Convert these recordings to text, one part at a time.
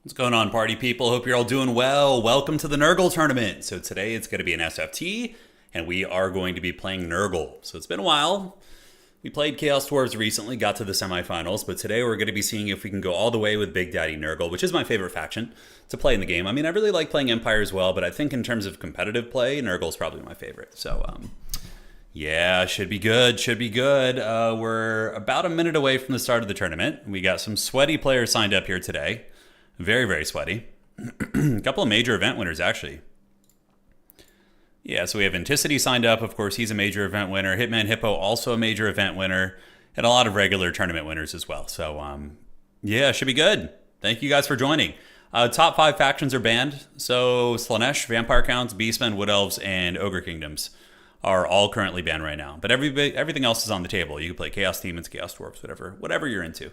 What's going on, party people? Hope you're all doing well. Welcome to the Nurgle tournament. So today it's going to be an SFT, and we are going to be playing Nurgle. So it's been a while. We played Chaos Dwarves recently, got to the semifinals, but today we're going to be seeing if we can go all the way with Big Daddy Nurgle, which is my favorite faction to play in the game. I mean, I really like playing Empire as well, but I think in terms of competitive play, Nurgle's probably my favorite. So, yeah, should be good, should be good. We're about a minute away from the start of the tournament. We got some sweaty players signed up here today. Very, very sweaty. A couple of major event winners, actually. Yeah, so we have Anticity signed up. Of course, he's a major event winner. Hitman Hippo, also a major event winner. And a lot of regular tournament winners as well. So, yeah, should be good. Thank you guys for joining. Top 5 factions are banned. So, Slanesh, Vampire Counts, Beastmen, Wood Elves, and Ogre Kingdoms are all currently banned right now. But everything else is on the table. You can play Chaos Demons, Chaos Dwarves, whatever you're into.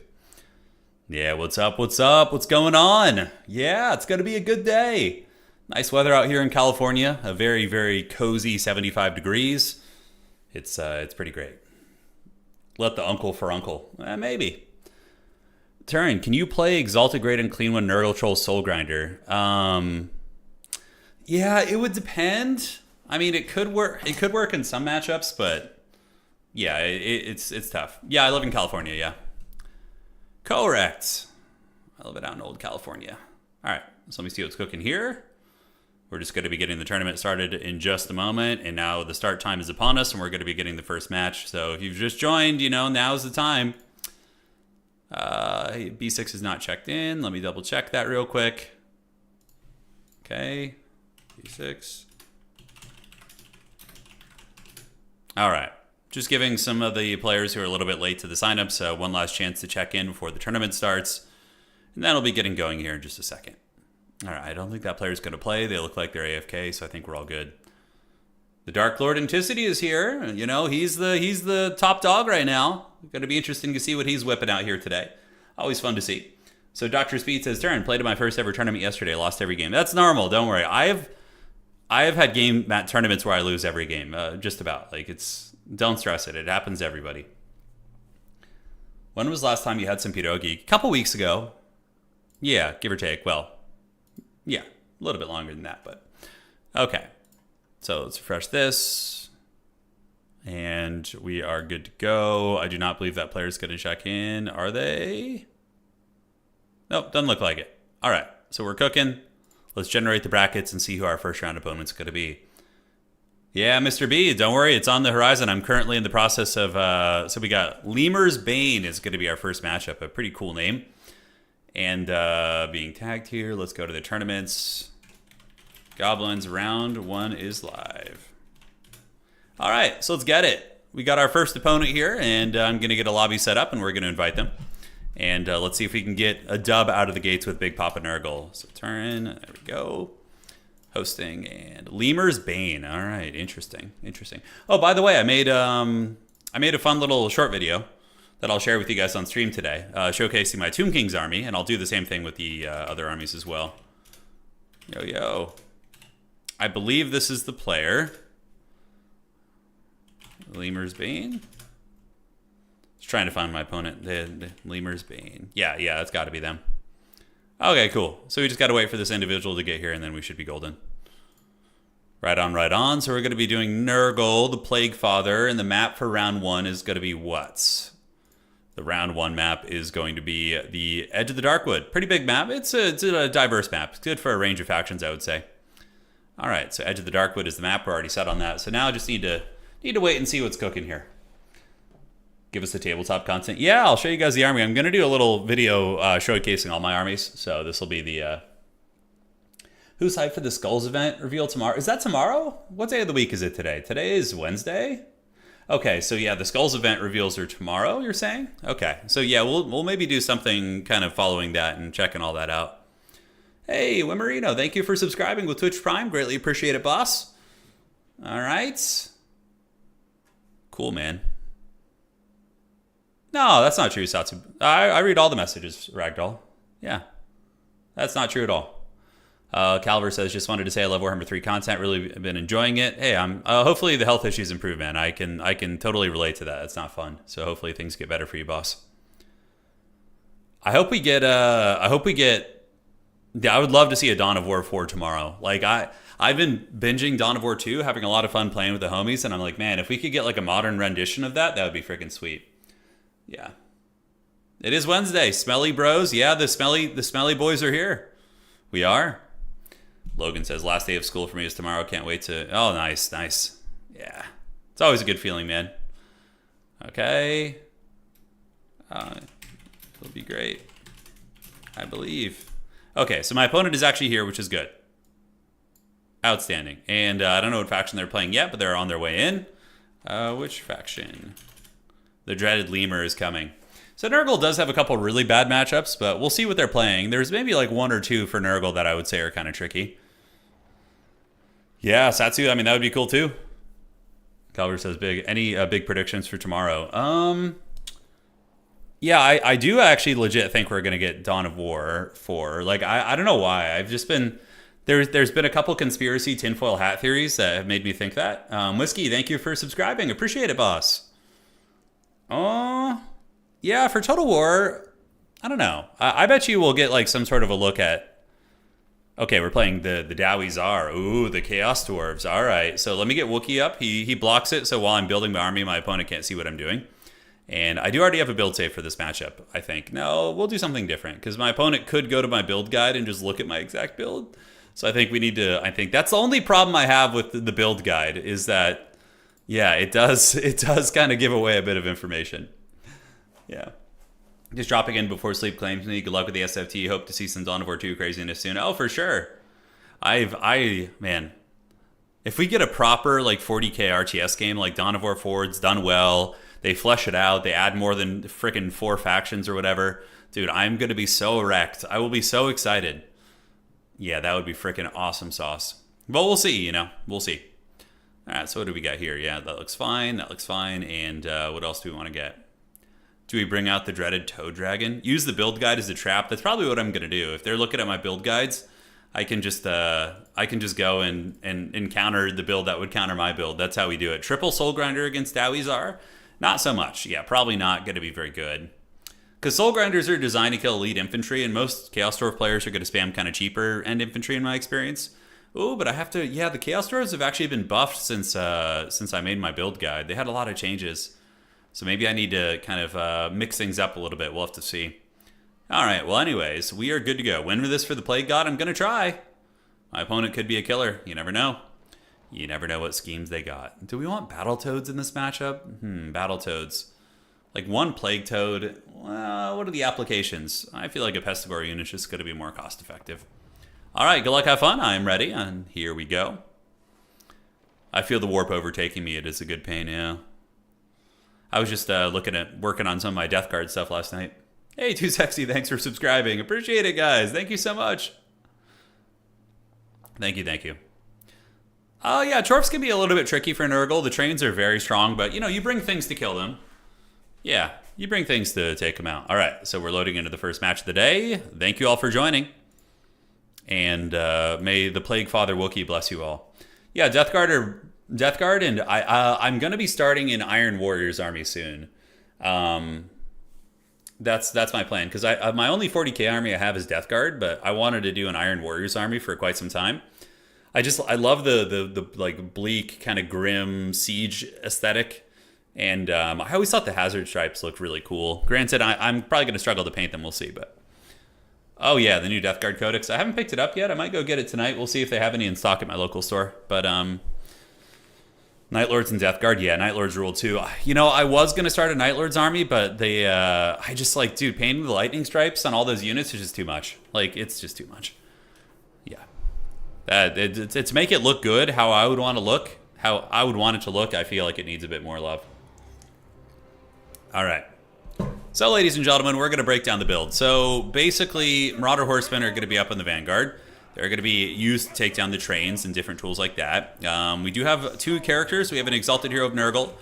Yeah, what's up, what's up, what's going on? Yeah, it's going to be a good day. Nice weather out here in California. A very, very cozy 75 degrees. It's pretty great. Let the uncle for uncle. Maybe. Turin, can you play Exalted Great and Clean One Nurgle Troll Soul Grinder? Yeah, it would depend. I mean, it could work. It could work in some matchups, but yeah, it's tough. Yeah, I live in California, yeah. Correct. I live it out in old California. All right, so let me see what's cooking here. We're just going to be getting the tournament started in just a moment, and now the start time is upon us, and we're going to be getting the first match. So if you've just joined, now's the time. B6 is not checked in. Let me double check that real quick. Okay, B6. All right. Just giving some of the players who are a little bit late to the signups one last chance to check in before the tournament starts. And that'll be getting going here in just a second. All right, I don't think that player's going to play. They look like they're AFK, so I think we're all good. The Dark Lord Anticity is here. He's the top dog right now. Going to be interesting to see what he's whipping out here today. Always fun to see. So Dr. Speed says, Turin, played in my first ever tournament yesterday. Lost every game. That's normal. Don't worry. I have had tournaments where I lose every game. Just about. Don't stress it. It happens to everybody. When was the last time you had some pierogi? A couple weeks ago. Yeah, give or take. Well, yeah, a little bit longer than that, but okay. So let's refresh this. And we are good to go. I do not believe that player's going to check in. Are they? Nope, doesn't look like it. All right, so we're cooking. Let's generate the brackets and see who our first round opponent's going to be. Yeah, Mr. B, don't worry, it's on the horizon. I'm currently in the process of, so we got Lemur's Bane is going to be our first matchup, a pretty cool name. And being tagged here, let's go to the tournaments. Goblins, round 1 is live. All right, so let's get it. We got our first opponent here, and I'm going to get a lobby set up, and we're going to invite them. And let's see if we can get a dub out of the gates with Big Papa Nurgle. So turn, there we go. Hosting and Lemur's Bane. All right, interesting. Oh, by the way, I made a fun little short video that I'll share with you guys on stream today, showcasing my Tomb King's army, and I'll do the same thing with the other armies as well. Yo. I believe this is the player. Lemur's Bane. Just trying to find my opponent. The Lemur's Bane. Yeah, that's got to be them. Okay, cool. So we just got to wait for this individual to get here, and then we should be golden. Right on. So we're going to be doing Nurgle, the Plague Father, and the map for round 1 is going to be what? The round 1 map is going to be the Edge of the Darkwood. Pretty big map. It's a diverse map. It's good for a range of factions, I would say. All right, so Edge of the Darkwood is the map. We're already set on that. So now I just need to wait and see what's cooking here. Give us the tabletop content. Yeah, I'll show you guys the army. I'm going to do a little video showcasing all my armies. So this will be the... Who's hyped for the Skulls event? Reveal tomorrow. Is that tomorrow? What day of the week is it today? Today is Wednesday? Okay, so yeah, the Skulls event reveals are tomorrow, you're saying? Okay, so yeah, we'll maybe do something kind of following that and checking all that out. Hey, Wimmerino, thank you for subscribing with Twitch Prime. Greatly appreciate it, boss. All right. Cool, man. No, that's not true, Satsu. I read all the messages, Ragdoll. Yeah, that's not true at all. Calver says, just wanted to say I love Warhammer 3 content. Really been enjoying it. Hey, I'm hopefully the health issues improve, man. I can totally relate to that. It's not fun. So hopefully things get better for you, boss. I hope we get Yeah, I would love to see a Dawn of War 4 tomorrow. Like, I've been binging Dawn of War 2, having a lot of fun playing with the homies, and I'm like, man, if we could get like a modern rendition of that, that would be freaking sweet. Yeah. It is Wednesday. Smelly bros. Yeah, the smelly boys are here. We are. Logan says, last day of school for me is tomorrow. Can't wait to... Oh, nice, nice. Yeah. It's always a good feeling, man. Okay. It'll be great. I believe. Okay, so my opponent is actually here, which is good. Outstanding. And I don't know what faction they're playing yet, but they're on their way in. Which faction? The dreaded lemur is coming. So Nurgle does have a couple really bad matchups, but we'll see what they're playing. There's maybe like one or two for Nurgle that I would say are kind of tricky. Yeah, Satsu, I mean, that would be cool too. Calver says big. Any big predictions for tomorrow? Yeah, I do actually legit think we're going to get Dawn of War 4. Like, I don't know why. I've just been... There's been a couple conspiracy tinfoil hat theories that have made me think that. Whiskey, thank you for subscribing. Appreciate it, boss. Oh, yeah, for Total War, I don't know. I bet you we'll get like some sort of a look at... Okay, we're playing the Dowie Czar. Ooh, the Chaos Dwarves. All right, so let me get Wookiee up. He blocks it, so while I'm building my army, my opponent can't see what I'm doing. And I do already have a build save for this matchup, I think. No, we'll do something different, because my opponent could go to my build guide and just look at my exact build. So I think we need to, I think that's the only problem I have with the build guide is that, yeah, it does kind of give away a bit of information. Yeah. Just dropping in before sleep claims me. Good luck with the SFT. Hope to see some Dawn of War 2 craziness soon. Oh, for sure. Man, if we get a proper like 40k RTS game like Dawn of War 4, it's done well. They flesh it out. They add more than freaking 4 factions or whatever. Dude, I'm going to be so wrecked. I will be so excited. Yeah, that would be freaking awesome sauce. But we'll see, you know. We'll see. All right, so what do we got here? Yeah, that looks fine. That looks fine. And what else do we want to get? Do we bring out the dreaded Toad Dragon? Use the build guide as a trap. That's probably what I'm going to do. If they're looking at my build guides, I can just go and encounter the build that would counter my build. That's how we do it. Triple Soul Grinder against Dowie Czar? Not so much. Yeah, probably not going to be very good. Because Soul Grinders are designed to kill elite infantry, and most Chaos Dwarf players are going to spam kind of cheaper end infantry in my experience. Ooh, but I have to... Yeah, the Chaos Dwarves have actually been buffed since I made my build guide. They had a lot of changes. So maybe I need to kind of mix things up a little bit. We'll have to see. All right, well, anyways, we are good to go. Win with this for the Plague God? I'm going to try. My opponent could be a killer. You never know. You never know what schemes they got. Do we want Battletoads in this matchup? Battletoads. Like one Plague Toad. Well, what are the applications? I feel like a Pestigore unit's just going to be more cost effective. All right, good luck, have fun. I'm ready, and here we go. I feel the warp overtaking me. It is a good pain, yeah. I was just working on some of my Death Guard stuff last night. Hey, Too Sexy, thanks for subscribing. Appreciate it, guys. Thank you so much. Thank you, thank you. Oh, yeah, Chorfs can be a little bit tricky for Nurgle. The trains are very strong, but, you know, you bring things to kill them. Yeah, you bring things to take them out. All right, so we're loading into the first match of the day. Thank you all for joining. And may the Plague Father Wookiee bless you all. Yeah, Death Guard, and I'm going to be starting an Iron Warriors army soon. That's my plan, because my only 40k army I have is Death Guard, but I wanted to do an Iron Warriors army for quite some time. I love the like bleak kind of grim siege aesthetic, and I always thought the hazard stripes looked really cool. Granted, I'm probably going to struggle to paint them. We'll see, but oh yeah, the new Death Guard Codex. I haven't picked it up yet. I might go get it tonight. We'll see if they have any in stock at my local store. But Night Lords and Death Guard, yeah, Night Lords rule too. You know, I was gonna start a Night Lords army, but they, I just like, dude, painting the lightning stripes on all those units is just too much. Like, it's just too much. Yeah, to make it look good, how I would want to look, how I would want it to look. I feel like it needs a bit more love. All right. So, ladies and gentlemen, we're gonna break down the build. So basically, Marauder Horsemen are gonna be up in the Vanguard. They're going to be used to take down the trains and different tools like that. We do have 2 characters. We have an Exalted Hero of Nurgle,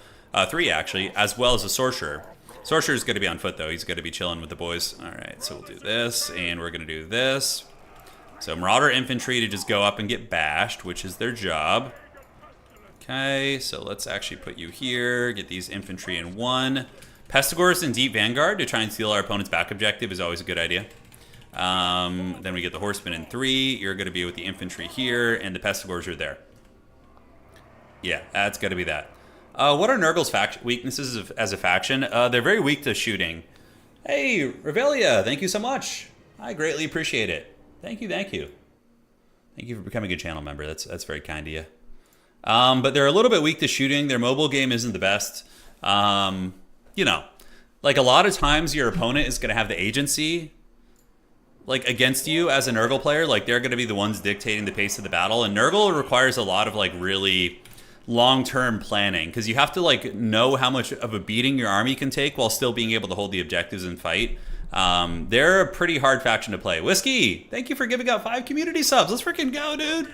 3 actually, as well as a Sorcerer. Sorcerer's going to be on foot, though. He's going to be chilling with the boys. All right, so we'll do this, and we're going to do this. So Marauder Infantry to just go up and get bashed, which is their job. Okay, so let's actually put you here. Get these infantry in 1. Pestigores and Deep Vanguard to try and steal our opponent's back objective is always a good idea. Then we get the horsemen in 3. You're going to be with the infantry here, and the pestigors are there. Yeah, that's going to be that. What are Nurgle's weaknesses as a faction? They're very weak to shooting. Hey, Revelia, thank you so much. I greatly appreciate it. Thank you, thank you. Thank you for becoming a channel member. That's very kind of you. But they're a little bit weak to shooting. Their mobile game isn't the best. You know, like a lot of times your opponent is going to have the agency like against you as a Nurgle player. Like they're going to be the ones dictating the pace of the battle. And Nurgle requires a lot of like really long-term planning because you have to like know how much of a beating your army can take while still being able to hold the objectives and fight. They're a pretty hard faction to play. Whiskey, thank you for giving out 5 community subs. Let's freaking go, dude.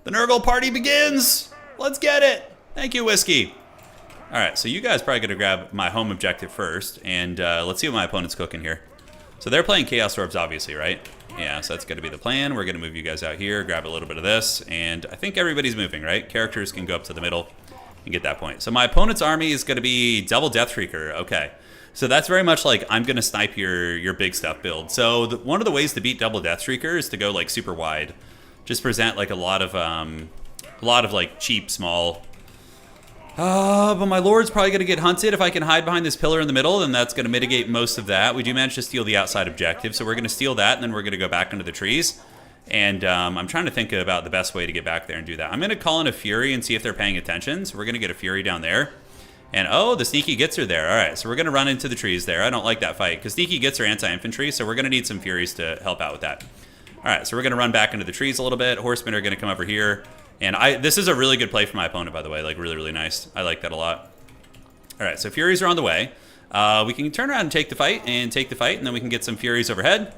The Nurgle party begins. Let's get it. Thank you, Whiskey. All right, so you guys probably going to grab my home objective first, and let's see what my opponent's cooking here. So they're playing Chaos Orbs, obviously, right? Yeah, so that's going to be the plan. We're going to move you guys out here, grab a little bit of this, and I think everybody's moving, right? Characters can go up to the middle and get that point. So my opponent's army is going to be double Death Shrieker. Okay, so that's very much like I'm going to snipe your big stuff build. So one of the ways to beat double Death Shrieker is to go like super wide. Just present like a lot of like cheap, small. But my Lord's probably going to get hunted. If I can hide behind this pillar in the middle, then that's going to mitigate most of that. We do manage to steal the outside objective, so we're going to steal that, and then we're going to go back into the trees. And I'm trying to think about the best way to get back there and do that. I'm going to call in a Fury and see if they're paying attention. So we're going to get a Fury down there. And oh, the Sneaky Gits are there. All right, so we're going to run into the trees there. I don't like that fight, because Sneaky Gits are anti-infantry, so we're going to need some Furies to help out with that. All right, so we're going to run back into the trees a little bit. Horsemen are going to come over here. And this is a really good play for my opponent, by the way. Like, really, really nice. I like that a lot. All right, so Furies are on the way. We can turn around and take the fight, and then we can get some Furies overhead.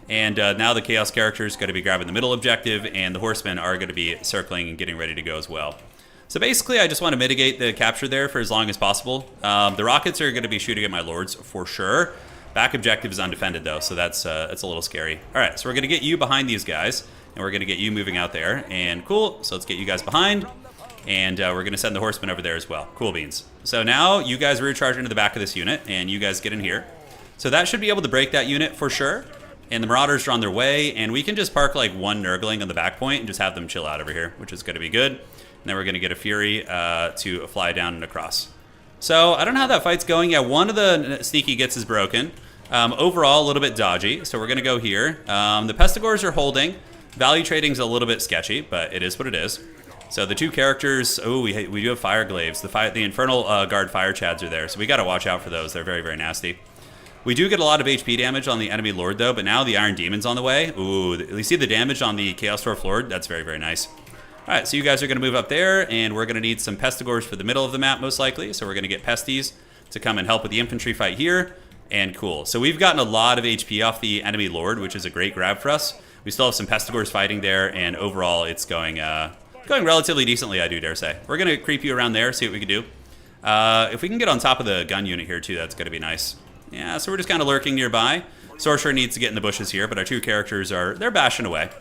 And now the Chaos character is going to be grabbing the middle objective, and the Horsemen are going to be circling and getting ready to go as well. So basically, I just want to mitigate the capture there for as long as possible. The Rockets are going to be shooting at my Lords for sure. Back objective is undefended, though, so that's a little scary. All right, so we're going to get you behind these guys. And we're going to get you moving out there. And cool. So let's get you guys behind. And we're going to send the horsemen over there as well. Cool beans. So now you guys recharge into the back of this unit. And you guys get in here. So that should be able to break that unit for sure. And the Marauders are on their way. And we can just park like one Nurgling on the back point and just have them chill out over here, which is going to be good. And then we're going to get a Fury to fly down and across. So I don't know how that fight's going. Yeah, one of the Sneaky Gits is broken. Overall, a little bit dodgy. So we're going to go here. The Pestigors are holding. Value trading's a little bit sketchy, but it is what it is. So the two characters, we do have Fire Glaives. The Infernal Guard Fire Chads are there, so we got to watch out for those. They're very, very nasty. We do get a lot of HP damage on the enemy Lord, though, but now the Iron Demon's on the way. Ooh, you see the damage on the Chaos Dwarf Lord? That's very, very nice. All right, so you guys are going to move up there, and we're going to need some Pestigors for the middle of the map, most likely. So we're going to get Pesties to come and help with the infantry fight here. And cool. So we've gotten a lot of HP off the enemy Lord, which is a great grab for us. We still have some Pestigors fighting there, and overall it's going relatively decently, I do dare say. We're going to creep you around there, see what we can do. If we can get on top of the gun unit here, too, that's going to be nice. Yeah, so we're just kind of lurking nearby. Sorcerer needs to get in the bushes here, but our two characters they're bashing away.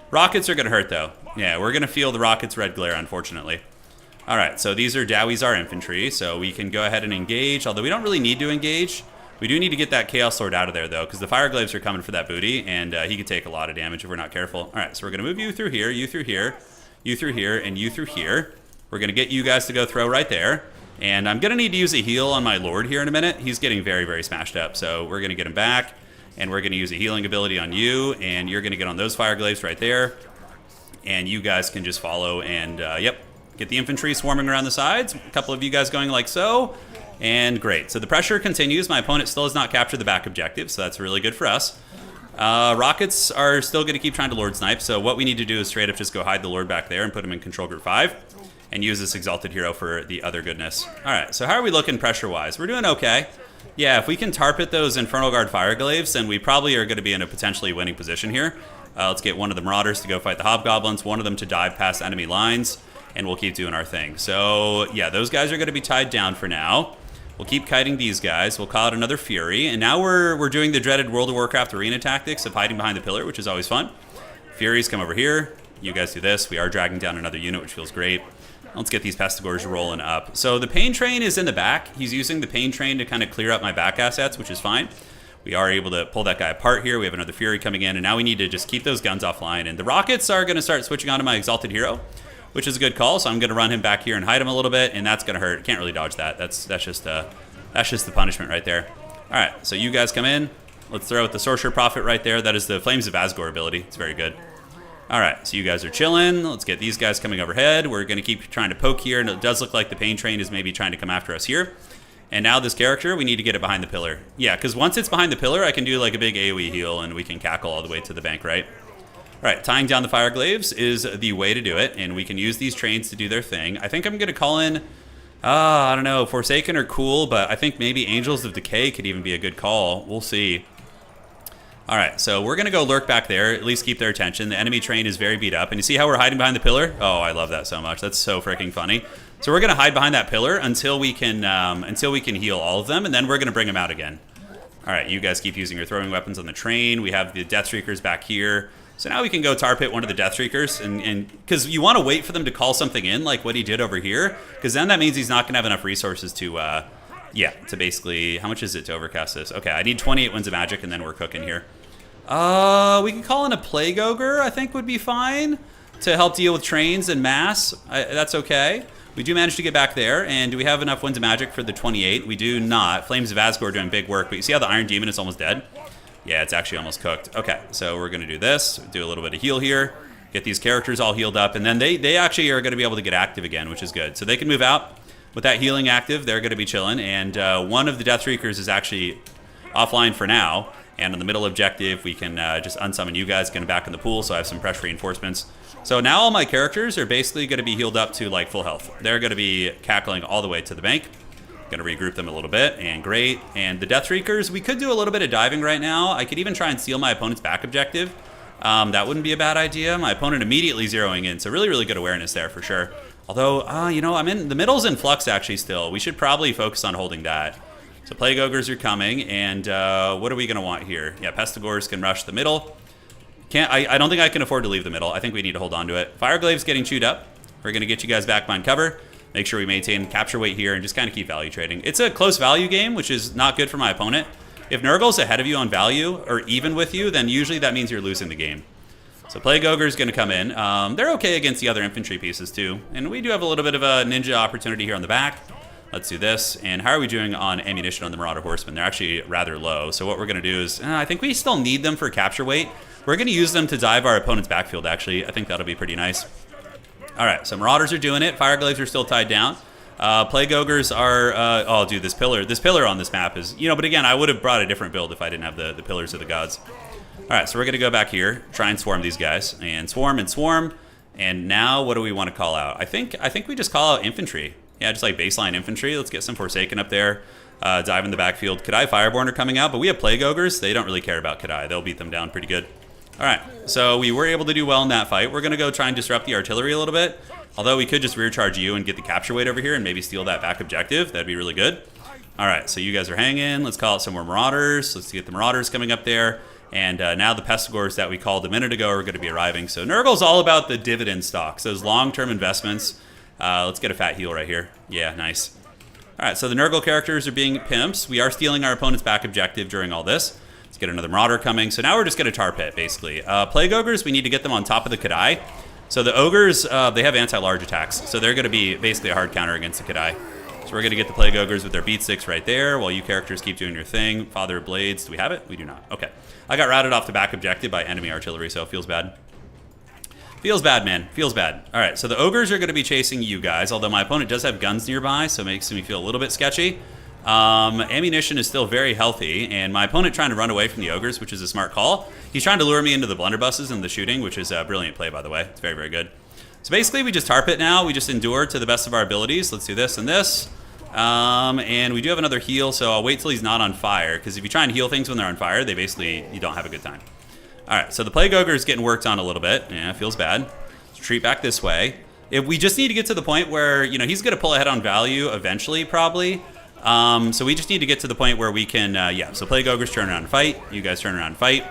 Rockets are going to hurt, though. Yeah, we're going to feel the Rockets' red glare, unfortunately. All right, so these are Dowie's our infantry, so we can go ahead and engage, although we don't really need to engage. We do need to get that Chaos Lord out of there, though, because the Fire Glaives are coming for that booty, and he could take a lot of damage if we're not careful. All right, so we're going to move you through here, you through here, you through here, and you through here. We're going to get you guys to go throw right there. And I'm going to need to use a heal on my Lord here in a minute. He's getting very, very smashed up, so we're going to get him back. And we're going to use a healing ability on you, and you're going to get on those Fire Glaives right there. And you guys can just follow and, yep, get the infantry swarming around the sides. A couple of you guys going like so. And great. So the pressure continues. My opponent still has not captured the back objective, so that's really good for us. Rockets are still going to keep trying to Lord Snipe, so what we need to do is straight up just go hide the Lord back there and put him in Control Group 5 and use this Exalted Hero for the other goodness. All right, so how are we looking pressure-wise? We're doing okay. Yeah, if we can tarpet those Infernal Guard Fire Glaives, then we probably are going to be in a potentially winning position here. Let's get one of the Marauders to go fight the Hobgoblins, one of them to dive past enemy lines, and we'll keep doing our thing. So, yeah, those guys are going to be tied down for now. We'll keep kiting these guys. We'll call out another Fury. And now we're doing the dreaded World of Warcraft arena tactics of hiding behind the pillar, which is always fun. Furies come over here. You guys do this. We are dragging down another unit, which feels great. Let's get these Pestigors rolling up. So the Pain Train is in the back. He's using the Pain Train to kind of clear up my back assets, which is fine. We are able to pull that guy apart here. We have another Fury coming in, and now we need to just keep those guns offline. And the rockets are going to start switching onto my Exalted Hero, which is a good call. So I'm going to run him back here and hide him a little bit, and that's going to hurt. Can't really dodge that. That's just the punishment right there. All right, so you guys come in. Let's throw out the Sorcerer Prophet right there. That is the Flames of Asgore ability. It's very good. All right, so you guys are chilling. Let's get these guys coming overhead. We're going to keep trying to poke here, and it does look like the Pain Train is maybe trying to come after us here. And now this character, we need to get it behind the pillar. Yeah, because once it's behind the pillar, I can do like a big AoE heal, and we can cackle all the way to the bank, right? All right, tying down the Fireglaves is the way to do it, and we can use these trains to do their thing. I think I'm going to call in, I don't know, Forsaken are cool, but I think maybe Angels of Decay could even be a good call. We'll see. All right, so we're going to go lurk back there, at least keep their attention. The enemy train is very beat up, and you see how we're hiding behind the pillar? Oh, I love that so much. That's so freaking funny. So we're going to hide behind that pillar until we can heal all of them, and then we're going to bring them out again. All right, you guys keep using your throwing weapons on the train. We have the Deathstreakers back here. So now we can go tar pit one of the Deathstreakers, and because you want to wait for them to call something in, like what he did over here, because then that means he's not going to have enough resources to, to basically, how much is it to overcast this? Okay, I need 28 Winds of Magic, and then we're cooking here. We can call in a Plague Ogre, I think would be fine, to help deal with trains and mass. That's okay. We do manage to get back there, and do we have enough Winds of Magic for the 28? We do not. Flames of Asgore are doing big work, but you see how the Iron Demon is almost dead? Yeah, it's actually almost cooked. Okay, so we're going to do this, do a little bit of heal here, get these characters all healed up, and then they actually are going to be able to get active again, which is good. So they can move out with that healing active. They're going to be chilling, and one of the Deathstreakers is actually offline for now, and on the middle objective, we can just unsummon you guys, get them back in the pool, so I have some fresh reinforcements. So now all my characters are basically going to be healed up to like full health. They're going to be cackling all the way to the bank. Going to regroup them a little bit, and great. And the Deathstreakers, we could do a little bit of diving right now. I could even try and steal my opponent's back objective. That wouldn't be a bad idea. My opponent immediately zeroing in, so really, really good awareness there for sure. Although, you know, the middle's in flux actually still. We should probably focus on holding that. So Plague Ogres are coming, and what are we going to want here? Yeah, Pestigores can rush the middle. I don't think I can afford to leave the middle. I think we need to hold on to it. Fireglave's getting chewed up. We're going to get you guys back behind cover. Make sure we maintain capture weight here and just kind of keep value trading. It's a close value game, which is not good for my opponent. If Nurgle's ahead of you on value, or even with you, then usually that means you're losing the game. So Plague Ogre's going to come in. They're okay against the other infantry pieces too. And we do have a little bit of a ninja opportunity here on the back. Let's do this. And how are we doing on ammunition on the Marauder Horsemen? They're actually rather low. So what we're going to do is, I think we still need them for capture weight. We're going to use them to dive our opponent's backfield, actually. I think that'll be pretty nice. All right, so Marauders are doing it. Fireglaves are still tied down. Plague Ogres are, oh, dude, this pillar on this map is, but again, I would have brought a different build if I didn't have the Pillars of the Gods. All right, so we're going to go back here, try and swarm these guys, and swarm. And now, what do we want to call out? I think we just call out infantry. Yeah, just like baseline infantry. Let's get some Forsaken up there, dive in the backfield. Kadai Fireborn are coming out, but we have Plague Ogres. They don't really care about Kadai. They'll beat them down pretty good. All right, so we were able to do well in that fight. We're going to go try and disrupt the artillery a little bit, although we could just rear charge you and get the capture weight over here and maybe steal that back objective. That'd be really good. All right, so you guys are hanging. Let's call out some more Marauders. Let's get the Marauders coming up there. And now the Pestigores that we called a minute ago are going to be arriving. So Nurgle's all about the dividend stocks, those long-term investments. Let's get a fat heal right here. Yeah, nice. All right, so the Nurgle characters are being pimps. We are stealing our opponent's back objective during all this. Let's get another Marauder coming. So now we're just going to tar pit, basically. Plague Ogres, we need to get them on top of the Kadai. So the Ogres, they have anti-large attacks. So they're going to be basically a hard counter against the Kadai. So we're going to get the Plague Ogres with their beat sticks right there while you characters keep doing your thing. Father of Blades, do we have it? We do not. Okay. I got routed off the back objective by enemy artillery, so it feels bad. Feels bad, man. Feels bad. All right, so the Ogres are going to be chasing you guys, although my opponent does have guns nearby, so it makes me feel a little bit sketchy. Ammunition is still very healthy, and my opponent trying to run away from the Ogres, which is a smart call. He's trying to lure me into the blunderbusses and the shooting, which is a brilliant play, by the way. It's very, very good. So basically, we just tar pit now. We just endure to the best of our abilities. Let's do this and this. And we do have another heal, so I'll wait till he's not on fire, because if you try and heal things when they're on fire, they basically, you don't have a good time. All right, so the Plague Ogre is getting worked on a little bit. Yeah, feels bad. Let's retreat back this way. If we just need to get to the point where, he's going to pull ahead on value eventually, probably. So we just need to get to the point where we can, so Plague Ogres turn around and fight. You guys turn around and fight.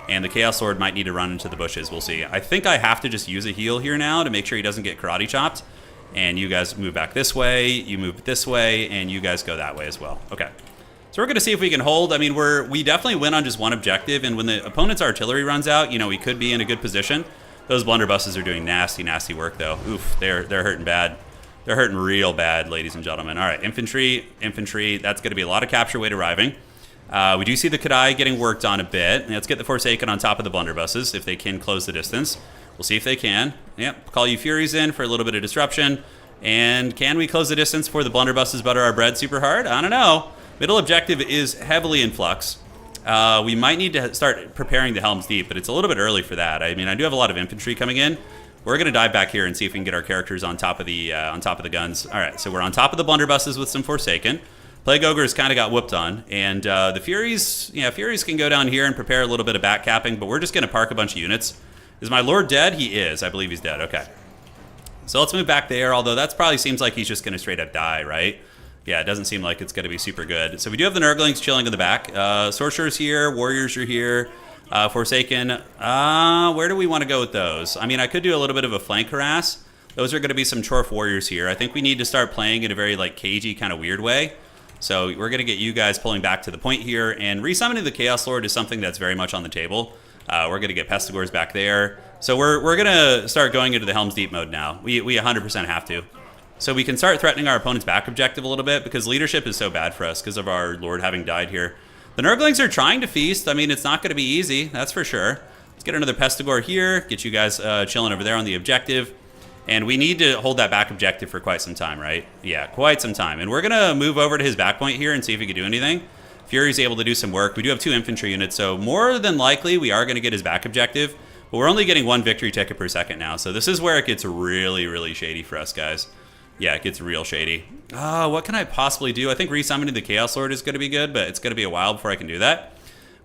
And the Chaos Lord might need to run into the bushes. We'll see. I think I have to just use a heal here now to make sure he doesn't get karate chopped. And you guys move back this way, you move this way, and you guys go that way as well. Okay. So we're going to see if we can hold. I mean, we definitely win on just one objective, and when the opponent's artillery runs out, you know, we could be in a good position. Those blunderbusses are doing nasty, nasty work, though. Oof, they're hurting bad. They're hurting real bad, ladies and gentlemen. All right, infantry. That's going to be a lot of capture weight arriving. We do see the Kadai getting worked on a bit. Let's get the Forsaken on top of the blunderbusses if they can close the distance. We'll see if they can. Yep, call you Furies in for a little bit of disruption. And can we close the distance before the blunderbusses butter our bread super hard? I don't know. Middle objective is heavily in flux. We might need to start preparing the Helm's Deep, but it's a little bit early for that. I mean, I do have a lot of infantry coming in. We're going to dive back here and see if we can get our characters on top of the guns. All right, so we're on top of the blunderbusses with some Forsaken. Plague Ogres kind of got whooped on, and the Furies, Furies can go down here and prepare a little bit of back capping, but we're just going to park a bunch of units. Is my Lord dead? He is. I believe he's dead. Okay. So let's move back there, although that probably seems like he's just going to straight up die, right? Yeah, it doesn't seem like it's going to be super good. So we do have the Nurglings chilling in the back. Sorcerers here, Warriors are here, Forsaken. Where do we want to go with those? I mean, I could do a little bit of a flank harass. Those are going to be some Chorf Warriors here. I think we need to start playing in a very like cagey kind of weird way. So we're going to get you guys pulling back to the point here, and resummoning the Chaos Lord is something that's very much on the table. We're going to get Pestigors back there. So we're going to start going into the Helm's Deep mode now. We 100% have to. So we can start threatening our opponent's back objective a little bit, because leadership is so bad for us because of our Lord having died here. The Nurglings are trying to feast. I mean, it's not going to be easy, that's for sure. Let's get another Pestigor here, get you guys chilling over there on the objective. And we need to hold that back objective for quite some time, right? Yeah, quite some time. And we're going to move over to his back point here and see if he can do anything. Fury's able to do some work. We do have 2 infantry units, so more than likely we are going to get his back objective. But we're only getting 1 victory ticket per second now, so this is where it gets really, really shady for us, guys. Yeah, it gets real shady. What can I possibly do? I think resummoning the Chaos Lord is going to be good, but it's going to be a while before I can do that.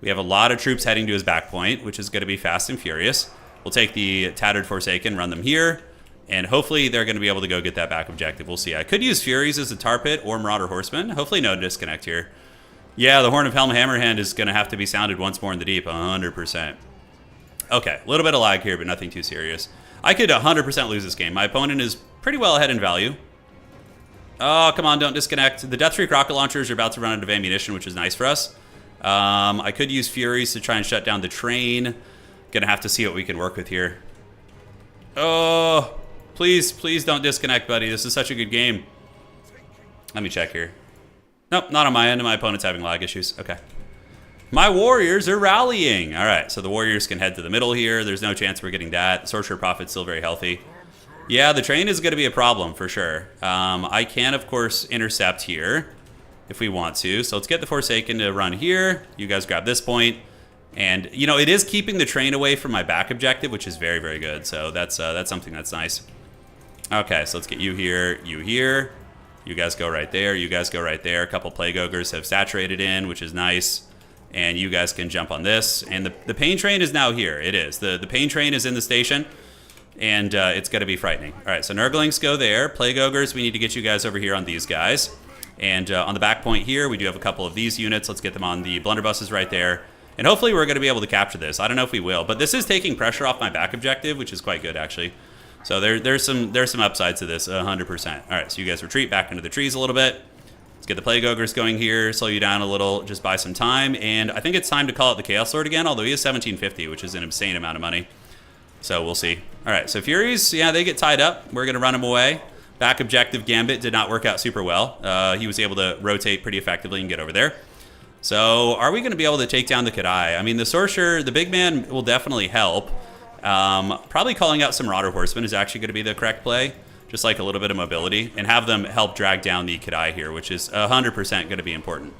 We have a lot of troops heading to his back point, which is going to be fast and furious. We'll take the Tattered Forsaken, run them here, and hopefully they're going to be able to go get that back objective. We'll see. I could use Furies as a Tar Pit or Marauder Horseman. Hopefully no disconnect here. Yeah, the Horn of Helm Hammerhand is going to have to be sounded once more in the deep, 100%. Okay, a little bit of lag here, but nothing too serious. I could 100% lose this game. My opponent is pretty well ahead in value. Oh, come on, don't disconnect. The Death-Freak rocket launchers are about to run out of ammunition, which is nice for us. I could use Furies to try and shut down the train. Gonna have to see what we can work with here. Oh, please, please don't disconnect, buddy. This is such a good game. Let me check here. Nope, not on my end. My opponent's having lag issues. Okay. My Warriors are rallying. All right, so the Warriors can head to the middle here. There's no chance we're getting that. The Sorcerer Prophet's still very healthy. Yeah, the train is going to be a problem for sure. I can, of course, intercept here if we want to. So let's get the Forsaken to run here. You guys grab this point. And, you know, it is keeping the train away from my back objective, which is very, very good. So that's something that's nice. Okay, so let's get you here, you here. You guys go right there. You guys go right there. A couple Plague Ogres have saturated in, which is nice. And you guys can jump on this. And the Pain Train is now here. It is. The Pain Train is in the station. And it's going to be frightening. All right, so Nurglings go there. Plague Ogres, we need to get you guys over here on these guys. And on the back point here, we do have a couple of these units. Let's get them on the blunderbusses right there. And hopefully we're going to be able to capture this. I don't know if we will. But this is taking pressure off my back objective, which is quite good, actually. So there's some upsides to this, 100%. All right, so you guys retreat back into the trees a little bit. Let's get the Plague Ogres going here, slow you down a little, just buy some time. And I think it's time to call out the Chaos Lord again, although he is 1750, which is an insane amount of money. So we'll see. All right, so Furies, yeah, they get tied up. We're going to run them away. Back objective Gambit did not work out super well. He was able to rotate pretty effectively and get over there. So are we going to be able to take down the Kadai? I mean, the Sorcerer, the big man will definitely help. Probably calling out some Marauder Horsemen is actually going to be the correct play. Just like a little bit of mobility. And have them help drag down the Kadai here, which is 100% going to be important.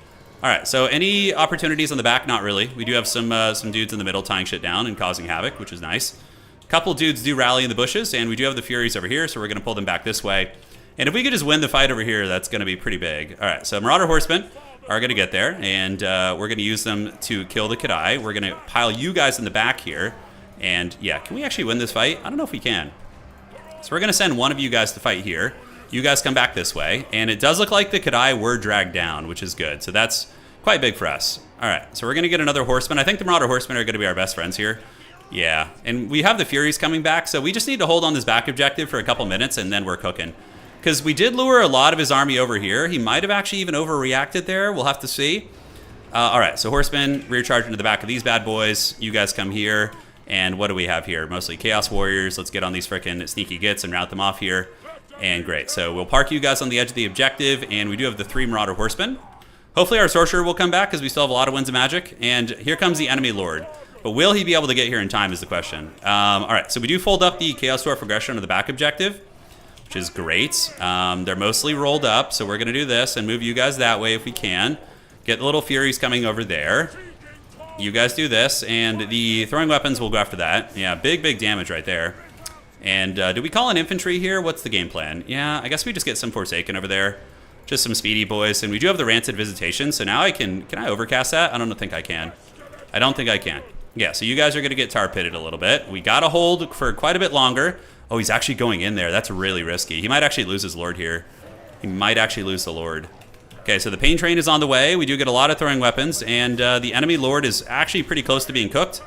All right, so any opportunities on the back? Not really. We do have some dudes in the middle tying shit down and causing havoc, which is nice. A couple dudes do rally in the bushes, and we do have the Furies over here, so we're going to pull them back this way. And if we could just win the fight over here, that's going to be pretty big. All right, so Marauder Horsemen are going to get there, and we're going to use them to kill the Kadai. We're going to pile you guys in the back here. And yeah, can we actually win this fight? I don't know if we can. So we're going to send one of you guys to fight here. You guys come back this way. And it does look like the Kadai were dragged down, which is good. So that's quite big for us. All right, so we're going to get another Horseman. I think the Marauder Horsemen are going to be our best friends here. Yeah, and we have the Furies coming back, so we just need to hold on this back objective for a couple minutes, and then we're cooking. because we did lure a lot of his army over here. He might have actually even overreacted there. We'll have to see. All right, so horsemen, rear charge into the back of these bad boys. You guys come here. And what do we have here? Mostly Chaos Warriors. Let's get on these frickin' sneaky gits and rout them off here. And great. So we'll park you guys on the edge of the objective. And we do have the 3 Marauder Horsemen. Hopefully our Sorcerer will come back because we still have a lot of Winds of Magic. And here comes the enemy Lord. But will he be able to get here in time is the question. All right, so we do fold up the Chaos Dwarf Aggression on the back objective, which is great. They're mostly rolled up, so we're going to do this and move you guys that way if we can. Get the little Furies coming over there. You guys do this, and the throwing weapons will go after that. Yeah, big damage right there. And do we call in infantry here? What's the game plan? Yeah, I guess we just get some Forsaken over there. Just some speedy boys. And we do have the Rancid Visitation, so now I can I overcast that? I don't think I can. I don't think I can. Yeah, so you guys are going to get tar pitted a little bit. We got to hold for quite a bit longer. Oh, he's actually going in there. That's really risky. He might actually lose his Lord here. He might actually lose the Lord. Okay, so the Pain Train is on the way. We do get a lot of throwing weapons, and the enemy Lord is actually pretty close to being cooked.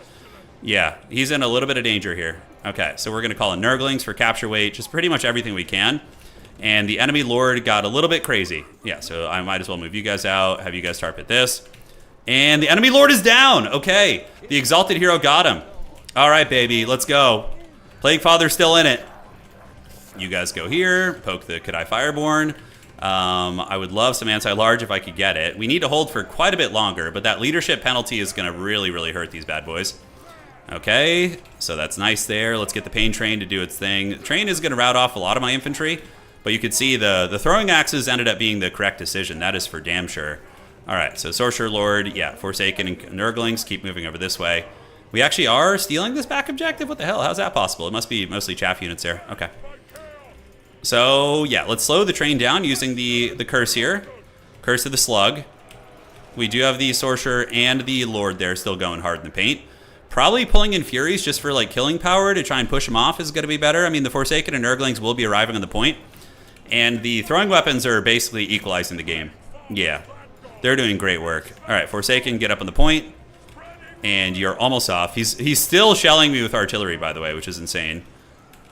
Yeah, he's in a little bit of danger here. Okay, so we're going to call in Nurglings for capture weight, just pretty much everything we can. And the enemy Lord got a little bit crazy. Yeah, so I might as well move you guys out, have you guys tar pit this. And the enemy Lord is down. Okay, the Exalted Hero got him. All right, baby, let's go. Plague Father's still in it. You guys go here, poke the Kadai Fireborn. I would love some anti-large if I could get it. We need to hold for quite a bit longer, but that leadership penalty is going to really hurt these bad boys. Okay, so that's nice there. Let's get the Pain Train to do its thing. The train is going to rout off a lot of my infantry, but you can see the throwing axes ended up being the correct decision. That is for damn sure. All right, so Sorcerer Lord, yeah, Forsaken and Nurglings keep moving over this way. We actually are stealing this back objective? What the hell? How's that possible? It must be mostly chaff units there. Okay. So, yeah, let's slow the train down using the curse here. Curse of the Slug. We do have the Sorcerer and the Lord there still going hard in the paint. Probably pulling in Furies just for, like, killing power to try and push them off is going to be better. I mean, the Forsaken and Nurglings will be arriving on the point. And the throwing weapons are basically equalizing the game. Yeah, they're doing great work. All right, Forsaken, get up on the point. And you're almost off. He's still shelling me with artillery, by the way, which is insane.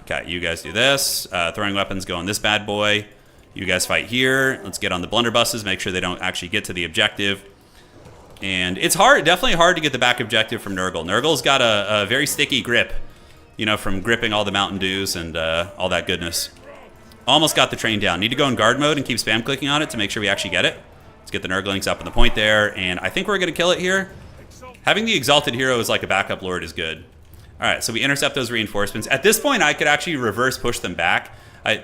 Okay, you guys do this. Throwing weapons go on this bad boy. You guys fight here. Let's get on the blunderbusses, make sure they don't actually get to the objective. And it's hard, definitely hard to get the back objective from Nurgle. Nurgle's got a very sticky grip, you know, from gripping all the Mountain Dews and all that goodness. Almost got the train down. Need to go in guard mode and keep spam clicking on it to make sure we actually get it. Let's get the Nurglings up on the point there, and I think we're going to kill it here. Having the Exalted Hero as like a backup Lord is good. All right, so we intercept those reinforcements. At this point, I could actually reverse push them back.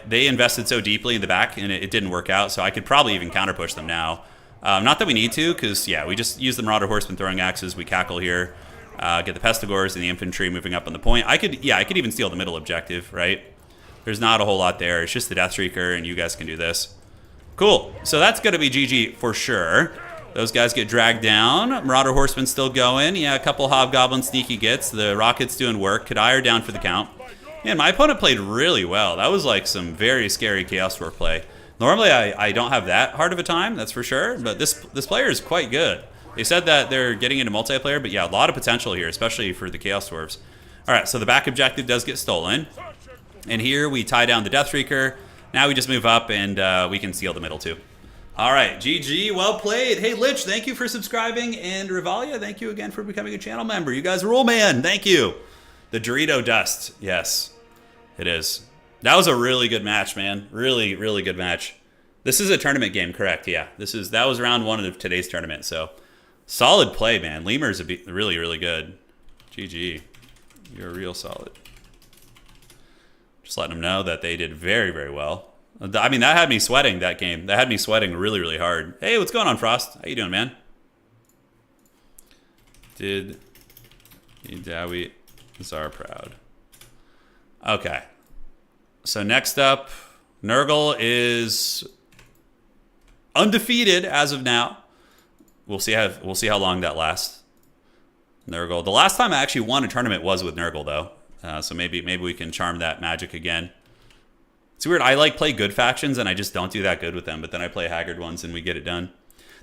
They invested so deeply in the back, and it didn't work out, so I could probably even counter push them now. Not that we need to, because, yeah, we just use the Marauder Horsemen throwing axes. We cackle here, get the Pestigores and the infantry moving up on the point. I could even steal the middle objective, right? There's not a whole lot there. It's just the Death Streaker, and you guys can do this. Cool. So that's going to be GG for sure. Those guys get dragged down. Marauder Horsemen still going. Yeah, a couple Hobgoblin sneaky gets. The Rockets doing work. Kadai are down for the count. Man, my opponent played really well. That was like some very scary Chaos Dwarf play. Normally, I don't have that hard of a time, that's for sure. But this player is quite good. They said that they're getting into multiplayer, but yeah, a lot of potential here, especially for the Chaos Dwarves. All right, so the back objective does get stolen. And here we tie down the Death Streaker. Now we just move up and we can steal the middle too. All right, GG, well played. Hey, Lich, thank you for subscribing. And Rivalia, thank you again for becoming a channel member. You guys rule, man. Thank you. The Dorito Dust. Yes, it is. That was a really good match, man. Really, really good match. This is a tournament game, correct? Yeah, that was round 1 of today's tournament. So solid play, man. Lemur's really, really good. GG. You're real solid. Just letting them know that they did very, very well. I mean, that had me sweating, that game. That had me sweating really, really hard. Hey, what's going on, Frost? How you doing, man? Did Dawi Zar proud? Okay. So next up, Nurgle is undefeated as of now. We'll see how long that lasts. Nurgle. The last time I actually won a tournament was with Nurgle, though. So maybe we can charm that magic again. It's weird. I play good factions and I just don't do that good with them, but then I play haggard ones and we get it done.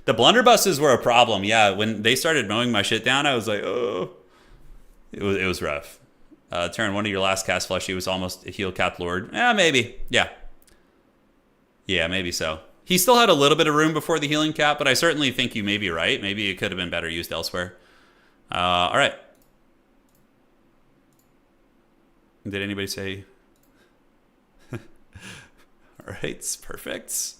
The blunderbusses were a problem. Yeah, when they started mowing my shit down, I was like, oh, it was rough. Turn, one of your last cast fleshy was almost a heal cap lord. Yeah, maybe. Yeah. Yeah, maybe so. He still had a little bit of room before the healing cap, but I certainly think you may be right. Maybe it could have been better used elsewhere. All right. Did anybody say? All right, perfect.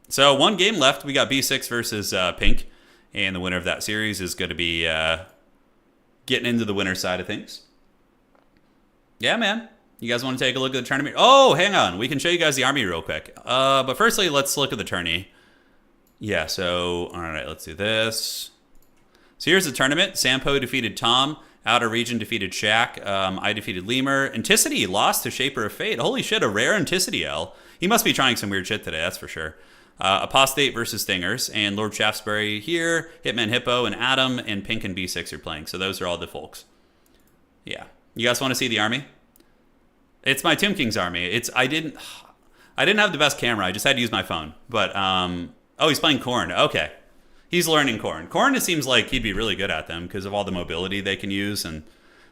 So 1 game left. We got B6 versus Pink, and the winner of that series is going to be getting into the winner side of things. Yeah, man. You guys want to take a look at the tournament? Oh, hang on. We can show you guys the army real quick. But firstly, let's look at the tourney. Yeah, so, all right, let's do this. So here's the tournament. Sampo defeated Tom. Outer Region defeated Shaq. I defeated Lemur. Anticity lost to Shaper of Fate. Holy shit, a rare Anticity L. He must be trying some weird shit today, that's for sure. Apostate versus Stingers. And Lord Shaftesbury here. Hitman Hippo and Adam. And Pink and B6 are playing. So those are all the folks. Yeah. You guys want to see the army? It's my Tomb King's army. I didn't have the best camera. I just had to use my phone. But oh, he's playing Khorne. Okay, he's learning Khorne. Khorne, it seems like he'd be really good at them because of all the mobility they can use, and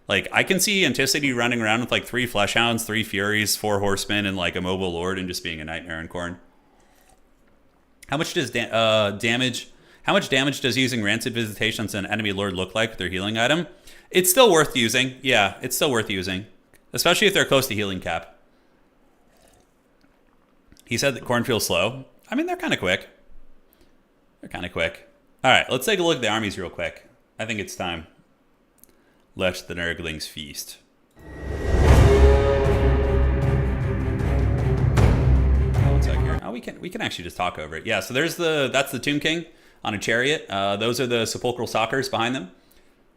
like I can see Anticity running around with like 3 Fleshhounds, 3 Furies, 4 Horsemen, and like a mobile Lord, and just being a nightmare in Khorne. How much does damage? How much damage does using Rancid Visitations on an enemy Lord look like with their healing item? It's still worth using. Yeah, it's still worth using. Especially if they're close to healing cap. He said that Khorne feels slow. I mean, they're kind of quick. They're kind of quick. All right, let's take a look at the armies real quick. I think it's time. Let the Nurglings feast. One sec here. Oh, we can actually just talk over it. Yeah, so that's the Tomb King on a chariot. Those are the Sepulchral Stalkers behind them.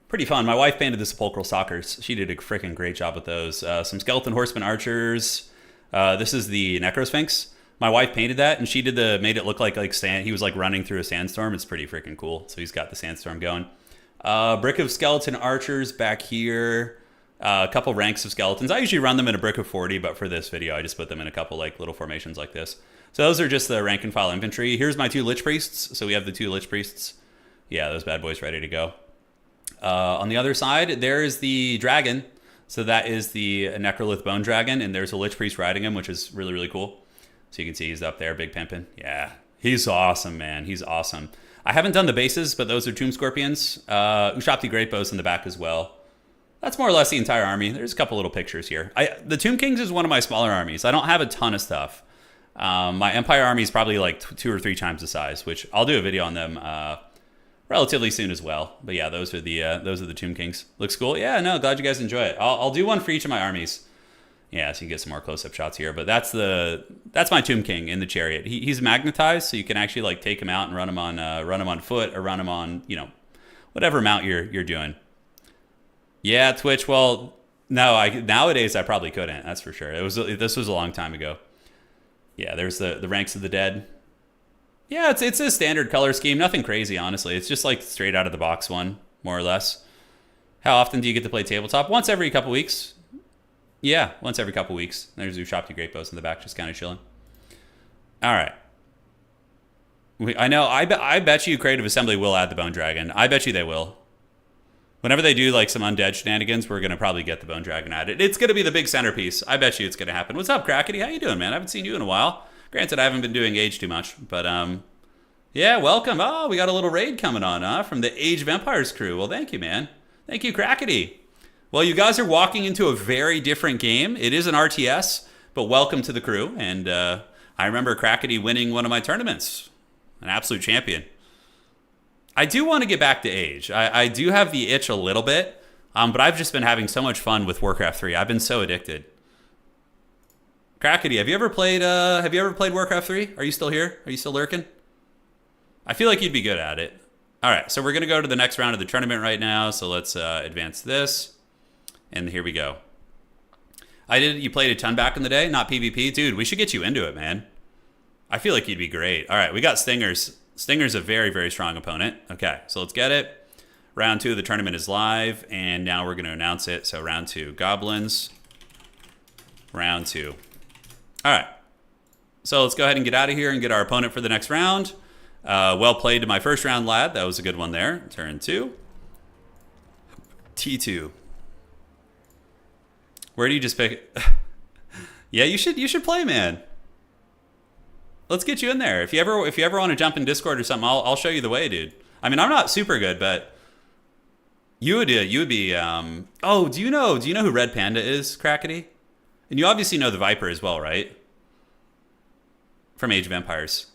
Pretty fun. My wife painted the Sepulchral Stalkers. She did a freaking great job with those. Some Skeleton Horseman Archers. This is the Necrosphinx. My wife painted that, and she made it look like sand. He was like running through a sandstorm. It's pretty freaking cool. So he's got the sandstorm going. Brick of Skeleton Archers back here. A couple ranks of skeletons. I usually run them in a brick of 40, but for this video, I just put them in a couple like little formations like this. So those are just the rank and file infantry. Here's my 2 Lich Priests. So we have the 2 Lich Priests. Yeah, those bad boys ready to go. On the other side, there's the dragon. So that is the Necrolith Bone Dragon, and there's a Lich Priest riding him, which is really, really cool. So you can see he's up there, big pimpin'. Yeah, he's awesome, man. He's awesome. I haven't done the bases, but those are Tomb Scorpions. Ushapti Great Bows in the back as well. That's more or less the entire army. There's a couple little pictures here. The Tomb Kings is one of my smaller armies. I don't have a ton of stuff. My Empire army is probably like 2 or 3 times the size, which I'll do a video on them relatively soon as well. But yeah, those are the Tomb Kings. Looks cool. Yeah, no, glad you guys enjoy it. I'll do one for each of my armies. Yeah, so you can get some more close-up shots here. But that's my Tomb King in the chariot. He's magnetized, so you can actually like take him out and run him on foot or run him on whatever mount you're doing. Yeah, Twitch. Well, no, nowadays I probably couldn't. That's for sure. This was a long time ago. Yeah, there's the ranks of the dead. Yeah, it's a standard color scheme. Nothing crazy, honestly. It's just like straight out of the box one, more or less. How often do you get to play tabletop? Once every couple weeks. Yeah, once every couple weeks. There's Ushapti Great Bows in the back, just kind of chilling. All right. I know. I bet you Creative Assembly will add the Bone Dragon. I bet you they will. Whenever they do like some undead shenanigans, we're gonna probably get the Bone Dragon added. It's gonna be the big centerpiece. I bet you it's gonna happen. What's up, Crackety? How you doing, man? I haven't seen you in a while. Granted, I haven't been doing Age too much, but yeah, welcome. Oh, we got a little raid coming on, huh? From the Age of Empires crew. Well, thank you, man. Thank you, Crackety. Well, you guys are walking into a very different game. It is an RTS, but welcome to the crew. And I remember Crackety winning one of my tournaments. An absolute champion. I do want to get back to Age. I do have the itch a little bit, but I've just been having so much fun with Warcraft 3. I've been so addicted. Crackety, have you ever played Warcraft 3? Are you still here? Are you still lurking? I feel like you'd be good at it. All right, so we're going to go to the next round of the tournament right now. So let's advance this. And here we go. You played a ton back in the day, not PvP? Dude, we should get you into it, man. I feel like you'd be great. All right, we got Stingers. Stinger's a very, very strong opponent. Okay, so let's get it. Round 2 of the tournament is live, and now we're going to announce it. So round 2, Goblins. Round 2. All right. So let's go ahead and get out of here and get our opponent for the next round. Well played to my first round, lad. That was a good one there. Turn 2. T2. Where do you just pick? Yeah, you should play, man. let's get you in there. If you ever want to jump in Discord or something, I'll show you the way, dude. I mean, I'm not super good, but you would be. Oh, do you know who Red Panda is, Crackety? And you obviously know the Viper as well, right? From Age of Empires.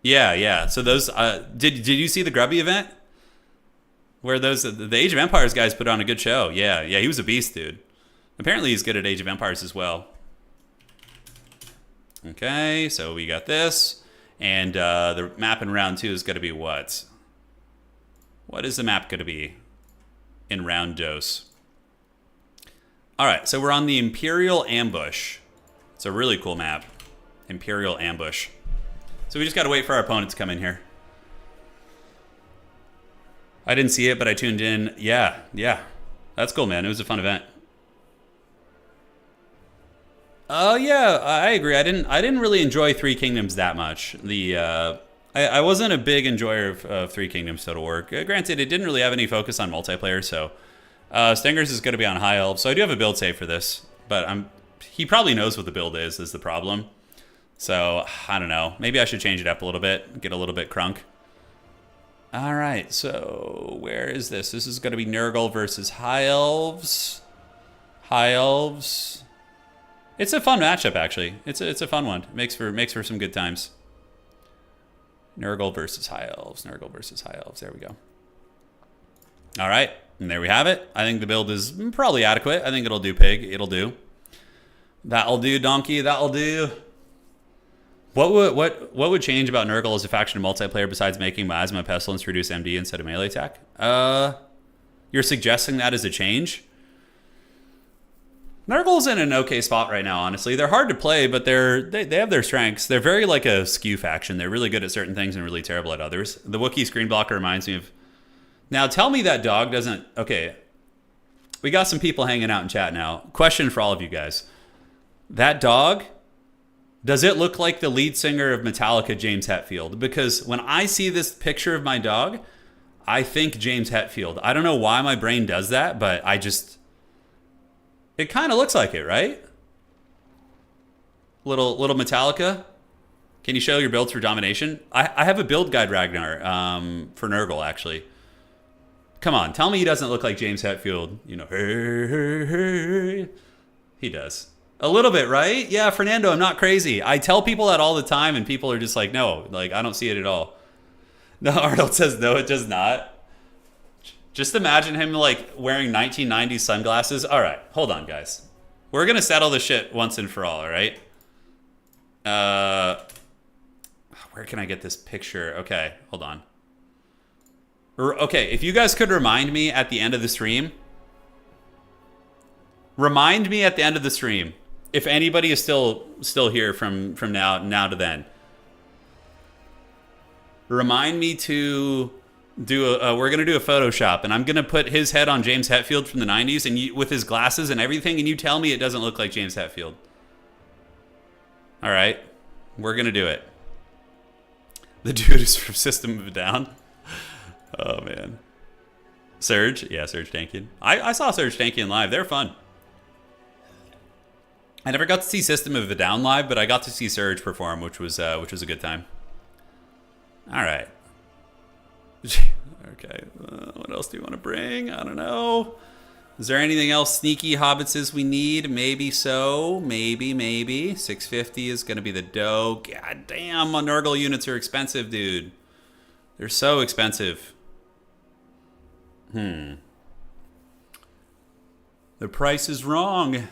Yeah. So those did you see the Grubby event? Where the Age of Empires guys put on a good show. Yeah, he was a beast, dude. Apparently he's good at Age of Empires as well. Okay, so we got this. And the map in round 2 is going to be what? What is the map going to be in round dose? All right, so we're on the Imperial Ambush. It's a really cool map. Imperial Ambush. So we just got to wait for our opponent to come in here. I didn't see it, but I tuned in. Yeah. That's cool, man. It was a fun event. Oh yeah, I agree. I didn't really enjoy Three Kingdoms that much. I wasn't a big enjoyer of Three Kingdoms Total War. Granted, it didn't really have any focus on multiplayer, so Stingers is going to be on High Elf. So I do have a build save for this, but he probably knows what the build is the problem. So I don't know. Maybe I should change it up a little bit, get a little bit crunk. All right, so where is this? This is going to be Nurgle versus High Elves. High Elves. It's a fun matchup, actually. It's a fun one. Makes for some good times. Nurgle versus High Elves. Nurgle versus High Elves. There we go. All right, and there we have it. I think the build is probably adequate. I think it'll do, Pig. It'll do. That'll do, Donkey. That'll do. What would change about Nurgle as a faction of multiplayer besides making Miasma Pestilence reduce MD instead of melee attack? You're suggesting that as a change? Nurgle's in an okay spot right now, honestly. They're hard to play, but they have their strengths. They're very like a skew faction. They're really good at certain things and really terrible at others. The Wookiee screen blocker reminds me of... Now, tell me that dog doesn't... Okay, we got some people hanging out in chat now. Question for all of you guys. That dog... Does it look like the lead singer of Metallica, James Hetfield? Because when I see this picture of my dog, I think James Hetfield. I don't know why my brain does that, but I just... It kind of looks like it, right? Little Metallica. Can you show your builds for domination? I have a build guide, Ragnar, for Nurgle, actually. Come on, tell me he doesn't look like James Hetfield. You know, hey. He does. A little bit, right? Yeah, Fernando, I'm not crazy. I tell people that all the time, and people are just like, no, like, I don't see it at all. No, Arnold says, no, it does not. Just imagine him, like, wearing 1990s sunglasses. All right, hold on, guys. We're going to settle this shit once and for all right? Where can I get this picture? Okay, hold on. Okay, if you guys could remind me at the end of the stream. Remind me at the end of the stream. If anybody is still here from now to then, remind me to do we're gonna do a Photoshop, and I'm gonna put his head on James Hetfield from the '90s, and with his glasses and everything, and you tell me it doesn't look like James Hetfield. All right, we're gonna do it. The dude is from System of a Down. Oh man, Surge, yeah, Surge Tankian. I saw Surge Tankian live. They're fun. I never got to see System of a Down live, but I got to see Surge perform, which was a good time. All right. Okay. What else do you want to bring? I don't know. Is there anything else sneaky hobbitses we need? Maybe so. Maybe. 650 is going to be the dough. God damn, Nurgle units are expensive, dude. They're so expensive. The price is wrong.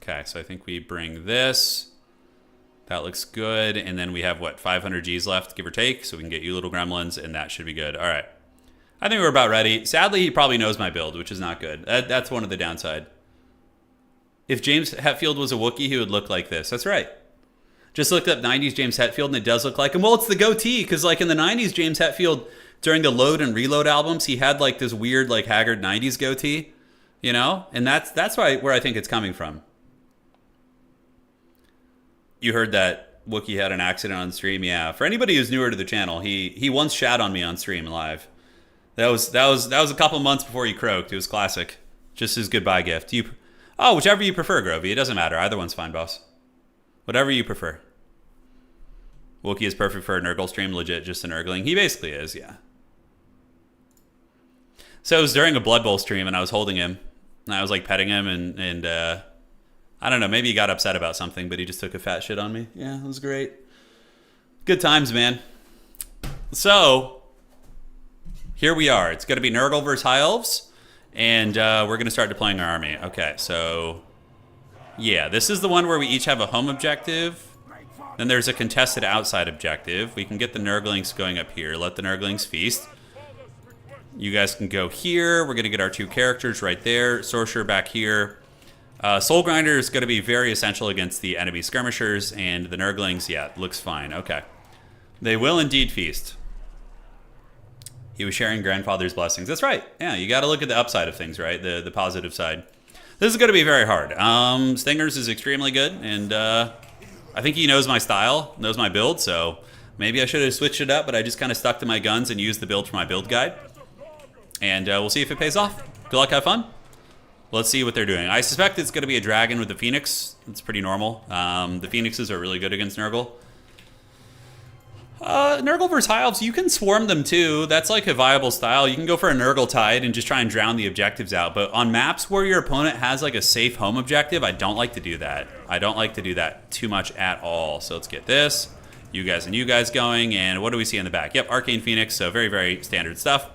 Okay, so I think we bring this. That looks good. And then we have, what, 500 Gs left, give or take. So we can get you little gremlins, and that should be good. All right. I think we're about ready. Sadly, he probably knows my build, which is not good. That's one of the downside. If James Hetfield was a Wookiee, he would look like this. That's right. Just looked up 90s James Hetfield, and it does look like him. Well, it's the goatee, because like in the 90s, James Hetfield, during the Load and Reload albums, he had like this weird, like haggard 90s goatee, you know? And that's where I think it's coming from. You heard that Wookiee had an accident on stream? Yeah. For anybody who's newer to the channel, he once shat on me on stream live. That was a couple months before he croaked. It was classic. Just his goodbye gift. Whichever you prefer, Grovey. It doesn't matter. Either one's fine, boss. Whatever you prefer. Wookiee is perfect for a Nurgle stream, legit just a Nurgling. He basically is, yeah. So it was during a Blood Bowl stream, and I was holding him, and I was like petting him, and I don't know, maybe he got upset about something, but he just took a fat shit on me. Yeah, it was great. Good times, man. So here we are. It's going to be Nurgle versus High Elves, and we're going to start deploying our army. Okay, so yeah, this is the one where we each have a home objective. Then there's a contested outside objective. We can get the Nurglings going up here. Let the Nurglings feast. You guys can go here. We're going to get our 2 characters right there. Sorcerer back here. Soul Grinder is going to be very essential against the enemy skirmishers. And the Nurglings, yeah, looks fine. Okay. They will indeed feast. He was sharing grandfather's blessings. That's right. Yeah, you got to look at the upside of things, right? The positive side. This is going to be very hard. Stingers is extremely good. And I think he knows my style, knows my build. So maybe I should have switched it up. But I just kind of stuck to my guns and used the build for my build guide. And we'll see if it pays off. Good luck, have fun. Let's see what they're doing. I suspect it's going to be a dragon with the Phoenix. It's pretty normal. The Phoenixes are really good against Nurgle. Nurgle versus High Elves, you can swarm them too. That's like a viable style. You can go for a Nurgle Tide and just try and drown the objectives out. But on maps where your opponent has like a safe home objective, I don't like to do that. I don't like to do that too much at all. So let's get this. You guys and you guys going. And what do we see in the back? Yep, Arcane Phoenix. So very, very standard stuff.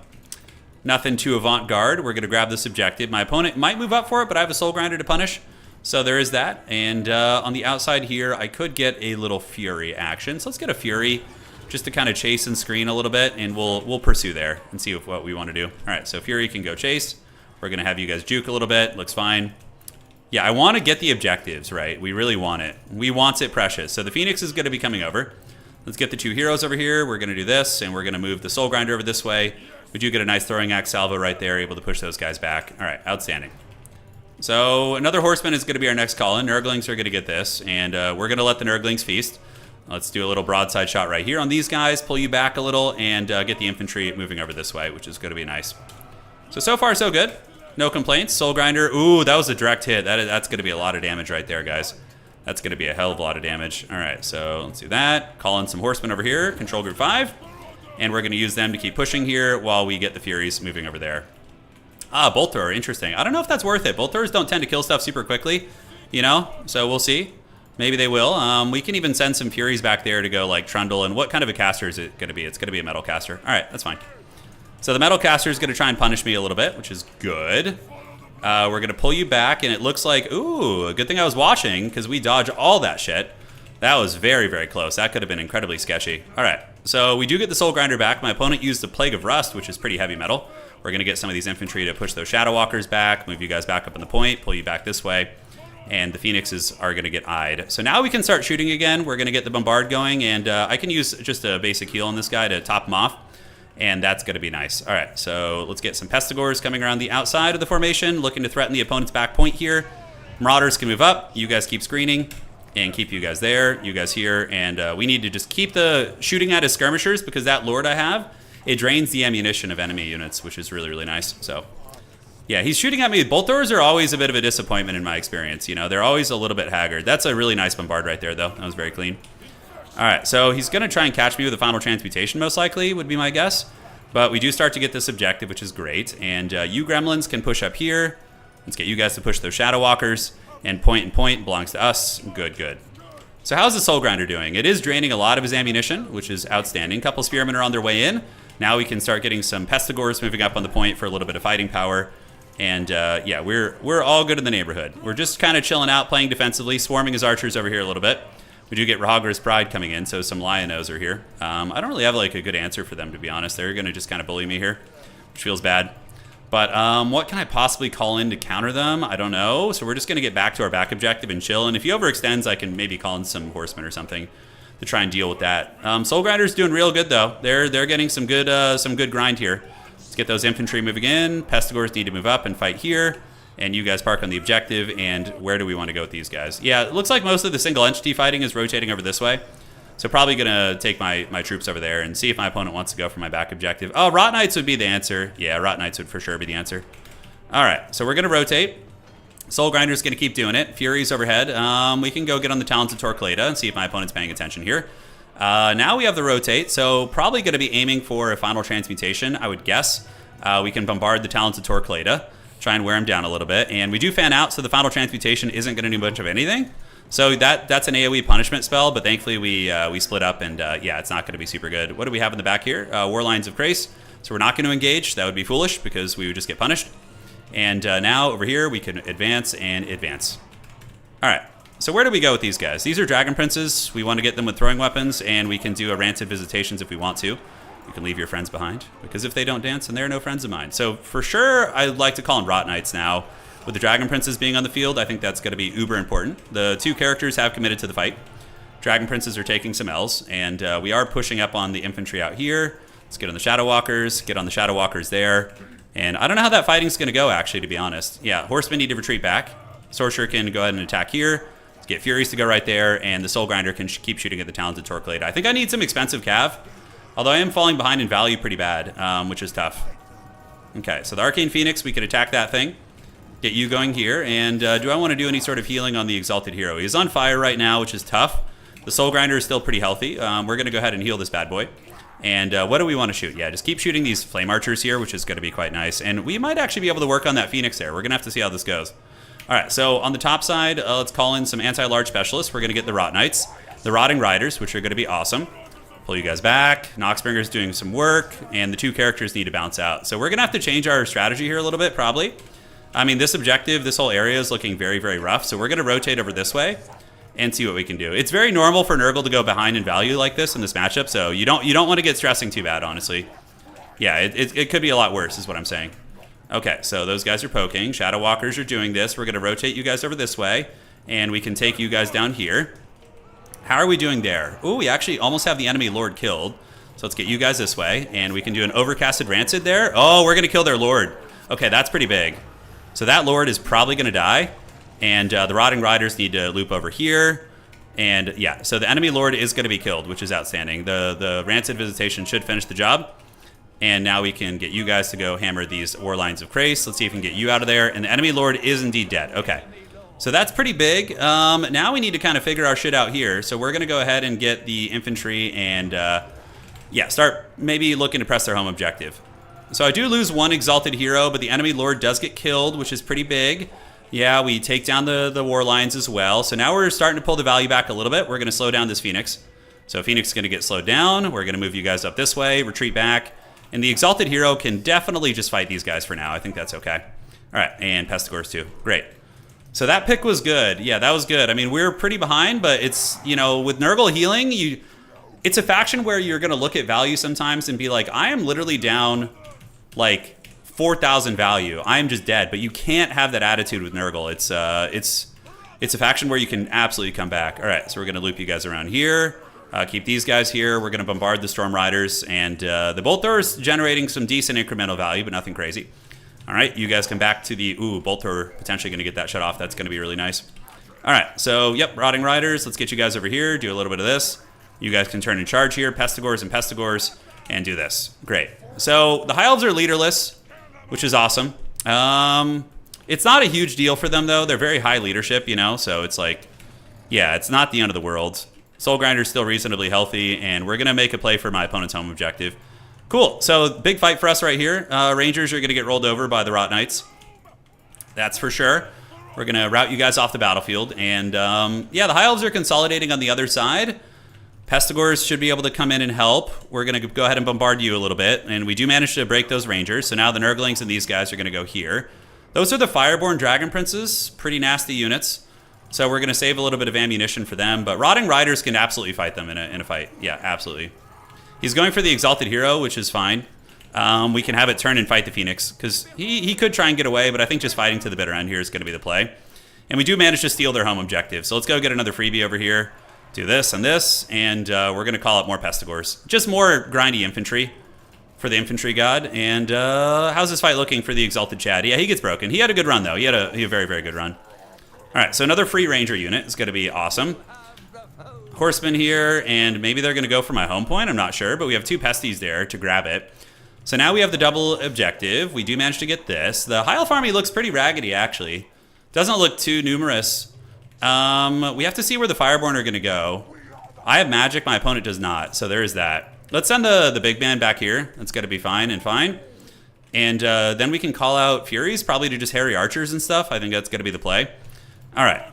Nothing too avant-garde. We're going to grab this objective. My opponent might move up for it, but I have a Soul Grinder to punish. So there is that. And on the outside here, I could get a little Fury action. So let's get a Fury just to kind of chase and screen a little bit, and we'll pursue there and see what we want to do. All right, so Fury can go chase. We're going to have you guys juke a little bit. Looks fine. Yeah, I want to get the objectives, right? We really want it. We want it precious. So the Phoenix is going to be coming over. Let's get the 2 heroes over here. We're going to do this, and we're going to move the Soul Grinder over this way. We do get a nice throwing axe salvo right there, able to push those guys back. All right, outstanding. So another Horseman is going to be our next call-in. Nurglings are going to get this, and we're going to let the Nurglings feast. Let's do a little broadside shot right here on these guys, pull you back a little, and get the infantry moving over this way, which is going to be nice. So far, so good. No complaints. Soul Grinder. Ooh, that was a direct hit. That's going to be a lot of damage right there, guys. That's going to be a hell of a lot of damage. All right, so let's do that. Call in some Horsemen over here, Control Group 5. And we're going to use them to keep pushing here while we get the Furies moving over there. Bolt Thrower, interesting. I don't know if that's worth it. Bolt Throwers don't tend to kill stuff super quickly, you know? So we'll see. Maybe they will. We can even send some Furies back there to go like Trundle. And what kind of a caster is it going to be? It's going to be a Metal Caster. All right, that's fine. So the Metal Caster is going to try and punish me a little bit, which is good. We're going to pull you back, and it looks like, ooh, a good thing I was watching, because we dodge all that shit. That was very, very close. That could have been incredibly sketchy. All right, so we do get the Soul Grinder back. My opponent used the Plague of Rust, which is pretty heavy metal. We're going to get some of these infantry to push those Shadow Walkers back, move you guys back up on the point, pull you back this way, and the Phoenixes are going to get eyed. So now we can start shooting again. We're going to get the Bombard going, and I can use just a basic heal on this guy to top him off, and that's going to be nice. All right, so let's get some Pestigores coming around the outside of the formation, looking to threaten the opponent's back point here. Marauders can move up. You guys keep screening. And keep you guys there, you guys here, and we need to just keep the shooting at his skirmishers, because that Lord I have, it drains the ammunition of enemy units, which is really, really nice. So, yeah, he's shooting at me. Bolt Throwers are always a bit of a disappointment in my experience. You know, they're always a little bit haggard. That's a really nice Bombard right there, though. That was very clean. All right, so he's going to try and catch me with a Final Transmutation, most likely, would be my guess. But we do start to get this objective, which is great. And you gremlins can push up here. Let's get you guys to push those Shadow Walkers. And point belongs to us. Good, good. So how's the Soul Grinder doing? It is draining a lot of his ammunition, which is outstanding. A couple Spearmen are on their way in. Now we can start getting some Pestigores moving up on the point for a little bit of fighting power. And yeah, we're all good in the neighborhood. We're just kind of chilling out, playing defensively, swarming his archers over here a little bit. We do get Rahagor's Pride coming in, so some Lionos are here. I don't really have like a good answer for them, to be honest. They're going to just kind of bully me here, which feels bad. But what can I possibly call in to counter them? I don't know. So we're just going to get back to our back objective and chill. And if he overextends, I can maybe call in some Horsemen or something to try and deal with that. Soul Grinder's doing real good, though. They're getting some good grind here. Let's get those infantry moving in. Pestigores need to move up and fight here. And you guys park on the objective. And where do we want to go with these guys? Yeah, it looks like most of the single entity fighting is rotating over this way. So probably going to take my troops over there and see if my opponent wants to go for my back objective. Oh, Rot Knights would be the answer. Yeah, Rot Knights would for sure be the answer. All right, so we're going to rotate. Soul Grinder's going to keep doing it. Fury's overhead. We can go get on the Talons of Torquelada and see if my opponent's paying attention here. Now we have the rotate, so probably going to be aiming for a final transmutation, I would guess. We can bombard the Talons of Torquelada, try and wear him down a little bit. And we do fan out, so the final transmutation isn't going to do much of anything. So that's an AoE punishment spell, but thankfully we split up, and yeah, it's not going to be super good. What do we have in the back here? War Lines of Grace. So we're not going to engage. That would be foolish because we would just get punished. And now over here we can advance and advance. All right. So where do we go with these guys? These are Dragon Princes. We want to get them with throwing weapons, and we can do a Rancid Visitations if we want to. You can leave your friends behind, because if they don't dance, then they're no friends of mine. So for sure, I'd like to call in Rot Knights now. With the Dragon Princes being on the field, I think that's going to be uber important. The two characters have committed to the fight. Dragon Princes are taking some L's, and we are pushing up on the infantry out here. Let's get on the Shadow Walkers, get on the Shadow Walkers there. And I don't know how that fighting's going to go, actually, to be honest. Yeah, Horsemen need to retreat back. Sorcerer can go ahead and attack here. Let's get Furies to go right there, and the Soul Grinder can keep shooting at the Talons of Torquelada. I think I need some expensive cav, although I am falling behind in value pretty bad, which is tough. Okay, so the Arcane Phoenix, we could attack that thing. Get you going here, and do I want to do any sort of healing on the Exalted Hero? He's on fire right now, which is tough. The Soul Grinder is still pretty healthy. We're going to go ahead and heal this bad boy. And what do we want to shoot? Yeah, just keep shooting these Flame Archers here, which is going to be quite nice. And we might actually be able to work on that Phoenix there. We're going to have to see how this goes. All right, so on the top side, let's call in some anti-large specialists. We're going to get the Rot Knights, the Rotting Riders, which are going to be awesome. Pull you guys back. Noxbringer's doing some work, and the two characters need to bounce out. So we're going to have to change our strategy here a little bit, probably. I mean, this objective, this whole area is looking very, very rough. So we're going to rotate over this way and see what we can do. It's very normal for Nurgle to go behind in value like this in this matchup. So you don't want to get stressing too bad, honestly. Yeah, it could be a lot worse is what I'm saying. Okay, so those guys are poking. Shadow Walkers are doing this. We're going to rotate you guys over this way, and we can take you guys down here. How are we doing there? Ooh, we actually almost have the enemy Lord killed. So let's get you guys this way, and we can do an Overcasted Rancid there. Oh, we're going to kill their Lord. Okay, that's pretty big. So that Lord is probably going to die, and the Rotting Riders need to loop over here. And yeah, so the enemy Lord is going to be killed, which is outstanding. The Rancid Visitation should finish the job. And now we can get you guys to go hammer these War Lines of Grace. Let's see if we can get you out of there. And the enemy Lord is indeed dead. Okay, so that's pretty big. Now we need to kind of figure our shit out here. So we're going to go ahead and get the infantry and, yeah, start maybe looking to press their home objective. So I do lose one Exalted Hero, but the enemy Lord does get killed, which is pretty big. Yeah, we take down the War Lines as well. So now we're starting to pull the value back a little bit. We're going to slow down this Phoenix. So Phoenix is going to get slowed down. We're going to move you guys up this way, retreat back. And the Exalted Hero can definitely just fight these guys for now. I think that's okay. All right, and Pestigores too. Great. So that pick was good. Yeah, that was good. I mean, we're pretty behind, but it's, you know, with Nurgle healing, it's a faction where you're going to look at value sometimes and be like, I am literally down like 4,000 value. I am just dead. But you can't have that attitude with Nurgle. It's a faction where you can absolutely come back. All right, so we're going to loop you guys around here. Keep these guys here. We're going to bombard the Storm Riders. And the Bolt Thrower is generating some decent incremental value, but nothing crazy. All right, you guys come back to the... Ooh, Bolt Thrower potentially going to get that shut off. That's going to be really nice. All right, so, yep, Rotting Riders. Let's get you guys over here. Do a little bit of this. You guys can turn in charge here. Pestigores and Pestigores. And do this. Great. So the High Elves are leaderless, which is awesome. It's not a huge deal for them, though. They're very high leadership, you know, so it's like, yeah, it's not the end of the world. Soul Grinder's still reasonably healthy, and we're going to make a play for my opponent's home objective. Cool. So big fight for us right here. Rangers are going to get rolled over by the Rot Knights. That's for sure. We're going to route you guys off the battlefield. And, yeah, the High Elves are consolidating on the other side. Pestigores should be able to come in and help. We're going to go ahead and bombard you a little bit. And we do manage to break those Rangers. So now the Nurglings and these guys are going to go here. Those are the Fireborn Dragon Princes. Pretty nasty units. So we're going to save a little bit of ammunition for them. But Rotting Riders can absolutely fight them in a fight. Yeah, absolutely. He's going for the Exalted Hero, which is fine. We can have it turn and fight the Phoenix. Because he could try and get away. But I think just fighting to the bitter end here is going to be the play. And we do manage to steal their home objective. So let's go get another freebie over here. Do this and this, and we're going to call up more Pestigores. Just more grindy infantry for the infantry god. And how's this fight looking for the Exalted Chad? Yeah, he gets broken. He had a good run, though. He had a very, very good run. All right, so another free Ranger unit is going to be awesome. Horsemen here, and maybe they're going to go for my home point. I'm not sure, but we have two Pesties there to grab it. So now we have the double objective. We do manage to get this. The High Elf army looks pretty raggedy, actually. Doesn't look too numerous. We have to see where the Fireborn are going to go. I have magic, my opponent does not, so there is that. Let's send the big man back here. That's got to be fine and fine. And then we can call out Furies, probably to just harry archers and stuff. I think that's going to be the play. All right.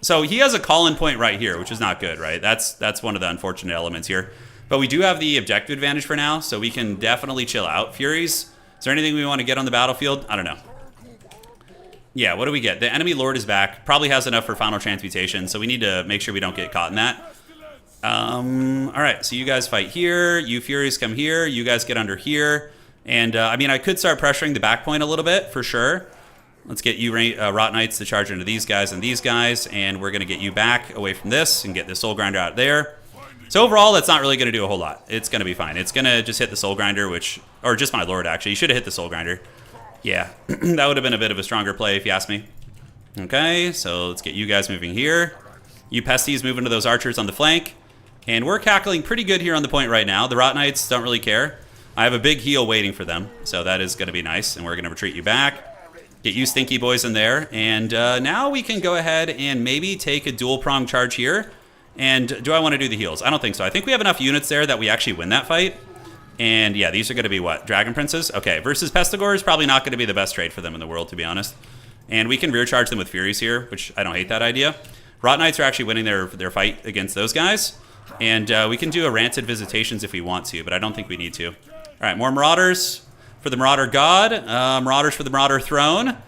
So he has a call-in point right here, which is not good, right? That's one of the unfortunate elements here. But we do have the objective advantage for now, so we can definitely chill out. Furies, is there anything we want to get on the battlefield? I don't know. Yeah, what do we get? The enemy lord is back. Probably has enough for final transmutation, so we need to make sure we don't get caught in that. All right, so you guys fight here. You Furies come here. You guys get under here. And, I mean, I could start pressuring the back point a little bit, for sure. Let's get you Rot Knights to charge into these guys and these guys. And we're going to get you back away from this and get the Soul Grinder out there. So overall, that's not really going to do a whole lot. It's going to be fine. It's going to just hit the Soul Grinder, or just my Lord, actually. You should have hit the Soul Grinder. Yeah, that would have been a bit of a stronger play, if you ask me. Okay, so let's get you guys moving here. You Pesties move into those archers on the flank. And we're cackling pretty good here on the point right now. The Rot Knights don't really care. I have a big heal waiting for them, so that is going to be nice. And we're going to retreat you back. Get you stinky boys in there. And now we can go ahead and maybe take a dual prong charge here. And do I want to do the heals? I don't think so. I think we have enough units there that we actually win that fight. And yeah, these are going to be what? Dragon Princes? Okay, versus Pestigore is probably not going to be the best trade for them in the world, to be honest. And we can rear charge them with Furies here, which I don't hate that idea. Rot Knights are actually winning their fight against those guys. And we can do a Rancid Visitations if we want to, but I don't think we need to. All right, more Marauders for the Marauder God. Marauders for the Marauder Throne.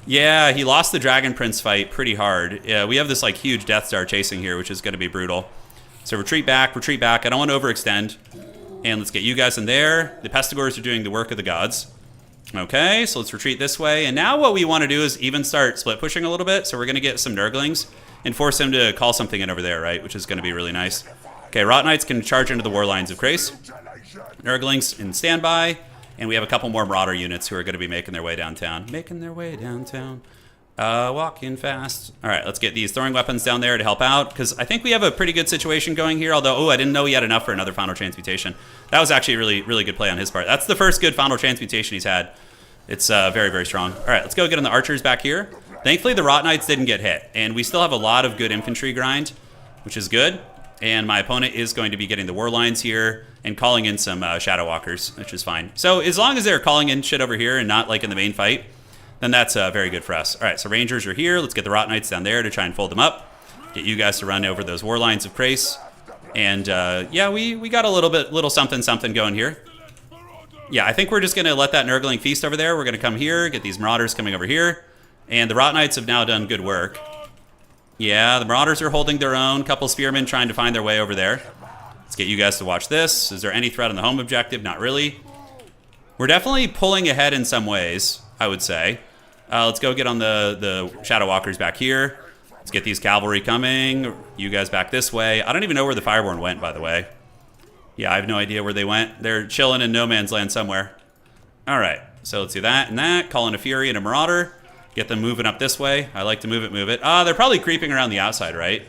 Yeah, he lost the Dragon Prince fight pretty hard. Yeah, we have this like huge Death Star chasing here, which is going to be brutal. So retreat back, retreat back. I don't want to overextend. And let's get you guys in there. The Pestigores are doing the work of the gods. Okay, so let's retreat this way. And now what we want to do is even start split pushing a little bit. So we're going to get some Nurglings and force him to call something in over there, right? Which is going to be really nice. Okay, Rot Knights can charge into the War Lines of Grace. Nurglings in standby. And we have a couple more Marauder units who are going to be making their way downtown. Making their way downtown. Walking fast. All right, let's get these throwing weapons down there to help out. Because I think we have a pretty good situation going here. Although, I didn't know he had enough for another Final Transmutation. That was actually a really, really good play on his part. That's the first good Final Transmutation he's had. It's very, very strong. All right, let's go get on the archers back here. Thankfully, the Rot Knights didn't get hit. And we still have a lot of good infantry grind, which is good. And my opponent is going to be getting the War Lines here and calling in some Shadow Walkers, which is fine. So as long as they're calling in shit over here and not like in the main fight, then that's very good for us. All right, so Rangers are here. Let's get the Rot Knights down there to try and fold them up. Get you guys to run over those War Lines of Grace. And yeah, we got a little something going here. Yeah, I think we're just going to let that Nurgling feast over there. We're going to come here, get these Marauders coming over here. And the Rot Knights have now done good work. Yeah, the Marauders are holding their own. Couple Spearmen trying to find their way over there. Let's get you guys to watch this. Is there any threat on the home objective? Not really. We're definitely pulling ahead in some ways, I would say. Let's go get on the Shadow Walkers back here. Let's get these cavalry coming. You guys back this way. I don't even know where the Fireborn went, by the way. Yeah, I have no idea where they went. They're chilling in no man's land somewhere. All right, so let's do that and that. Call in a Fury and a Marauder. Get them moving up this way. I like to move it. They're probably creeping around the outside, right?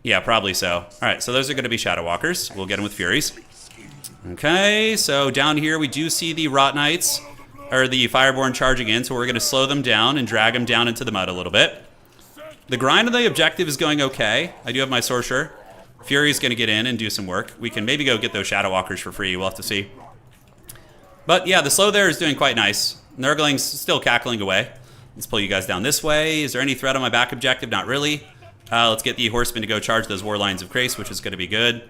Yeah, probably so. All right, so those are going to be Shadow Walkers. We'll get them with Furies. Okay, so down here we do see the Rot Knights, or the Fireborn charging in, so we're going to slow them down and drag them down into the mud a little bit. The grind of the objective is going okay. I do have my Sorcerer. Fury's going to get in and do some work. We can maybe go get those Shadow Walkers for free. We'll have to see. But yeah, the slow there is doing quite nice. Nurgling's still cackling away. Let's pull you guys down this way. Is there any threat on my back objective? Not really. Let's get the Horsemen to go charge those War Lines of Grace, which is going to be good.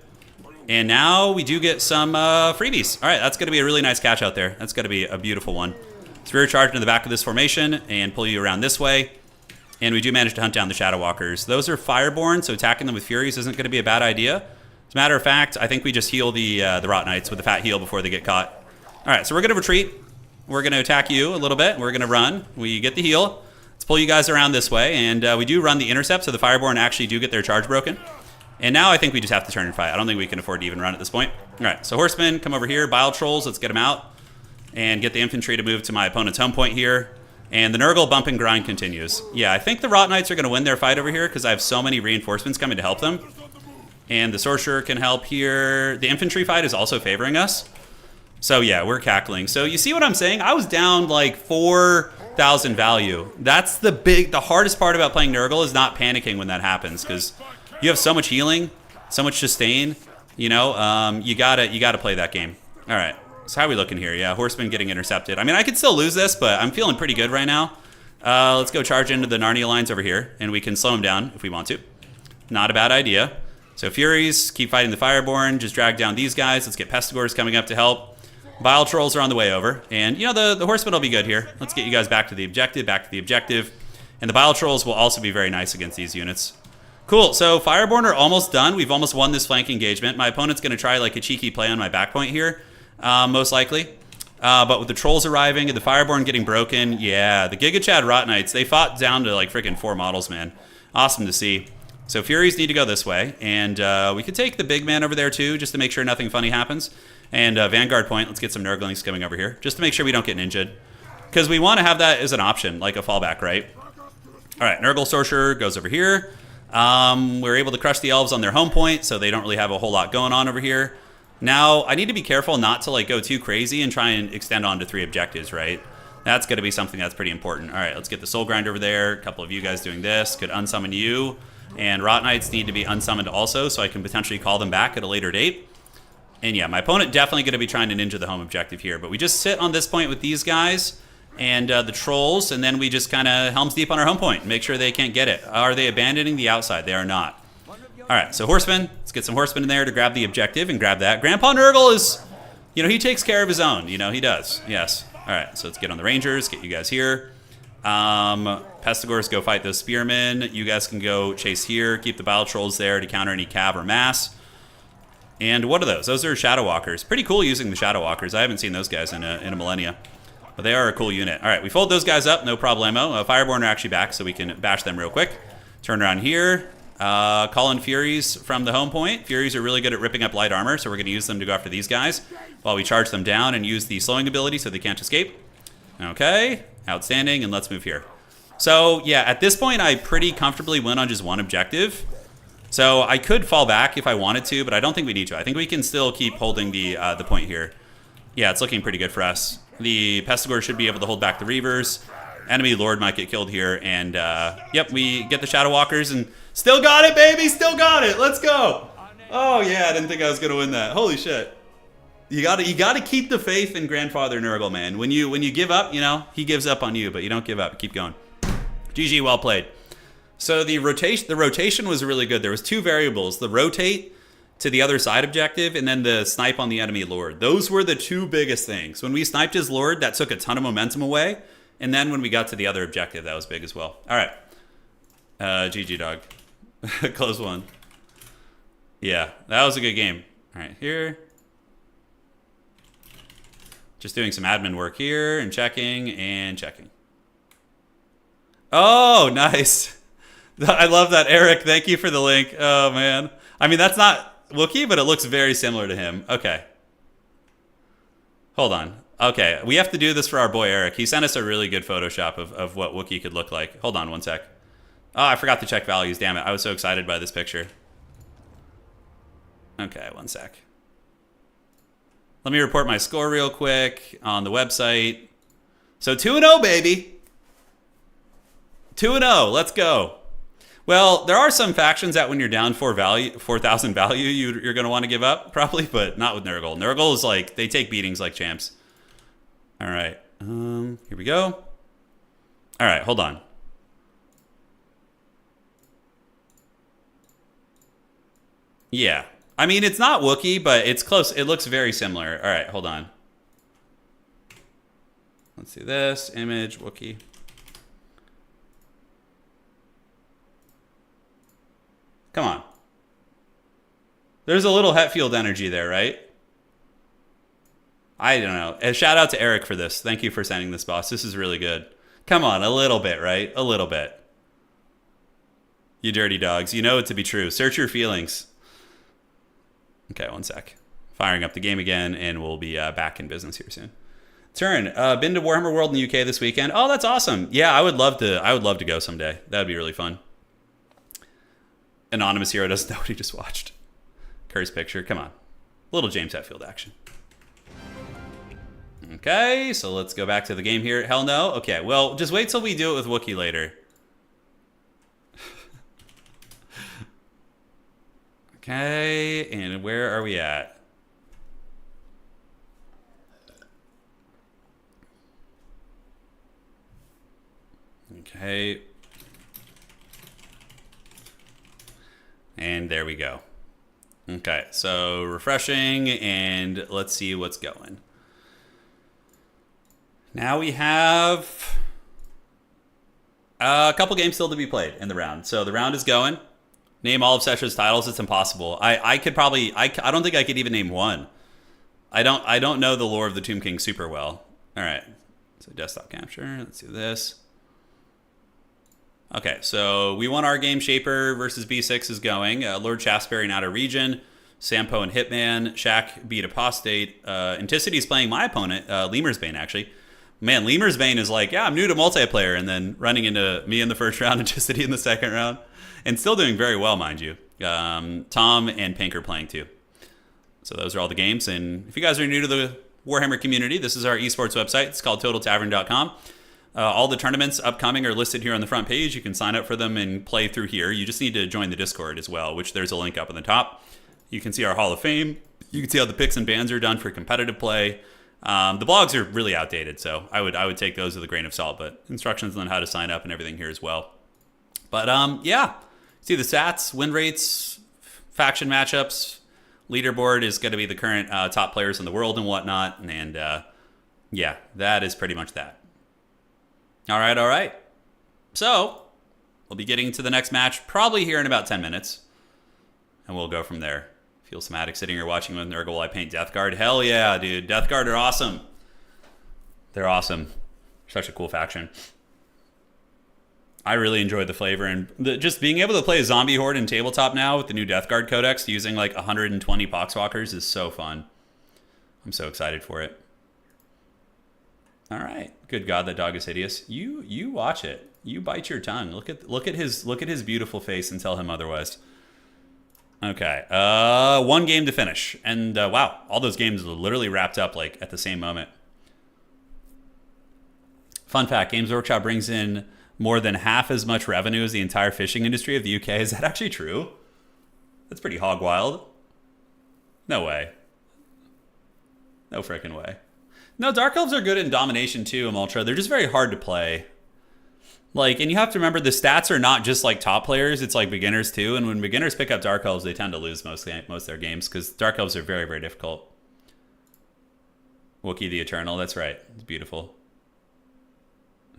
And now we do get some freebies. All right, that's going to be a really nice catch out there. That's going to be a beautiful one. Let's rear charge into the back of this formation and pull you around this way. And we do manage to hunt down the Shadow Walkers. Those are Fireborn, so attacking them with Furies isn't going to be a bad idea. As a matter of fact, I think we just heal the Rot Knights with a fat heal before they get caught. All right, so we're going to retreat. We're going to attack you a little bit. We're going to run. We get the heal. Let's pull you guys around this way. And we do run the intercept, so the Fireborn actually do get their charge broken. And now I think we just have to turn and fight. I don't think we can afford to even run at this point. All right, so Horsemen, come over here. Bile Trolls, let's get them out. And get the infantry to move to my opponent's home point here. And the Nurgle bump and grind continues. Yeah, I think the Rot Knights are going to win their fight over here because I have so many reinforcements coming to help them. And the Sorcerer can help here. The infantry fight is also favoring us. So yeah, we're cackling. So you see what I'm saying? I was down like 4,000 value. That's the hardest part about playing Nurgle is not panicking when that happens because you have so much healing. So much sustain. You know, you gotta play that game. All right. So how are we looking here? Yeah, horseman getting intercepted. I mean, I could still lose this, but I'm feeling pretty good right now. Let's go charge into the Narnia lines over here, and we can slow them down if we want to. Not a bad idea. So Furies, keep fighting the Fireborn. Just drag down these guys. Let's get Pestigors coming up to help. Bile Trolls are on the way over. And, you know, the horsemen will be good here. Let's get you guys back to the objective, And the Bile Trolls will also be very nice against these units. Cool, so Fireborn are almost done. We've almost won this flank engagement. My opponent's going to try like a cheeky play on my back point here, most likely. But with the Trolls arriving and the Fireborn getting broken, yeah, the Giga Chad Rot Knights, they fought down to like freaking 4 models, man. Awesome to see. So Furies need to go this way, and we could take the big man over there too, just to make sure nothing funny happens. And Vanguard point, let's get some Nurglings coming over here, just to make sure we don't get ninja'd. Because we want to have that as an option, like a fallback, right? All right, Nurgle Sorcerer goes over here. We're able to crush the elves on their home point, so they don't really have a whole lot going on over here. Now, I need to be careful not to like go too crazy and try and extend on to 3 objectives, right? That's going to be something that's pretty important. All right, let's get the Soul Grind over there. A couple of you guys doing this. Could unsummon you. And Rot Knights need to be unsummoned also, so I can potentially call them back at a later date. And yeah, my opponent definitely going to be trying to ninja the home objective here. But we just sit on this point with these guys and the Trolls, and then we just kind of helms deep on our home point. Make sure they can't get it. Are they abandoning the outside? They are not. All right, so Horsemen. Let's get some Horsemen in there to grab the objective and grab that. Grandpa Nurgle is, you know, he takes care of his own. You know, he does. Yes. All right, so let's get on the Rangers, get you guys here. Pestigors, go fight those Spearmen. You guys can go chase here. Keep the Bile Trolls there to counter any Cav or Mass. And what are those? Those are Shadow Walkers. Pretty cool using the Shadow Walkers. I haven't seen those guys in a millennia. But they are a cool unit. All right, we fold those guys up, no problemo. Fireborn are actually back, so we can bash them real quick. Turn around here. Call in Furies from the home point. Furies are really good at ripping up light armor, so we're going to use them to go after these guys while we charge them down and use the slowing ability so they can't escape. Okay, outstanding, and let's move here. So, yeah, at this point, I pretty comfortably win on just 1 objective. So I could fall back if I wanted to, but I don't think we need to. I think we can still keep holding the point here. Yeah, it's looking pretty good for us. The Pestigor should be able to hold back the Reavers. Enemy Lord might get killed here, and yep, we get the Shadow Walkers, and still got it, baby! Still got it! Let's go! Oh yeah, I didn't think I was gonna win that. Holy shit! You gotta keep the faith in Grandfather Nurgle, man. When you give up, you know he gives up on you, but you don't give up. Keep going. GG, well played. So the rotation was really good. There was 2 variables: the rotate to the other side objective, and then the snipe on the enemy Lord. Those were the 2 biggest things. When we sniped his Lord, that took a ton of momentum away. And then when we got to the other objective, that was big as well. All right. GG, dog. Close one. Yeah, that was a good game. All right, here. Just doing some admin work here and checking and checking. Oh, nice. I love that, Eric. Thank you for the link. Oh, man. I mean, that's not Wookiee, but it looks very similar to him. Okay. Hold on. Okay, we have to do this for our boy Eric. He sent us a really good Photoshop of what Wookiee could look like. Hold on one sec. Oh, I forgot to check values. Damn it. I was so excited by this picture. Okay, one sec. Let me report my score real quick on the website. So 2-0, baby. 2-0. Let's go. Well, there are some factions that when you're down 4,000 value, you're going to want to give up, probably, but not with Nurgle. Nurgle is like, they take beatings like champs. All right, here we go. All right, hold on. Yeah, I mean, it's not Wookiee, but it's close. It looks very similar. All right, hold on. Let's see this, image, Wookiee. Come on. There's a little Hetfield energy there, right? I don't know. A shout out to Eric for this. Thank you for sending this, boss. This is really good. Come on, a little bit, right? A little bit. You dirty dogs. You know it to be true. Search your feelings. Okay, one sec. Firing up the game again, and we'll be back in business here soon. Turin, been to Warhammer World in the UK this weekend. Oh, that's awesome. Yeah, I would love to go someday. That would be really fun. Anonymous Hero doesn't know what he just watched. Curse picture. Come on. Little James Hetfield action. Okay, so let's go back to the game here. Hell no? Okay, well, just wait till we do it with Wookiee later. Okay, and where are we at? Okay. And there we go. Okay, so refreshing, and let's see what's going. Now we have a couple games still to be played in the round. So the round is going. Name all of Sesha's titles. It's impossible. I could probably. I don't think I could even name one. I don't know the lore of the Tomb King super well. All right. So desktop capture. Let's do this. Okay, so we won our game. Shaper versus B6 is going. Lord Shaftesbury out of region. Sampo and Hitman. Shaq beat Apostate. Anticity's playing my opponent, Lemur's Bane, actually. Man, Lemur's Bane is like, yeah, I'm new to multiplayer, and then running into me in the first round, Anticity in the second round. And still doing very well, mind you. Tom and Pink are playing too. So those are all the games. And if you guys are new to the Warhammer community, this is our esports website. It's called TotalTavern.com. All the tournaments upcoming are listed here on the front page. You can sign up for them and play through here. You just need to join the Discord as well, which there's a link up on the top. You can see our Hall of Fame. You can see how the picks and bans are done for competitive play. The blogs are really outdated, so I would take those with a grain of salt. But instructions on how to sign up and everything here as well. But yeah, see the stats, win rates, faction matchups. Leaderboard is going to be the current top players in the world and whatnot. And yeah, that is pretty much that. All right. So, we'll be getting to the next match probably here in about 10 minutes. And we'll go from there. Feel somatic sitting here watching with Nurgle while I paint Death Guard. Hell yeah, dude. Death Guard are awesome. They're awesome. Such a cool faction. I really enjoyed the flavor. And just being able to play a zombie horde in tabletop now with the new Death Guard codex using like 120 Poxwalkers is so fun. I'm so excited for it. All right. Good God, that dog is hideous. You watch it. You bite your tongue. Look at his beautiful face and tell him otherwise. Okay. One game to finish. And wow, all those games are literally wrapped up like at the same moment. Fun fact, Games Workshop brings in more than half as much revenue as the entire fishing industry of the UK. Is that actually true? That's pretty hog wild. No way. No frickin' way. No, Dark Elves are good in Domination too, Ultra. They're just very hard to play. Like, and you have to remember the stats are not just like top players, it's like beginners too. And when beginners pick up Dark Elves, they tend to lose most of their games because Dark Elves are very, very difficult. Wookiee the Eternal, that's right. It's beautiful.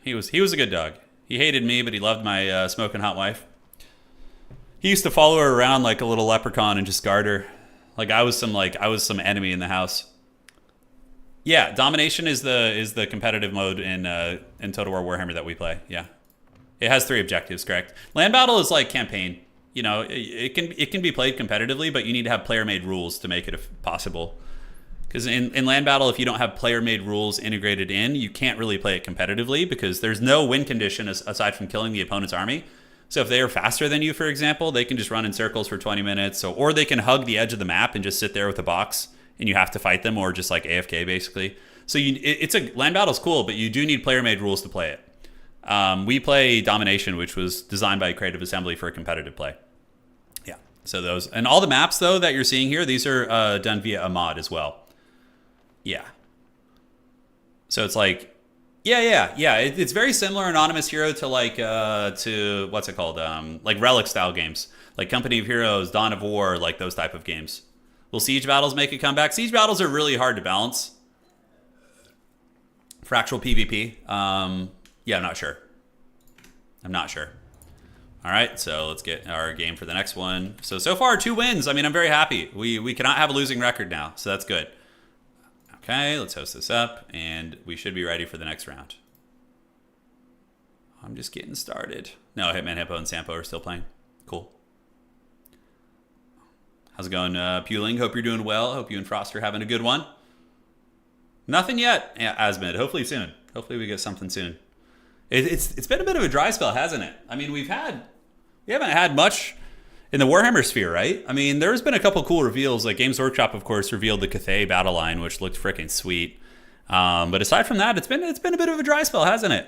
He was a good dog. He hated me, but he loved my smoking hot wife. He used to follow her around like a little leprechaun and just guard her. Like I was some enemy in the house. Yeah, Domination is the competitive mode in Total War Warhammer that we play. Yeah, it has 3 objectives, correct? Land Battle is like campaign. You know, it can be played competitively, but you need to have player-made rules to make it possible. Because in Land Battle, if you don't have player-made rules integrated in, you can't really play it competitively because there's no win condition aside from killing the opponent's army. So if they are faster than you, for example, they can just run in circles for 20 minutes, or they can hug the edge of the map and just sit there with a box. And you have to fight them, or just like AFK basically. So Land Battle's cool, but you do need player-made rules to play it. We play Domination, which was designed by Creative Assembly for competitive play. Yeah. So those and all the maps though that you're seeing here, these are done via a mod as well. Yeah. So it's like, yeah. It's very similar Anonymous Hero to like to what's it called? Like Relic style games, like Company of Heroes, Dawn of War, like those type of games. Will Siege Battles make a comeback? Siege Battles are really hard to balance. Fractal PvP. Yeah, I'm not sure. All right, so let's get our game for the next one. So far, 2 wins. I mean, I'm very happy. We cannot have a losing record now, so that's good. Okay, let's host this up, and we should be ready for the next round. I'm just getting started. No, Hitman, Hippo, and Sampo are still playing. Cool. How's it going, Puling? Hope you're doing well. Hope you and Frost are having a good one. Nothing yet, yeah, Asmid. Hopefully soon. Hopefully we get something soon. It's been a bit of a dry spell, hasn't it? I mean, we haven't had much in the Warhammer sphere, right? I mean, there's been a couple cool reveals. Like Games Workshop, of course, revealed the Cathay battle line, which looked freaking sweet. But aside from that, it's been a bit of a dry spell, hasn't it?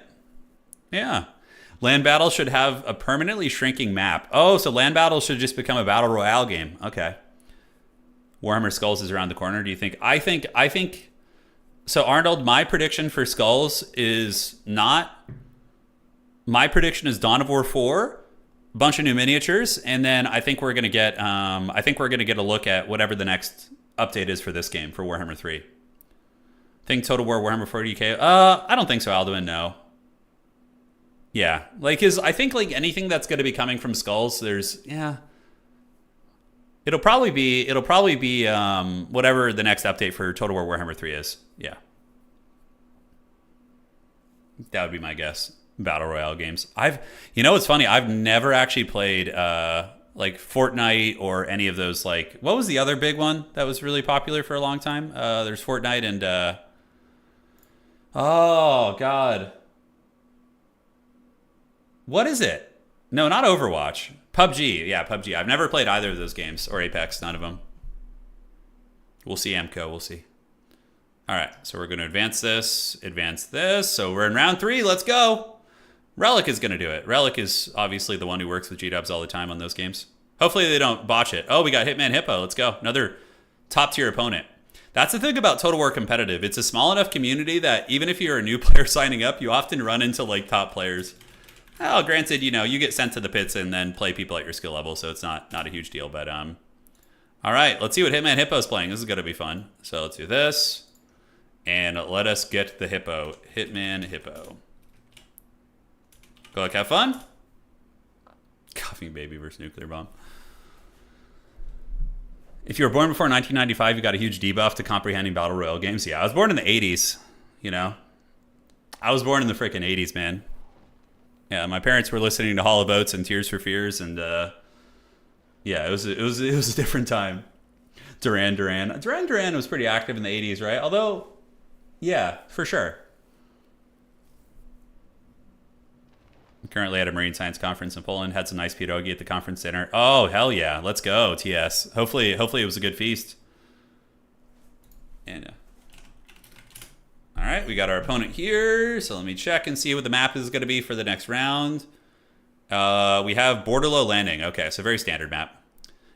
Yeah. Land Battle should have a permanently shrinking map. Oh, so Land Battle should just become a battle royale game. Okay. Warhammer Skulls is around the corner. Do you think? I think. So Arnold, my prediction for Skulls is not. My prediction is Dawn of War 4, a bunch of new miniatures, and then I think we're gonna get. I think we're gonna get a look at whatever the next update is for this game for Warhammer 3. Think Total War Warhammer 40k. I don't think so, Alduin. No. Yeah, like I think like anything that's going to be coming from Skulls, there's it'll probably be whatever the next update for Total War Warhammer 3 is. Yeah, that would be my guess. Battle Royale games. It's funny. I've never actually played like Fortnite or any of those. Like, what was the other big one that was really popular for a long time? There's Fortnite and oh god. What is it? No, not Overwatch. PUBG. Yeah, PUBG. I've never played either of those games. Or Apex. None of them. We'll see, Amco. We'll see. All right. So we're going to advance this. Advance this. So we're in round 3. Let's go. Relic is going to do it. Relic is obviously the one who works with G-dubs all the time on those games. Hopefully they don't botch it. Oh, we got Hitman Hippo. Let's go. Another top-tier opponent. That's the thing about Total War Competitive. It's a small enough community that even if you're a new player signing up, you often run into like top players. Oh, granted, you get sent to the pits and then play people at your skill level, so it's not a huge deal. But all right, let's see what Hitman Hippo's playing. This is gonna be fun. So let's do this, and let us get the Hippo. Hitman Hippo. Go, like, have fun. Coughing Baby versus Nuclear Bomb. If you were born before 1995, you got a huge debuff to comprehending battle royale games. Yeah, I was born in the 80s. I was born in the freaking 80s, man. Yeah, my parents were listening to Hall of Oates and Tears for Fears, and yeah, it was a different time. Duran Duran was pretty active in the 80s, right? Although, yeah, for sure. I'm currently at a marine science conference in Poland. Had some nice pierogi at the conference center. Oh, hell yeah. Let's go, TS. Hopefully it was a good feast. And all right, we got our opponent here. So let me check and see what the map is going to be for the next round. We have Borderlow Landing. Okay, so very standard map.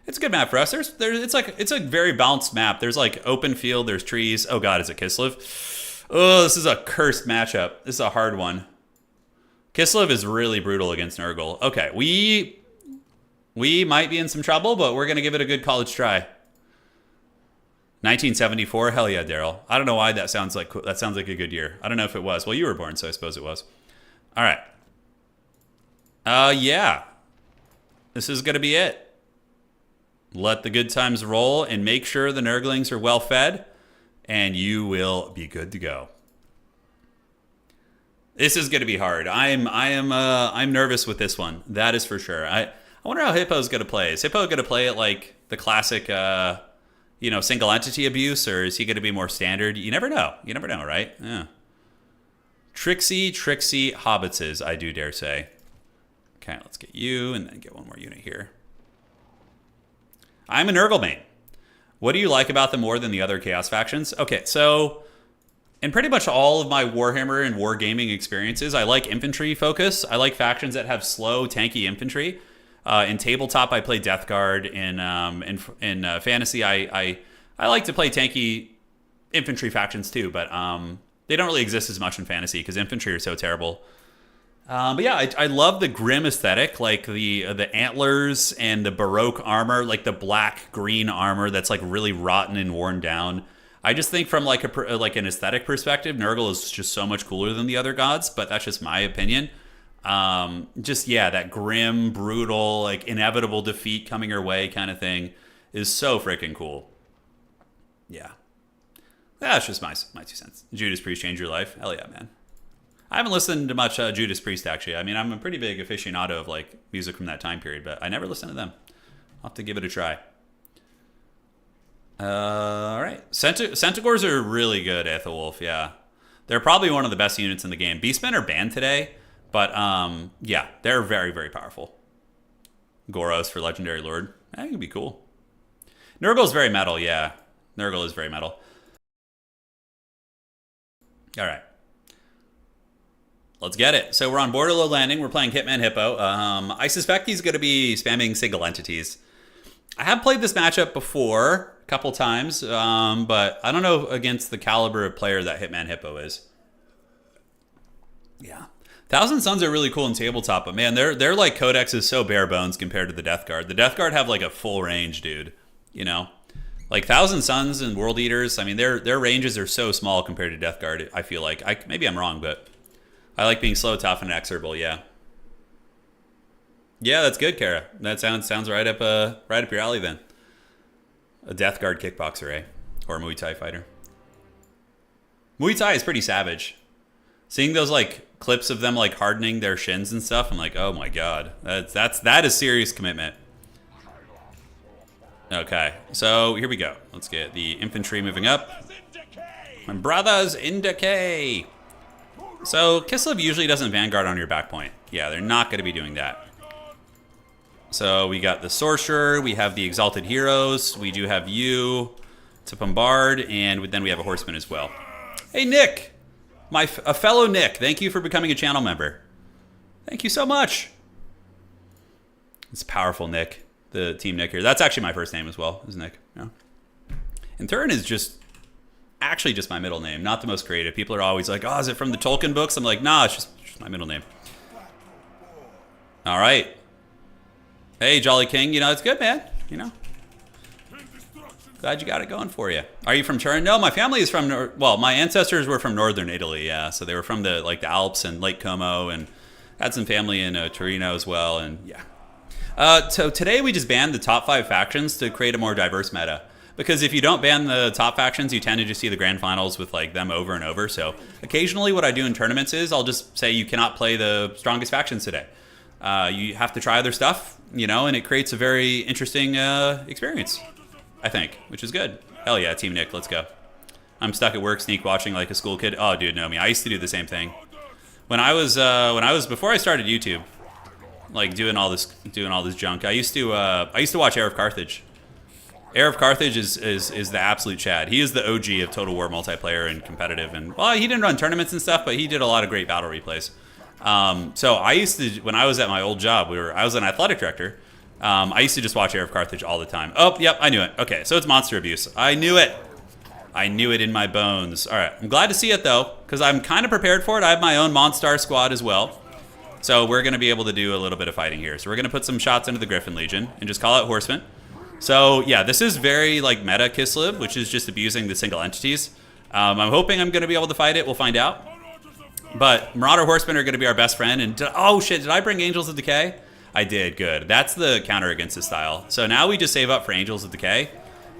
It's a good map for us. It's a very balanced map. There's like open field. There's trees. Oh god, is it Kislev? Oh, this is a cursed matchup. This is a hard one. Kislev is really brutal against Nurgle. Okay, we might be in some trouble, but we're gonna give it a good college try. 1974, hell yeah, Daryl. I don't know why that sounds like a good year. I don't know if it was. Well, you were born, so I suppose it was. All right. Yeah. This is gonna be it. Let the good times roll and make sure the Nurglings are well fed, and you will be good to go. This is gonna be hard. I'm nervous with this one. That is for sure. I wonder how Hippo's gonna play. Is Hippo gonna play it like the classic single entity abuse, or is he going to be more standard? You never know. You never know, right? Yeah. Tricksy hobbitses, I do dare say. Okay, let's get you, and then get one more unit here. I'm a Nurgle main. What do you like about them more than the other Chaos factions? Okay, so in pretty much all of my Warhammer and Wargaming experiences, I like infantry focus. I like factions that have slow, tanky infantry. In tabletop, I play Death Guard. In fantasy, I like to play tanky infantry factions too, but they don't really exist as much in fantasy because infantry are so terrible. But yeah, I love the grim aesthetic, like the antlers and the Baroque armor, like the black-green armor that's like really rotten and worn down. I just think from like an aesthetic perspective, Nurgle is just so much cooler than the other gods, but that's just my opinion. That grim, brutal, like inevitable defeat coming your way kind of thing is so freaking cool. Yeah. That's just my 2 cents. Judas Priest changed your life? Hell yeah, man. I haven't listened to much Judas Priest, actually. I mean, I'm a pretty big aficionado of like music from that time period, but I never listened to them. I'll have to give it a try. All right. Centaurs are really good, Ethelwolf, yeah. They're probably one of the best units in the game. Beastmen are banned today. But, yeah, they're very, very powerful. Goros for Legendary Lord. That could be cool. Nurgle's very metal, yeah. Nurgle is very metal. All right. Let's get it. So we're on Borderload Landing. We're playing Hitman Hippo. I suspect he's going to be spamming single entities. I have played this matchup before a couple times, but I don't know against the caliber of player that Hitman Hippo is. Yeah. Thousand Suns are really cool in tabletop, but man, their like codex is so bare bones compared to the Death Guard. The Death Guard have like a full range, dude. You know, like Thousand Suns and World Eaters. I mean, their ranges are so small compared to Death Guard. I feel like maybe I'm wrong, but I like being slow, tough, and exorable. Yeah. Yeah, that's good, Kara. That sounds right up your alley then. A Death Guard kickboxer, eh? Or a Muay Thai fighter. Muay Thai is pretty savage. Seeing those like clips of them like hardening their shins and stuff, I'm like, oh my god, that is serious commitment. Okay, so here we go. Let's get the infantry moving up. My brothers in decay. So Kislev usually doesn't vanguard on your back point. Yeah, they're not going to be doing that. So we got the sorcerer, we have the exalted heroes, we do have you to bombard, and then we have a horseman as well. Hey Nick! A fellow Nick, thank you for becoming a channel member. Thank you so much. It's powerful, Nick. The team Nick here. That's actually my first name as well, is Nick. Yeah. And Turin is actually just my middle name, not the most creative. People are always like, oh, is it from the Tolkien books? I'm like, nah, it's just my middle name. All right. Hey, Jolly King, you know, it's good, man. You know. Glad you got it going for you. Are you from Turin? No, my family is from, well, my ancestors were from northern Italy, yeah. So they were from the Alps and Lake Como, and had some family in Torino as well, and yeah. So today we just banned the top 5 factions to create a more diverse meta. Because if you don't ban the top factions, you tend to just see the grand finals with like them over and over. So occasionally what I do in tournaments is I'll just say you cannot play the strongest factions today. You have to try other stuff, you know, and it creates a very interesting experience. I think, which is good. Hell yeah, Team Nick, let's go. I'm stuck at work, sneak watching like a school kid. Oh, dude, know me. I used to do the same thing. Before I started YouTube, like doing all this junk. I used to watch Heir of Carthage. Heir of Carthage is the absolute Chad. He is the OG of Total War multiplayer and competitive. And well, he didn't run tournaments and stuff, but he did a lot of great battle replays. So I used to, when I was at my old job, I was an athletic director. I used to just watch Heir of Carthage all the time. Oh, yep, I knew it. Okay, so it's monster abuse. I knew it. I knew it in my bones. All right, I'm glad to see it, though, because I'm kind of prepared for it. I have my own Monstar squad as well. So we're going to be able to do a little bit of fighting here. So we're going to put some shots into the Griffin Legion and just call out Horsemen. So, yeah, this is very, like, meta Kislev, which is just abusing the single entities. I'm hoping I'm going to be able to fight it. We'll find out. But Marauder Horsemen are going to be our best friend. And, oh, shit, did I bring Angels of Decay? I did, good. That's the counter against this style. So now we just save up for Angels of Decay,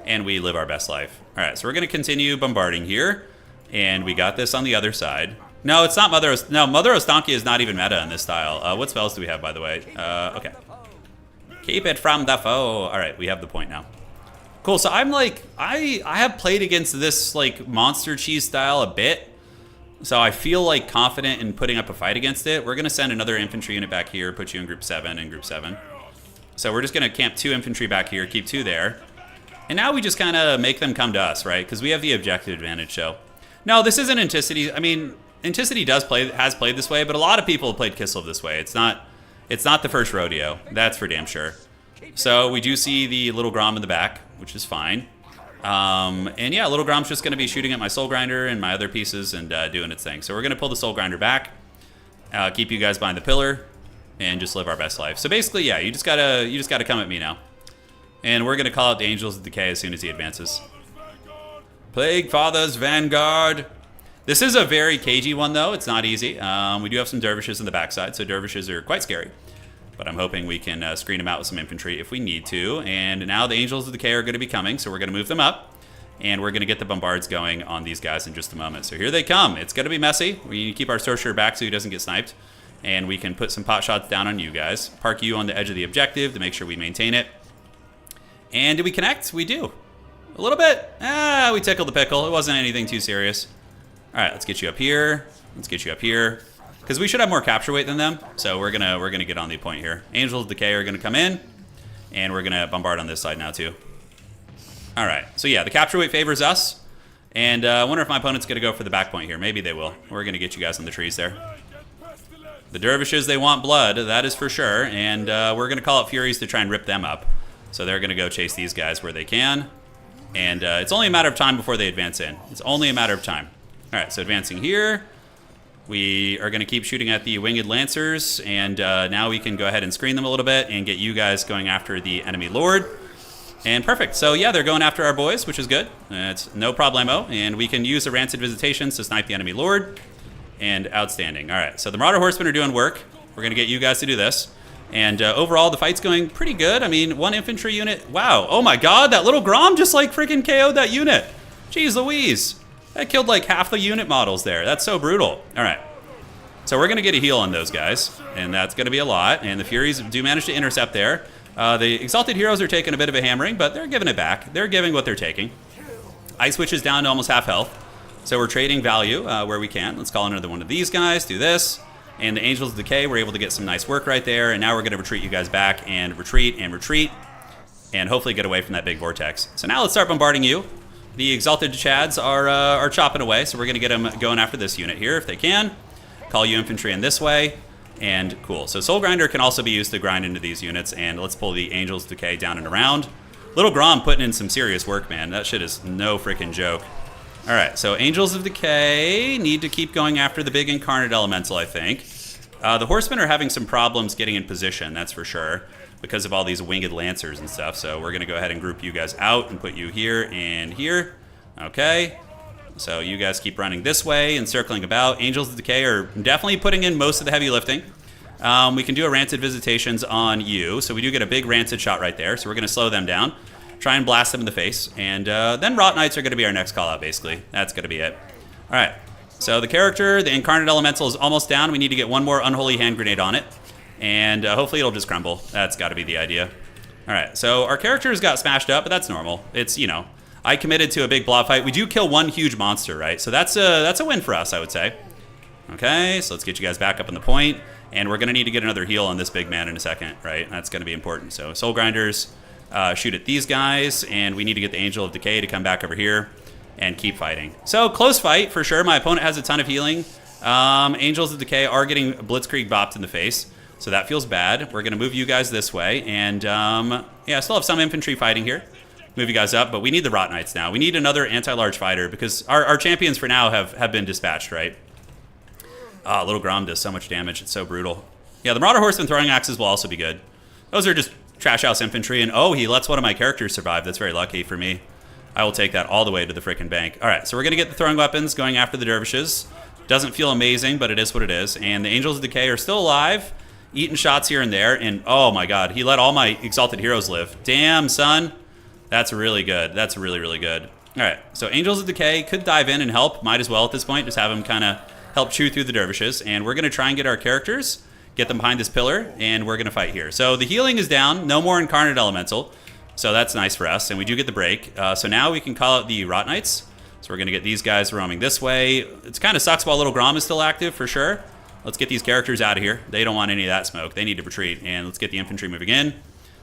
and we live our best life. All right, so we're going to continue bombarding here, and we got this on the other side. No, it's not Mother Ostankia is not even meta in this style. What spells do we have, by the way? Okay. Keep it from the foe. All right, we have the point now. Cool, so I'm like, I have played against this like monster cheese style a bit. So I feel like confident in putting up a fight against it. We're going to send another infantry unit back here, put you in group 7 and group 7. So we're just going to camp 2 infantry back here, keep 2 there. And now we just kind of make them come to us, right? Because we have the objective advantage, so. No, this isn't Anticity. I mean, Anticity has played this way, but a lot of people have played Kislev this way. It's not the first rodeo. That's for damn sure. So we do see the Little Grom in the back, which is fine. And yeah, Little Grom's just going to be shooting at my Soul Grinder and my other pieces and doing its thing. So we're going to pull the Soul Grinder back, keep you guys behind the pillar, and just live our best life. So basically, yeah, you just gotta come at me now. And we're going to call out the Angels of Decay as soon as he advances. Plague Father's Vanguard. This is a very cagey one, though. It's not easy. We do have some dervishes in the backside, so dervishes are quite scary. But I'm hoping we can screen them out with some infantry if we need to. And now the Angels of Decay are going to be coming, so we're going to move them up. And we're going to get the bombards going on these guys in just a moment. So here they come. It's going to be messy. We need to keep our sorcerer back so he doesn't get sniped. And we can put some pot shots down on you guys. Park you on the edge of the objective to make sure we maintain it. And did we connect? We do. A little bit. We tickled the pickle. It wasn't anything too serious. All right, let's get you up here. Let's get you up here. Because we should have more capture weight than them, so we're gonna get on the point here. Angels of Decay are gonna come in, and we're gonna bombard on this side now too. All right, so yeah, the capture weight favors us, and I wonder if my opponent's gonna go for the back point here. Maybe they will. We're gonna get you guys on the trees there. The dervishes, they want blood, that is for sure. And we're going to call out Furies to try and rip them up. So they're going to go chase these guys where they can. And it's only a matter of time before they advance in. It's only a matter of time. All right, so advancing here. We are going to keep shooting at the Winged Lancers. And now we can go ahead and screen them a little bit and get you guys going after the enemy Lord. And perfect. So yeah, they're going after our boys, which is good. It's no problemo. And we can use the Rancid Visitations to snipe the enemy Lord. And outstanding. All right, so the Marauder Horsemen are doing work. We're going to get you guys to do this. And overall, the fight's going pretty good. I mean, one infantry unit. Wow. Oh my god, that little Grom just like freaking KO'd that unit. Jeez Louise. That killed like half the unit models there. That's so brutal. All right. So we're going to get a heal on those guys. And that's going to be a lot. And the Furies do manage to intercept there. The Exalted Heroes are taking a bit of a hammering, but they're giving it back. They're giving what they're taking. Ice Witch is down to almost half health. So we're trading value where we can. Let's call another one of these guys, do this. And the Angels of Decay, we're able to get some nice work right there. And now we're going to retreat you guys back and retreat. And hopefully get away from that big vortex. So now let's start bombarding you. The Exalted Chads are chopping away. So we're going to get them going after this unit here if they can. Call you infantry in this way. And cool. So Soul Grinder can also be used to grind into these units. And let's pull the Angels of Decay down and around. Little Grom putting in some serious work, man. That shit is no freaking joke. All right, so Angels of Decay need to keep going after the big Incarnate Elemental, I think. The Horsemen are having some problems getting in position, that's for sure, because of all these Winged Lancers and stuff. So we're going to go ahead and group you guys out and put you here and here. Okay, so you guys keep running this way and circling about. Angels of Decay are definitely putting in most of the heavy lifting. We can do a Rancid Visitations on you, so we do get a big Rancid shot right there. So we're going to slow them down. Try and blast them in the face. And then Rot Knights are going to be our next call out, basically. That's going to be it. All right. So the character, the Incarnate Elemental, is almost down. We need to get one more Unholy Hand Grenade on it. And hopefully it'll just crumble. That's got to be the idea. All right. So our characters got smashed up, but that's normal. It's, you know, I committed to a big blob fight. We do kill one huge monster, right? So that's a win for us, I would say. Okay. So let's get you guys back up on the point. And we're going to need to get another heal on this big man in a second, right? That's going to be important. So Soul Grinders... shoot at these guys, and we need to get the Angel of Decay to come back over here and keep fighting. So, close fight, for sure. My opponent has a ton of healing. Angels of Decay are getting Blitzkrieg bopped in the face, so that feels bad. We're going to move you guys this way, and yeah, I still have some infantry fighting here. Move you guys up, but we need the Rot Knights now. We need another anti-large fighter, because our champions for now have been dispatched, right? Little Grom does so much damage. It's so brutal. Yeah, the Marauder Horseman throwing axes will also be good. Those are just trash house infantry, and oh, he lets one of my characters survive. That's very lucky for me. I will take that all the way to the frickin' bank. All right, so we're going to get the throwing weapons going after the dervishes. Doesn't feel amazing, but it is what it is. And the Angels of Decay are still alive, eating shots here and there. And oh my god, he let all my Exalted Heroes live. Damn, son. That's really good. That's really, really good. All right, so Angels of Decay could dive in and help. Might as well at this point. Just have him kind of help chew through the dervishes. And we're going to try and get our characters, get them behind this pillar, and we're going to fight here. So the healing is down. No more Incarnate Elemental. So that's nice for us, and we do get the break. So now we can call out the Rot Knights. So we're going to get these guys roaming this way. It kind of sucks while Little Grom is still active, for sure. Let's get these characters out of here. They don't want any of that smoke. They need to retreat. And let's get the infantry moving in,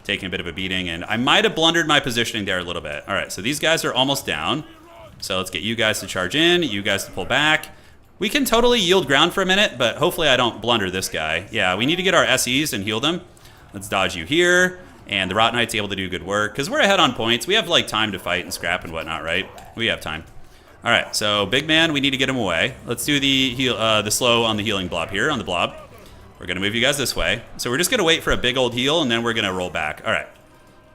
taking a bit of a beating. And I might have blundered my positioning there a little bit. All right, so these guys are almost down. So let's get you guys to charge in, you guys to pull back. We can totally yield ground for a minute, but hopefully I don't blunder this guy. Yeah, we need to get our SEs and heal them. Let's dodge you here. And the Rot Knight's able to do good work, because we're ahead on points. We have, like, time to fight and scrap and whatnot, right? We have time. All right, so big man, we need to get him away. Let's do the slow on the healing blob here, on the blob. We're going to move you guys this way. So we're just going to wait for a big old heal, and then we're going to roll back. All right.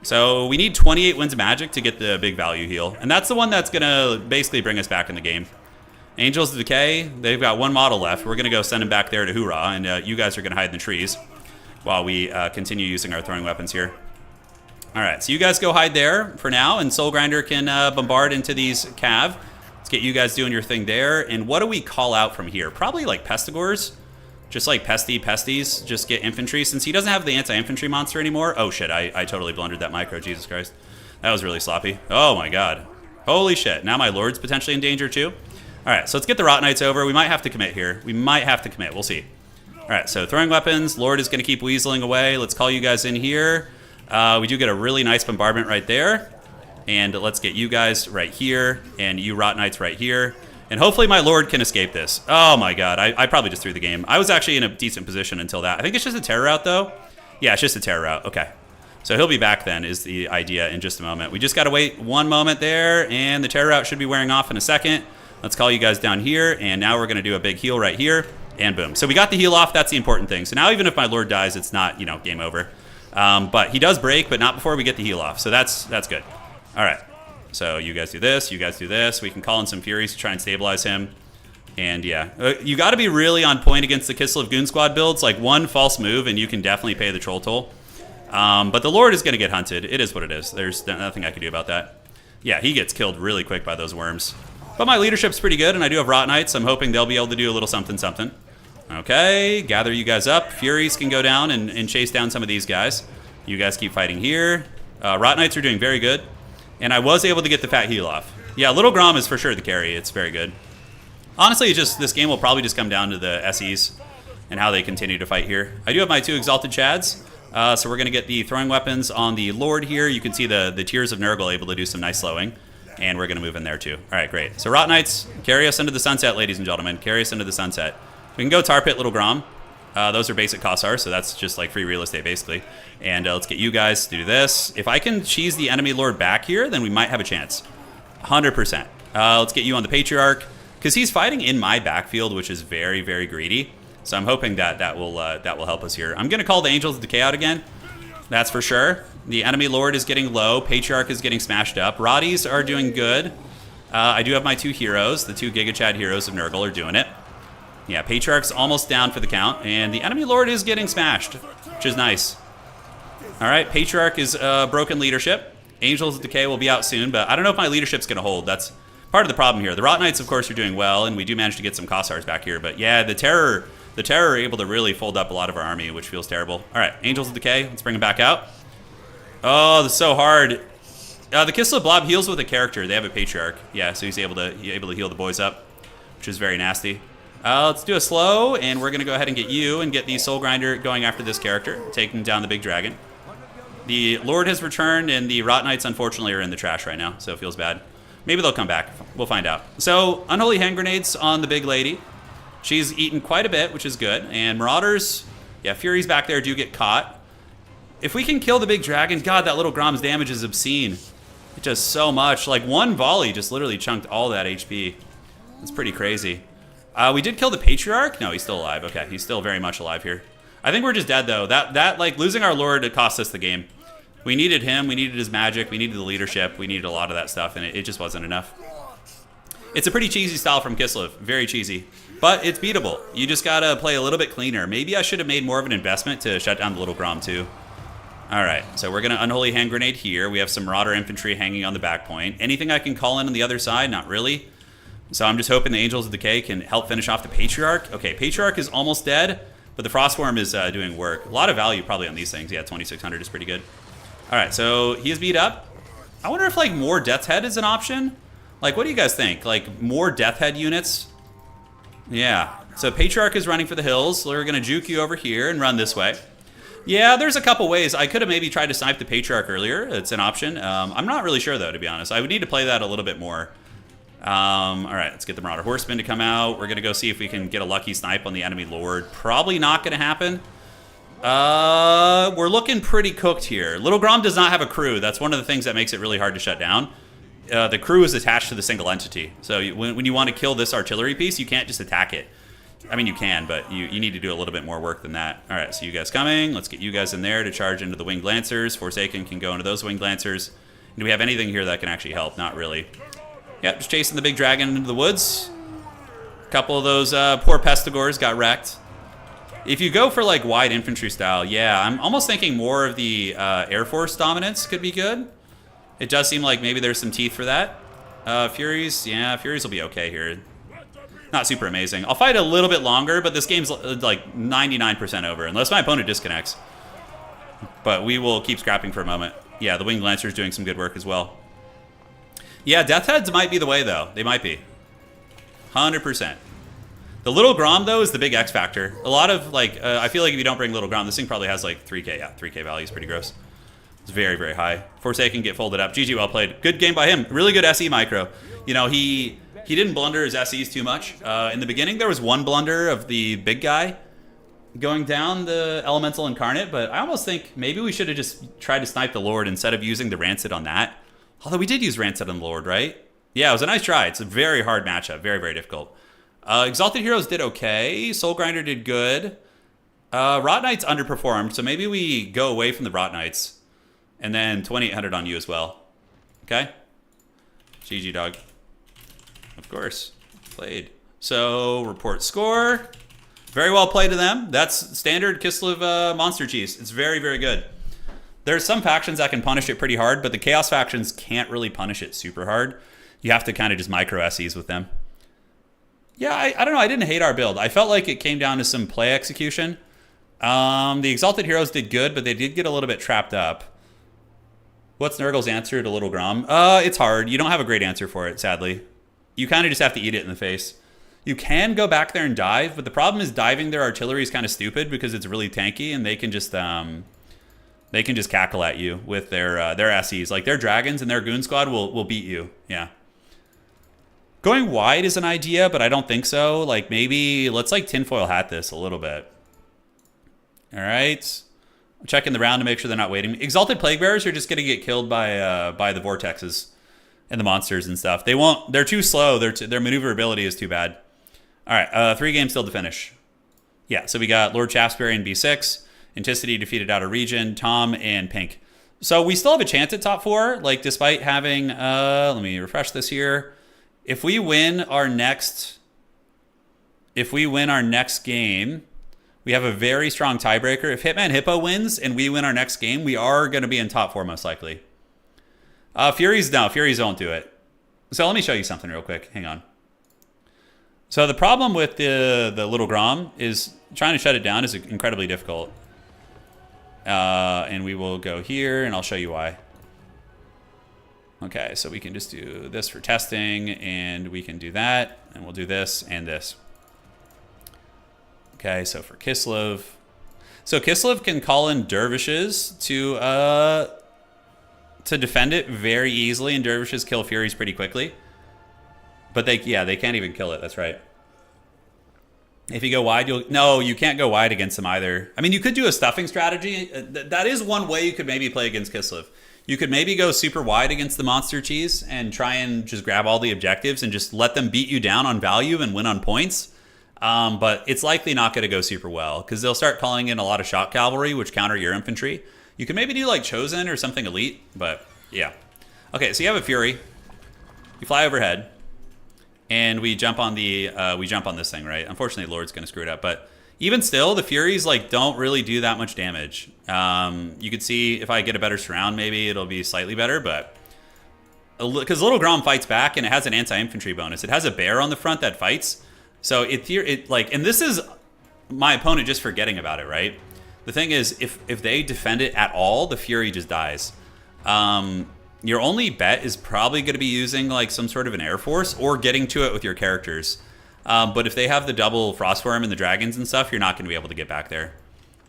So we need 28 Winds of Magic to get the big value heal. And that's the one that's going to basically bring us back in the game. Angels of Decay, they've got one model left. We're going to go send him back there to Hoorah, and you guys are going to hide in the trees while we continue using our throwing weapons here. All right, so you guys go hide there for now, and Soul Grinder can bombard into these cav. Let's get you guys doing your thing there. And what do we call out from here? Probably like Pestigores. Just like Pesties. Just get infantry. Since he doesn't have the anti-infantry monster anymore. Oh, shit, I totally blundered that micro. Jesus Christ. That was really sloppy. Oh, my God. Holy shit. Now my Lord's potentially in danger, too. All right, so let's get the Rot Knights over. We might have to commit here. We might have to commit. We'll see. All right, so throwing weapons. Lord is going to keep weaseling away. Let's call you guys in here. We do get a really nice bombardment right there. And let's get you guys right here. And you Rot Knights right here. And hopefully my Lord can escape this. Oh my god, I probably just threw the game. I was actually in a decent position until that. I think it's just a terror route though. Yeah, it's just a terror route. Okay. So he'll be back then is the idea in just a moment. We just got to wait one moment there, and the terror route should be wearing off in a second. Let's call you guys down here, and now we're going to do a big heal right here, and boom. So we got the heal off. That's the important thing. So now even if my Lord dies, it's not, you know, game over. But he does break, but not before we get the heal off. So that's good. All right. So you guys do this. You guys do this. We can call in some Furies to try and stabilize him. And yeah, you got to be really on point against the Kislev Goon Squad builds. Like one false move, and you can definitely pay the troll toll. But the Lord is going to get hunted. It is what it is. There's nothing I can do about that. Yeah, he gets killed really quick by those worms. But my leadership's pretty good, and I do have Rot Knights. I'm hoping they'll be able to do a little something, something. Okay, gather you guys up. Furies can go down and chase down some of these guys. You guys keep fighting here. Rot Knights are doing very good. And I was able to get the fat heal off. Yeah, Little Grom is for sure the carry. It's very good. Honestly, this game will probably just come down to the SEs and how they continue to fight here. I do have my 2 Exalted Chads. So we're going to get the throwing weapons on the Lord here. You can see the Tears of Nurgle able to do some nice slowing. And we're going to move in there too. All right, great. So Rot Knights, carry us into the sunset, ladies and gentlemen. Carry us into the sunset. We can go Tar Pit, Little Grom. Those are basic Kossar, so that's just like free real estate basically. And let's get you guys to do this. If I can cheese the enemy Lord back here, then we might have a chance. 100%. Let's get you on the Patriarch. Because he's fighting in my backfield, which is very, very greedy. So I'm hoping that will help us here. I'm going to call the Angels of Decay out again. That's for sure. The enemy Lord is getting low. Patriarch is getting smashed up. Roddies are doing good. I do have my 2 heroes. The 2 Giga Chad heroes of Nurgle are doing it. Yeah, Patriarch's almost down for the count. And the enemy Lord is getting smashed, which is nice. All right, Patriarch is broken leadership. Angels of Decay will be out soon, but I don't know if my leadership's going to hold. That's part of the problem here. The Rot Knights, of course, are doing well, and we do manage to get some Kossars back here. But yeah, the Terror are able to really fold up a lot of our army, which feels terrible. All right, Angels of Decay, let's bring them back out. Oh, this is so hard. The Kislev Blob heals with a character. They have a Patriarch. Yeah, so he's able to heal the boys up, which is very nasty. Let's do a slow, and we're going to go ahead and get you and get the Soul Grinder going after this character, taking down the big dragon. The Lord has returned, and the Rot Knights, unfortunately, are in the trash right now, so it feels bad. Maybe they'll come back. We'll find out. So, Unholy Hand Grenades on the big lady. She's eaten quite a bit, which is good. And Marauders, yeah, Furies back there do get caught. If we can kill the big dragon, God, that Little Grom's damage is obscene. It does so much. Like, one volley just literally chunked all that HP. It's pretty crazy. We did kill the Patriarch. No, he's still alive. Okay, he's still very much alive here. I think we're just dead, though. That like, losing our Lord, it cost us the game. We needed him. We needed his magic. We needed the leadership. We needed a lot of that stuff, and it just wasn't enough. It's a pretty cheesy style from Kislev. Very cheesy. But it's beatable. You just got to play a little bit cleaner. Maybe I should have made more of an investment to shut down the Little Grom, too. All right, so we're going to Unholy Hand Grenade here. We have some Marauder Infantry hanging on the back point. Anything I can call in on the other side? Not really. So I'm just hoping the Angels of Decay can help finish off the Patriarch. Okay, Patriarch is almost dead, but the Frostworm is doing work. A lot of value probably on these things. Yeah, 2,600 is pretty good. All right, so he is beat up. I wonder if like more Death's Head is an option. Like, what do you guys think? Like more Death Head units? Yeah. So Patriarch is running for the hills. So we're gonna juke you over here and run this way. Yeah, there's a couple ways. I could have maybe tried to snipe the Patriarch earlier. It's an option. I'm not really sure though, to be honest. I would need to play that a little bit more. All right, let's get the Marauder Horsemen to come out. We're gonna go see if we can get a lucky snipe on the enemy Lord. Probably not gonna happen. We're looking pretty cooked here. Little Grom does not have a crew. That's one of the things that makes it really hard to shut down. The crew is attached to the single entity. So when you want to kill this artillery piece, you can't just attack it. I mean, you can, but you need to do a little bit more work than that. All right, so you guys coming. Let's get you guys in there to charge into the Winged Lancers. Forsaken can go into those Winged Lancers. Do we have anything here that can actually help? Not really. Yep, just chasing the big dragon into the woods. A couple of those poor Pestigors got wrecked. If you go for like wide infantry style, yeah, I'm almost thinking more of the Air Force dominance could be good. It does seem like maybe there's some teeth for that. Furies, yeah, Furies will be okay here. Not super amazing. I'll fight a little bit longer, but this game's like 99% over, unless my opponent disconnects. But we will keep scrapping for a moment. Yeah, the Winged Lancer's doing some good work as well. Yeah, Death Heads might be the way, though. They might be. 100%. The Little Grom, though, is the big X factor. A lot of, like, I feel like if you don't bring Little Grom, this thing probably has, like, 3K. Yeah, 3K value is pretty gross. It's very, very high. Forsaken get folded up. GG, well played. Good game by him. Really good SE micro. You know, he he didn't blunder his SEs too much. In the beginning, there was one blunder of the big guy going down the Elemental Incarnate, but I almost think maybe we should have just tried to snipe the Lord instead of using the Rancid on that. Although we did use Rancid on the Lord, right? Yeah, it was a nice try. It's a very hard matchup. Very, very difficult. Exalted Heroes did okay. Soul Grinder did good. Rot Knights underperformed, so maybe we go away from the Rot Knights. And then 2800 on you as well. Okay? GG, dog. Of course. Played. So, report score. Very well played to them. That's standard Kislev Monster Cheese. It's very, very good. There's some factions that can punish it pretty hard, but the Chaos factions can't really punish it super hard. You have to kind of just micro SEs with them. Yeah, I don't know. I didn't hate our build. I felt like it came down to some play execution. The Exalted Heroes did good, but they did get a little bit trapped up. What's Nurgle's answer to Little Grom? It's hard. You don't have a great answer for it, sadly. You kind of just have to eat it in the face. You can go back there and dive, but the problem is diving their artillery is kind of stupid because it's really tanky, and they can just cackle at you with their SEs. Like their dragons and their goon squad will beat you. Yeah. Going wide is an idea, but I don't think so. Like maybe let's like tinfoil hat this a little bit. All right. I'm checking the round to make sure they're not waiting. Exalted Plague Bearers are just going to get killed by the vortexes and the monsters and stuff. They won't. They're too slow. Their maneuverability is too bad. All right, 3 games still to finish. Yeah, so we got Lord Shaftesbury in B6, Anticity defeated out of region, Tom, and Pink. So we still have a chance at top 4, like despite having, let me refresh this here. If we win our next game, we have a very strong tiebreaker. If Hitman Hippo wins and we win our next game, we are going to be in top 4 most likely. Furies won't do it. So let me show you something real quick. Hang on. So the problem with the Little Grom is trying to shut it down is incredibly difficult. And we will go here, and I'll show you why. Okay, so we can just do this for testing, and we can do that, and we'll do this and this. Okay, so for Kislev. So Kislev can call in dervishes to defend it very easily, and dervishes kill Furies pretty quickly. But they can't even kill it. That's right. If you go wide, you can't go wide against them either. I mean, you could do a stuffing strategy. That is one way you could maybe play against Kislev. You could maybe go super wide against the Monster Cheese and try and just grab all the objectives and just let them beat you down on value and win on points. But it's likely not going to go super well because they'll start calling in a lot of shock cavalry, which counter your infantry. You can maybe do like Chosen or something elite, but yeah. Okay, so you have a Fury. You fly overhead. And we jump on this thing, right? Unfortunately, Lord's going to screw it up. But even still, the Furies like don't really do that much damage. You could see if I get a better surround, maybe it'll be slightly better. But because Little Grom fights back and it has an anti-infantry bonus. It has a bear on the front that fights. So and this is my opponent just forgetting about it, right? The thing is, if they defend it at all, the Fury just dies. Your only bet is probably going to be using like some sort of an Air Force or getting to it with your characters. But if they have the double Frostworm and the dragons and stuff, you're not going to be able to get back there.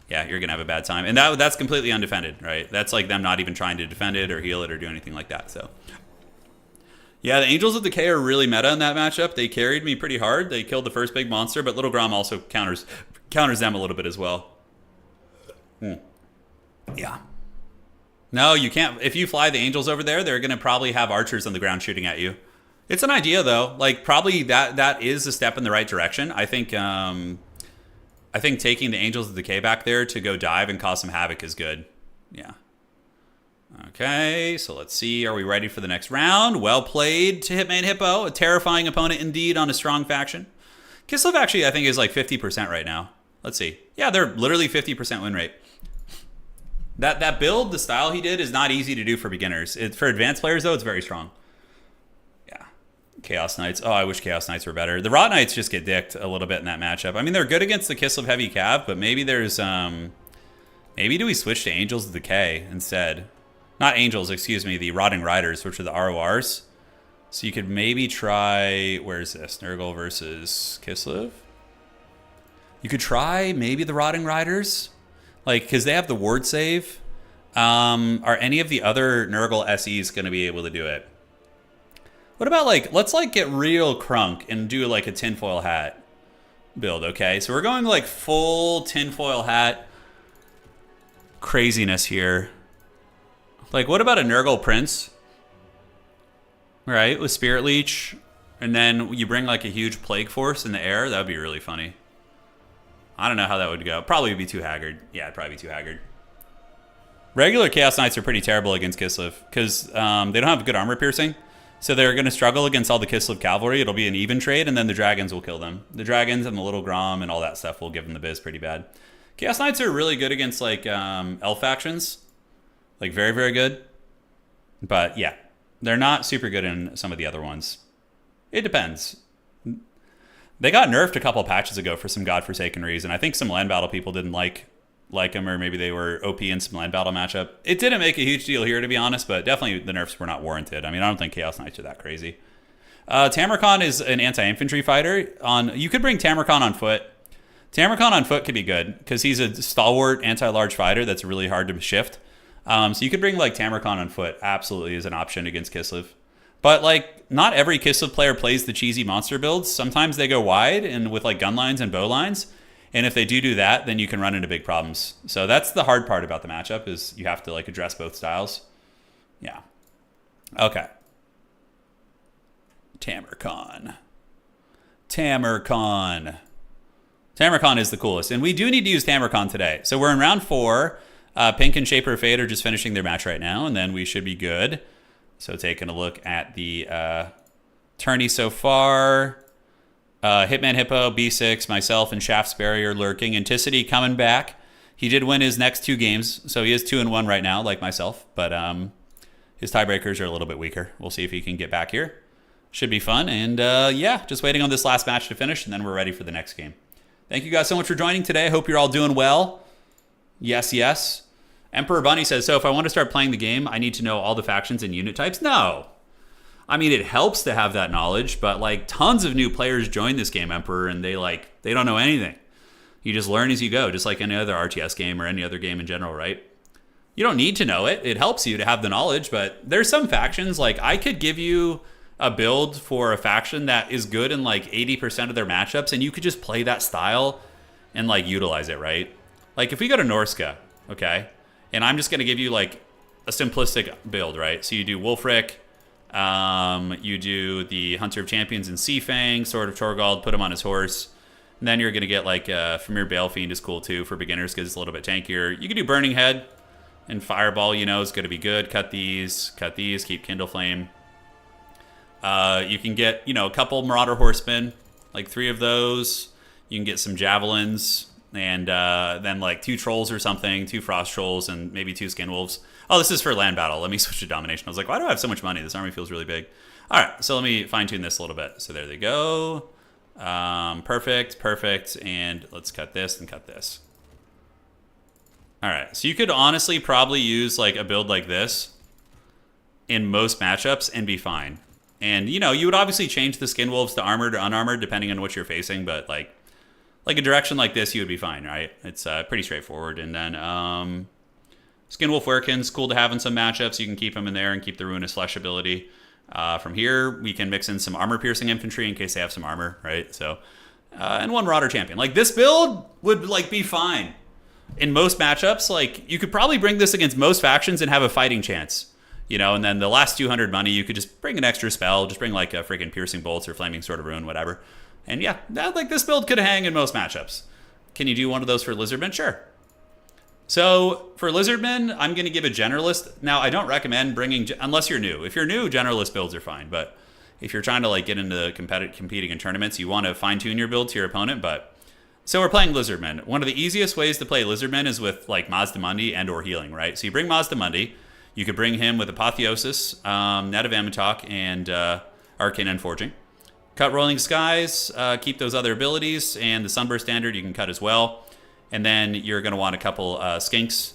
Yeah, you're going to have a bad time. And that's completely undefended, right? That's like them not even trying to defend it or heal it or do anything like that. So yeah, the Angels of Decay are really meta in that matchup. They carried me pretty hard. They killed the first big monster, but Little Grom also counters them a little bit as well. Yeah. No, you can't. If you fly the Angels over there, they're going to probably have archers on the ground shooting at you. It's an idea, though. Like, probably that is a step in the right direction. I think taking the Angels of Decay back there to go dive and cause some havoc is good. Yeah. Okay, so let's see. Are we ready for the next round? Well played to Hitman Hippo. A terrifying opponent indeed on a strong faction. Kislev actually, I think, is like 50% right now. Let's see. Yeah, they're literally 50% win rate. That build, the style he did, is not easy to do for beginners. For advanced players, though, it's very strong. Yeah. Chaos Knights. Oh, I wish Chaos Knights were better. The Rot Knights just get dicked a little bit in that matchup. I mean, they're good against the Kislev Heavy Cav, but maybe there's... maybe do we switch to Angels of Decay instead? Not Angels, excuse me, the Rotting Riders, which are the RORs. So you could maybe try... Where's this? Nurgle versus Kislev? You could try maybe the Rotting Riders... Like, because they have the ward save. Are any of the other Nurgle SEs going to be able to do it? What about like, let's like get real crunk and do like a tinfoil hat build, okay? So we're going like full tinfoil hat craziness here. Like, what about a Nurgle Prince? Right, with Spirit Leech, and then you bring like a huge Plague Force in the air. That would be really funny. I don't know how that would go. Probably be too haggard. Yeah, it'd probably be too haggard. Regular Chaos Knights are pretty terrible against Kislev because they don't have good armor piercing. So they're going to struggle against all the Kislev cavalry. It'll be an even trade, and then the dragons will kill them. The dragons and the little Grom and all that stuff will give them the biz pretty bad. Chaos Knights are really good against like elf factions. Like very, very good. But yeah. They're not super good in some of the other ones. It depends. They got nerfed a couple patches ago for some godforsaken reason. I think some land battle people didn't like them, or maybe they were OP in some land battle matchup. It didn't make a huge deal here, to be honest, but definitely the nerfs were not warranted. I mean, I don't think Chaos Knights are that crazy. Tamarkon is an anti-infantry fighter. You could bring Tamarkon on foot. Tamarkon on foot could be good because he's a stalwart anti-large fighter that's really hard to shift. So you could bring like Tamarkon on foot, absolutely, as an option against Kislev. But like, not every Kislev player plays the cheesy monster builds. Sometimes they go wide and with like gun lines and bow lines. And if they do that, then you can run into big problems. So that's the hard part about the matchup, is you have to like address both styles. Yeah. Okay. Tamarkon. Tamarkon is the coolest. And we do need to use Tamarkon today. So we're in round 4. Pink and Shaper of Fate are just finishing their match right now, and then we should be good. So taking a look at the tourney so far. Hitman Hippo, B6, myself, and Shaftesbury are lurking. Anticity coming back. He did win his next 2 games, so he is 2-1 right now, like myself. But his tiebreakers are a little bit weaker. We'll see if he can get back here. Should be fun. And yeah, just waiting on this last match to finish, and then we're ready for the next game. Thank you guys so much for joining today. Hope you're all doing well. Yes, yes. Emperor Bunny says, so if I want to start playing the game, I need to know all the factions and unit types? No. I mean, it helps to have that knowledge, but like tons of new players join this game, Emperor, and they don't know anything. You just learn as you go, just like any other RTS game or any other game in general, right? You don't need to know it. It helps you to have the knowledge, but there's some factions, like I could give you a build for a faction that is good in like 80% of their matchups, and you could just play that style and like utilize it, right? Like if we go to Norska, okay, and I'm just going to give you like a simplistic build, right? So you do Wulfric, you do the Hunter of Champions and Seafang, Sword of Torgald, put him on his horse. And then you're going to get like Famir Balefiend is cool too for beginners because it's a little bit tankier. You can do Burning Head and Fireball, you know, is going to be good. Cut these, keep Kindle Flame. You can get, you know, a couple Marauder Horsemen, like 3 of those. You can get some Javelins. And then like 2 Trolls or something, 2 Frost Trolls, and maybe 2 Skin Wolves. Oh, this is for land battle. Let me switch to domination. I was like, why do I have so much money? This army feels really big. All right, so let me fine tune this a little bit. So there they go. Perfect. And let's cut this and cut this. All right, so you could honestly probably use like a build like this in most matchups and be fine. And you know, you would obviously change the Skin Wolves to armored or unarmored depending on what you're facing, but like a direction like this, you would be fine, right? It's pretty straightforward. And then Skinwolf Werkin's cool to have in some matchups. You can keep him in there and keep the Ruinous Flesh ability. From here, we can mix in some armor-piercing infantry in case they have some armor, right? So, and 1 Marauder Champion. Like, this build would, like, be fine. In most matchups, like, you could probably bring this against most factions and have a fighting chance. You know, and then the last 200 money, you could just bring an extra spell. Just bring, like, a freaking Piercing Bolts or Flaming Sword of Ruin, whatever. And yeah, like this build could hang in most matchups. Can you do one of those for Lizardmen? Sure. So for Lizardmen, I'm going to give a Generalist. Now, I don't recommend bringing, unless you're new. If you're new, Generalist builds are fine. But if you're trying to like get into competing in tournaments, you want to fine tune your build to your opponent. But so we're playing Lizardmen. One of the easiest ways to play Lizardmen is with like Mazdamundi and or healing, right? So you bring Mazdamundi. You could bring him with Apotheosis, Net of Amatoch, and Arcane Unforging. Cut Rolling Skies, keep those other abilities, and the Sunburst Standard you can cut as well. And then you're going to want a couple Skinks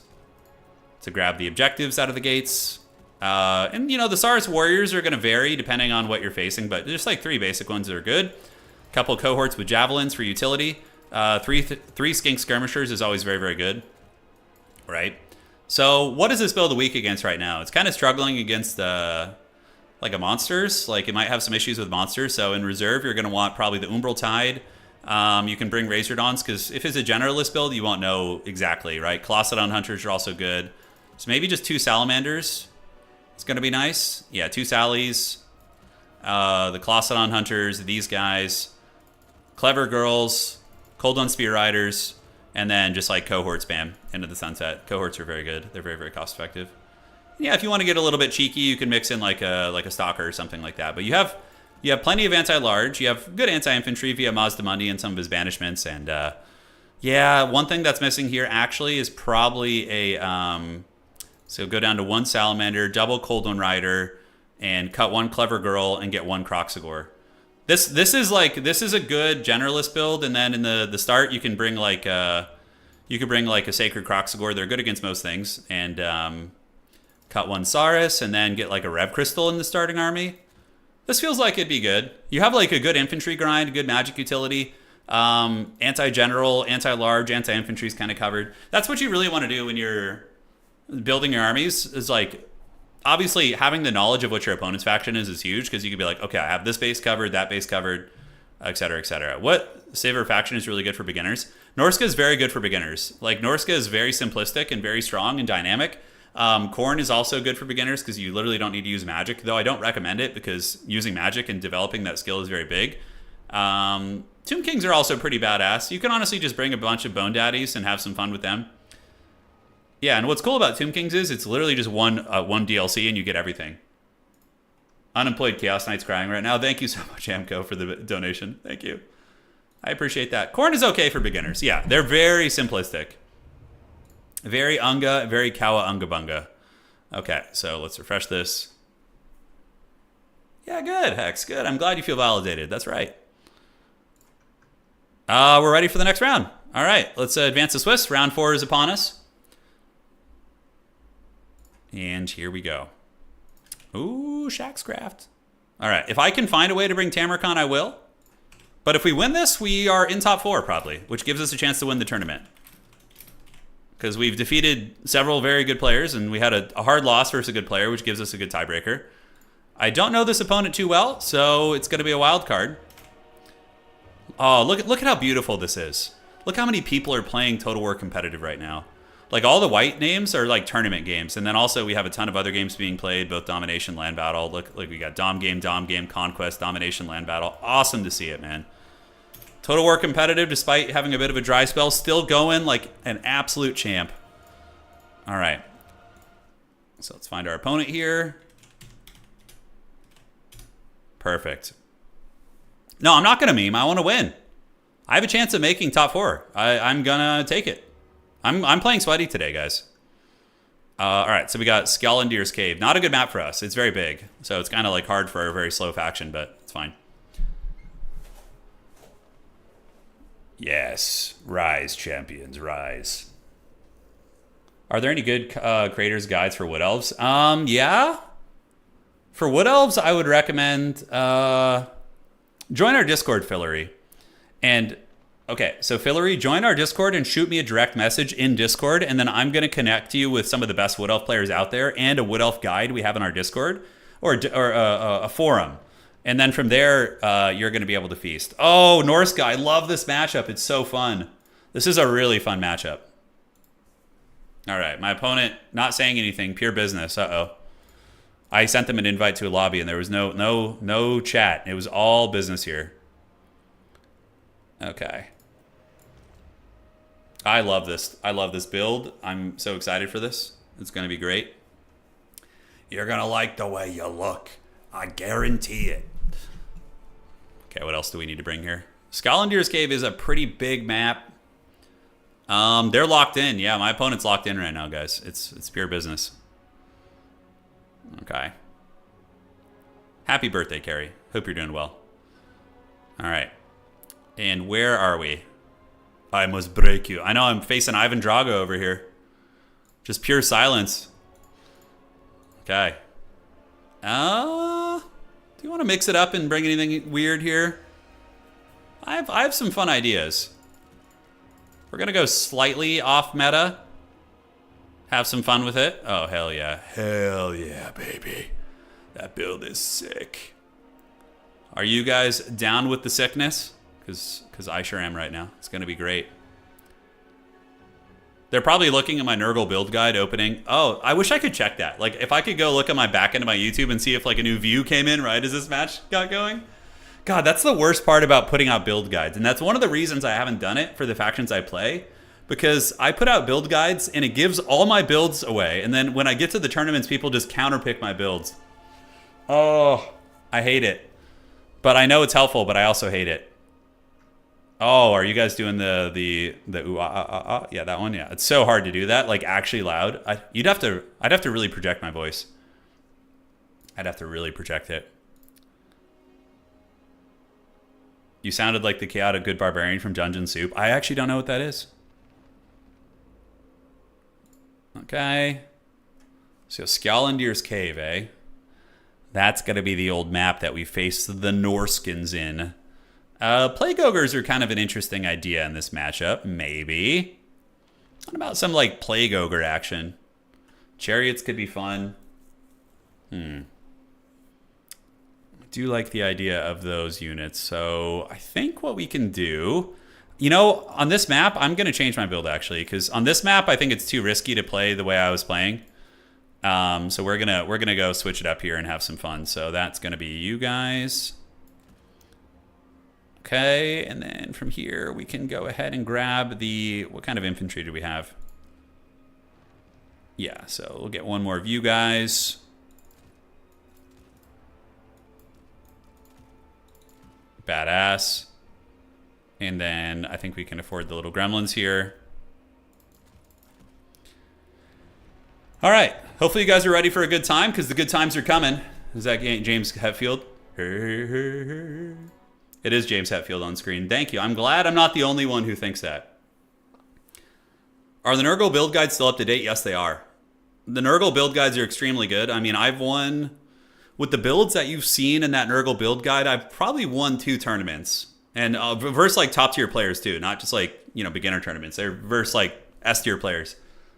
to grab the objectives out of the gates. And, you know, the Saurus Warriors are going to vary depending on what you're facing, but there's like 3 basic ones that are good. A couple cohorts with Javelins for utility. 3 Skink Skirmishers is always very, very good, right? So what is this build weak against right now? It's kind of struggling against like a monsters. Like it might have some issues with monsters. So in reserve, you're going to want probably the Umbral Tide. You can bring Razordons because if it's a generalist build, you won't know exactly, right? Colossadon Hunters are also good. So maybe just 2 Salamanders. It's going to be nice. Yeah, 2 Sallies. The Colossadon Hunters, these guys. Clever Girls. Cold on Spear Riders. And then just like cohort spam into the sunset. Cohorts are very good. They're very, very cost effective. Yeah, if you want to get a little bit cheeky, you can mix in like a Stalker or something like that. But you have plenty of anti-large. You have good anti-infantry via Mazdamundi and some of his banishments. And yeah, one thing that's missing here actually is probably a... so go down to 1 Salamander, double Coldon Rider, and cut 1 Clever Girl and get 1 Croxagore. This is a good generalist build, and then in the start you can bring like a Sacred Croxagore. They're good against most things, and cut 1 Saurus, and then get like a Rev Crystal in the starting army. This feels like it'd be good. You have like a good infantry grind, a good magic utility. Anti-general, anti-large, anti-infantry is kind of covered. That's what you really want to do when you're building your armies. Is like, obviously having the knowledge of what your opponent's faction is huge, because you could be like, okay, I have this base covered, that base covered, etc., etc. What Saber faction is really good for beginners? Norska is very good for beginners. Like Norska is very simplistic and very strong and dynamic. Khorne is also good for beginners because you literally don't need to use magic, though I don't recommend it because using magic and developing that skill is very big. Tomb Kings are also pretty badass. You can honestly just bring a bunch of Bone Daddies and have some fun with them. Yeah, and what's cool about Tomb Kings is it's literally just one DLC and you get everything. Unemployed Chaos Knight's crying right now. Thank you so much, Amco, for the donation. Thank you. I appreciate that. Khorne is okay for beginners. Yeah, they're very simplistic. Very Unga, very Kawa Unga Bunga. Okay, so let's refresh this. Yeah, good, Hex. Good. I'm glad you feel validated. That's right. We're ready for the next round. All right, let's advance the Swiss. Round 4 is upon us. And here we go. Ooh, Shaxcraft. All right, if I can find a way to bring Tamarkan, I will. But if we win this, we are in top 4 probably, which gives us a chance to win the tournament. Because we've defeated several very good players, and we had a hard loss versus a good player, which gives us a good tiebreaker. I don't know this opponent too well, so it's going to be a wild card. Oh, look at how beautiful this is. Look how many people are playing Total War competitive right now. Like, all the white names are like tournament games, and then also we have a ton of other games being played, both Domination, Land Battle. Look, we got Dom Game, Conquest, Domination, Land Battle. Awesome to see it, man. Total War competitive, despite having a bit of a dry spell, still going like an absolute champ. All right. So let's find our opponent here. Perfect. No, I'm not going to meme. I want to win. I have a chance of making top 4. I'm going to take it. I'm playing sweaty today, guys. All right, so we got Scalendir's Cave. Not a good map for us. It's very big, so it's kind of like hard for a very slow faction, but it's fine. Yes, rise, champions, rise. Are there any good creators guides for Wood Elves? Yeah. For Wood Elves, I would recommend join our Discord, Fillery. And okay, so Fillery, join our Discord and shoot me a direct message in Discord, and then I'm going to connect you with some of the best Wood Elf players out there and a Wood Elf guide we have in our Discord, or a forum. And then from there, you're going to be able to feast. Oh, Norska, I love this matchup. It's so fun. This is a really fun matchup. All right, my opponent not saying anything, pure business. Uh-oh. I sent them an invite to a lobby, and there was no chat. It was all business here. Okay. I love this. I love this build. I'm so excited for this. It's going to be great. You're going to like the way you look. I guarantee it. Okay, what else do we need to bring here? Scalendir's Cave is a pretty big map. They're locked in. Yeah, my opponent's locked in right now, guys. It's pure business. Okay. Happy birthday, Carrie. Hope you're doing well. All right. And where are we? I must break you. I know I'm facing Ivan Drago over here. Just pure silence. Okay. Do you want to mix it up and bring anything weird here? I have some fun ideas. We're going to go slightly off meta. Have some fun with it. Oh, hell yeah. Hell yeah, baby. That build is sick. Are you guys down with the sickness? Because I sure am right now. It's going to be great. They're probably looking at my Nurgle build guide opening. Oh, I wish I could check that. Like, if I could go look at my back end of my YouTube and see if, like, a new view came in right as this match got going. God, that's the worst part about putting out build guides. And that's one of the reasons I haven't done it for the factions I play. Because I put out build guides, and it gives all my builds away. And then when I get to the tournaments, people just counterpick my builds. Oh, I hate it. But I know it's helpful, but I also hate it. Oh, are you guys doing the ooh, yeah, that one? Yeah, it's so hard to do that, like actually loud. I'd have to really project my voice. I'd have to really project it. You sounded like the chaotic good barbarian from Dungeon Soup. I actually don't know what that is. Okay. So Skjallandir's Cave, eh? That's gonna be the old map that we face the Norskins in. Plague Ogres are kind of an interesting idea in this matchup, maybe. What about some, like, Plague Ogre action? Chariots could be fun. I do like the idea of those units. So I think what we can do... You know, on this map, I'm going to change my build, actually. Because on this map, I think it's too risky to play the way I was playing. So we're gonna go switch it up here and have some fun. So that's going to be you guys... Okay, and then from here, we can go ahead and grab the... What kind of infantry do we have? Yeah, so we'll get one more of you guys. Badass. And then I think we can afford the little gremlins here. All right, hopefully you guys are ready for a good time, because the good times are coming. Is that James Hetfield? It is James Hetfield on screen. Thank you. I'm glad I'm not the only one who thinks that. Are the Nurgle build guides still up to date? Yes, they are. The Nurgle build guides are extremely good. I mean, I've won... With the builds that you've seen in that Nurgle build guide, I've probably won 2 tournaments. And versus, like, top-tier players, too. Not just, like, you know, beginner tournaments. They're versus, like, S-tier players.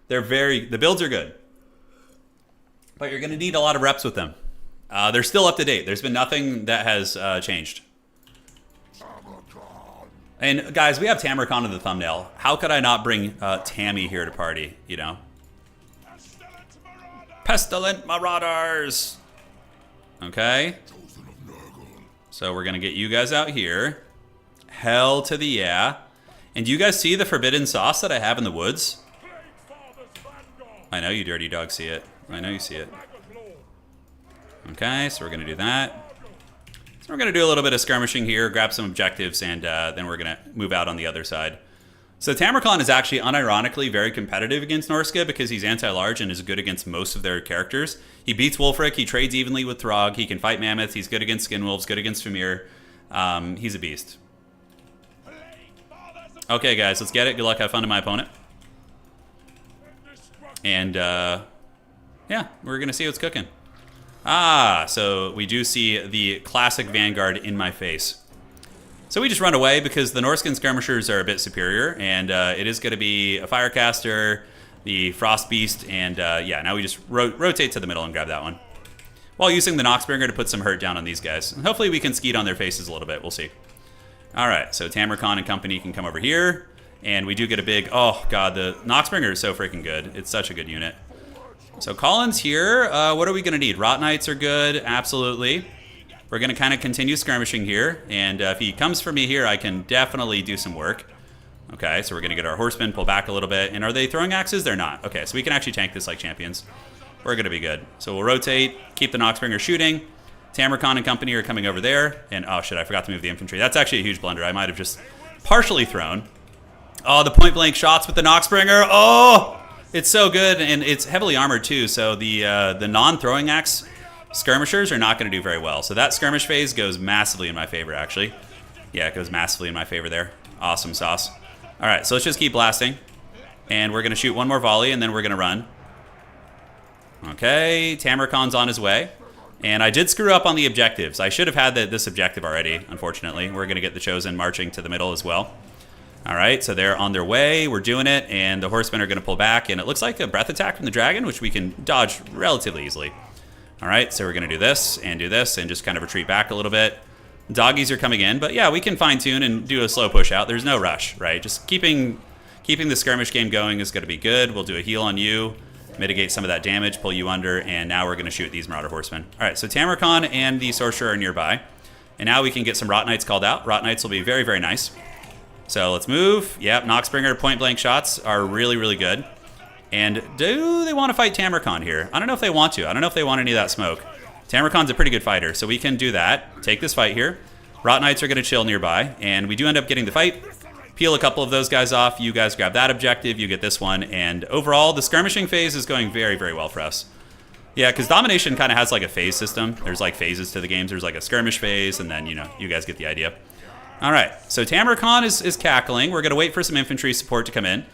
They're very... The builds are good. But you're going to need a lot of reps with them. They're still up to date. There's been nothing that has changed. And guys, we have Tamarcon in the thumbnail. How could I not bring Tammy here to party, you know? Pestilent Marauders! Okay. So we're going to get you guys out here. Hell to the yeah. And do you guys see the forbidden sauce that I have in the woods? I know you dirty dogs see it. I know you see it. Okay, so we're going to do that. So we're going to do a little bit of skirmishing here, grab some objectives, and then we're going to move out on the other side. So Tamarcon is actually unironically very competitive against Norska because he's anti-large and is good against most of their characters. He beats Wulfric, he trades evenly with Throg, he can fight mammoths, he's good against skinwolves, good against Famir. He's a beast. Okay, guys, let's get it. Good luck, have fun to my opponent. And, yeah, we're going to see what's cooking. Ah, so we do see the classic Vanguard in my face. So we just run away because the Norskin skirmishers are a bit superior, and it is going to be a Firecaster, the Frost Beast, and yeah, now we just rotate to the middle and grab that one. While using the Noxbringer to put some hurt down on these guys. And hopefully we can skeet on their faces a little bit, we'll see. Alright, so Tamarcon and company can come over here, and we do get a big, oh god, the Noxbringer is so freaking good. It's such a good unit. So Collins here, what are we going to need? Rot Knights are good, absolutely. We're going to kind of continue skirmishing here, and if he comes for me here, I can definitely do some work. Okay, so we're going to get our horsemen, pull back a little bit, and are they throwing axes? They're not. Okay, so we can actually tank this like champions. We're going to be good. So we'll rotate, keep the Noxbringer shooting. Tamarcon and company are coming over there, and oh shit, I forgot to move the infantry. That's actually a huge blunder. I might have just partially thrown. Oh, the point-blank shots with the Noxbringer. Oh! It's so good, and it's heavily armored too, so the non-throwing axe skirmishers are not going to do very well. So that skirmish phase goes massively in my favor, actually. Yeah, it goes massively in my favor there. Awesome sauce. All right, so let's just keep blasting. And we're going to shoot one more volley, and then we're going to run. Okay, Tamarcon's on his way. And I did screw up on the objectives. I should have had this objective already, unfortunately. We're going to get the Chosen marching to the middle as well. All right, so they're on their way. We're doing it, and the horsemen are going to pull back, and it looks like a breath attack from the dragon, which we can dodge relatively easily. All right, so we're going to do this and just kind of retreat back a little bit. Doggies are coming in, but yeah, we can fine-tune and do a slow push out. There's no rush, right? Just keeping the skirmish game going is going to be good. We'll do a heal on you, mitigate some of that damage, pull you under, and now we're going to shoot these Marauder Horsemen. All right, so Tamarcon and the Sorcerer are nearby, and now we can get some Rot Knights called out. Rot Knights will be very, very nice. So let's move. Yep, Noxbringer point-blank shots are really, really good. And do they want to fight Tamarcon here? I don't know if they want to. I don't know if they want any of that smoke. Tamarcon's a pretty good fighter, so we can do that. Take this fight here. Rot Knights are going to chill nearby, and we do end up getting the fight. Peel a couple of those guys off. You guys grab that objective. You get this one. And overall, the skirmishing phase is going very, very well for us. Yeah, because Domination kind of has like a phase system. There's like phases to the games. There's like a skirmish phase, and then, you know, you guys get the idea. All right, so Tamarcon is cackling. We're going to wait for some infantry support to come in.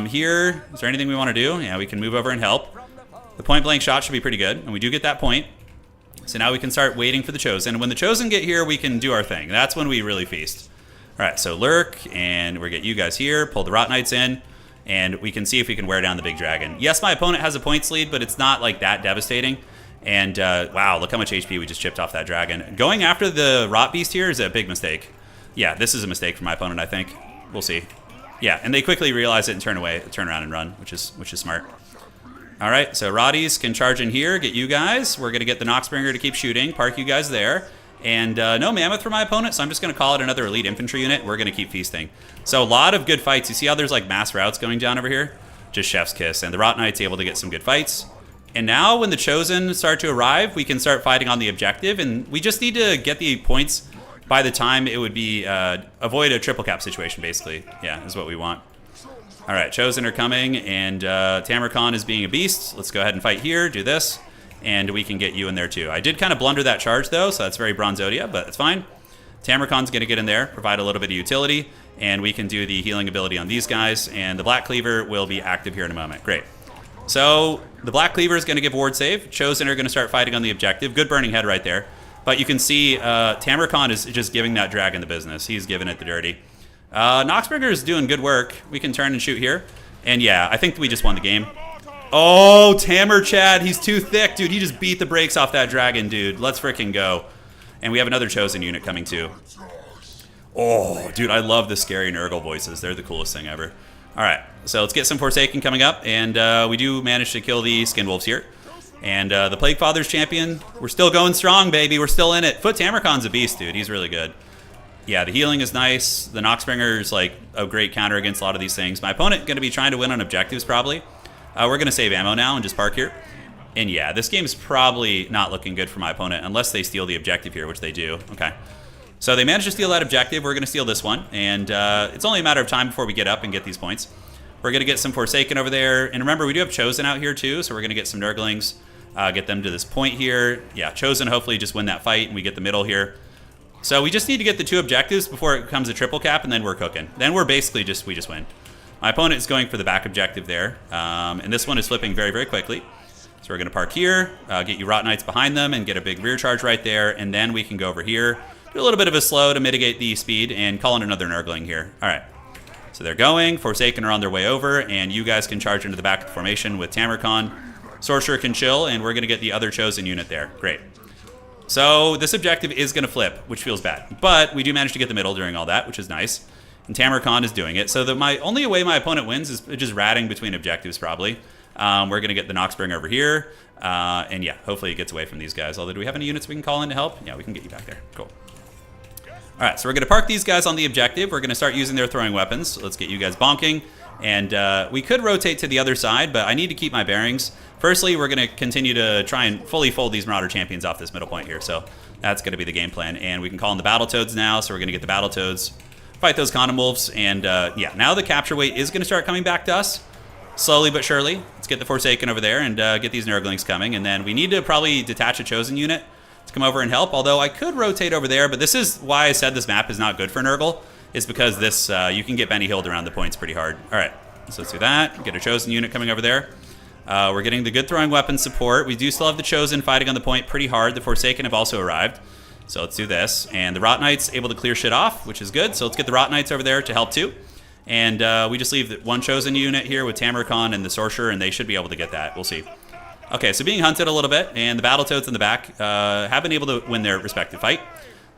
Here, is there anything we want to do? Yeah, we can move over and help. The point-blank shot should be pretty good, and we do get that point. So now we can start waiting for the Chosen. When the Chosen get here, we can do our thing. That's when we really feast. All right, so Lurk, and we'll get you guys here, pull the Rot Knights in, and we can see if we can wear down the big dragon. Yes, my opponent has a points lead, but it's not like that devastating. And wow, look how much HP we just chipped off that dragon. Going after the Rot Beast here is a big mistake. Yeah, this is a mistake for my opponent, I think. We'll see. Yeah, and they quickly realize it and turn around and run, which is smart. All right, so Roddies can charge in here, get you guys. We're going to get the Noxbringer to keep shooting, park you guys there. And no Mammoth for my opponent, so I'm just going to call it another elite infantry unit. We're going to keep feasting. So a lot of good fights. You see how there's like mass routes going down over here? Just chef's kiss. And the Rot Knight's able to get some good fights. And now when the Chosen start to arrive, we can start fighting on the objective. And we just need to get the points by the time it would be avoid a triple cap situation, basically. Yeah, is what we want. All right, Chosen are coming, and Tamarcon is being a beast. Let's go ahead and fight here, do this, and we can get you in there too. I did kind of blunder that charge, though, so that's very Bronzodia, but it's fine. Tamarcon's going to get in there, provide a little bit of utility, and we can do the healing ability on these guys, and the Black Cleaver will be active here in a moment. Great. So the Black Cleaver is going to give ward save. Chosen are going to start fighting on the objective. Good burning head right there. But you can see Tamarcon is just giving that dragon the business. He's giving it the dirty. Noxbringer is doing good work. We can turn and shoot here. And yeah, I think we just won the game. Oh, Tamar Chad, he's too thick, dude. He just beat the brakes off that dragon, dude. Let's frickin' go. And we have another Chosen unit coming too. Oh, dude, I love the scary Nurgle voices. They're the coolest thing ever. All right, so let's get some Forsaken coming up. And we do manage to kill the Skinwolves here. And the Plague Father's champion, we're still going strong, baby. We're still in it. Foot Tamarcon's a beast, dude. He's really good. Yeah, the healing is nice. The Noxbringer is like a great counter against a lot of these things. My opponent going to be trying to win on objectives probably. We're going to save ammo now and just park here. And yeah, this game's probably not looking good for my opponent unless they steal the objective here, which they do. Okay. So they managed to steal that objective. We're going to steal this one. And it's only a matter of time before we get up and get these points. We're going to get some Forsaken over there. And remember, we do have Chosen out here too, so we're going to get some Nurglings. Get them to this point here. Yeah, Chosen hopefully just win that fight and we get the middle here. So we just need to get the 2 objectives before it becomes a triple cap, and then we're cooking. Then we're basically we just win. My opponent is going for the back objective there, and this one is flipping very, very quickly. So we're going to park here, get you Rot Knights behind them, and get a big rear charge right there, and then we can go over here, do a little bit of a slow to mitigate the speed, and call in another Nurgling here. All right. So they're going. Forsaken are on their way over, and you guys can charge into the back of the formation with Tamarcon. Sorcerer can chill, and we're going to get the other Chosen unit there. Great. So this objective is going to flip, which feels bad. But we do manage to get the middle during all that, which is nice. And Tamarcon is doing it. So my only way my opponent wins is just ratting between objectives, probably. We're going to get the Noxbringer over here. And yeah, hopefully it gets away from these guys. Although, do we have any units we can call in to help? Yeah, we can get you back there. Cool. All right, so we're going to park these guys on the objective. We're going to start using their throwing weapons. So let's get you guys bonking. And we could rotate to the other side, but I need to keep my bearings. Firstly, we're going to continue to try and fully fold these Marauder champions off this middle point here. So that's going to be the game plan. And we can call in the Battletoads now. So we're going to get the Battletoads, fight those Condom Wolves. And yeah, now the capture weight is going to start coming back to us. Slowly but surely. Let's get the Forsaken over there and get these Nurglings coming. And then we need to probably detach a Chosen unit to come over and help. Although I could rotate over there. But this is why I said this map is not good for Nurgle. Is because this you can get Benny Hilled around the points pretty hard. All right, so let's do that. Get a Chosen unit coming over there. We're getting the good throwing weapon support. We do still have the Chosen fighting on the point pretty hard. The Forsaken have also arrived. So let's do this. And the Rot Knights able to clear shit off, which is good. So let's get the Rot Knights over there to help too. And we just leave one Chosen unit here with Tamarcon and the Sorcerer, and they should be able to get that. We'll see. Okay, so being hunted a little bit, and the Battletoads in the back have been able to win their respective fight.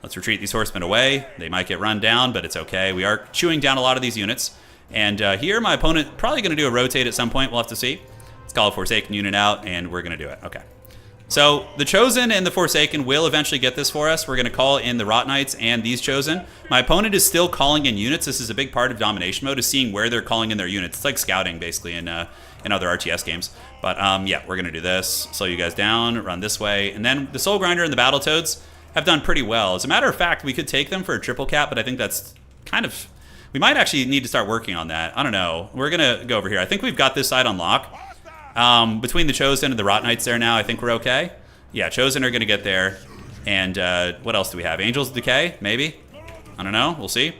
Let's retreat these horsemen away. They might get run down, but it's okay. We are chewing down a lot of these units. And here, my opponent probably going to do a rotate at some point. We'll have to see. Let's call a Forsaken unit out, and we're going to do it. Okay. So the Chosen and the Forsaken will eventually get this for us. We're going to call in the Rot Knights and these Chosen. My opponent is still calling in units. This is a big part of domination mode, is seeing where they're calling in their units. It's like scouting, basically, in other RTS games. But yeah, we're going to do this. Slow you guys down, run this way. And then the Soul Grinder and the Battletoads have done pretty well. As a matter of fact, we could take them for a triple cap, but I think that's kind of... We might actually need to start working on that. I don't know. We're going to go over here. I think we've got this side on lock. Between the Chosen and the Rot Knights there now, I think we're okay. Yeah, Chosen are going to get there. And what else do we have? Angels of Decay? Maybe? I don't know. We'll see.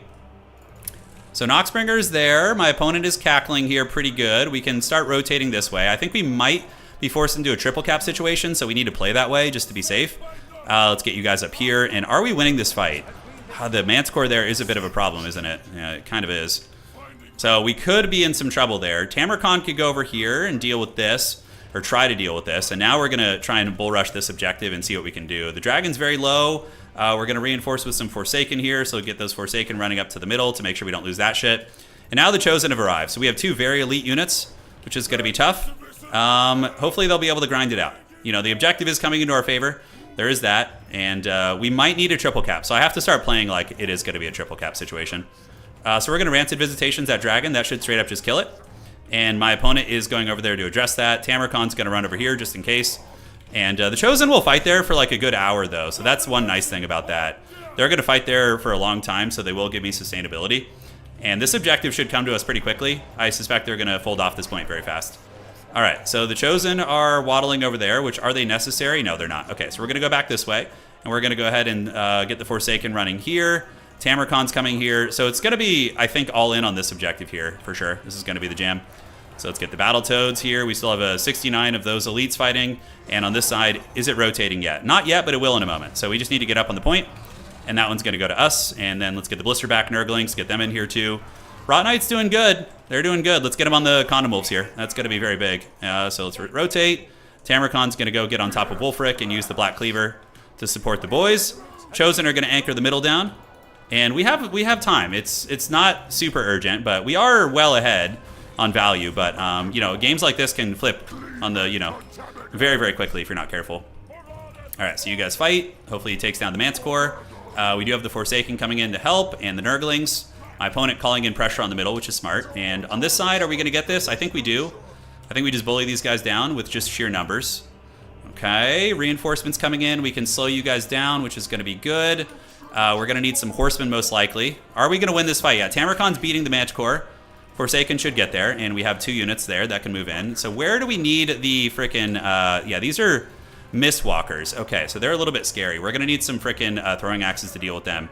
So Noxbringer's there. My opponent is cackling here pretty good. We can start rotating this way. I think we might be forced into a triple cap situation, so we need to play that way just to be safe. Let's get you guys up here. And are we winning this fight? The Manticore there is a bit of a problem, isn't it? Yeah, it kind of is. So we could be in some trouble there. Tamarcon could go over here and deal with this, or try to deal with this. And now we're going to try and bull rush this objective and see what we can do. The Dragon's very low. We're going to reinforce with some Forsaken here, so get those Forsaken running up to the middle to make sure we don't lose that shit. And now the Chosen have arrived. So we have two very elite units, which is going to be tough. Hopefully they'll be able to grind it out. You know, the objective is coming into our favor. There is that. And we might need a triple cap. So I have to start playing like it is going to be a triple cap situation. So we're going to Rancid Visitations that Dragon. That should straight up just kill it. And my opponent is going over there to address that. Tamarcon's going to run over here just in case. And the Chosen will fight there for like a good hour, though. So that's one nice thing about that. They're going to fight there for a long time, so they will give me sustainability. And this objective should come to us pretty quickly. I suspect they're going to fold off this point very fast. All right, so the Chosen are waddling over there, which are they necessary? No, they're not. Okay, so we're going to go back this way. And we're going to go ahead and get the Forsaken running here. Tamarcon's coming here. So it's going to be, I think, all in on this objective here, for sure. This is going to be the jam. So let's get the Battletoads here. We still have a 69 of those elites fighting. And on this side, is it rotating yet? Not yet, but it will in a moment. So we just need to get up on the point. And that one's going to go to us. And then let's get the Blisterback Nurglings, get them in here too. Rot Knight's doing good. They're doing good. Let's get them on the Condomolves here. That's going to be very big. So let's rotate. Tamarcon's going to go get on top of Wolfric and use the Black Cleaver to support the boys. Chosen are going to anchor the middle down. And we have time. It's not super urgent, but we are well ahead on value. But, you know, games like this can flip on the, you know, very, very quickly if you're not careful. All right, so you guys fight. Hopefully he takes down the Manticore. We do have the Forsaken coming in to help and the Nurglings. My opponent calling in pressure on the middle, which is smart. And on this side, are we going to get this? I think we do. I think we just bully these guys down with just sheer numbers. Okay, reinforcements coming in. We can slow you guys down, which is going to be good. We're going to need some horsemen most likely. Are we going to win this fight? Yeah, Tamarcon's beating the Manticore. Forsaken should get there, and we have 2 units there that can move in. So where do we need the frickin'... yeah, these are Mistwalkers. Okay, so they're a little bit scary. We're going to need some frickin' throwing axes to deal with them.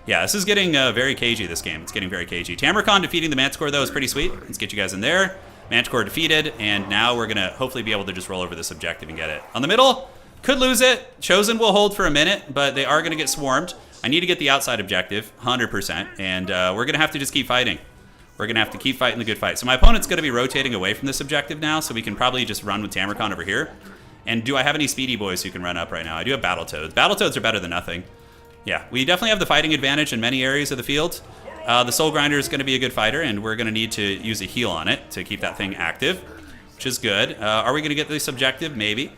Yeah, this is getting very cagey, this game. It's getting very cagey. Tamarcon defeating the Manticore, though, is pretty sweet. Let's get you guys in there. Manticore defeated, and now we're going to hopefully be able to just roll over this objective and get it. On the middle, could lose it. Chosen will hold for a minute, but they are going to get swarmed. I need to get the outside objective, 100%, and we're going to have to just keep fighting. We're going to have to keep fighting the good fight. So my opponent's going to be rotating away from this objective now, so we can probably just run with Tamarcon over here. And do I have any speedy boys who can run up right now? I do have Battletoads. Battletoads are better than nothing. Yeah, we definitely have the fighting advantage in many areas of the field. The Soul Grinder is going to be a good fighter, and we're going to need to use a heal on it to keep that thing active, which is good. Are we going to get this objective? Maybe.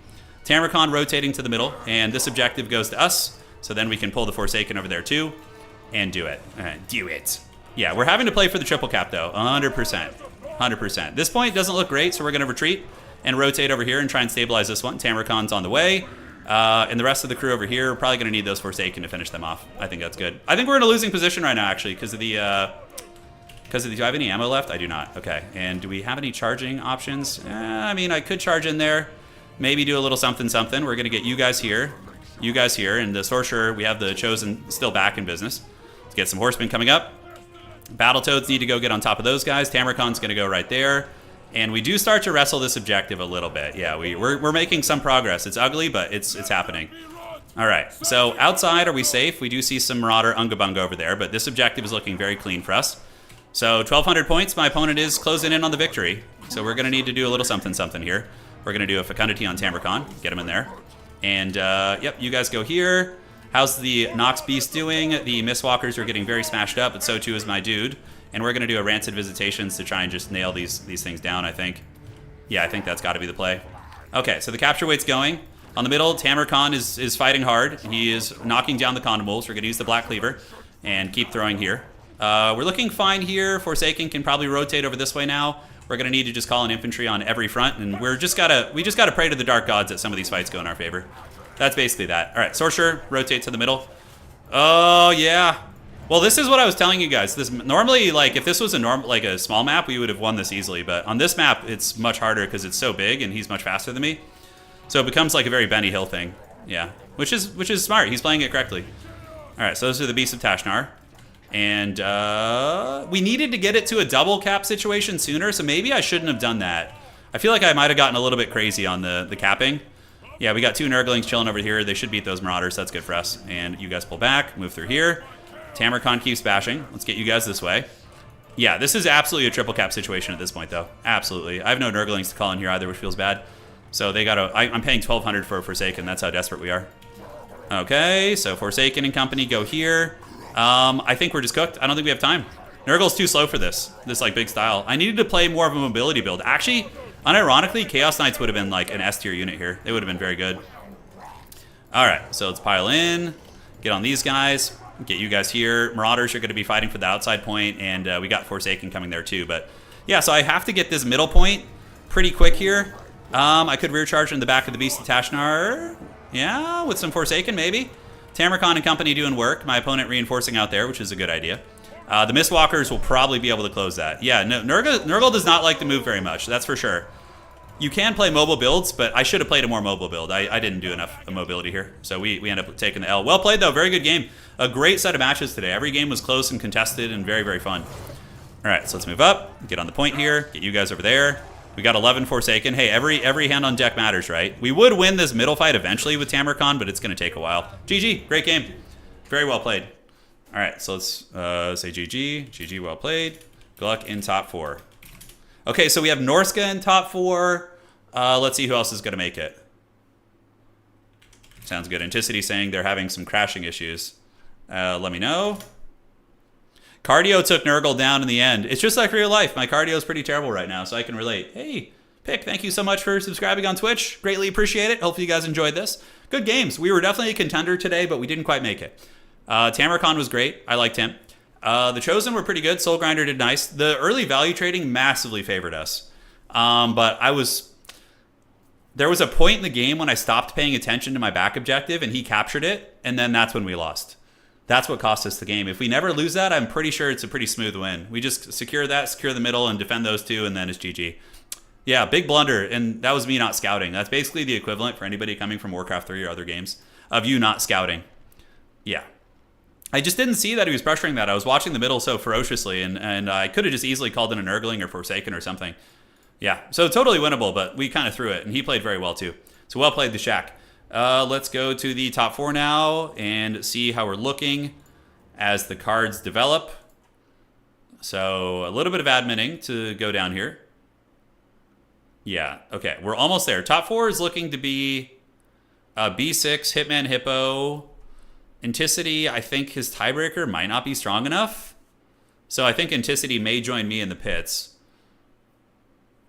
Tamarcon rotating to the middle, and this objective goes to us, so then we can pull the Forsaken over there too, and do it. Do it. Yeah, we're having to play for the triple cap, though, 100%. 100%. This point doesn't look great, so we're going to retreat and rotate over here and try and stabilize this one. Tamarcon's on the way. And the rest of the crew over here, we're probably going to need those Forsaken to finish them off. I think that's good. I think we're in a losing position right now, actually, because of the... do I have any ammo left? I do not. Okay. And do we have any charging options? I mean, I could charge in there. Maybe do a little something, something. We're going to get you guys here. You guys here. And the Sorcerer, we have the Chosen still back in business. Let's get some Horsemen coming up. Battletoads need to go get on top of those guys. Tamarcon's going to go right there. And we do start to wrestle this objective a little bit. Yeah, we're making some progress. It's ugly, but it's happening. All right, so outside, are we safe? We do see some Marauder Ungabunga over there, but this objective is looking very clean for us. So 1,200 points. My opponent is closing in on the victory. So we're going to need to do a little something, something here. We're going to do a Fecundity on Tamarcon. Get him in there. And, yep, you guys go here. How's the Nox Beast doing? The Mistwalkers are getting very smashed up, but so too is my dude. And we're going to do a Rancid Visitations to try and just nail these things down, I think. Yeah, I think that's got to be the play. Okay, so the capture weight's going. On the middle, Tamarcon is fighting hard. He is knocking down the Condomoles. We're going to use the Black Cleaver and keep throwing here. We're looking fine here. Forsaken can probably rotate over this way now. We're going to need to just call in infantry on every front, and we just gotta pray to the Dark Gods that some of these fights go in our favor. That's basically that. All right, Sorcerer, rotate to the middle. Oh, yeah. Well, this is what I was telling you guys. This normally, like, if this was a small map, we would have won this easily. But on this map, it's much harder because it's so big and he's much faster than me. So it becomes like a very Benny Hill thing. Yeah, which is smart. He's playing it correctly. All right, so those are the Beasts of Tashnar. And we needed to get it to a double cap situation sooner, so maybe I shouldn't have done that. I feel like I might have gotten a little bit crazy on the capping. Yeah, we got 2 Nurglings chilling over here. They should beat those Marauders. That's good for us. And you guys pull back, move through here. Tamarcon keeps bashing. Let's get you guys this way. Yeah, this is absolutely a triple cap situation at this point, though. Absolutely. I have no Nurglings to call in here either, which feels bad. So they gotta... I'm paying 1,200 for a Forsaken. That's how desperate we are. Okay, so Forsaken and company go here. I think we're just cooked. I don't think we have time. Nurgle's too slow for this like big style. I needed to play more of a mobility build. Actually, unironically, Chaos Knights would have been like an S tier unit here. They would have been very good. All right, so let's pile in, get on these guys, get you guys here. Marauders are going to be fighting for the outside point, and we got Forsaken coming there too. But yeah, so I have to get this middle point pretty quick here. I could rear charge in the back of the Beast of Tashnar. Yeah, with some Forsaken maybe. Tamarcon and company doing work. My opponent reinforcing out there, which is a good idea. The Mistwalkers will probably be able to close that. Yeah, no, Nurgle does not like to move very much, that's for sure. You can play mobile builds, but I should have played a more mobile build. I didn't do enough mobility here, so we end up taking the L. Well played, though. Very good game. A great set of matches today. Every game was close and contested and very, very fun. All right, so let's move up, get on the point here, get you guys over there. We got 11 Forsaken. Hey, every hand on deck matters, right? We would win this middle fight eventually with Tamarcon, but it's going to take a while. GG, great game. Very well played. All right, so let's say GG. GG, well played. Gluck in top 4. Okay, so we have Norska in top 4. Let's see who else is going to make it. Sounds good. Anticity saying they're having some crashing issues. Let me know. Cardio took Nurgle down in the end. It's just like real life. My cardio is pretty terrible right now, so I can relate. Hey, Pick, thank you so much for subscribing on Twitch. Greatly appreciate it. Hopefully you guys enjoyed this. Good games. We were definitely a contender today, but we didn't quite make it. Tamarcon was great. I liked him. The Chosen were pretty good. Soul Grinder did nice. The early value trading massively favored us. But there was a point in the game when I stopped paying attention to my back objective and he captured it, and then that's when we lost. That's what cost us the game. If we never lose that, I'm pretty sure it's a pretty smooth win. We just secure that, secure the middle, and defend those two, and then it's GG. Yeah, big blunder, and that was me not scouting. That's basically the equivalent for anybody coming from Warcraft 3 or other games of you not scouting. Yeah. I just didn't see that he was pressuring that. I was watching the middle so ferociously, and I could have just easily called in a Nurgling or Forsaken or something. Yeah, so totally winnable, but we kind of threw it, and he played very well too. So well played, the Shack. Let's go to the top 4 now and see how we're looking as the cards develop. So a little bit of adminning to go down here. Yeah, okay, we're almost there. Top 4 is looking to be B6, Hitman Hippo. Anticity, I think his tiebreaker might not be strong enough. So I think Anticity may join me in the pits.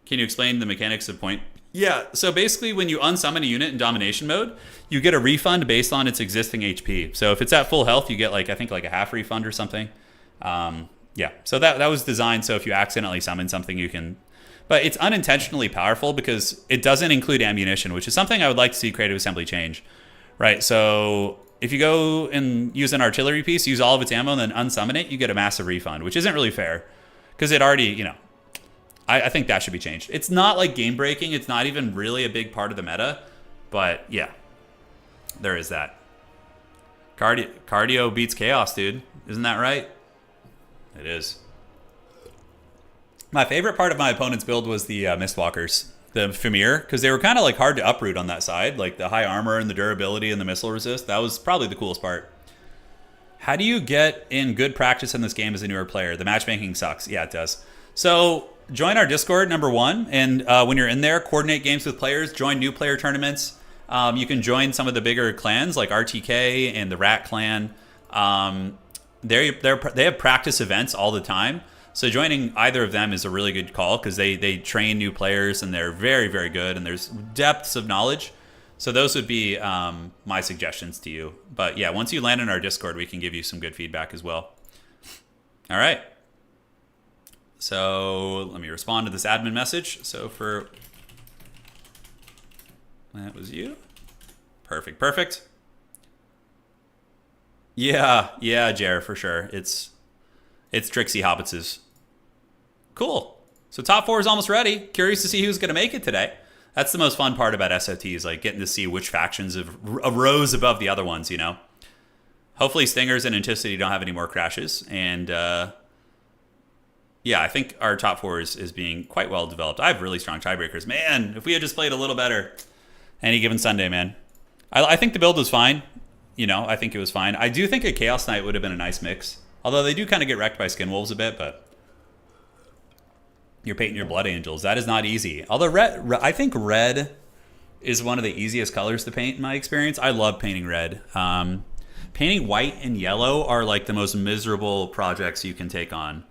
Can you explain the mechanics of point? Yeah, so basically when you unsummon a unit in domination mode, you get a refund based on its existing HP. So if it's at full health, you get I think a half refund or something. Yeah, so that was designed so if you accidentally summon something, you can... But it's unintentionally powerful because it doesn't include ammunition, which is something I would like to see Creative Assembly change. Right, so if you go and use an artillery piece, use all of its ammo, and then unsummon it, you get a massive refund, which isn't really fair. Because it already, I think that should be changed. It's not like game breaking. It's not even really a big part of the meta. But yeah, there is that. Cardio beats chaos, dude. Isn't that right? It is. My favorite part of my opponent's build was the Mistwalkers, the Famir, because they were kind of hard to uproot on that side. Like the high armor and the durability and the missile resist. That was probably the coolest part. How do you get in good practice in this game as a newer player? The matchmaking sucks. Yeah, it does. So join our Discord, number one, and when you're in there, coordinate games with players, join new player tournaments. You can join some of the bigger clans like RTK and the Rat Clan. They have practice events all the time. So joining either of them is a really good call because they train new players and they're very, very good and there's depths of knowledge. So those would be my suggestions to you. But yeah, once you land in our Discord, we can give you some good feedback as well. All right. So let me respond to this admin message. So for... That was you. Perfect, perfect. Yeah, Jer, for sure. It's Trixie Hobbitz's. Cool. So top 4 is almost ready. Curious to see who's going to make it today. That's the most fun part about SOTs, like getting to see which factions have arose above the other ones, you know? Hopefully Stingers and Anticity don't have any more crashes. And yeah, I think our top 4 is being quite well developed. I have really strong tiebreakers. Man, if we had just played a little better any given Sunday, man. I think the build was fine. You know, I think it was fine. I do think a Chaos Knight would have been a nice mix. Although they do kind of get wrecked by Skin Wolves a bit, but you're painting your Blood Angels. That is not easy. Although I think red is one of the easiest colors to paint in my experience. I love painting red. Painting white and yellow are like the most miserable projects you can take on.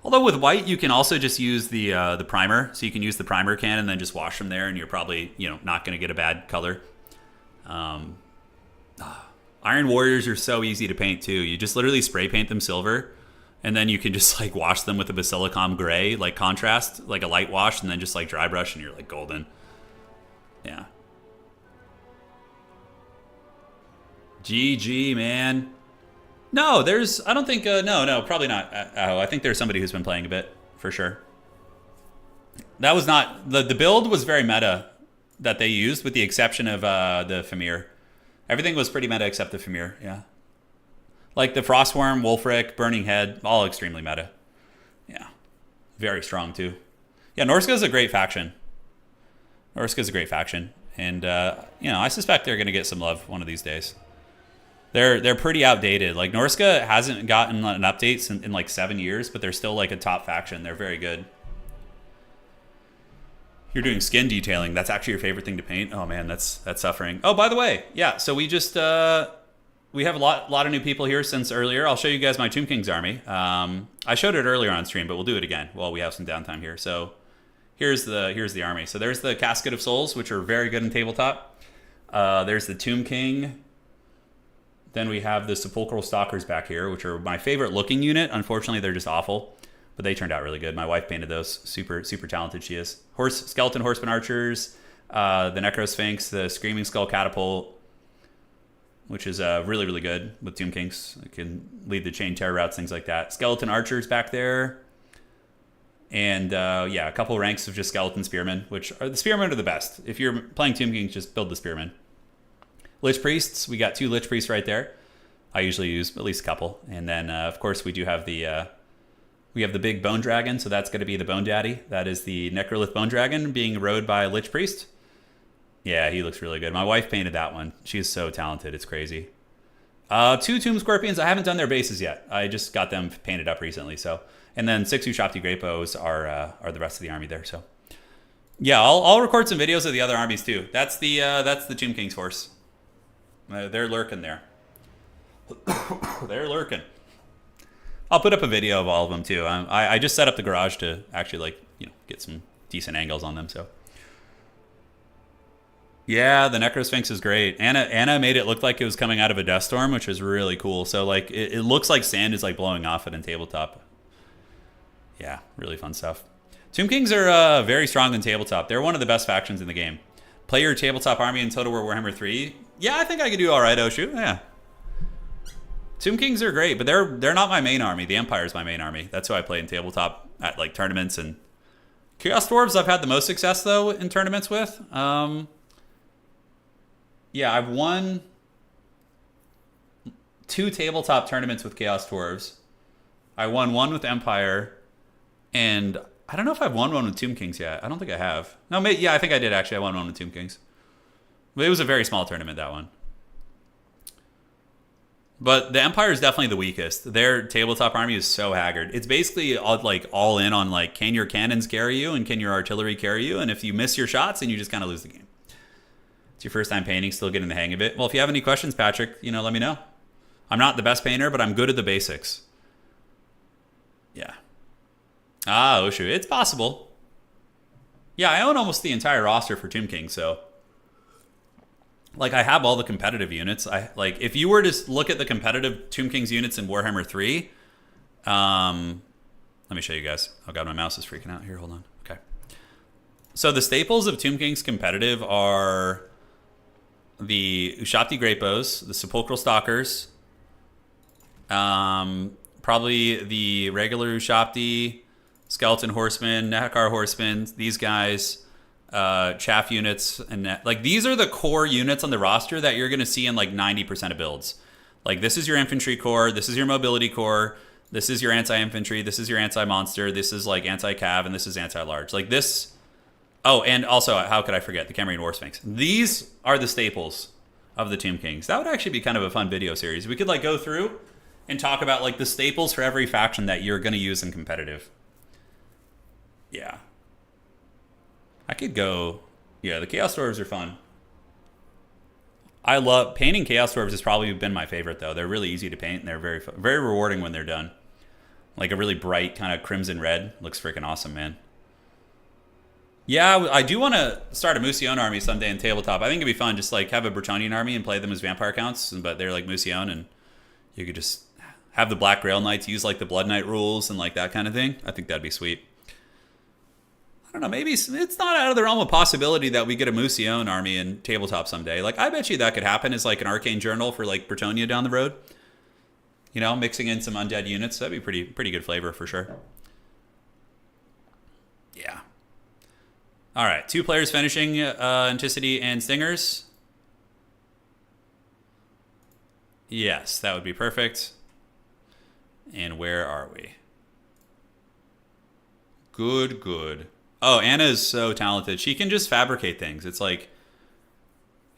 Although with white, you can also just use the primer. So you can use the primer can and then just wash them there, and you're probably, you know, not going to get a bad color. Iron Warriors are so easy to paint too. You just literally spray paint them silver, and then you can just like wash them with a Basilicom gray, like contrast, like a light wash, and then just like dry brush, and you're like golden. Yeah. GG, man. No, I don't think, no, probably not. I think there's somebody who's been playing a bit, for sure. That was not, the build was very meta that they used, with the exception of the Famir. Everything was pretty meta except the Famir, yeah. Like the Frostworm, Wolfric, Burning Head, all extremely meta. Yeah, very strong too. Yeah, Norska's a great faction. Norska's a great faction. And, you know, I suspect they're going to get some love one of these days. They're pretty outdated. Like Norska hasn't gotten an update in like 7 years, but they're still like a top faction. They're very good. You're doing skin detailing. That's actually your favorite thing to paint. Oh man, that's suffering. Oh, by the way, yeah. So we just we have a lot of new people here since earlier. I'll show you guys my Tomb King's army. I showed it earlier on stream, but we'll do it again while we have some downtime here. So here's the army. So there's the Casket of Souls, which are very good in tabletop. There's the Tomb King. Then we have the Sepulchral Stalkers back here, which are my favorite looking unit. Unfortunately, they're just awful, but they turned out really good. My wife painted those. Super talented she is. Skeleton Horseman Archers, the Necro Sphinx, the Screaming Skull Catapult, which is really, really good with Tomb Kings. It can lead the chain terror routes, things like that. Skeleton Archers back there. And yeah, a couple ranks of just Skeleton Spearmen, which are the Spearmen are the best. If you're playing Tomb Kings, just build the Spearmen. Lich Priests, we got 2 Lich Priests right there. I usually use at least a couple. And then, of course, we do have the big Bone Dragon, so that's going to be the Bone Daddy. That is the Necrolith Bone Dragon being rode by a Lich Priest. Yeah, he looks really good. My wife painted that one. She's so talented. It's crazy. 2 Tomb Scorpions. I haven't done their bases yet. I just got them painted up recently. So, and then 6 Ushapti Grapos are the rest of the army there. So, yeah, I'll record some videos of the other armies too. That's the Tomb King's horse. They're lurking there. They're lurking. I'll put up a video of all of them too. I just set up the garage to actually get some decent angles on them. So yeah, the Necro Sphinx is great. Anna made it look like it was coming out of a dust storm, which is really cool. So like it looks like sand is like blowing off it in tabletop. Yeah, really fun stuff. Tomb Kings are very strong in tabletop. They're one of the best factions in the game. Play your tabletop army in Total War Warhammer 3. Yeah, I think I could do all right, Oshu. Yeah. Tomb Kings are great, but they're not my main army. The Empire is my main army. That's who I play in tabletop at like tournaments. And Chaos Dwarves I've had the most success though in tournaments with. Yeah, I've won 2 tabletop tournaments with Chaos Dwarves. I won 1 with Empire, and I don't know if I've won one with Tomb Kings yet. I don't think I have. No, yeah, I think I did actually. I won one with Tomb Kings. But it was a very small tournament, that one. But the Empire is definitely the weakest. Their tabletop army is so haggard. It's basically all in on like, can your cannons carry you and can your artillery carry you? And if you miss your shots, then you just kind of lose the game. It's your first time painting, still getting the hang of it. Well, if you have any questions, Patrick, let me know. I'm not the best painter, but I'm good at the basics. Yeah. Ah, Oshu, it's possible. Yeah, I own almost the entire roster for Tomb King, so like I have all the competitive units. Like if you were to look at the competitive Tomb King's units in Warhammer 3, let me show you guys. Oh god, my mouse is freaking out here. Hold on. Okay. So the staples of Tomb King's competitive are the Ushabti Great Bows, the Sepulchral Stalkers, probably the regular Ushabti, Skeleton Horsemen, Nehekar Horsemen, these guys, chaff units, and like these are the core units on the roster that you're going to see in like 90% of builds. Like this is your infantry core, this is your mobility core, this is your anti-infantry, this is your anti-monster, this is like anti-cav, and this is anti-large. Like this. Oh, and also, how could I forget the Camarine War Sphinx? These are the staples of the Tomb Kings. That would actually be kind of a fun video series. We could like go through and talk about like the staples for every faction that you're going to use in competitive. Yeah. I could go... Yeah, the Chaos Dwarves are fun. I love... Painting Chaos Dwarves has probably been my favorite, though. They're really easy to paint, and they're very rewarding when they're done. Like a really bright kind of crimson red. Looks freaking awesome, man. Yeah, I do want to start a Musion army someday in tabletop. I think it'd be fun, just like have a Bretonnian army and play them as vampire counts, but they're like Musion, and you could just have the Black Grail Knights use like the Blood Knight rules and like that kind of thing. I think that'd be sweet. I don't know, maybe it's not out of the realm of possibility that we get a Musion army in tabletop someday. Like, I bet you that could happen as like an Arcane Journal for like Bretonnia down the road. Mixing in some undead units. That'd be pretty good flavor for sure. Yeah. All right, 2 players finishing Anticity and Stingers. Yes, that would be perfect. And where are we? Good. Oh, Anna is so talented. She can just fabricate things. It's like,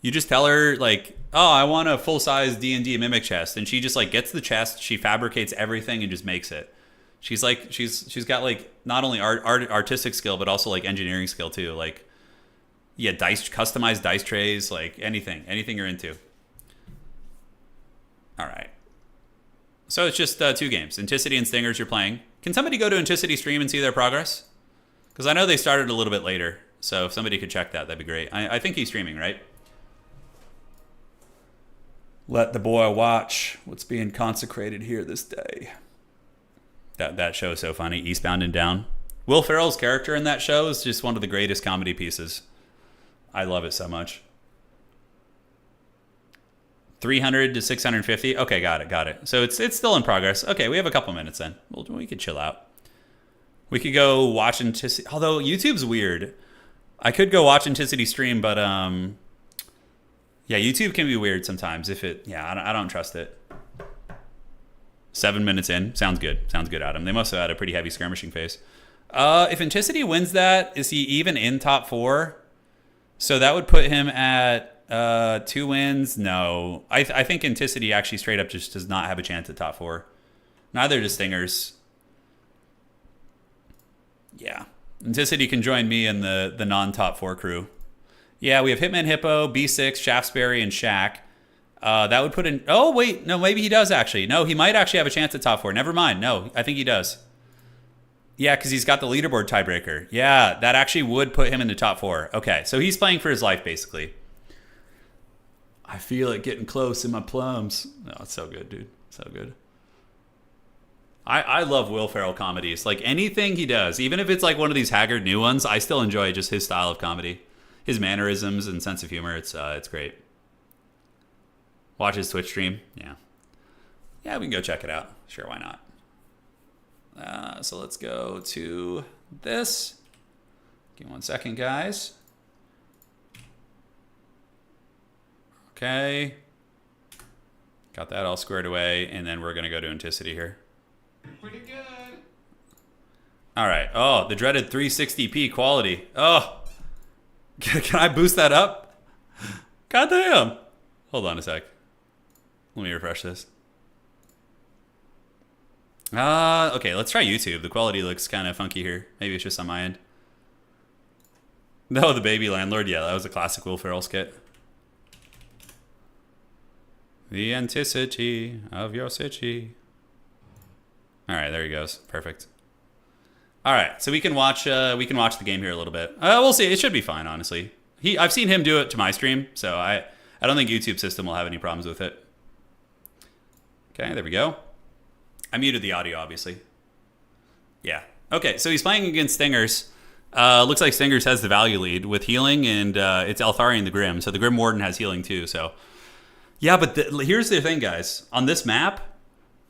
you just tell her, like, oh, I want a full-size D&D Mimic chest. And she just, like, gets the chest, she fabricates everything and just makes it. She's like, she's got like not only artistic skill, but also like engineering skill too. Like, yeah, customized dice trays, like anything you're into. All right. So it's just 2 games, Anticity and Stingers you're playing. Can somebody go to Anticity stream and see their progress? Because I know they started a little bit later. So if somebody could check that, that'd be great. I think he's streaming, right? Let the boy watch what's being consecrated here this day. That show is so funny. Eastbound and Down. Will Ferrell's character in that show is just one of the greatest comedy pieces. I love it so much. 300 to 650. Okay, got it. So it's still in progress. Okay, we have a couple minutes then. We could chill out. We could go watch Anticity. Although YouTube's weird. I could go watch Anticity stream, but yeah, YouTube can be weird sometimes. I don't trust it. 7 minutes in. Sounds good, Adam. They must have had a pretty heavy skirmishing phase. If Anticity wins that, is he even in top 4? So that would put him at 2 wins. No. I think Anticity actually straight up just does not have a chance at top 4. Neither does Stingers. Yeah. Anticity can join me in the non-top 4 crew. Yeah, we have Hitman Hippo, B6, Shaftesbury, and Shaq. That would put in... Oh, wait. No, maybe he does, actually. No, he might actually have a chance at top 4. Never mind. No, I think he does. Yeah, because he's got the leaderboard tiebreaker. Yeah, that actually would put him in the top 4. Okay, so he's playing for his life, basically. I feel it getting close in my plums. No, it's so good, dude. So good. I love Will Ferrell comedies. Like, anything he does, even if it's like one of these haggard new ones, I still enjoy just his style of comedy. His mannerisms and sense of humor. It's great. Watch his Twitch stream. Yeah, we can go check it out. Sure, why not? So let's go to this. Give me 1 second, guys. Okay. Got that all squared away, and then we're going to go to Anticity here. Pretty good. All right. Oh, the dreaded 360p quality. Oh, can I boost that up? God damn. Hold on a sec. Let me refresh this. Okay, let's try YouTube. The quality looks kind of funky here. Maybe it's just on my end. No, the baby landlord. Yeah, that was a classic Will Ferrell skit. The authenticity of your city. All right, there he goes. Perfect. All right, so we can watch the game here a little bit. We'll see. It should be fine, honestly. I've seen him do it to my stream, so I don't think YouTube system will have any problems with it. Okay, there we go. I muted the audio, obviously. Yeah. Okay, so he's playing against Stingers. Looks like Stingers has the value lead with healing, and it's Altharian the Grim. So the Grim Warden has healing too. So yeah, but here's the thing, guys. On this map,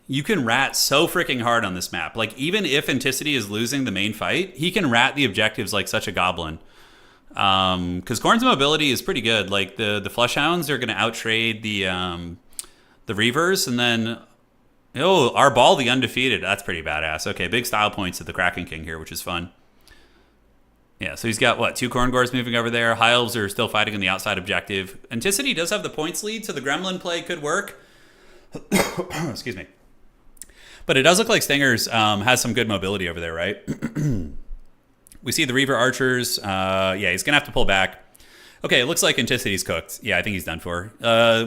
you can rat so freaking hard on this map. Like, even if Anticity is losing the main fight, he can rat the objectives like such a goblin. Because Korn's mobility is pretty good. Like, the Flesh Hounds are going to outtrade the Reavers, and then... Oh, our ball, the undefeated. That's pretty badass. Okay, big style points at the Kraken King here, which is fun. Yeah, so he's got, what, 2 Korngors moving over there. High Elves are still fighting on the outside objective. Anticity does have the points lead, so the Gremlin play could work. Excuse me. But it does look like Stingers has some good mobility over there, right? We see the Reaver Archers. Yeah, he's going to have to pull back. Okay, it looks like Anticity's cooked. Yeah, I think he's done for.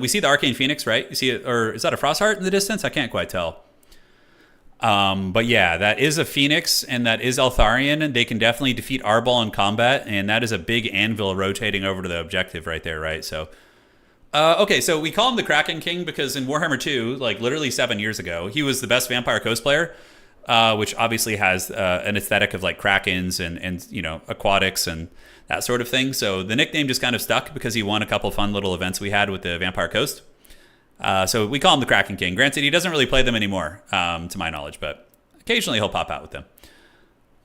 We see the Arcane Phoenix, right? You see it, or is that a Frostheart in the distance? I can't quite tell. But yeah, that is a Phoenix, and that is Altharian. They can definitely defeat Arbol in combat, and that is a big anvil rotating over to the objective right there, right? So, okay, so we call him the Kraken King because in Warhammer 2, like literally 7 years ago, he was the best Vampire Coast player, which obviously has an aesthetic of like Krakens and you know, aquatics and that sort of thing. So the nickname just kind of stuck because he won a couple fun little events we had with the Vampire Coast. So we call him the Kraken King. Granted, he doesn't really play them anymore, to my knowledge, but occasionally he'll pop out with them.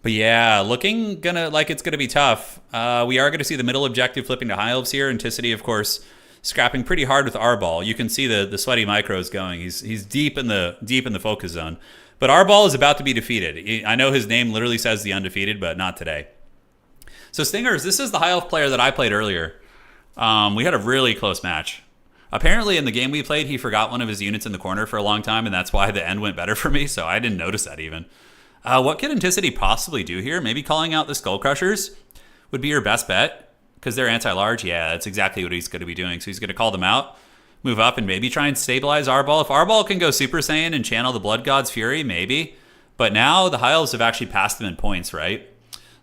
But yeah, looking like it's gonna be tough. We are gonna see the middle objective flipping to High Elves here. Anticity, of course, scrapping pretty hard with Arbol. You can see the sweaty micros going. He's deep in the focus zone. But Arbol is about to be defeated. I know his name literally says the undefeated, but not today. So Stingers, this is the High Elf player that I played earlier. We had a really close match. Apparently in the game we played, he forgot one of his units in the corner for a long time, and that's why the end went better for me, so I didn't notice that even. What could Anticity possibly do here? Maybe calling out the Skull Crushers would be your best bet, because they're anti-large. Yeah, that's exactly what he's going to be doing. So he's going to call them out, move up, and maybe try and stabilize Arbol. If Arbol can go Super Saiyan and channel the Blood God's Fury, maybe. But now the High Elves have actually passed him in points, right?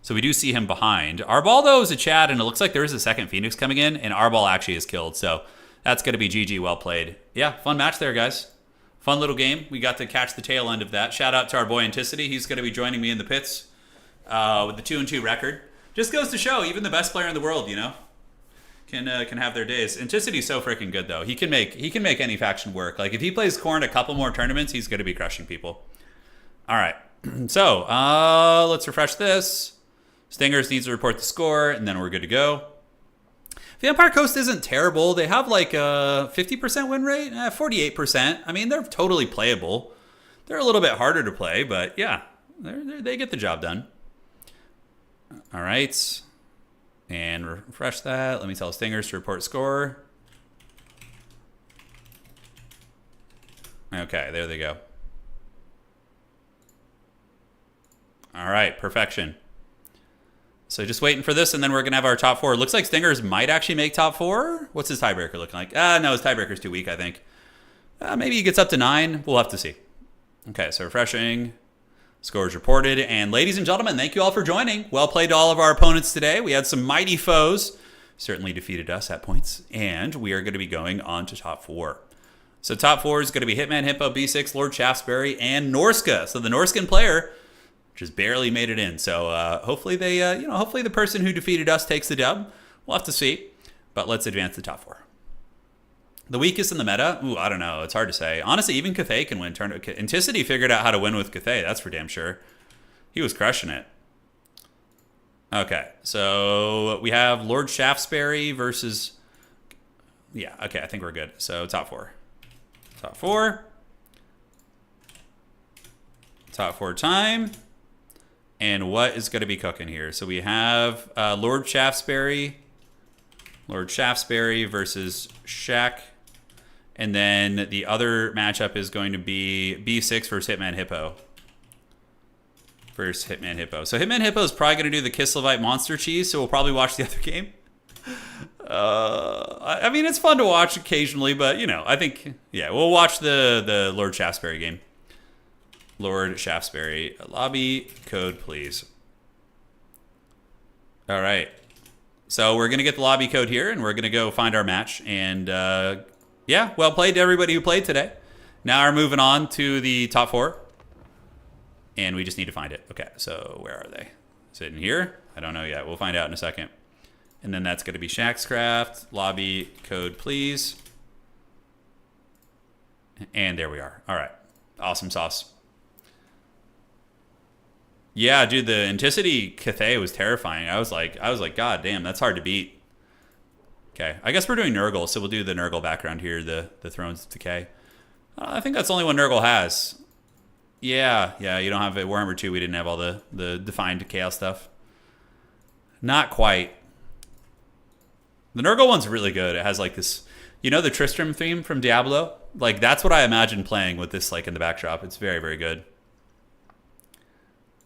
So we do see him behind. Arbol, though, is a Chad, and it looks like there is a second Phoenix coming in, and Arbol actually is killed. So that's going to be GG, well played. Yeah, fun match there, guys. Fun little game. We got to catch the tail end of that. Shout out to our boy Anticity. He's going to be joining me in the pits with the 2-2 record. Just goes to show, even the best player in the world, you know, can have their days. Anticity's so freaking good, though. He can make any faction work. Like, if he plays Khorne a couple more tournaments, he's going to be crushing people. All right. So, let's refresh this. Stingers needs to report the score, and then we're good to go. Vampire Coast isn't terrible. They have like a 50% win rate, 48%. I mean, they're totally playable. They're a little bit harder to play, but yeah, they get the job done. All right. And refresh that. Let me tell Stingers to report score. Okay, there they go. All right, perfection. So just waiting for this, and then we're going to have our top 4. Looks like Stingers might actually make top 4. What's his tiebreaker looking like? No, his tiebreaker's too weak, I think. Maybe he gets up to 9. We'll have to see. Okay, so refreshing. Scores reported. And ladies and gentlemen, thank you all for joining. Well played to all of our opponents today. We had some mighty foes. Certainly defeated us at points. And we are going to be going on to top 4. So top 4 is going to be Hitman Hippo, B6, Lord Shaftesbury, and Norska. So the Norskan player just barely made it in. So hopefully they, hopefully the person who defeated us takes the dub. We'll have to see. But let's advance to top 4. The weakest in the meta? Ooh, I don't know. It's hard to say. Honestly, even Cathay can win. Anticity figured out how to win with Cathay. That's for damn sure. He was crushing it. Okay, so we have Lord Shaftesbury versus... Yeah, okay, I think we're good. So top 4. Top 4. Top 4 time. And what is going to be cooking here? So we have Lord Shaftesbury versus Shaq. And then the other matchup is going to be B6 versus Hitman Hippo. versus Hitman Hippo. So Hitman Hippo is probably going to do the Kislevite Monster Cheese, so we'll probably watch the other game. I mean, it's fun to watch occasionally, but, you know, I think, yeah, we'll watch the Lord Shaftesbury game. Lord Shaftesbury. Lobby code, please. All right. So we're going to get the lobby code here, and we're going to go find our match. And, yeah, well played to everybody who played today. Now we're moving on to the top 4. And we just need to find it. Okay, so where are they? Is it in here? I don't know yet. We'll find out in a second. And then that's going to be Shaxcraft. Lobby code, please. And there we are. All right. Awesome sauce. Yeah, dude, the Anticity Cathay was terrifying. I was like, God damn, that's hard to beat. Okay, I guess we're doing Nurgle, so we'll do the Nurgle background here, the Thrones of Decay. I think that's the only one Nurgle has. Yeah, you don't have it. Warhammer 2, we didn't have all the defined chaos stuff. Not quite. The Nurgle one's really good. It has like this, you know, the Tristram theme from Diablo? Like, that's what I imagine playing with this, like, in the backdrop. It's very, very good.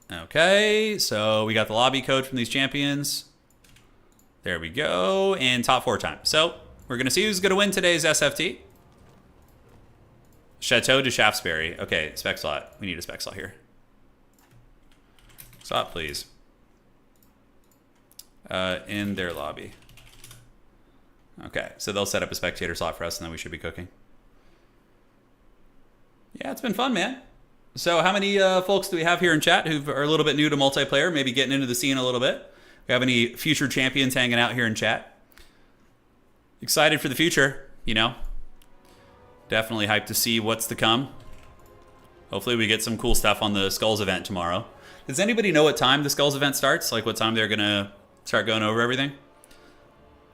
Okay, so we got the lobby code from these champions. There we go. And top 4 time. So we're going to see who's going to win today's SFT. Chateau de Shaftesbury. Okay, spec slot. We need a spec slot here. Slot, please. In their lobby. Okay, so they'll set up a spectator slot for us, and then we should be cooking. Yeah, it's been fun, man. So how many folks do we have here in chat who are a little bit new to multiplayer, maybe getting into the scene a little bit? We have any future champions hanging out here in chat? Excited for the future, you know? Definitely hyped to see what's to come. Hopefully we get some cool stuff on the Skulls event tomorrow. Does anybody know what time the Skulls event starts? Like what time they're going to start going over everything?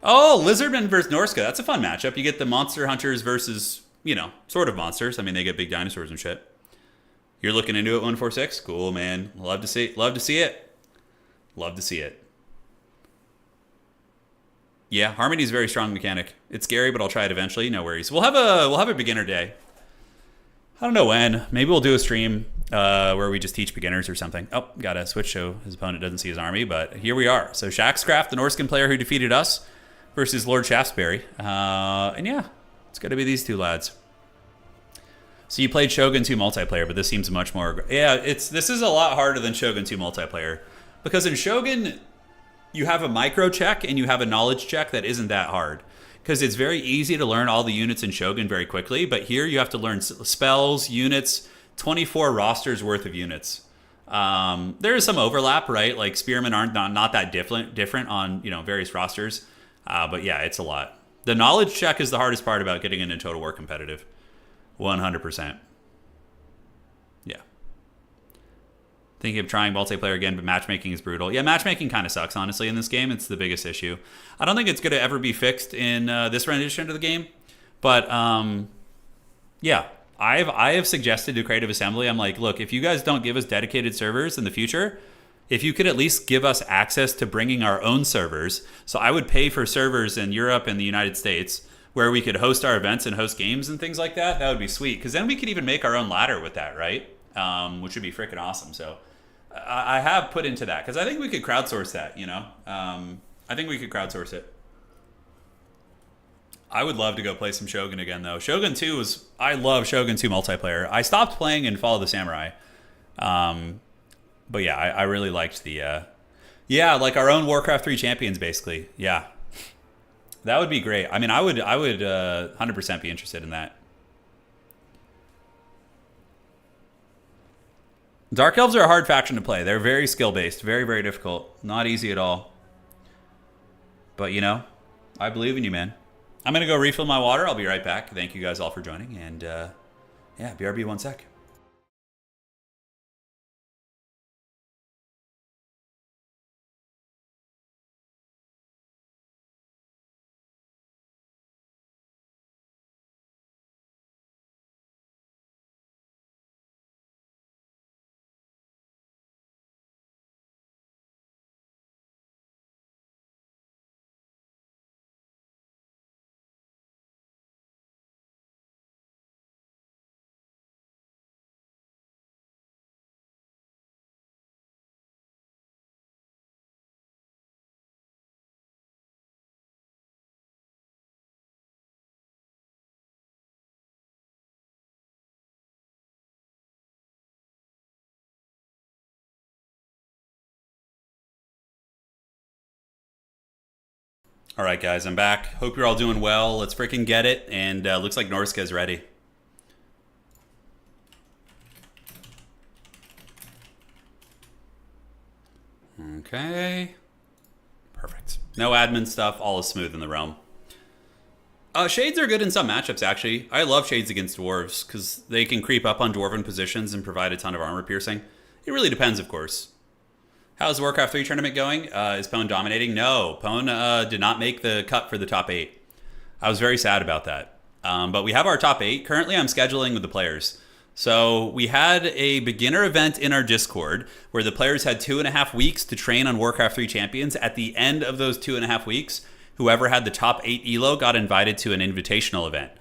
Oh, Lizardman versus Norska. That's a fun matchup. You get the monster hunters versus, you know, sort of monsters. I mean, they get big dinosaurs and shit. You're looking into it, 146? Cool, man. Love to see it. Love to see it. Love to see it. Yeah, Harmony's a very strong mechanic. It's scary, but I'll try it eventually. No worries. We'll have a beginner day. I don't know when. Maybe we'll do a stream where we just teach beginners or something. Oh, got a switch so his opponent doesn't see his army, but here we are. So Shaxcraft, the Norscan player who defeated us, versus Lord Shaftesbury. And yeah, it's going to be these two lads. So you played Shogun 2 multiplayer, but this seems much more... Yeah, this is a lot harder than Shogun 2 multiplayer. Because in Shogun, you have a micro check and you have a knowledge check that isn't that hard. Because it's very easy to learn all the units in Shogun very quickly, but here you have to learn spells, units, 24 rosters worth of units. There is some overlap, right? Like Spearmen aren't not that different on, you know, various rosters. But yeah, it's a lot. The knowledge check is the hardest part about getting into Total War competitive. 100%. Yeah. Thinking of trying multiplayer again, but matchmaking is brutal. Yeah, matchmaking kind of sucks, honestly, in this game. It's the biggest issue. I don't think it's going to ever be fixed in this rendition of the game. But, yeah. I have suggested to Creative Assembly, I'm like, look, if you guys don't give us dedicated servers in the future, if you could at least give us access to bringing our own servers. So I would pay for servers in Europe and the United States where we could host our events and host games and things like that. That would be sweet. Because then we could even make our own ladder with that, right? Which would be freaking awesome. So I have put into that. Because I think we could crowdsource that, you know? I think we could crowdsource it. I would love to go play some Shogun again, though. Shogun 2 was... I love Shogun 2 multiplayer. I stopped playing in Fall of the Samurai. But yeah, I really liked the... yeah, like our own Warcraft 3 champions, basically. Yeah. That would be great. I mean, I would 100% be interested in that. Dark Elves are a hard faction to play. They're very skill-based. Very, very difficult. Not easy at all. But, you know, I believe in you, man. I'm going to go refill my water. I'll be right back. Thank you guys all for joining. And, yeah, BRB 1 sec. All right, guys, I'm back. Hope you're all doing well. Let's freaking get it. And looks like Norska is ready. Okay. Perfect. No admin stuff. All is smooth in the realm. Shades are good in some matchups, actually. I love Shades against Dwarves because they can creep up on Dwarven positions and provide a ton of armor piercing. It really depends, of course. How's the Warcraft 3 tournament going? Is Pwn dominating? No. Pwn did not make the cut for the top 8. I was very sad about that. But we have our top 8. Currently, I'm scheduling with the players. So we had a beginner event in our Discord where the players had 2.5 weeks to train on Warcraft 3 champions. At the end of those 2.5 weeks, whoever had the top 8 elo got invited to an invitational event.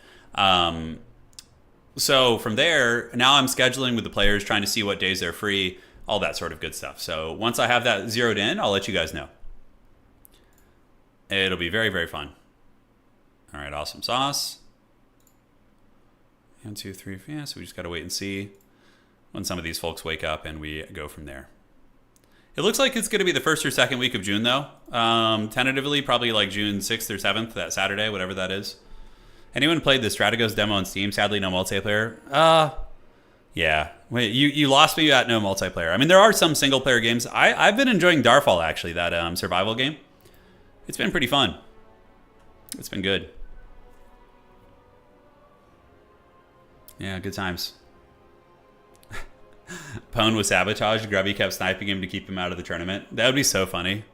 So from there, now I'm scheduling with the players, trying to see what days they're free, all that sort of good stuff. So once I have that zeroed in, I'll let you guys know. It'll be very, very fun. All right, awesome sauce. 1, 2, 3, yeah, so we just got to wait and see when some of these folks wake up and we go from there. It looks like it's going to be the first or second week of June, though. Tentatively, probably like June 6th or 7th, that Saturday, whatever that is. Anyone played the Strategos demo on Steam? Sadly, no multiplayer. Yeah. Wait, you lost me at no multiplayer. I mean, there are some single-player games. I've been enjoying Darfall, actually, that survival game. It's been pretty fun. It's been good. Yeah, good times. Pwn was sabotaged. Grubby kept sniping him to keep him out of the tournament. That would be so funny.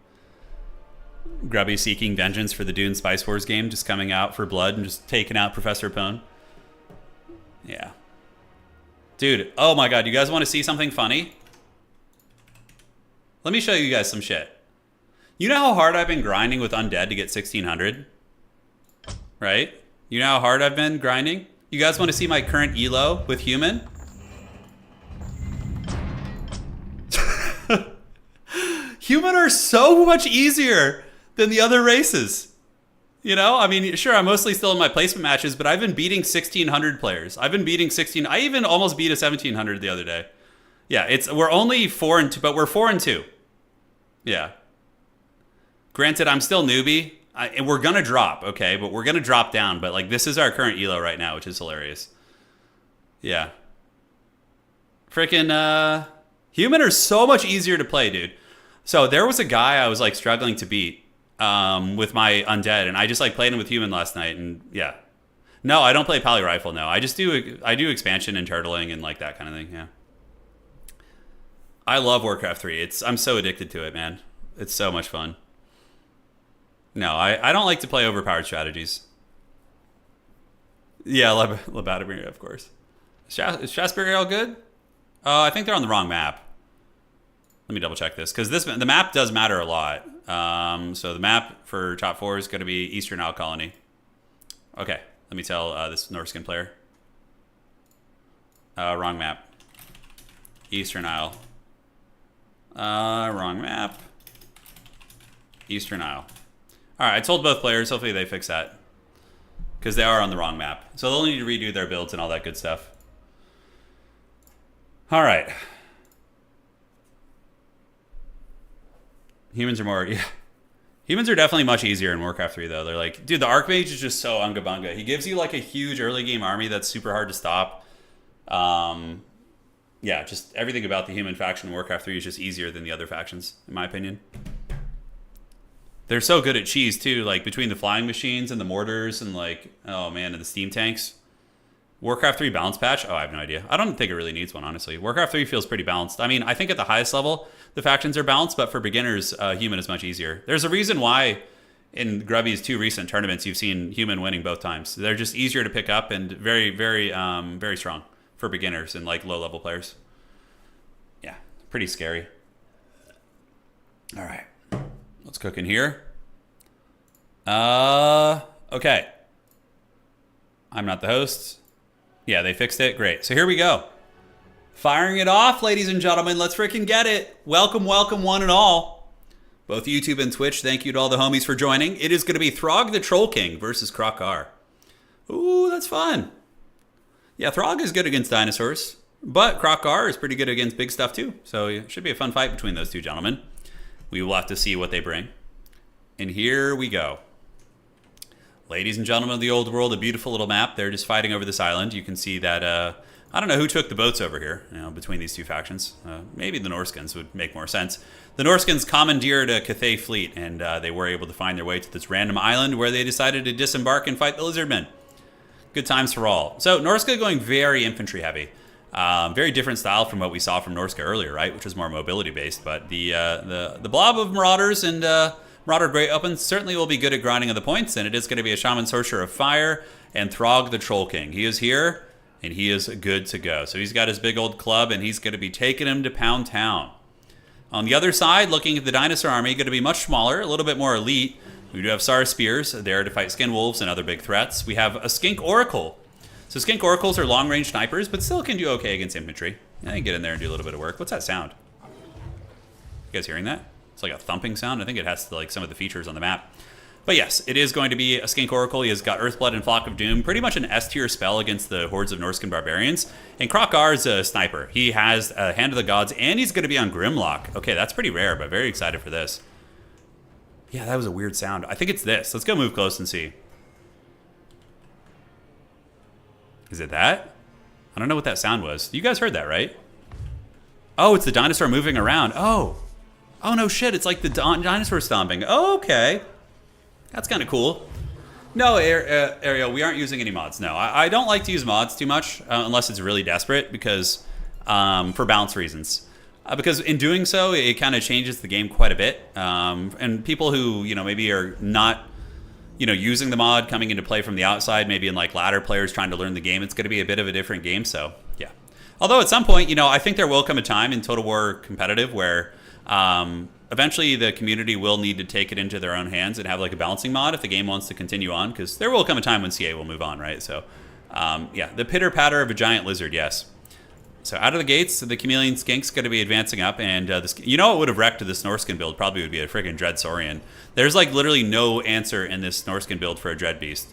Grubby seeking vengeance for the Dune Spice Wars game, just coming out for blood and just taking out Professor Pwn. Yeah. Dude, oh my god, you guys want to see something funny? Let me show you guys some shit. You know how hard I've been grinding with Undead to get 1600? Right? You know how hard I've been grinding? You guys want to see my current elo with human? Human are so much easier than the other races. You know, I mean, sure, I'm mostly still in my placement matches, but I've been beating 1600 players. I've been beating 16. I even almost beat a 1700 the other day. Yeah, we're only 4 and 2, but we're 4 and 2. Yeah. Granted, I'm still newbie, and we're gonna drop, okay, but we're gonna drop down. But like, this is our current elo right now, which is hilarious. Yeah. Freaking human are so much easier to play, dude. So there was a guy I was like struggling to beat with my undead, and I just like played him with human last night, and yeah. No, I don't play Pally Rifle, no. I do expansion and turtling and like that kind of thing, yeah. I love Warcraft 3. I'm so addicted to it, man. It's so much fun. No, I don't like to play overpowered strategies. Yeah, Lobatomir, of course. Is Strasbourg all good? I think they're on the wrong map. Let me double check this, because the map does matter a lot. So the map for top 4 is going to be Eastern Isle Colony. Okay, let me tell this Norskin player. Wrong map. Eastern Isle. Wrong map. Eastern Isle. Alright, I told both players, hopefully they fix that. Because they are on the wrong map. So they'll need to redo their builds and all that good stuff. Alright. Humans are more... Yeah. Humans are definitely much easier in Warcraft 3, though. They're like... Dude, the Archmage is just so unga bunga. He gives you, like, a huge early game army that's super hard to stop. Yeah, just everything about the human faction in Warcraft 3 is just easier than the other factions, in my opinion. They're so good at cheese, too. Like, between the flying machines and the mortars and, like... Oh, man, and the steam tanks. Warcraft 3 balance patch? Oh, I have no idea. I don't think it really needs one, honestly. Warcraft 3 feels pretty balanced. I mean, I think at the highest level, the factions are balanced, but for beginners, human is much easier. There's a reason why in Grubby's 2 recent tournaments, you've seen human winning both times. They're just easier to pick up and very, very, very strong for beginners and, like, low-level players. Yeah, pretty scary. All right. Let's cook in here. Okay. I'm not the host. Yeah, they fixed it. Great. So here we go. Firing it off, ladies and gentlemen. Let's freaking get it. Welcome, welcome, one and all. Both YouTube and Twitch, thank you to all the homies for joining. It is going to be Throg the Troll King versus Krokar. Ooh, that's fun. Yeah, Throg is good against dinosaurs, but Krokar is pretty good against big stuff too. So it should be a fun fight between those two gentlemen. We will have to see what they bring. And here we go. Ladies and gentlemen of the old world, a beautiful little map. They're just fighting over this island. You can see that, I don't know who took the boats over here, between these two factions. Maybe the Norskins would make more sense. The Norskins commandeered a Cathay fleet, and they were able to find their way to this random island where they decided to disembark and fight the Lizardmen. Good times for all. So Norska going very infantry heavy. Very different style from what we saw from Norska earlier, right? Which was more mobility based. But the blob of Marauders and Marauder Great Opens certainly will be good at grinding of the points, and it is going to be a Shaman Sorcerer of Fire and Throg the Troll King. He is here, and he is good to go. So he's got his big old club, and he's going to be taking him to Pound Town. On the other side, looking at the Dinosaur Army, going to be much smaller, a little bit more elite. We do have Sar Spears there to fight Skin Wolves and other big threats. We have a Skink Oracle. So Skink Oracles are long-range snipers, but still can do okay against infantry. Yeah, they can get in there and do a little bit of work. What's that sound? You guys hearing that? It's like a thumping sound. I think it has to like some of the features on the map. But yes, it is going to be a Skink Oracle. He has got Earthblood and Flock of Doom. Pretty much an S-tier spell against the hordes of Norscan barbarians. And Krokar's a sniper. He has a Hand of the Gods, and he's going to be on Grimlock. Okay, that's pretty rare, but very excited for this. Yeah, that was a weird sound. I think it's this. Let's go move close and see. Is it that? I don't know what that sound was. You guys heard that, right? Oh, it's the dinosaur moving around. Oh. Oh, no shit. It's like the dinosaur stomping. Oh, okay. That's kind of cool. No, Ariel, we aren't using any mods. No, I don't like to use mods too much unless it's really desperate because for balance reasons. Because in doing so, it kind of changes the game quite a bit. And people who, maybe are not using the mod coming into play from the outside, maybe in like ladder players trying to learn the game, it's going to be a bit of a different game. So yeah. Although at some point, I think there will come a time in Total War competitive where eventually the community will need to take it into their own hands and have like a balancing mod if the game wants to continue on, because there will come a time when CA will move on, right? So yeah, the pitter patter of a giant lizard, yes. So out of the gates, the Chameleon Skink's going to be advancing up, and what would have wrecked this Norscan build probably would be a freaking Dread Saurian. There's like literally no answer in this Norscan build for a Dread Beast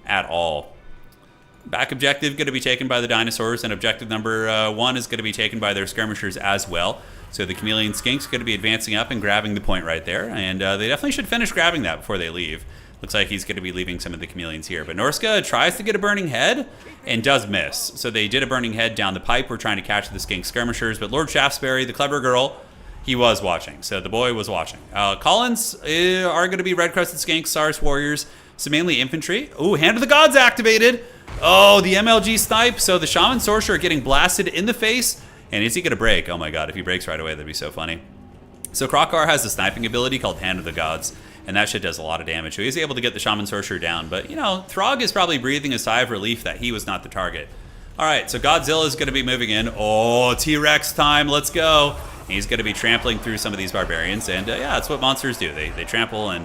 at all. Back objective going to be taken by the dinosaurs, and objective number 1 is going to be taken by their skirmishers as well. So the Chameleon Skink's going to be advancing up and grabbing the point right there, and they definitely should finish grabbing that before they leave. Looks like he's going to be leaving some of the Chameleons here. But Norska tries to get a Burning Head and does miss. So they did a Burning Head down the pipe. We're trying to catch the Skink Skirmishers. But Lord Shaftesbury, the clever girl, he was watching. So the boy was watching. Collins are going to be Red-Crested Skinks, Sars Warriors. So mainly infantry. Ooh, Hand of the Gods activated. Oh, the MLG snipe. So the Shaman Sorcerer getting blasted in the face. And is he going to break? Oh my god, if he breaks right away, that'd be so funny. So Krokar has a sniping ability called Hand of the Gods. And that shit does a lot of damage. So he's able to get the Shaman Sorcerer down. But, Throg is probably breathing a sigh of relief that he was not the target. All right, so Godzilla is going to be moving in. Oh, T-Rex time. Let's go. He's going to be trampling through some of these barbarians. And, yeah, that's what monsters do. They trample and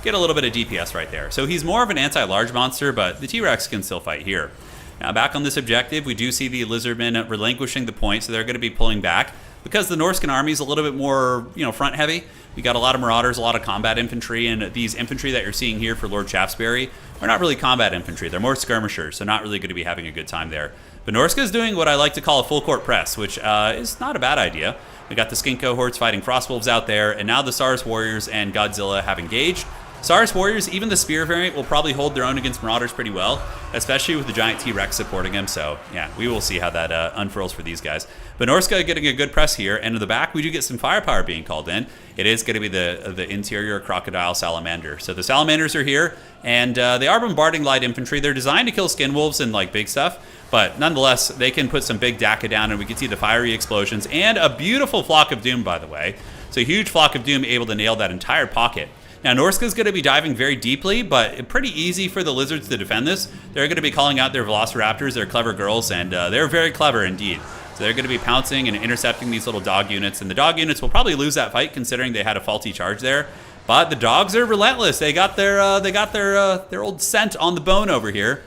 get a little bit of DPS right there. So he's more of an anti-large monster, but the T-Rex can still fight here. Now, back on this objective, we do see the Lizardmen relinquishing the point, so they're going to be pulling back. Because the Norscan army is a little bit more, front heavy. We got a lot of Marauders, a lot of combat infantry, and these infantry that you're seeing here for Lord Shaftesbury are not really combat infantry. They're more skirmishers, so not really going to be having a good time there. But Norska is doing what I like to call a full court press, which is not a bad idea. We got the Skink cohorts fighting Frostwolves out there, and now the Sars Warriors and Godzilla have engaged. Sars Warriors, even the Spear variant, will probably hold their own against Marauders pretty well, especially with the giant T-Rex supporting him. So, yeah, we will see how that unfurls for these guys. But Norska getting a good press here, and in the back, we do get some firepower being called in. It is going to be the interior Crocodile Salamander. So the Salamanders are here, and they are bombarding light infantry. They're designed to kill Skin Wolves and, big stuff, but nonetheless, they can put some big Daka down, and we can see the fiery explosions, and a beautiful Flock of Doom, by the way. So a huge Flock of Doom able to nail that entire pocket. Now, Norska's going to be diving very deeply, but pretty easy for the Lizards to defend this. They're going to be calling out their Velociraptors, their clever girls, and they're very clever indeed. So they're going to be pouncing and intercepting these little dog units, and the dog units will probably lose that fight considering they had a faulty charge there. But the dogs are relentless. They got their old scent on the bone over here.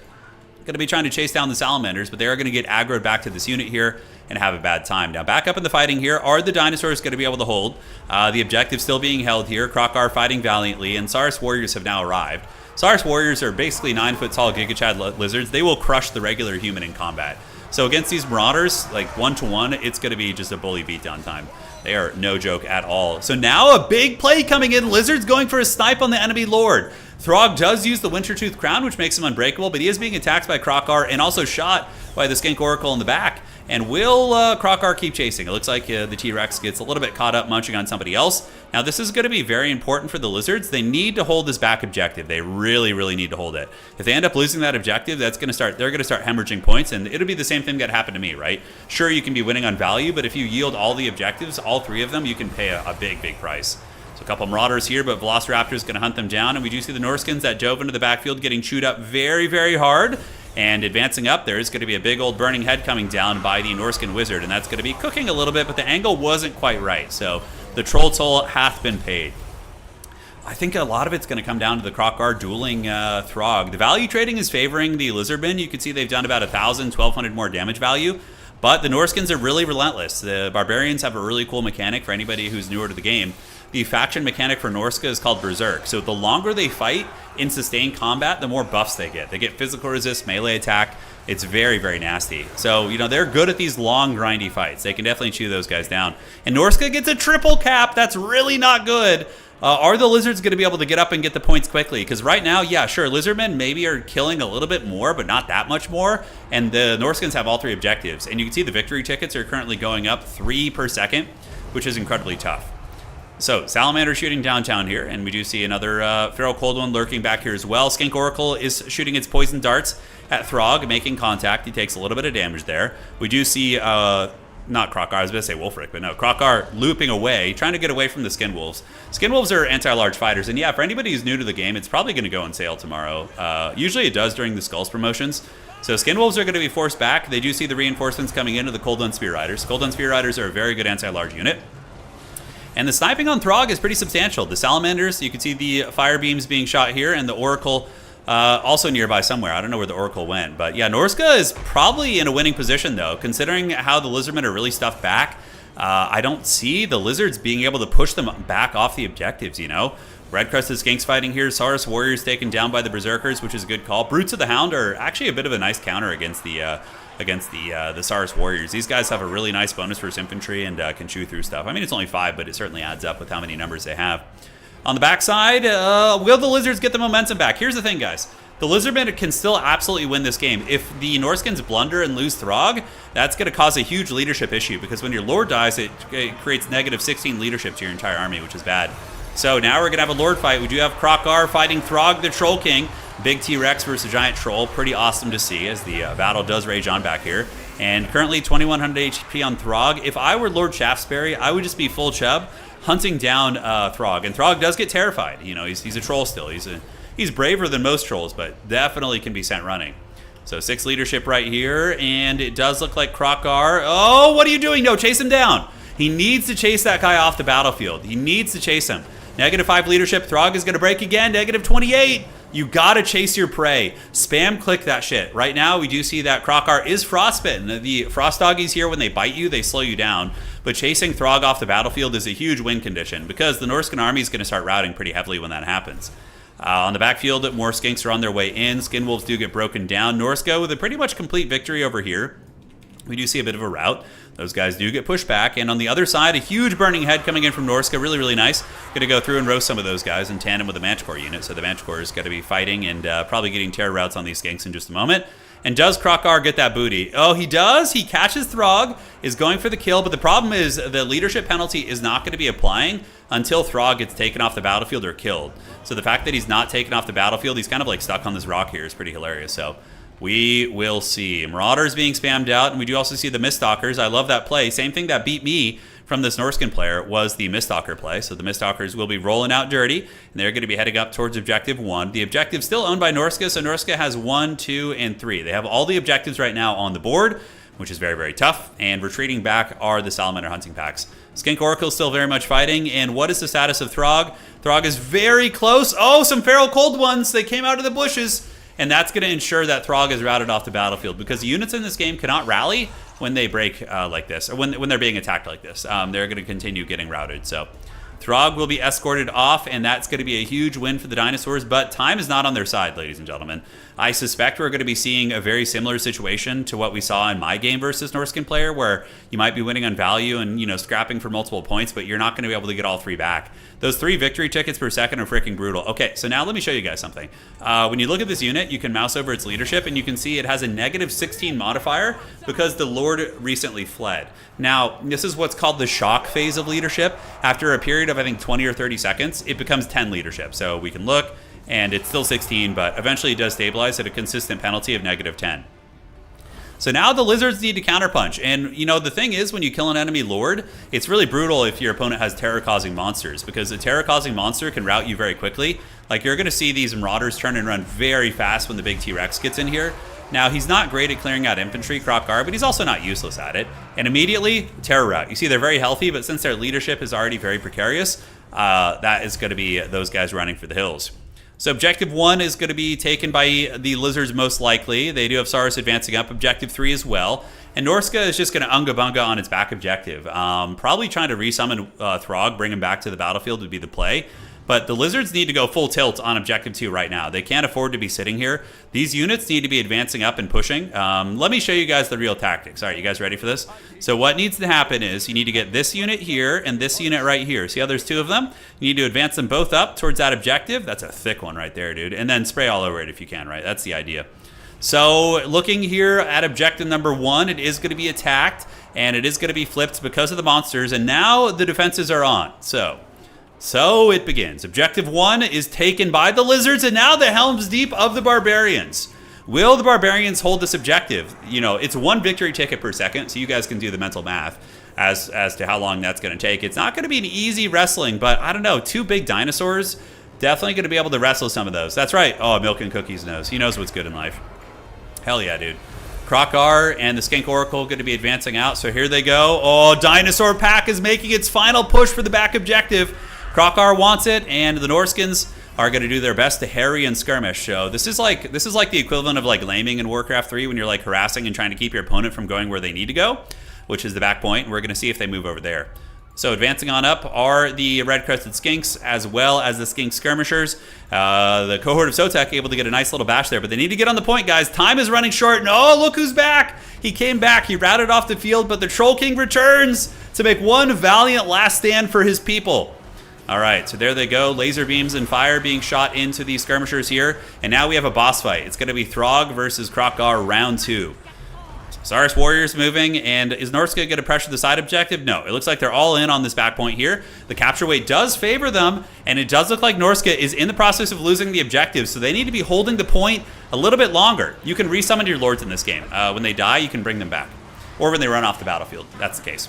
Going to be trying to chase down the Salamanders, but they are going to get aggroed back to this unit here and have a bad time. Now, back up in the fighting here, are the dinosaurs going to be able to hold? The objective still being held here. Krokar fighting valiantly, and Sars Warriors have now arrived. Sars Warriors are basically 9-foot-tall Giga Chad lizards. They will crush the regular human in combat. So against these Marauders, 1-to-1, it's going to be just a bully beatdown time. They are no joke at all. So now a big play coming in. Lizards going for a snipe on the enemy Lord. Throg does use the Wintertooth Crown, which makes him unbreakable, but he is being attacked by Krokar and also shot by the Skink Oracle in the back. And will Krokar keep chasing? It looks like the T-Rex gets a little bit caught up munching on somebody else. Now, this is going to be very important for the Lizards. They need to hold this back objective. They really, really need to hold it. If they end up losing that objective, they're going to start hemorrhaging points, and it'll be the same thing that happened to me, right? Sure, you can be winning on value, but if you yield all the objectives, all 3 of them, you can pay a big, big price. So a couple Marauders here, but Velociraptor is going to hunt them down, and we do see the Norskins that dove into the backfield getting chewed up very, very hard. And advancing up, there is going to be a big old burning head coming down by the Norskin Wizard, and that's going to be cooking a little bit, but the angle wasn't quite right. So the Troll Toll hath been paid. I think a lot of it's going to come down to the Krokar dueling Throg. The value trading is favoring the Lizardmen. You can see they've done about 1,000, 1,200 more damage value. But the Norskins are really relentless. The Barbarians have a really cool mechanic for anybody who's newer to the game. The faction mechanic for Norska is called Berserk. So the longer they fight in sustained combat, the more buffs they get. They get physical resist, melee attack. It's very, very nasty. So, they're good at these long, grindy fights. They can definitely chew those guys down. And Norska gets a triple cap. That's really not good. Are the Lizards going to be able to get up and get the points quickly? Because right now, yeah, sure, Lizardmen maybe are killing a little bit more, but not that much more. And the Norskins have all 3 objectives. And you can see the victory tickets are currently going up 3 per second, which is incredibly tough. So, Salamander shooting downtown here, and we do see another Feral Cold One lurking back here as well. Skink Oracle is shooting its poison darts at Throg, making contact. He takes a little bit of damage there. We do see, not Krokar, I was going to say Wolfric, but no, Krokar looping away, trying to get away from the Skin Wolves. Skin Wolves are anti-large fighters, and yeah, for anybody who's new to the game, it's probably going to go on sale tomorrow. Usually it does during the Skulls promotions. So Skin Wolves are going to be forced back. They do see the reinforcements coming into the Cold One Spear Riders. Cold One Spear Riders are a very good anti-large unit. And the sniping on Throg is pretty substantial. The Salamanders, you can see the fire beams being shot here, and the Oracle also nearby somewhere. I don't know where the Oracle went. But yeah, Norska is probably in a winning position, though, considering how the Lizardmen are really stuffed back. I don't see the Lizards being able to push them back off the objectives, Red Crested Skinks fighting here. Saurus Warriors taken down by the Berserkers, which is a good call. Brutes of the Hound are actually a bit of a nice counter against the Saurus Warriors. These guys have a really nice bonus versus infantry and can chew through stuff. I mean, it's only 5, but it certainly adds up with how many numbers they have. On the backside, will the Lizards get the momentum back? Here's the thing, guys. The Lizardmen can still absolutely win this game. If the Norskins blunder and lose Throg, that's going to cause a huge leadership issue, because when your Lord dies, it creates negative 16 leadership to your entire army, which is bad. So now we're going to have a Lord fight. We do have Krokar fighting Throg, the Troll King. Big T-Rex versus a giant troll. Pretty awesome to see as the battle does rage on back here. And currently 2,100 HP on Throg. If I were Lord Shaftesbury, I would just be full chub hunting down Throg. And Throg does get terrified. He's a troll still. He's braver than most trolls, but definitely can be sent running. So 6 leadership right here. And it does look like Krokar. Oh, what are you doing? No, chase him down. He needs to chase that guy off the battlefield. He needs to chase him. -5 leadership. Throg is going to break again. -28. You gotta chase your prey. Spam click that shit. Right now, we do see that Krokar is frostbitten. The frost doggies here, when they bite you, they slow you down. But chasing Throg off the battlefield is a huge win condition, because the Norscan army is going to start routing pretty heavily when that happens. On the backfield, more Skinks are on their way in. Skin Wolves do get broken down. Norska with a pretty much complete victory over here. We do see a bit of a rout. Those guys do get pushed back. And on the other side, a huge burning head coming in from Norska. Really, really nice. Going to go through and roast some of those guys in tandem with the Manticore unit. So the Manticore is going to be fighting and probably getting terror routes on these Skinks in just a moment. And does Krokar get that booty? Oh, he does. He catches Throg, is going for the kill. But the problem is the leadership penalty is not going to be applying until Throg gets taken off the battlefield or killed. So the fact that he's not taken off the battlefield, he's kind of like stuck on this rock here, is pretty hilarious. So we will see. Marauders being spammed out, and we do also see the Miststalkers. I love that play. Same thing that beat me from this Norscan player was the Miststalker play. So the Miststalkers will be rolling out dirty, and they're going to be heading up towards Objective 1. The objective's still owned by Norska, so Norska has 1, 2, and 3. They have all the objectives right now on the board, which is very, very tough, and retreating back are the Salamander hunting packs. Skink Oracle still very much fighting, and what is the status of Throg? Throg is very close. Oh, some Feral Cold Ones. They came out of the bushes. And that's going to ensure that Throg is routed off the battlefield, because the units in this game cannot rally when they break like this, or when they're being attacked like this. They're going to continue getting routed. So Throg will be escorted off, and that's going to be a huge win for the dinosaurs, but time is not on their side, ladies and gentlemen. I suspect we're going to be seeing a very similar situation to what we saw in my game versus Norscan player, where you might be winning on value and, scrapping for multiple points, but you're not going to be able to get all 3 back. Those 3 victory tickets per second are freaking brutal. Okay, so now let me show you guys something. When you look at this unit, you can mouse over its leadership, and you can see it has a negative 16 modifier because the Lord recently fled. Now, this is what's called the shock phase of leadership. After a period of, I think, 20 or 30 seconds, it becomes 10 leadership. So we can look, and it's still 16, but eventually it does stabilize at a consistent penalty of negative 10. So now the lizards need to counterpunch. And, the thing is, when you kill an enemy lord, it's really brutal if your opponent has terror-causing monsters, because a terror-causing monster can rout you very quickly. Like, you're going to see these marauders turn and run very fast when the big T-Rex gets in here. Now, he's not great at clearing out infantry, Krokgar, but he's also not useless at it. And immediately, terror rout. You see, they're very healthy, but since their leadership is already very precarious, that is going to be those guys running for the hills. So objective 1 is going to be taken by the lizards most likely. They do have Saurus advancing up. Objective 3 as well. And Norska is just going to Unga Bunga on its back objective. Probably trying to resummon Throg, bring him back to the battlefield would be the play. But the lizards need to go full tilt on objective 2 right now. They can't afford to be sitting here. These units need to be advancing up and pushing. Let me show you guys the real tactics. All right, you guys ready for this? So what needs to happen is you need to get this unit here and this unit right here. See how there's 2 of them? You need to advance them both up towards that objective. That's a thick one right there, dude. And then spray all over it if you can, right? That's the idea. So looking here at objective number 1, it is going to be attacked, and it is going to be flipped because of the monsters. And now the defenses are on. So it begins. Objective 1 is taken by the lizards, and now the Helm's Deep of the barbarians. Will the barbarians hold this objective? It's 1 victory ticket per second, so you guys can do the mental math as to how long that's going to take. It's not going to be an easy wrestling, but I don't know. 2 big dinosaurs, definitely going to be able to wrestle some of those. That's right. Oh, Milk and Cookies knows. He knows what's good in life. Hell yeah, dude. Krokgar and the Skink Oracle going to be advancing out, so here they go. Oh, Dinosaur Pack is making its final push for the back objective. Krokgar wants it, and the Norskins are going to do their best to harry and skirmish. So this is like the equivalent of like laming in Warcraft 3 when you're like harassing and trying to keep your opponent from going where they need to go, which is the back point. We're going to see if they move over there. So advancing on up are the red-crested skinks as well as the skink skirmishers. The cohort of Sotek able to get a nice little bash there, but they need to get on the point, guys. Time is running short. No, look who's back. He came back. He routed off the field, but the Troll King returns to make one valiant last stand for his people. All right, so there they go. Laser beams and fire being shot into these skirmishers here. And now we have a boss fight. It's going to be Throg versus Krokgar round 2. Saurus Warriors moving, and is Norska going to pressure the side objective? No, it looks like they're all in on this back point here. The capture weight does favor them, and it does look like Norska is in the process of losing the objective, so they need to be holding the point a little bit longer. You can resummon your lords in this game. When they die, you can bring them back. Or when they run off the battlefield. That's the case.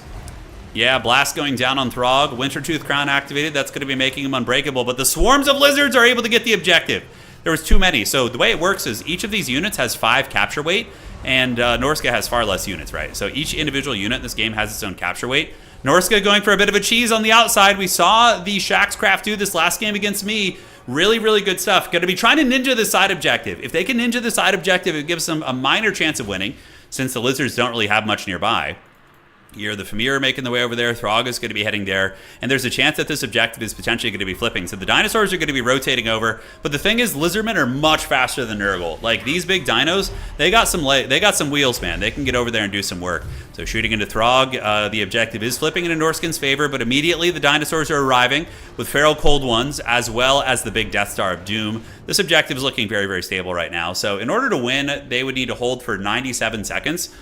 Yeah, Blast going down on Throg. Wintertooth Crown activated. That's going to be making him unbreakable. But the swarms of lizards are able to get the objective. There was too many. So the way it works is each of these units has 5 capture weight, and Norska has far less units, right? So each individual unit in this game has its own capture weight. Norska going for a bit of a cheese on the outside. We saw the Shaxcraft do this last game against me. Really, really good stuff. Going to be trying to ninja the side objective. If they can ninja the side objective, it gives them a minor chance of winning, since the lizards don't really have much nearby. Here, the Famir making the way over there. Throg is going to be heading there. And there's a chance that this objective is potentially going to be flipping. So the dinosaurs are going to be rotating over. But the thing is, lizardmen are much faster than Nurgle. Like, these big dinos, they got some wheels, man. They can get over there and do some work. So shooting into Throg, the objective is flipping into Norskin's favor. But immediately, the dinosaurs are arriving with Feral Cold Ones, as well as the big Death Star of Doom. This objective is looking very, very stable right now. So in order to win, they would need to hold for 97 seconds.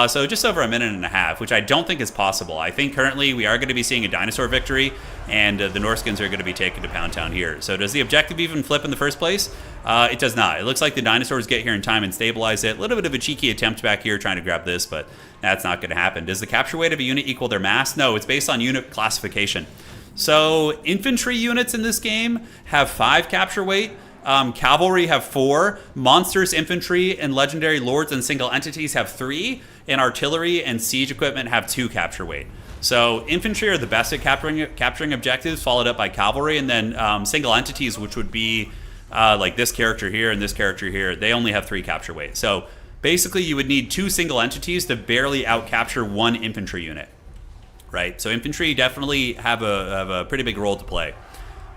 So just over a minute and a half, which I don't think is possible. I think currently we are going to be seeing a dinosaur victory, and the Norskins are going to be taken to Pound Town here. So does the objective even flip in the first place? It does not. It looks like the dinosaurs get here in time and stabilize it. A little bit of a cheeky attempt back here trying to grab this, but that's not going to happen. Does the capture weight of a unit equal their mass? No, it's based on unit classification. So infantry units in this game have 5 capture weight. Cavalry have 4. Monsters, infantry, and legendary lords and single entities have 3. And artillery and siege equipment have 2 capture weight. So infantry are the best at capturing objectives, followed up by cavalry, and then single entities, which would be like this character here and this character here, they only have 3 capture weight. So basically you would need 2 single entities to barely out-capture 1 infantry unit. right? So infantry definitely have a pretty big role to play.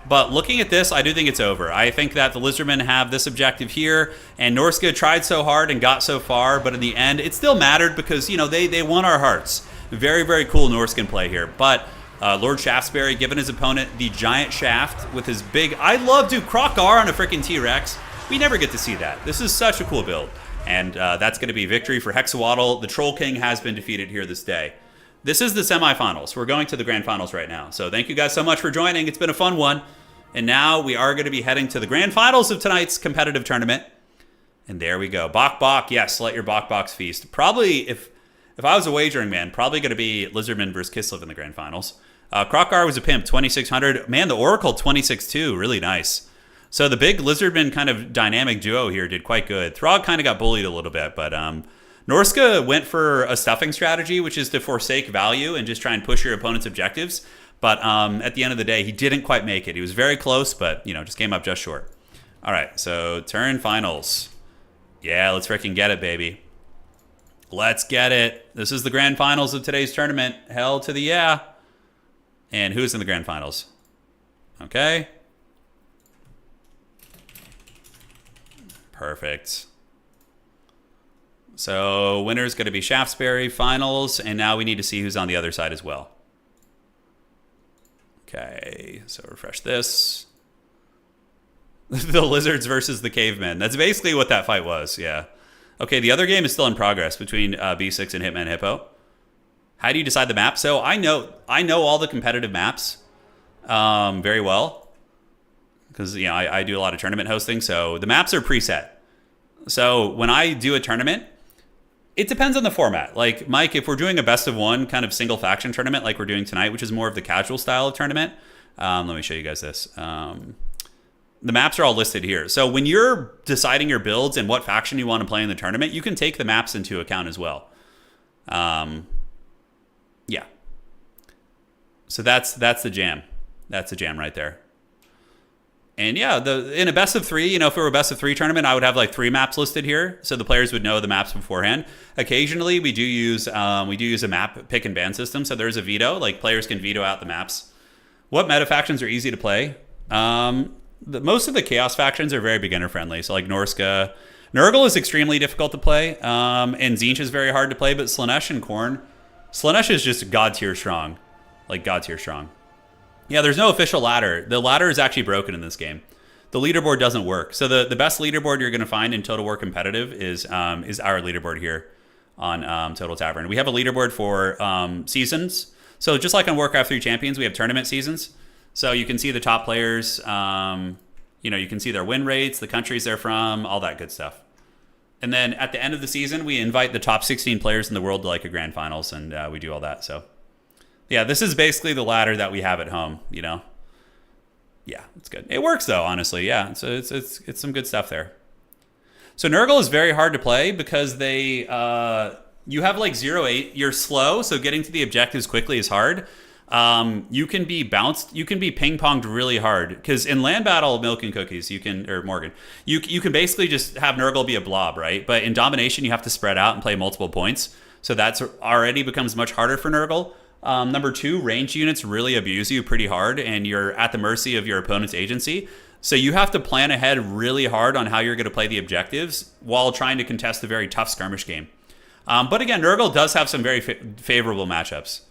But looking at this, I do think it's over. I think that the Lizardmen have this objective here, and Norska tried so hard and got so far, but in the end, it still mattered because, you know, they won our hearts. Very, very cool Norscan play here. But Lord Shaftesbury giving his opponent the giant shaft with his big... I love, dude, Krokar on a freaking T-Rex. We never get to see that. This is such a cool build. And that's going to be victory for Hexawaddle. The Troll King has been defeated here this day. This is the semifinals. We're going to the grand finals right now. So thank you guys so much for joining. It's been a fun one. And now we are going to be heading to the grand finals of tonight's competitive tournament. And there we go. Bok Bok. Yes, let your Bok Boks feast. Probably, if I was a wagering man, probably going to be Lizardman versus Kislev in the grand finals. Krokar was a pimp, 2,600. Man, the Oracle, 26-2. Really nice. So the big Lizardman kind of dynamic duo here did quite good. Throg kind of got bullied a little bit, but Norska went for a stuffing strategy, which is to forsake value and just try and push your opponent's objectives. But at the end of the day, he didn't quite make it. He was very close, but, you know, just came up just short. All right, so turn finals. Yeah, let's freaking get it, baby. Let's get it. This is the grand finals of today's tournament. Hell to the yeah. And who's in the grand finals? Okay. Perfect. So winner's going to be Shaftesbury finals, and now we need to see who's on the other side as well. Okay, so refresh this. The Lizards versus the Cavemen. That's basically what that fight was, yeah. Okay, the other game is still in progress between B6 and Hitman Hippo. How do you decide the map? So I know all the competitive maps very well because, you know, I do a lot of tournament hosting, so the maps are preset. So when I do a tournament, it depends on the format. Like, Mike, if we're doing a best of one kind of single faction tournament like we're doing tonight, which is more of the casual style of tournament, let me show you guys this. The maps are all listed here. So when you're deciding your builds and what faction you want to play in the tournament, you can take the maps into account as well. Yeah. So that's the jam. That's the jam right there. And yeah, in a best of three, you know, if it were a best of three tournament, I would have like 3 maps listed here, so the players would know the maps beforehand. Occasionally, we do use a map pick and ban system, so there's a veto. Like, players can veto out the maps. What meta factions are easy to play? Most of the chaos factions are very beginner friendly. So like Norska, Nurgle is extremely difficult to play, and Tzeentch is very hard to play. But Slaanesh and Khorne, Slaanesh is just god tier strong, like god tier strong. Yeah, there's no official ladder. The ladder is actually broken in this game. The leaderboard doesn't work. So the best leaderboard you're going to find in Total War Competitive is our leaderboard here on Total Tavern. We have a leaderboard for seasons. So just like on Warcraft 3 Champions, we have tournament seasons. So you can see the top players. You know, you can see their win rates, the countries they're from, all that good stuff. And then at the end of the season, we invite the top 16 players in the world to like a grand finals, and we do all that. So yeah, this is basically the ladder that we have at home, you know? Yeah, it's good. It works though, honestly. Yeah, so it's some good stuff there. So Nurgle is very hard to play because they you have like 0-8. You're slow, so getting to the objectives quickly is hard. You can be bounced. You can be ping-ponged really hard because in land battle, Milk and Cookies, you can, or Morgan, you can basically just have Nurgle be a blob, right? But in domination, you have to spread out and play multiple points. So that's already becomes much harder for Nurgle. Number 2, range units really abuse you pretty hard, and you're at the mercy of your opponent's agency. So you have to plan ahead really hard on how you're going to play the objectives while trying to contest a very tough skirmish game. But again, Nurgle does have some very favorable matchups.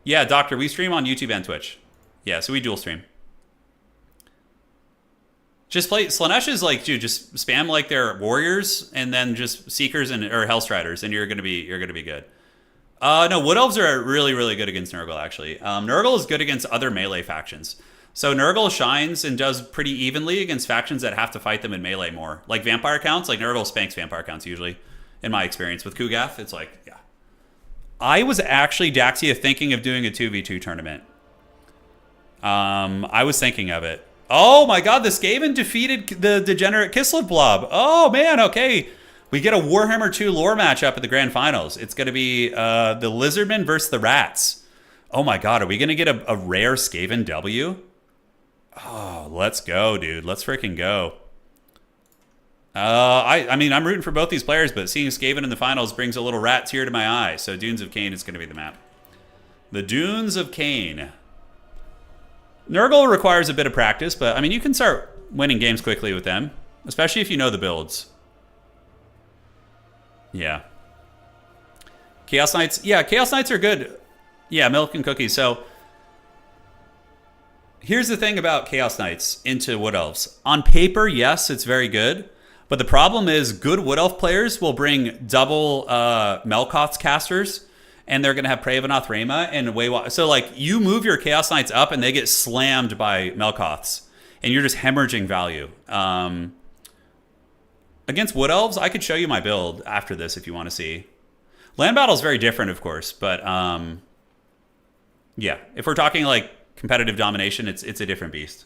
Yeah, Doctor, we stream on YouTube and Twitch. Yeah, so we dual stream. Just play Slaanesh is like, dude, just spam like their warriors and then just Seekers or Hellstriders, and you're gonna be good. No, Wood Elves are really, really good against Nurgle, actually. Nurgle is good against other melee factions. So Nurgle shines and does pretty evenly against factions that have to fight them in melee more. Like vampire counts, like Nurgle spanks vampire counts usually, in my experience. With Kugath, it's like, yeah. I was actually, Daxia, thinking of doing a 2v2 tournament. I was thinking of it. Oh my god, the Skaven defeated the degenerate Kislev blob. Oh man, okay. We get a Warhammer 2 lore matchup at the grand finals. It's going to be the Lizardmen versus the Rats. Oh my god, are we going to get a rare Skaven W? Oh, let's go, dude. Let's freaking go. I mean, I'm rooting for both these players, but seeing Skaven in the finals brings a little rat tear to my eye. So Dunes of Cain is going to be the map. The Dunes of Cain. Nurgle requires a bit of practice, but I mean, you can start winning games quickly with them, especially if you know the builds. Yeah. Chaos Knights. Yeah, Chaos Knights are good. Yeah, milk and cookies. So here's the thing about Chaos Knights into Wood Elves. On paper, yes, it's very good. But the problem is good Wood Elf players will bring double Melkoth's casters, and they're going to have Pravenoth Rema and way. So like you move your Chaos Knights up, and they get slammed by Melkoths, and you're just hemorrhaging value. Against Wood Elves, I could show you my build after this if you want to see. Land Battle is very different, of course, but yeah, if we're talking like competitive domination, it's a different beast.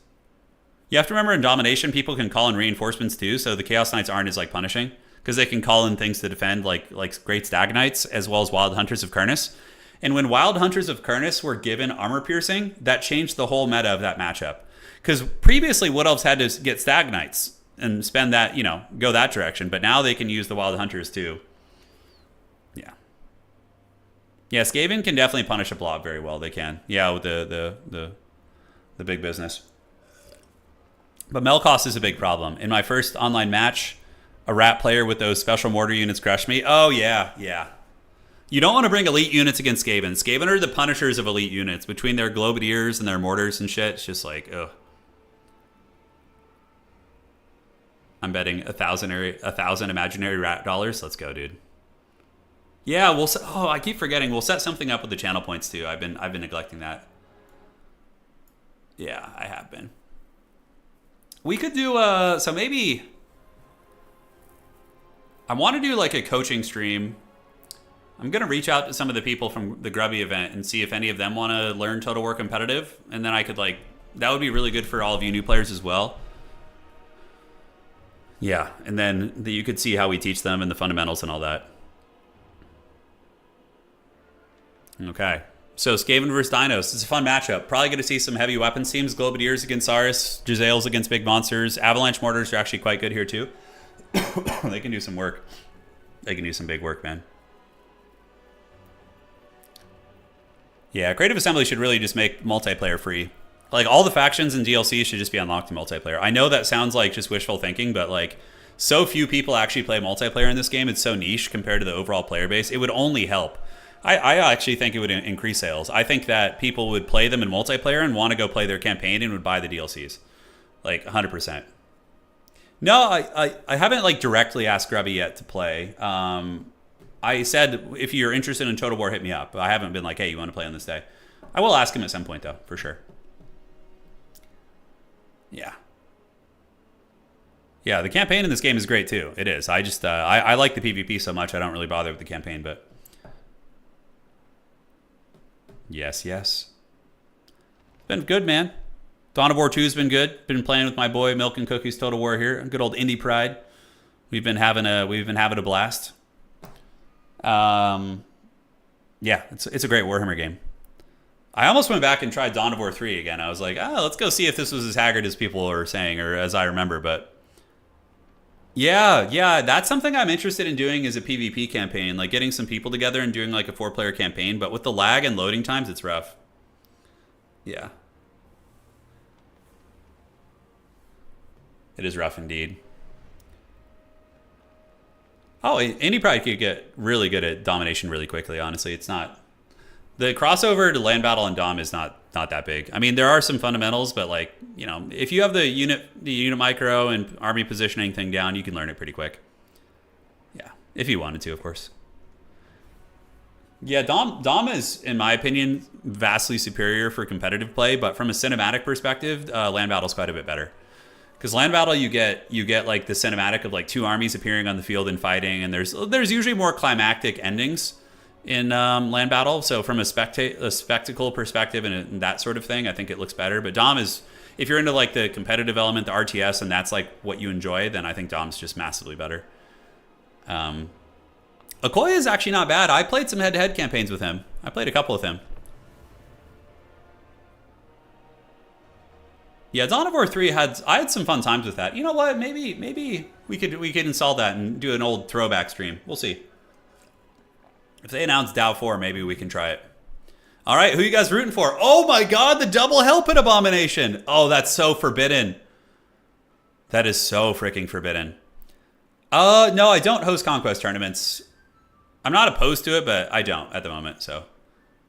You have to remember in domination, people can call in reinforcements too, so the Chaos Knights aren't as like punishing because they can call in things to defend like Great Stag Knights as well as Wild Hunters of Kurnus. And when Wild Hunters of Kurnus were given armor piercing, that changed the whole meta of that matchup. Because previously Wood Elves had to get Stag Knights and spend that, you know, go that direction, but now they can use the Wild Hunters too. Yeah. Yeah, Skaven can definitely punish a blob very well. They can. Yeah, with the big business. But Melkoth is a big problem. In my first online match, a rat player with those special mortar units crushed me. Oh, yeah, yeah. You don't want to bring elite units against Skaven. Skaven are the punishers of elite units. Between their Globadiers and their mortars and shit, it's just like, ugh. I'm betting 1,000 imaginary rat dollars. Let's go, dude. Yeah, we'll. Oh, I keep forgetting. We'll set something up with the channel points too. I've been neglecting that. Yeah, I have been. We could do so maybe I want to do like a coaching stream. I'm gonna reach out to some of the people from the Grubby event and see if any of them want to learn Total War competitive, and then I could like that would be really good for all of you new players as well. Yeah, and then you could see how we teach them and the fundamentals and all that. Okay. So Skaven versus Dinos. It's a fun matchup. Probably going to see some heavy weapons teams. Globadiers against Saurus. Giselles against big monsters. Avalanche Mortars are actually quite good here too. They can do some work. They can do some big work, man. Yeah, Creative Assembly should really just make multiplayer free. Like all the factions and DLC should just be unlocked in multiplayer. I know that sounds like just wishful thinking, but like so few people actually play multiplayer in this game. It's so niche compared to the overall player base. It would only help. I actually think it would increase sales. I think that people would play them in multiplayer and want to go play their campaign and would buy the DLCs. Like 100%. No, I haven't like directly asked Grubby yet to play. I said, if you're interested in Total War, hit me up. I haven't been like, hey, you want to play on this day? I will ask him at some point though, for sure. Yeah. Yeah, the campaign in this game is great too. It is. I just, I like the PvP so much, I don't really bother with the campaign, but... Yes, yes. Been good, man. Dawn of War 2 has been good. Been playing with my boy Milk and Cookies Total War here. Good old Indie Pride. We've been having a blast. Yeah, it's a great Warhammer game. I almost went back and tried Dawn of War 3 again. I was like, let's go see if this was as haggard as people are saying or as I remember, but yeah, that's something I'm interested in doing is a PvP campaign, like getting some people together and doing like a 4-player campaign, but with the lag and loading times, it's rough. Yeah. It is rough indeed. Oh, Indie Pride could get really good at domination really quickly, honestly. It's not... The crossover to land battle and dom is not that big. I mean, there are some fundamentals, but like, you know, if you have the unit micro and army positioning thing down, you can learn it pretty quick. Yeah, if you wanted to, of course. Yeah, dom is, in my opinion, vastly superior for competitive play, but from a cinematic perspective, land battle is quite a bit better. Because land battle, you get like the cinematic of like two armies appearing on the field and fighting, and there's usually more climactic endings in land battle. So from a spectacle perspective and that sort of thing, I think it looks better. But Dom is, if you're into like the competitive element, the RTS, and that's like what you enjoy, then I think Dom's just massively better. Okoye is actually not bad. I played some head-to-head campaigns with him. I played a couple with him. Yeah, Dawn of War 3 I had some fun times with that. You know what? Maybe we could install that and do an old throwback stream. We'll see. If they announce DAO 4, maybe we can try it. All right, who you guys rooting for? Oh my god, the double Helpet Abomination. Oh, that's so forbidden. That is so freaking forbidden. No, I don't host Conquest tournaments. I'm not opposed to it, but I don't at the moment, so.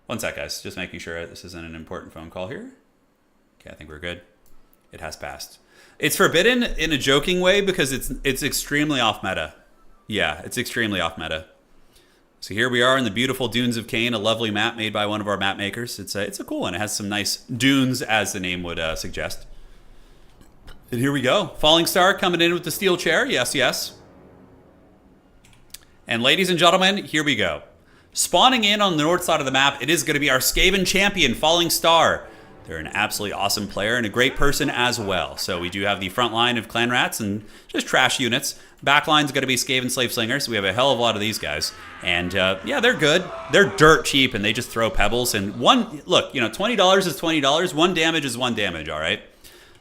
One sec, guys. Just making sure this isn't an important phone call here. Okay, I think we're good. It has passed. It's forbidden in a joking way because it's extremely off meta. Yeah, it's extremely off meta. So here we are in the beautiful Dunes of Cain, a lovely map made by one of our map makers. It's a cool one. It has some nice dunes, as the name would suggest. And here we go. Falling Star coming in with the steel chair. Yes, yes. And ladies and gentlemen, here we go. Spawning in on the north side of the map, it is going to be our Skaven champion, Falling Star. They're an absolutely awesome player and a great person as well. So we do have the front line of clan rats and just trash units. Back line's going to be Skaven Slave Slingers. We have a hell of a lot of these guys. And yeah, they're good. They're dirt cheap and they just throw pebbles. And look, you know, $20 is $20. 1 damage is 1 damage, all right?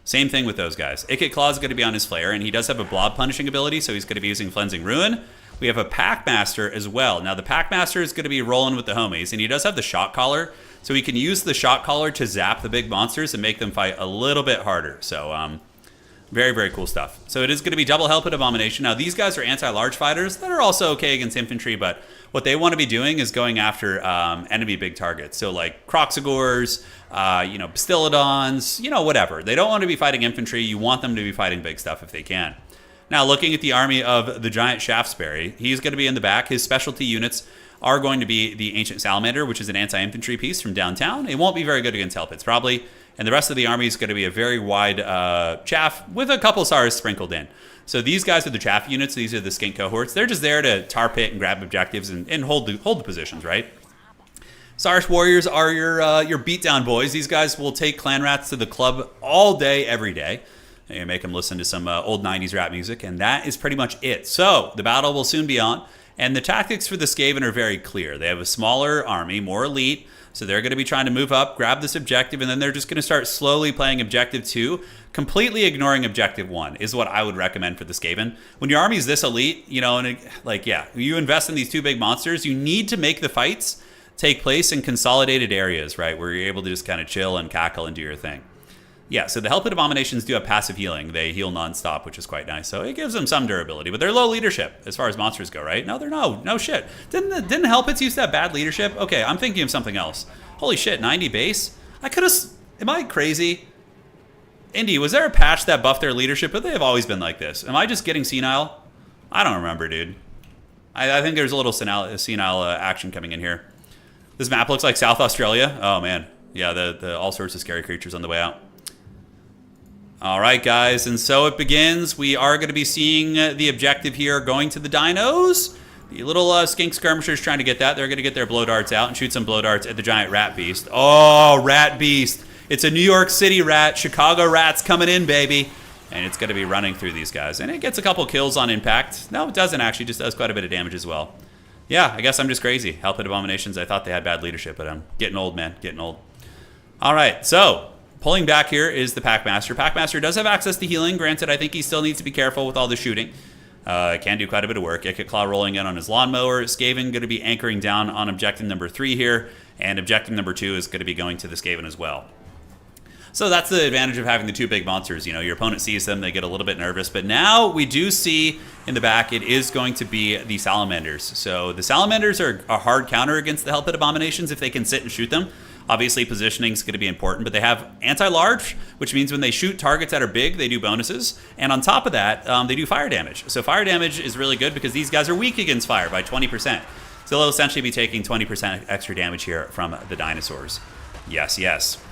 Same thing with those guys. Ikit Claw is going to be on his Flayer, and he does have a blob punishing ability, so he's going to be using Cleansing Ruin. We have a Packmaster as well. Now, the Packmaster is going to be rolling with the homies, and he does have the Shock Collar, so he can use the Shock Collar to zap the big monsters and make them fight a little bit harder. So, very, very cool stuff. So it is going to be double Helpet Abomination. Now, these guys are anti-large fighters that are also okay against infantry, but what they want to be doing is going after enemy big targets. So like Croxagors, you know, Bastillodons, you know, whatever. They don't want to be fighting infantry. You want them to be fighting big stuff if they can. Now, looking at the army of the giant Shaftesbury, he's going to be in the back. His specialty units are going to be the Ancient Salamander, which is an anti-infantry piece from downtown. It won't be very good against Helpets, probably. And the rest of the army is going to be a very wide chaff with a couple SARs sprinkled in. So these guys are the chaff units. These are the skink cohorts. They're just there to tar pit and grab objectives and hold the positions, right? Sars Warriors are your beatdown boys. These guys will take clan rats to the club all day, every day. You make them listen to some old 90s rap music, and that is pretty much it. So the battle will soon be on, and the tactics for the Skaven are very clear. They have a smaller army, more elite, so they're going to be trying to move up, grab this objective, and then they're just going to start slowly playing Objective 2, completely ignoring Objective 1 is what I would recommend for the Skaven. When your army is this elite, you know, and like, yeah, you invest in these 2 big monsters, you need to make the fights take place in consolidated areas, right, where you're able to just kind of chill and cackle and do your thing. Yeah, so the Helpet Abominations do have passive healing. They heal nonstop, which is quite nice. So it gives them some durability, but they're low leadership as far as monsters go, right? No, they're no shit. Didn't Helpets used to have bad leadership? Okay, I'm thinking of something else. Holy shit, 90 base? I could have... Am I crazy? Indy, was there a patch that buffed their leadership? But they have always been like this. Am I just getting senile? I don't remember, dude. I think there's a little senile action coming in here. This map looks like South Australia. Oh, man. Yeah, the all sorts of scary creatures on the way out. All right, guys, and so it begins. We are going to be seeing the objective here going to the dinos. The little skink skirmishers trying to get that. They're going to get their blow darts out and shoot some blow darts at the giant rat beast. Oh, rat beast. It's a New York City rat. Chicago rats coming in, baby. And it's going to be running through these guys. And it gets a couple kills on impact. No, it doesn't actually. Just does quite a bit of damage as well. Yeah, I guess I'm just crazy. Helpet Abominations. I thought they had bad leadership, but I'm getting old, man. Getting old. All right, so... Pulling back here is the Packmaster. Packmaster does have access to healing. Granted, I think he still needs to be careful with all the shooting. Can do quite a bit of work. Ikit Claw rolling in on his lawnmower. Skaven going to be anchoring down on objective number 3 here. And objective number 2 is going to be going to the Skaven as well. So that's the advantage of having the 2 big monsters. You know, your opponent sees them, they get a little bit nervous. But now we do see in the back, it is going to be the Salamanders. So the Salamanders are a hard counter against the Helpet Abominations if they can sit and shoot them. Obviously, positioning is going to be important, but they have anti-large, which means when they shoot targets that are big, they do bonuses. And on top of that, they do fire damage. So fire damage is really good because these guys are weak against fire by 20%. So they'll essentially be taking 20% extra damage here from the dinosaurs. Yes, yes.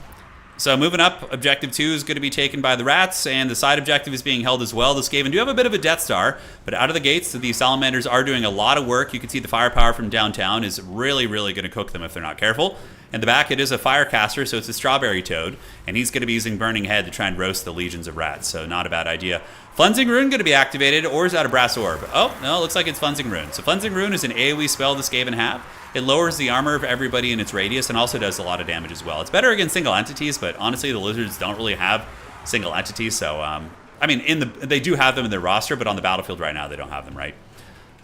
So moving up, objective 2 is going to be taken by the rats, and the side objective is being held as well. The Skaven do have a bit of a Death Star, but out of the gates, the Salamanders are doing a lot of work. You can see the firepower from downtown is really, really going to cook them if they're not careful. In the back, it is a Firecaster, so it's a Strawberry Toad, and he's going to be using Burning Head to try and roast the legions of rats, so not a bad idea. Cleansing Rune going to be activated, or is that a Brass Orb? Oh, no, it looks like it's Cleansing Rune. So Cleansing Rune is an AoE spell the Skaven have. It lowers the armor of everybody in its radius and also does a lot of damage as well. It's better against single entities, but honestly, the lizards don't really have single entities, so, I mean, they do have them in their roster, but on the battlefield right now, they don't have them, right?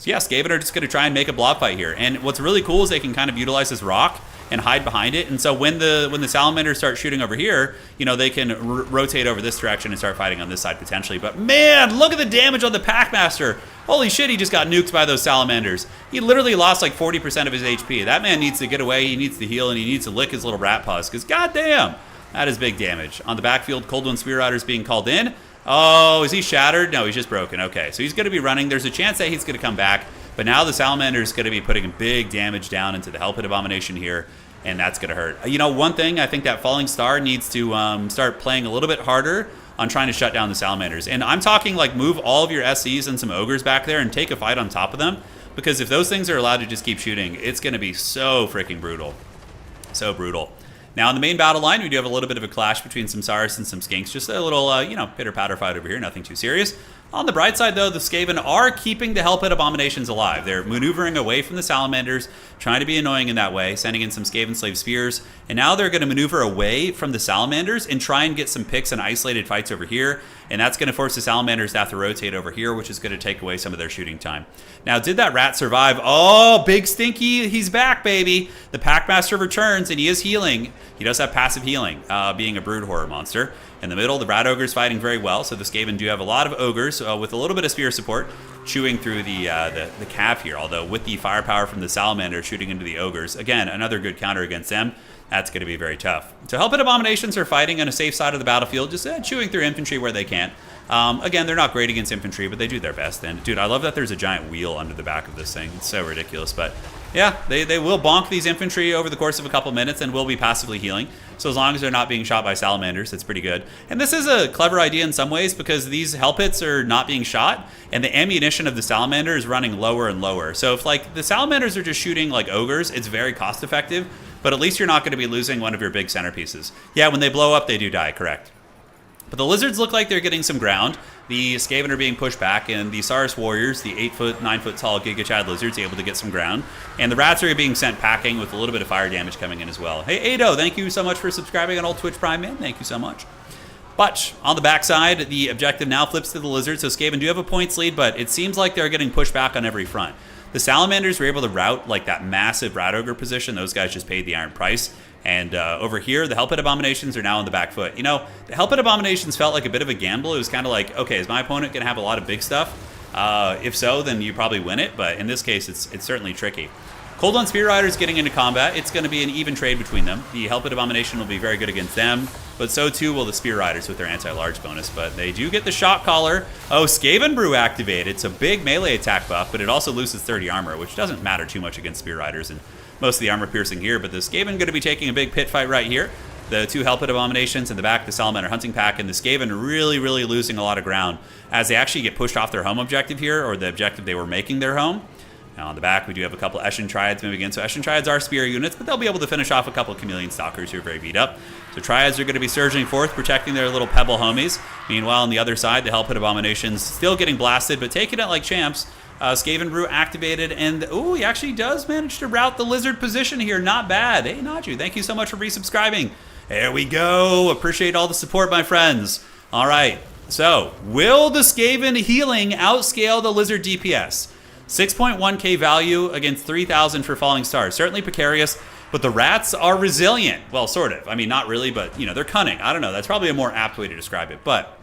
So yeah, Skaven are just going to try and make a blob fight here. And what's really cool is they can kind of utilize this rock and hide behind it. And so when the salamanders start shooting over here, you know, they can rotate over this direction and start fighting on this side potentially. But man, look at the damage on the Packmaster. Holy shit, he just got nuked by those salamanders. He literally lost like 40% of his HP. That man needs to get away, he needs to heal, and he needs to lick his little rat paws, because goddamn, that is big damage. On the backfield, Cold One Spear Rider's being called in. Oh, is he shattered? No, he's just broken. Okay, so he's going to be running. There's a chance that he's going to come back, but now the salamander is going to be putting big damage down into the Hell Pit Abomination here, and that's going to hurt. You know, one thing, I think that Falling Star needs to start playing a little bit harder on trying to shut down the salamanders. And I'm talking like move all of your SCs and some ogres back there and take a fight on top of them, because if those things are allowed to just keep shooting, it's going to be so freaking brutal. So brutal. Now, in the main battle line, we do have a little bit of a clash between some Saurus and some Skinks. Just a little, you know, pitter-patter fight over here. Nothing too serious. On the bright side, though, the Skaven are keeping the Hell Pit Abominations alive. They're maneuvering away from the Salamanders, trying to be annoying in that way, sending in some Skaven Slave Spears. And now they're going to maneuver away from the Salamanders and try and get some picks and isolated fights over here. And that's going to force the Salamanders to have to rotate over here, which is going to take away some of their shooting time. Now, did that rat survive? Oh, Big Stinky, he's back, baby. The Packmaster returns, and he is healing. He does have passive healing, being a brood horror monster. In the middle, the Rat Ogre's fighting very well, so the Skaven do have a lot of Ogres with a little bit of spear support chewing through the calf here, although with the firepower from the Salamander shooting into the Ogres, again, another good counter against them. That's going to be very tough. So Hell Pit Abominations are fighting on a safe side of the battlefield, just chewing through infantry where they can. Again, they're not great against infantry, but they do their best. And dude, I love that there's a giant wheel under the back of this thing. It's so ridiculous, but yeah, they will bonk these infantry over the course of a couple minutes and will be passively healing. So as long as they're not being shot by salamanders, it's pretty good. And this is a clever idea in some ways, because these hell pits are not being shot and the ammunition of the salamander is running lower and lower. So if like the salamanders are just shooting like ogres, it's very cost effective, but at least you're not going to be losing one of your big centerpieces. Yeah, when they blow up, they do die, correct. But the lizards look like they're getting some ground. The Skaven are being pushed back, and the Saurus warriors, the 8-foot, 9-foot tall Giga Chad lizards, able to get some ground. And the rats are being sent packing with a little bit of fire damage coming in as well. Hey, Ado, thank you so much for subscribing on old Twitch Prime, man. Thank you so much. But on the backside, the objective now flips to the lizards. So Skaven do have a points lead, but it seems like they're getting pushed back on every front. The salamanders were able to rout like that massive rat ogre position. Those guys just paid the iron price. And over here, the Hell Pit Abominations are now on the back foot. You know, the Hell Pit Abominations felt like a bit of a gamble. It was kind of like, okay, is my opponent going to have a lot of big stuff? If so, then you probably win it. But in this case, it's certainly tricky. Cold One Spear Riders getting into combat. It's going to be an even trade between them. The Hell Pit Abomination will be very good against them, but so too will the Spear Riders with their anti-large bonus. But they do get the Shock Collar. Oh, Skaven Brew activated. It's a big melee attack buff, but it also loses 30 armor, which doesn't matter too much against Spear Riders and most of the armor piercing here. But the Skaven going to be taking a big pit fight right here. The two Hell Pit Abominations in the back, the Salamander Hunting Pack, and the Skaven really, really losing a lot of ground as they actually get pushed off their home objective here, or the objective they were making their home. Now on the back, we do have a couple Eshin Triads moving in. So Eshin Triads are spear units, but they'll be able to finish off a couple Chameleon Stalkers who are very beat up. So Triads are going to be surging forth, protecting their little pebble homies. Meanwhile, on the other side, the Hell Pit Abominations still getting blasted, but taking it like champs. Skaven Brew activated, and ooh, he actually does manage to route the lizard position here. Not bad. Hey, Naju, thank you so much for resubscribing. There we go. Appreciate all the support, my friends. All right, so will the Skaven healing outscale the lizard DPS? 6.1k value against 3,000 for Falling Stars. Certainly precarious, but the rats are resilient. Well, sort of. I mean, not really, but, you know, they're cunning. I don't know. That's probably a more apt way to describe it. But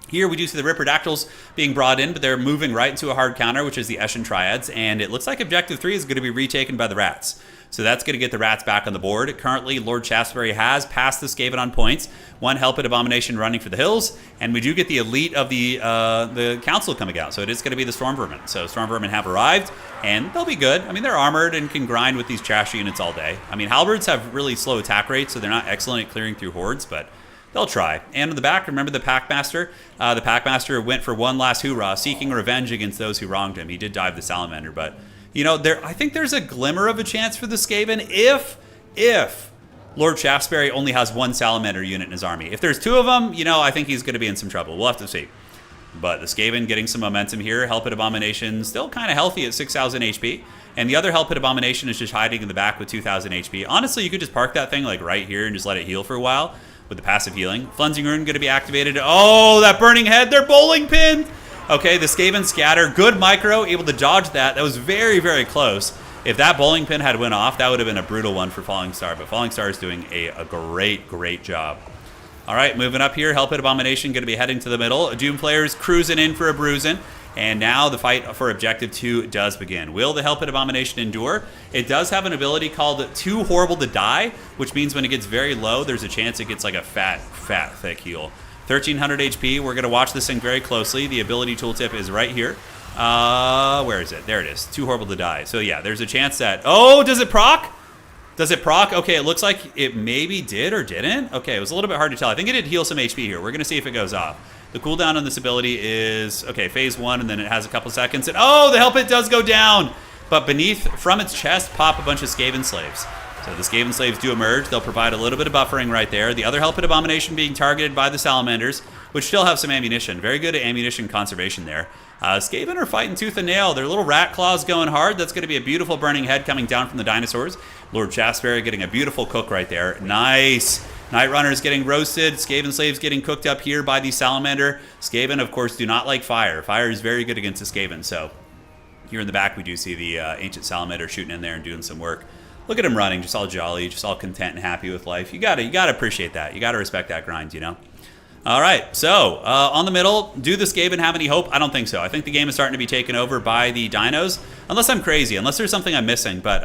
here we do see the Ripperdactyls being brought in, but they're moving right into a hard counter, which is the Eshin Triads. And it looks like Objective 3 is going to be retaken by the rats. So that's going to get the rats back on the board. Currently, Lord Shaftesbury has passed the Skaven on points. One Hell Pit Abomination running for the hills. And we do get the elite of the council coming out. So it is going to be the Storm Vermin. So Storm Vermin have arrived, and they'll be good. I mean, they're armored and can grind with these trash units all day. I mean, Halberds have really slow attack rates, so they're not excellent at clearing through hordes, but they'll try. And in the back, remember the Packmaster? The Packmaster went for one last hoorah, seeking revenge against those who wronged him. He did dive the Salamander, but you know, I think there's a glimmer of a chance for the Skaven if Lord Shaftesbury only has one Salamander unit in his army. If there's two of them, you know, I think he's going to be in some trouble. We'll have to see. But the Skaven getting some momentum here. Hell Pit Abomination still kind of healthy at 6,000 HP. And the other Hell Pit Abomination is just hiding in the back with 2,000 HP. Honestly, you could just park that thing like right here and just let it heal for a while with the passive healing. Flensing Rune going to be activated. Oh, that burning head. They're bowling pinned. Okay, the Skaven scatter. Good micro. Able to dodge that. That was very, very close. If that bowling pin had went off, that would have been a brutal one for Falling Star. But Falling Star is doing a great job. All right, moving up here. Hell Pit Abomination going to be heading to the middle. Doom players cruising in for a bruising. And now the fight for Objective 2 does begin. Will the Hell Pit Abomination endure? It does have an ability called Too Horrible to Die, which means when it gets very low, there's a chance it gets like a fat, thick heal. 1300 HP. We're going to watch this thing very closely. The ability tooltip is right here. Where is it? There it is. Too Horrible to Die. So yeah, there's a chance that... Oh, does it proc? Does it proc? Okay, it looks like it maybe did or didn't. Okay, it was a little bit hard to tell. I think it did heal some HP here. We're going to see if it goes off. The cooldown on this ability is, okay, phase 1, and then it has a couple seconds. And oh, the Hell Pit does go down! But beneath, from its chest, pop a bunch of Skaven Slaves. So the Skaven Slaves do emerge. They'll provide a little bit of buffering right there. The other Hell Pit Abomination being targeted by the Salamanders, which still have some ammunition. Very good at ammunition conservation there. Skaven are fighting tooth and nail. Their little rat claws going hard. That's going to be a beautiful burning head coming down from the dinosaurs. Lord Shaftesbury getting a beautiful cook right there. Nice. Night Runners getting roasted. Skaven Slaves getting cooked up here by the Salamander. Skaven, of course, do not like fire. Fire is very good against the Skaven. So here in the back, we do see the Ancient Salamander shooting in there and doing some work. Look at him running, just all jolly, just all content and happy with life. You gotta appreciate that. You gotta respect that grind, you know. All right, so on the middle, do the Skaven have any hope? I don't think so. I think the game is starting to be taken over by the dinos, unless I'm crazy, unless there's something I'm missing. But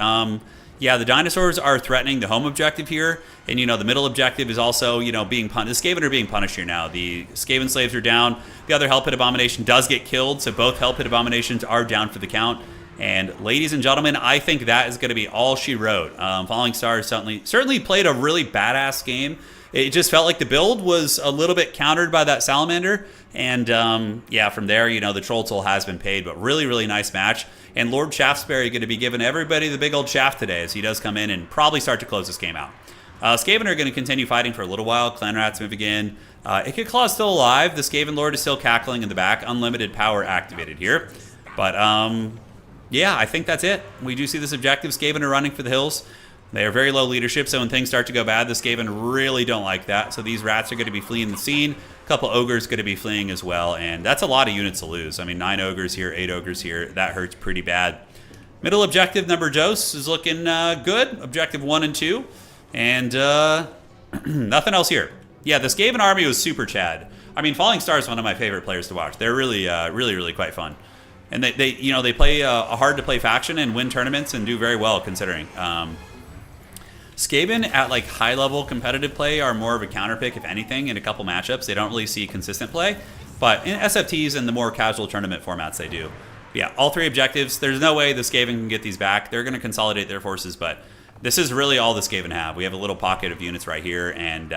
yeah, the dinosaurs are threatening the home objective here, and you know the middle objective is also being punished. The Skaven are being punished here now. The Skaven Slaves are down. The other Hell Pit Abomination does get killed, so both Hell Pit Abominations are down for the count. And ladies and gentlemen, I think that is going to be all she wrote. Falling Stars certainly played a really badass game. It just felt like the build was a little bit countered by that Salamander. And yeah, from there, the Troll Toll has been paid, but really nice match. And Lord Shaftesbury going to be giving everybody the big old shaft today as he does come in and probably start to close this game out. Skaven are going to continue fighting for a little while. Clan Rats moving in. Ikit Claw is still alive. The Skaven Lord is still cackling in the back. Unlimited power activated here. But yeah, I think that's it. We do see this objective. Skaven are running for the hills. They are very low leadership, so when things start to go bad, the Skaven really don't like that. So these rats are going to be fleeing the scene. A couple ogres going to be fleeing as well, and that's a lot of units to lose. I mean, 9 ogres here, 8 ogres here. That hurts pretty bad. Middle objective, number Dose, is looking good. Objective 1 and 2. And nothing else here. Yeah, the Skaven army was super Chad. I mean, Falling Star is one of my favorite players to watch. They're really quite fun. And they play a hard-to-play faction and win tournaments and do very well considering. Skaven at like high-level competitive play are more of a counter pick, if anything, in a couple matchups. They don't really see consistent play, but in SFTs and the more casual tournament formats, they do. But yeah, all 3 objectives. There's no way the Skaven can get these back. They're going to consolidate their forces, but this is really all the Skaven have. We have a little pocket of units right here, and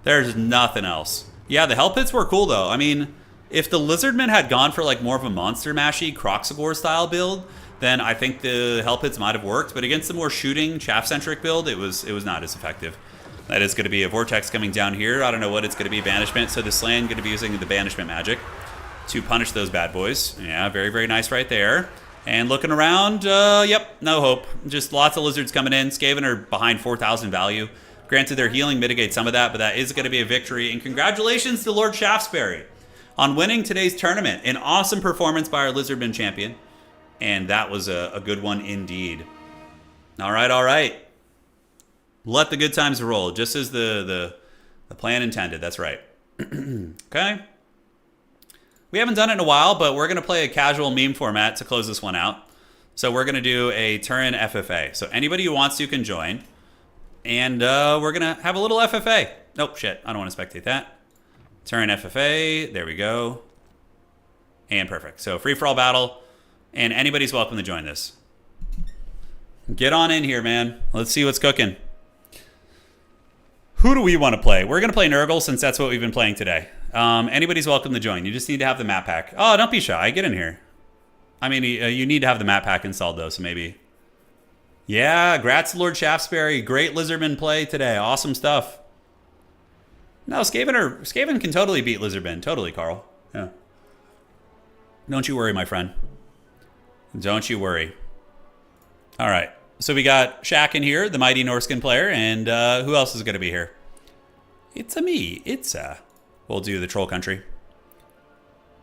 there's nothing else. Yeah, the Hell Pits were cool though. I mean, if the Lizardmen had gone for like more of a Monster Mashy Croxagore style build, then I think the Hell Pits might have worked. But against the more shooting, chaff-centric build, it was not as effective. That is going to be a Vortex coming down here. I don't know what it's going to be, Banishment. So the Slan going to be using the Banishment magic to punish those bad boys. Yeah, very nice right there. And looking around, yep, no hope. Just lots of lizards coming in. Skaven are behind 4,000 value. Granted, their healing mitigates some of that, but that is going to be a victory. And congratulations to Lord Shaftesbury on winning today's tournament. An awesome performance by our Lizardman champion. And that was a good one indeed. All right. Let the good times roll, just as the plan intended. That's right. Okay. We haven't done it in a while, but we're going to play a casual meme format to close this one out. So we're going to do a Turin FFA. So anybody who wants to can join. And we're going to have a little FFA. Nope, shit. I don't want to spectate that. Turin FFA. There we go. And perfect. So free-for-all battle. And anybody's welcome to join this. Get on in here, man. Let's see what's cooking. Who do we want to play? We're going to play Nurgle since that's what we've been playing today. Anybody's welcome to join. You just need to have the map pack. Oh, don't be shy. Get in here. I mean, you need to have the map pack installed, though, so maybe. Yeah, grats, Lord Shaftesbury. Great Lizardman play today. Awesome stuff. No, Skaven can totally beat Lizardman. Totally, Carl. Yeah. Don't you worry, my friend. Don't you worry. All right. So we got Shaq in here, the mighty Norskin player, and who else is going to be here? It's me. We'll do the Troll Country.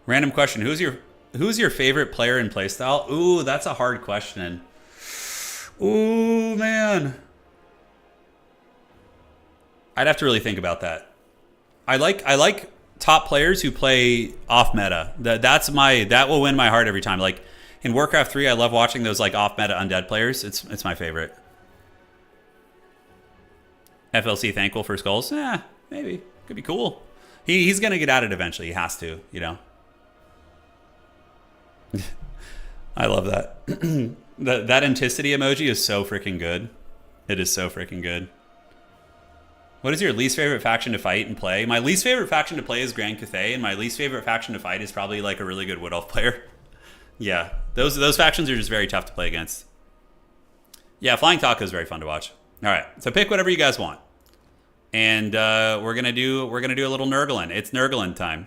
Random question. Who's your favorite player in playstyle? Ooh, that's a hard question. Ooh, man. I'd have to really think about that. I like top players who play off meta. That will win my heart every time. Like in Warcraft 3, I love watching those like off meta undead players. It's my favorite. FLC thankful for skulls? Maybe. Could be cool. He's gonna get at it eventually. He has to, you know. I love that. that anticity emoji is so freaking good. It is so freaking good. What is your least favorite faction to fight and play? My least favorite faction to play is Grand Cathay, and my least favorite faction to fight is probably like a really good Wood Elf player. Yeah, those factions are just very tough to play against. Yeah, Flying Taco is very fun to watch. All right, so pick whatever you guys want, and we're gonna do a little Nurgling. It's Nurgling time.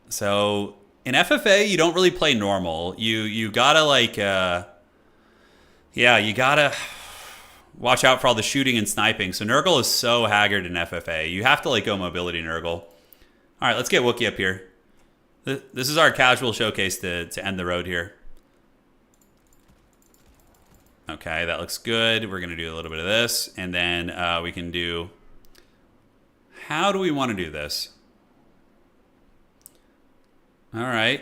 So in FFA, you don't really play normal. You gotta like you gotta watch out for all the shooting and sniping. So Nurgle is so haggard in FFA. You have to like go mobility Nurgle. All right, let's get Wookiee up here. This is our casual showcase to end the road here. Okay, that looks good. We're going to do a little bit of this. And then we can do... How do we want to do this? All right.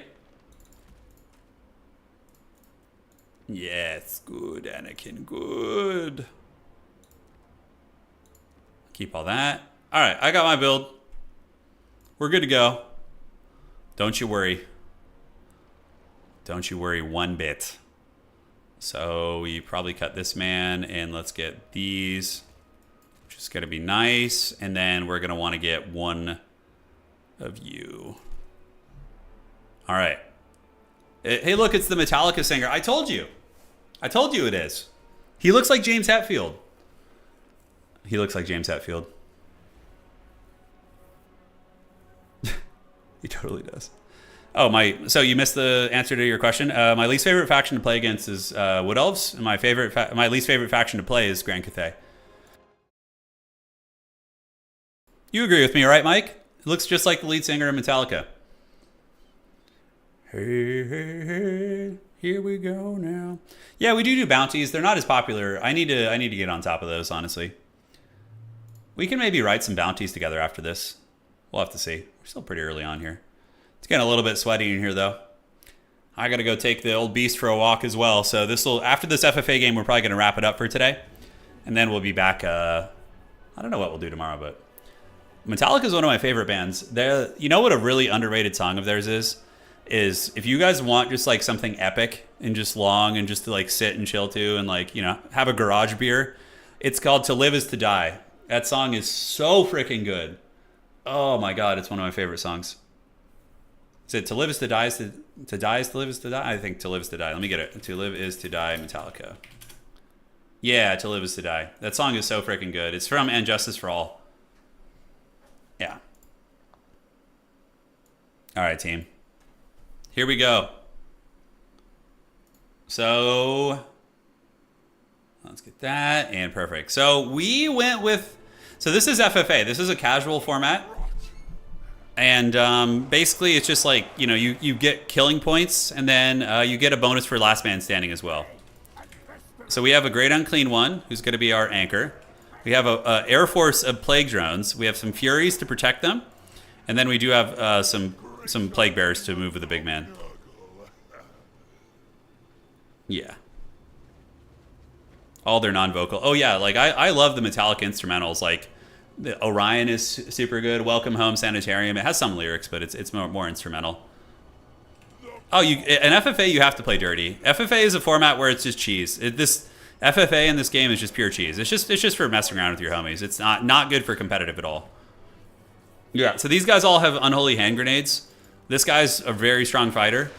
Yes, good, Anakin, good. Keep all that. All right, I got my build. We're good to go. Don't you worry. Don't you worry one bit. So we probably cut this man, and let's get these, which is going to be nice. And then we're going to want to get one of you. All right. Hey, look, it's the Metallica singer. I told you. I told you it is. He looks like James Hetfield. He looks like James Hetfield. He totally does. Oh, so you missed the answer to your question. My least favorite faction to play against is Wood Elves, and my least favorite faction to play is Grand Cathay. You agree with me, right, Mike? It looks just like the lead singer of Metallica. Hey, hey, hey, here we go now. Yeah, we do bounties. They're not as popular. I need to get on top of those, honestly. We can maybe write some bounties together after this. We'll have to see. We're still pretty early on here. It's getting a little bit sweaty in here, though. I got to go take the old beast for a walk as well. So after this FFA game, we're probably going to wrap it up for today. And then we'll be back. I don't know what we'll do tomorrow, but Metallica is one of my favorite bands. You know what a really underrated song of theirs is if you guys want just like something epic and just long and just to like sit and chill to and like, you know, have a garage beer, it's called To Live Is To Die. That song is so freaking good. Oh my God, it's one of my favorite songs. Is it To Live Is To Die? To Die Is To Live Is To Die? I think To Live Is To Die. Let me get it. To Live Is To Die, Metallica. Yeah, To Live Is To Die. That song is so freaking good. It's from And Justice For All. Yeah. All right, team. Here we go. So let's get that, and perfect. So we went with, so this is FFA. This is a casual format. And basically it's just like, you know, you get killing points, and then you get a bonus for last man standing as well. So we have a Great Unclean One, who's going to be our anchor. We have a Air Force of Plague Drones. We have some Furies to protect them. And then we do have some Plague Bearers to move with the big man. Yeah. All they're non-vocal. Oh yeah, like I love the Metallica instrumentals. Like the Orion is super good. Welcome Home Sanitarium. It has some lyrics, but it's more instrumental. Oh, an FFA you have to play dirty. FFA is a format where it's just cheese. This FFA in this game is just pure cheese. It's just for messing around with your homies. It's not good for competitive at all. Yeah. So these guys all have unholy hand grenades. This guy's a very strong fighter.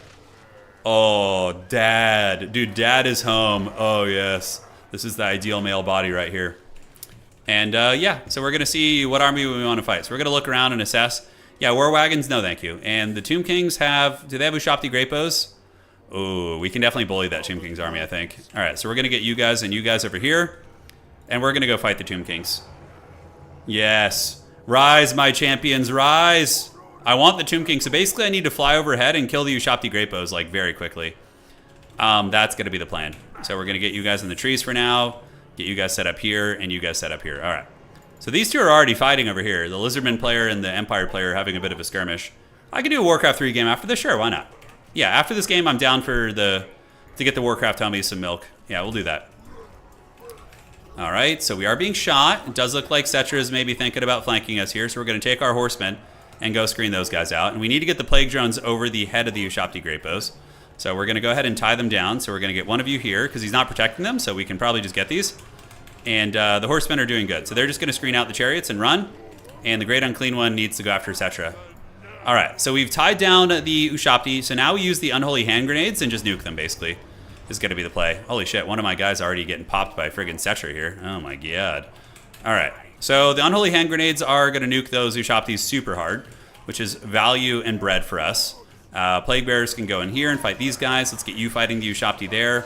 Oh, Dad. Dude, Dad is home. Oh, yes. This is the ideal male body right here. And, yeah, so we're going to see what army we want to fight. So we're going to look around and assess. Yeah, War Wagons, no thank you. And the Tomb Kings do they have Ushapti Great Bows? Oh, we can definitely bully that Tomb Kings army, I think. All right, so we're going to get you guys and you guys over here. And we're going to go fight the Tomb Kings. Yes. Rise, my champions, rise. I want the Tomb King. So basically I need to fly overhead and kill the Ushapti Great Bows like very quickly. That's going to be the plan. So we're going to get you guys in the trees for now. Get you guys set up here, and you guys set up here. All right. So these two are already fighting over here. The Lizardman player and the Empire player are having a bit of a skirmish. I could do a Warcraft 3 game after this. Sure, why not? Yeah, after this game, I'm down for to get the Warcraft homies some milk. Yeah, we'll do that. All right, so we are being shot. It does look like Cetra is maybe thinking about flanking us here, so we're going to take our horsemen and go screen those guys out. And we need to get the plague drones over the head of the Ushapti Great Bows. So we're going to go ahead and tie them down. So we're going to get one of you here because he's not protecting them, so we can probably just get these. And the horsemen are doing good. So they're just going to screen out the chariots and run. And the Great Unclean One needs to go after Cetra. All right, so we've tied down the Ushapti. So now we use the Unholy Hand Grenades and just nuke them, basically. Is going to be the play. Holy shit, one of my guys already getting popped by friggin' Cetra here. Oh my god. All right, so the Unholy Hand Grenades are going to nuke those Ushaptis super hard, which is value and bread for us. Plague Bearers can go in here and fight these guys. Let's get you fighting the Ushapti there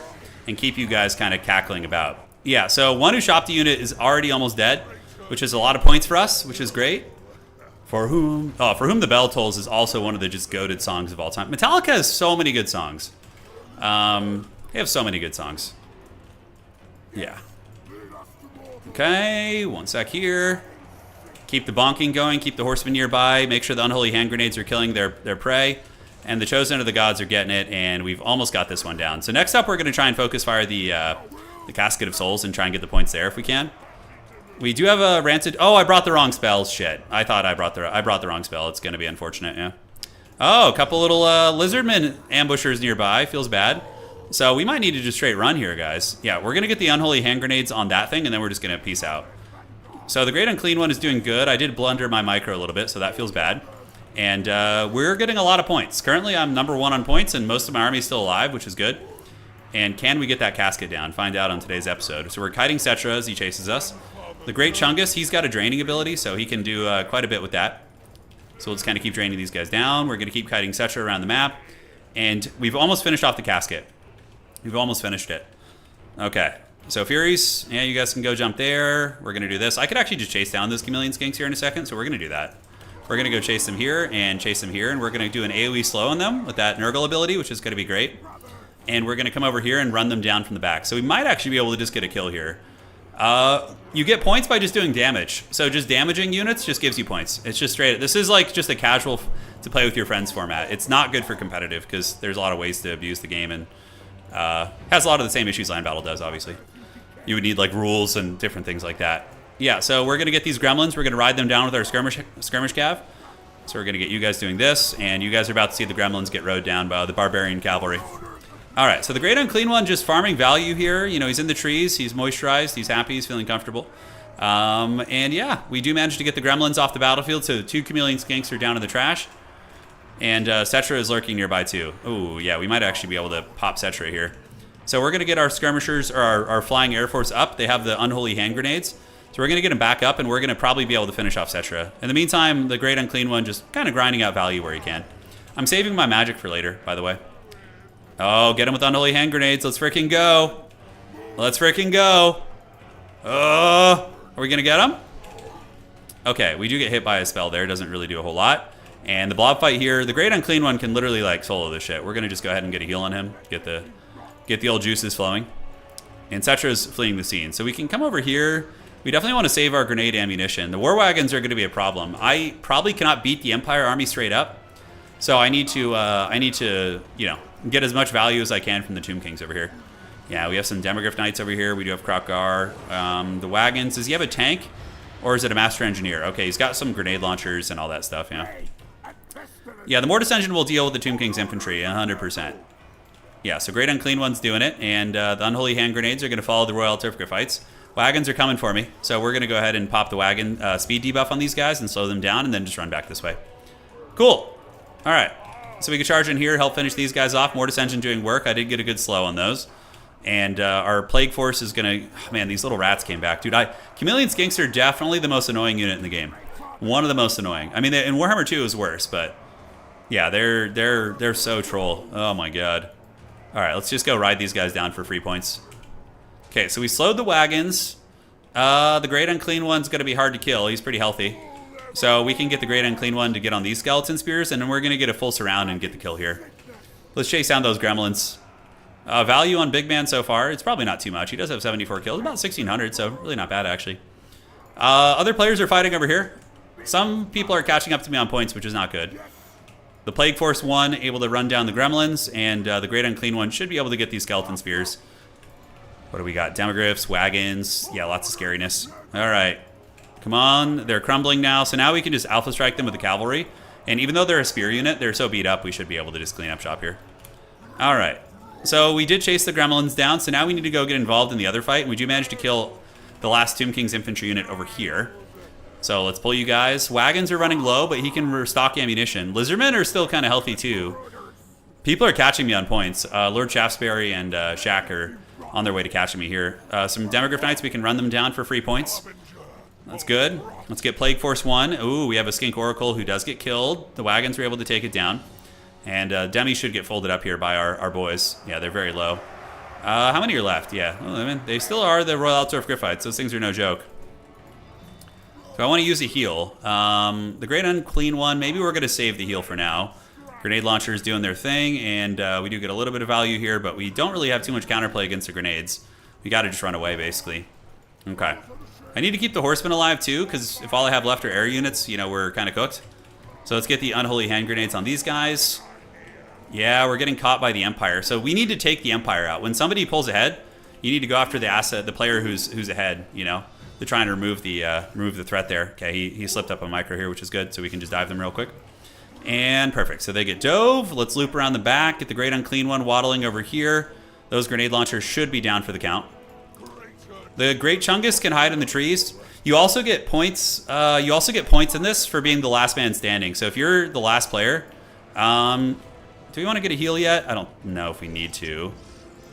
and keep you guys kind of cackling about. Yeah, so one Ushapti unit is already almost dead, which is a lot of points for us, which is great. For Whom the Bell Tolls is also one of the just goated songs of all time. Metallica has so many good songs. They have so many good songs. Yeah. Okay, one sec here. Keep the bonking going, keep the horsemen nearby, make sure the Unholy Hand Grenades are killing their prey. And the Chosen of the Gods are getting it, and we've almost got this one down. So next up, we're going to try and focus fire the Casket of Souls and try and get the points there if we can. We do have a Rancid... Oh, I brought the wrong spells. Shit. I thought I brought the wrong spell. It's going to be unfortunate, yeah. Oh, a couple little Lizardmen ambushers nearby. Feels bad. So we might need to just straight run here, guys. Yeah, we're going to get the Unholy Hand Grenades on that thing, and then we're just going to peace out. So the Great Unclean One is doing good. I did blunder my micro a little bit, so that feels bad. And we're getting a lot of points. Currently, I'm number 1 on points, and most of my army is still alive, which is good. And can we get that casket down? Find out on today's episode. So we're kiting Cetra as he chases us. The Great Chungus, he's got a draining ability, so he can do quite a bit with that. So we'll just kind of keep draining these guys down. We're going to keep kiting Cetra around the map. And we've almost finished off the casket. We've almost finished it. Okay. So Furies, yeah, you guys can go jump there. We're going to do this. I could actually just chase down those Chameleon Skinks here in a second, so we're going to do that. We're going to go chase them here and chase them here, and we're going to do an AoE slow on them with that Nurgle ability, which is going to be great. And we're going to come over here and run them down from the back. So we might actually be able to just get a kill here. You get points by just doing damage. So just damaging units just gives you points. It's just straight. This is like just a casual to play with your friends format. It's not good for competitive because there's a lot of ways to abuse the game and has a lot of the same issues Land Battle does, obviously. You would need like rules and different things like that. Yeah, so we're going to get these gremlins. We're going to ride them down with our skirmish cav. So we're going to get you guys doing this, and you guys are about to see the gremlins get rode down by the barbarian cavalry. All right, so the Great Unclean One just farming value here. You know, he's in the trees. He's moisturized. He's happy. He's feeling comfortable. And yeah, we do manage to get the gremlins off the battlefield. So the 2 Chameleon Skinks are down in the trash. And Cetra is lurking nearby too. Oh, yeah, we might actually be able to pop Cetra here. So we're going to get our skirmishers, or our flying air force up. They have the Unholy Hand Grenades. So we're going to get them back up, and we're going to probably be able to finish off Cetra. In the meantime, the Great Unclean One just kind of grinding out value where he can. I'm saving my magic for later, by the way. Oh, get him with Unholy Hand Grenades. Let's freaking go. Let's freaking go. Oh, are we going to get him? Okay, we do get hit by a spell there. Doesn't really do a whole lot. And the blob fight here, the Great Unclean One can literally like solo this shit. We're going to just go ahead and get a heal on him. Get the old juices flowing. And Cetra's fleeing the scene. So we can come over here. We definitely want to save our grenade ammunition. The war wagons are going to be a problem. I probably cannot beat the Empire army straight up. So I need to, you know, get as much value as I can from the Tomb Kings over here. Yeah, we have some Demogryph Knights over here. We do have Krokgar. The wagons, does he have a tank? Or is it a Master Engineer? Okay, he's got some grenade launchers and all that stuff, yeah. Yeah, the Mortis Engine will deal with the Tomb King's infantry, 100%. Yeah, so Great Unclean One's doing it, and the Unholy Hand Grenades are going to follow the Royal Turfka fights. Wagons are coming for me, so we're going to go ahead and pop the wagon speed debuff on these guys and slow them down, and then just run back this way. Cool. All right. So we can charge in here, help finish these guys off. Mortis Engine doing work. I did get a good slow on those. And our Plague Force is going to... Oh, man, these little rats came back. Dude, Chameleon Skinks are definitely the most annoying unit in the game. One of the most annoying. I mean, in Warhammer 2 it was worse, but... Yeah, they're so troll. Oh, my God. All right, let's just go ride these guys down for free points. Okay, so we slowed the wagons. The Great Unclean One's going to be hard to kill. He's pretty healthy. So we can get the Great Unclean One to get on these Skeleton Spears, and then we're going to get a full surround and get the kill here. Let's chase down those gremlins. Value on Big Man so far, it's probably not too much. He does have 74 kills, about 1,600, so really not bad, actually. Other players are fighting over here. Some people are catching up to me on points, which is not good. The Plague Force 1 able to run down the Gremlins, and the Great Unclean One should be able to get these Skeleton Spears. What do we got? Demogryphs, wagons. Yeah, lots of scariness. All right. Come on. They're crumbling now. So now we can just Alpha Strike them with the cavalry. And even though they're a spear unit, they're so beat up, we should be able to just clean up shop here. All right. So we did chase the Gremlins down, so now we need to go get involved in the other fight. We do manage to kill the last Tomb King's infantry unit over here. So let's pull you guys. Wagons are running low, but he can restock ammunition. Lizardmen are still kind of healthy too. People are catching me on points. Lord Shaftesbury and Shaq are on their way to catching me here. Some Demogryph Knights, we can run them down for free points. That's good. Let's get Plague Force 1. Ooh, we have a Skink Oracle who does get killed. The wagons were able to take it down. And Demi should get folded up here by our boys. Yeah, they're very low. How many are left? Yeah, well, I mean, they still are the Royal Altdorf Griffites. Those things are no joke. So I want to use a heal. The Great Unclean One, maybe we're going to save the heal for now. Grenade launchers doing their thing, and we do get a little bit of value here, but we don't really have too much counterplay against the grenades. We got to just run away, basically. Okay. I need to keep the horsemen alive, too, because if all I have left are air units, you know, we're kind of cooked. So let's get the Unholy Hand Grenades on these guys. Yeah, we're getting caught by the Empire. So we need to take the Empire out. When somebody pulls ahead, you need to go after the asset, the player who's ahead, you know, to try and remove the threat there. Okay, he slipped up a micro here, which is good, so we can just dive them real quick. And perfect. So they get dove. Let's loop around the back, get the Great Unclean One waddling over here. Those grenade launchers should be down for the count. The Great Chungus can hide in the trees. You also get points. You also get points in this for being the last man standing. So if you're the last player, do we want to get a heal yet? I don't know if we need to.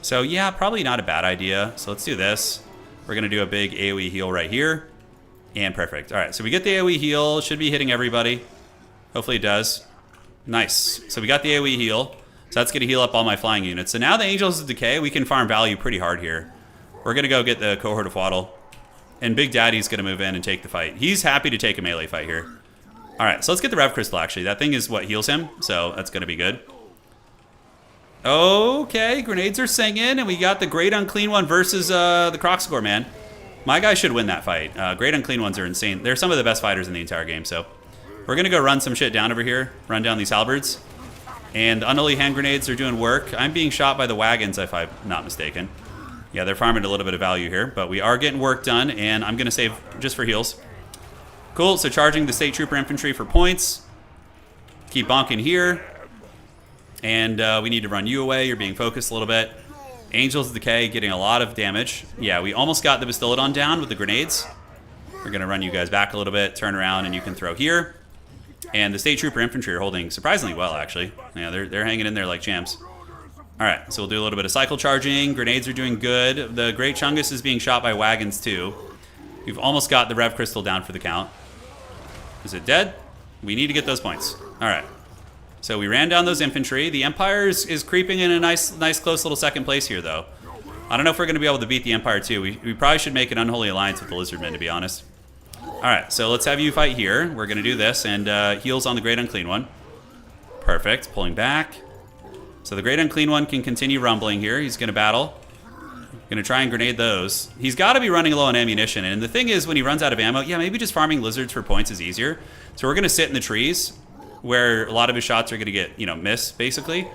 So yeah, probably not a bad idea. So let's do this. We're gonna do a big AoE heal right here, and perfect. All right, so we get the AoE heal. Should be hitting everybody. Hopefully it does. Nice. So we got the AoE heal. So that's gonna heal up all my flying units. So now the Angels of Decay, we can farm value pretty hard here. We're gonna go get the Cohort of Waddle. And Big Daddy's gonna move in and take the fight. He's happy to take a melee fight here. All right, so let's get the Rev Crystal, actually. That thing is what heals him, so that's gonna be good. Okay, grenades are singing, and we got the Great Unclean One versus the Crocscore, man. My guy should win that fight. Great Unclean Ones are insane. They're some of the best fighters in the entire game, so we're gonna go run some shit down over here, run down these halberds. And the Unholy Hand Grenades are doing work. I'm being shot by the wagons, if I'm not mistaken. Yeah, they're farming a little bit of value here, but we are getting work done, and I'm gonna save just for heals. Cool, so charging the State Trooper Infantry for points. Keep bonking here. And we need to run you away. You're being focused a little bit. Angels of Decay getting a lot of damage. Yeah, we almost got the Bastillodon down with the grenades. We're going to run you guys back a little bit, turn around, and you can throw here. And the State Trooper Infantry are holding surprisingly well, actually. Yeah, they're hanging in there like champs. All right, so we'll do a little bit of cycle charging. Grenades are doing good. The Great Chungus is being shot by wagons, too. We've almost got the Rev Crystal down for the count. Is it dead? We need to get those points. All right. So we ran down those infantry. The Empire is creeping in a nice close little second place here, though. I don't know if we're going to be able to beat the Empire, too. We probably should make an unholy alliance with the Lizardmen, to be honest. All right, so let's have you fight here. We're going to do this, and heals on the Great Unclean One. Perfect. Pulling back. So the Great Unclean One can continue rumbling here. He's going to battle. Going to try and grenade those. He's got to be running low on ammunition, and the thing is, when he runs out of ammo, yeah, maybe just farming lizards for points is easier. So we're going to sit in the trees, where a lot of his shots are going to get, you know, miss, basically.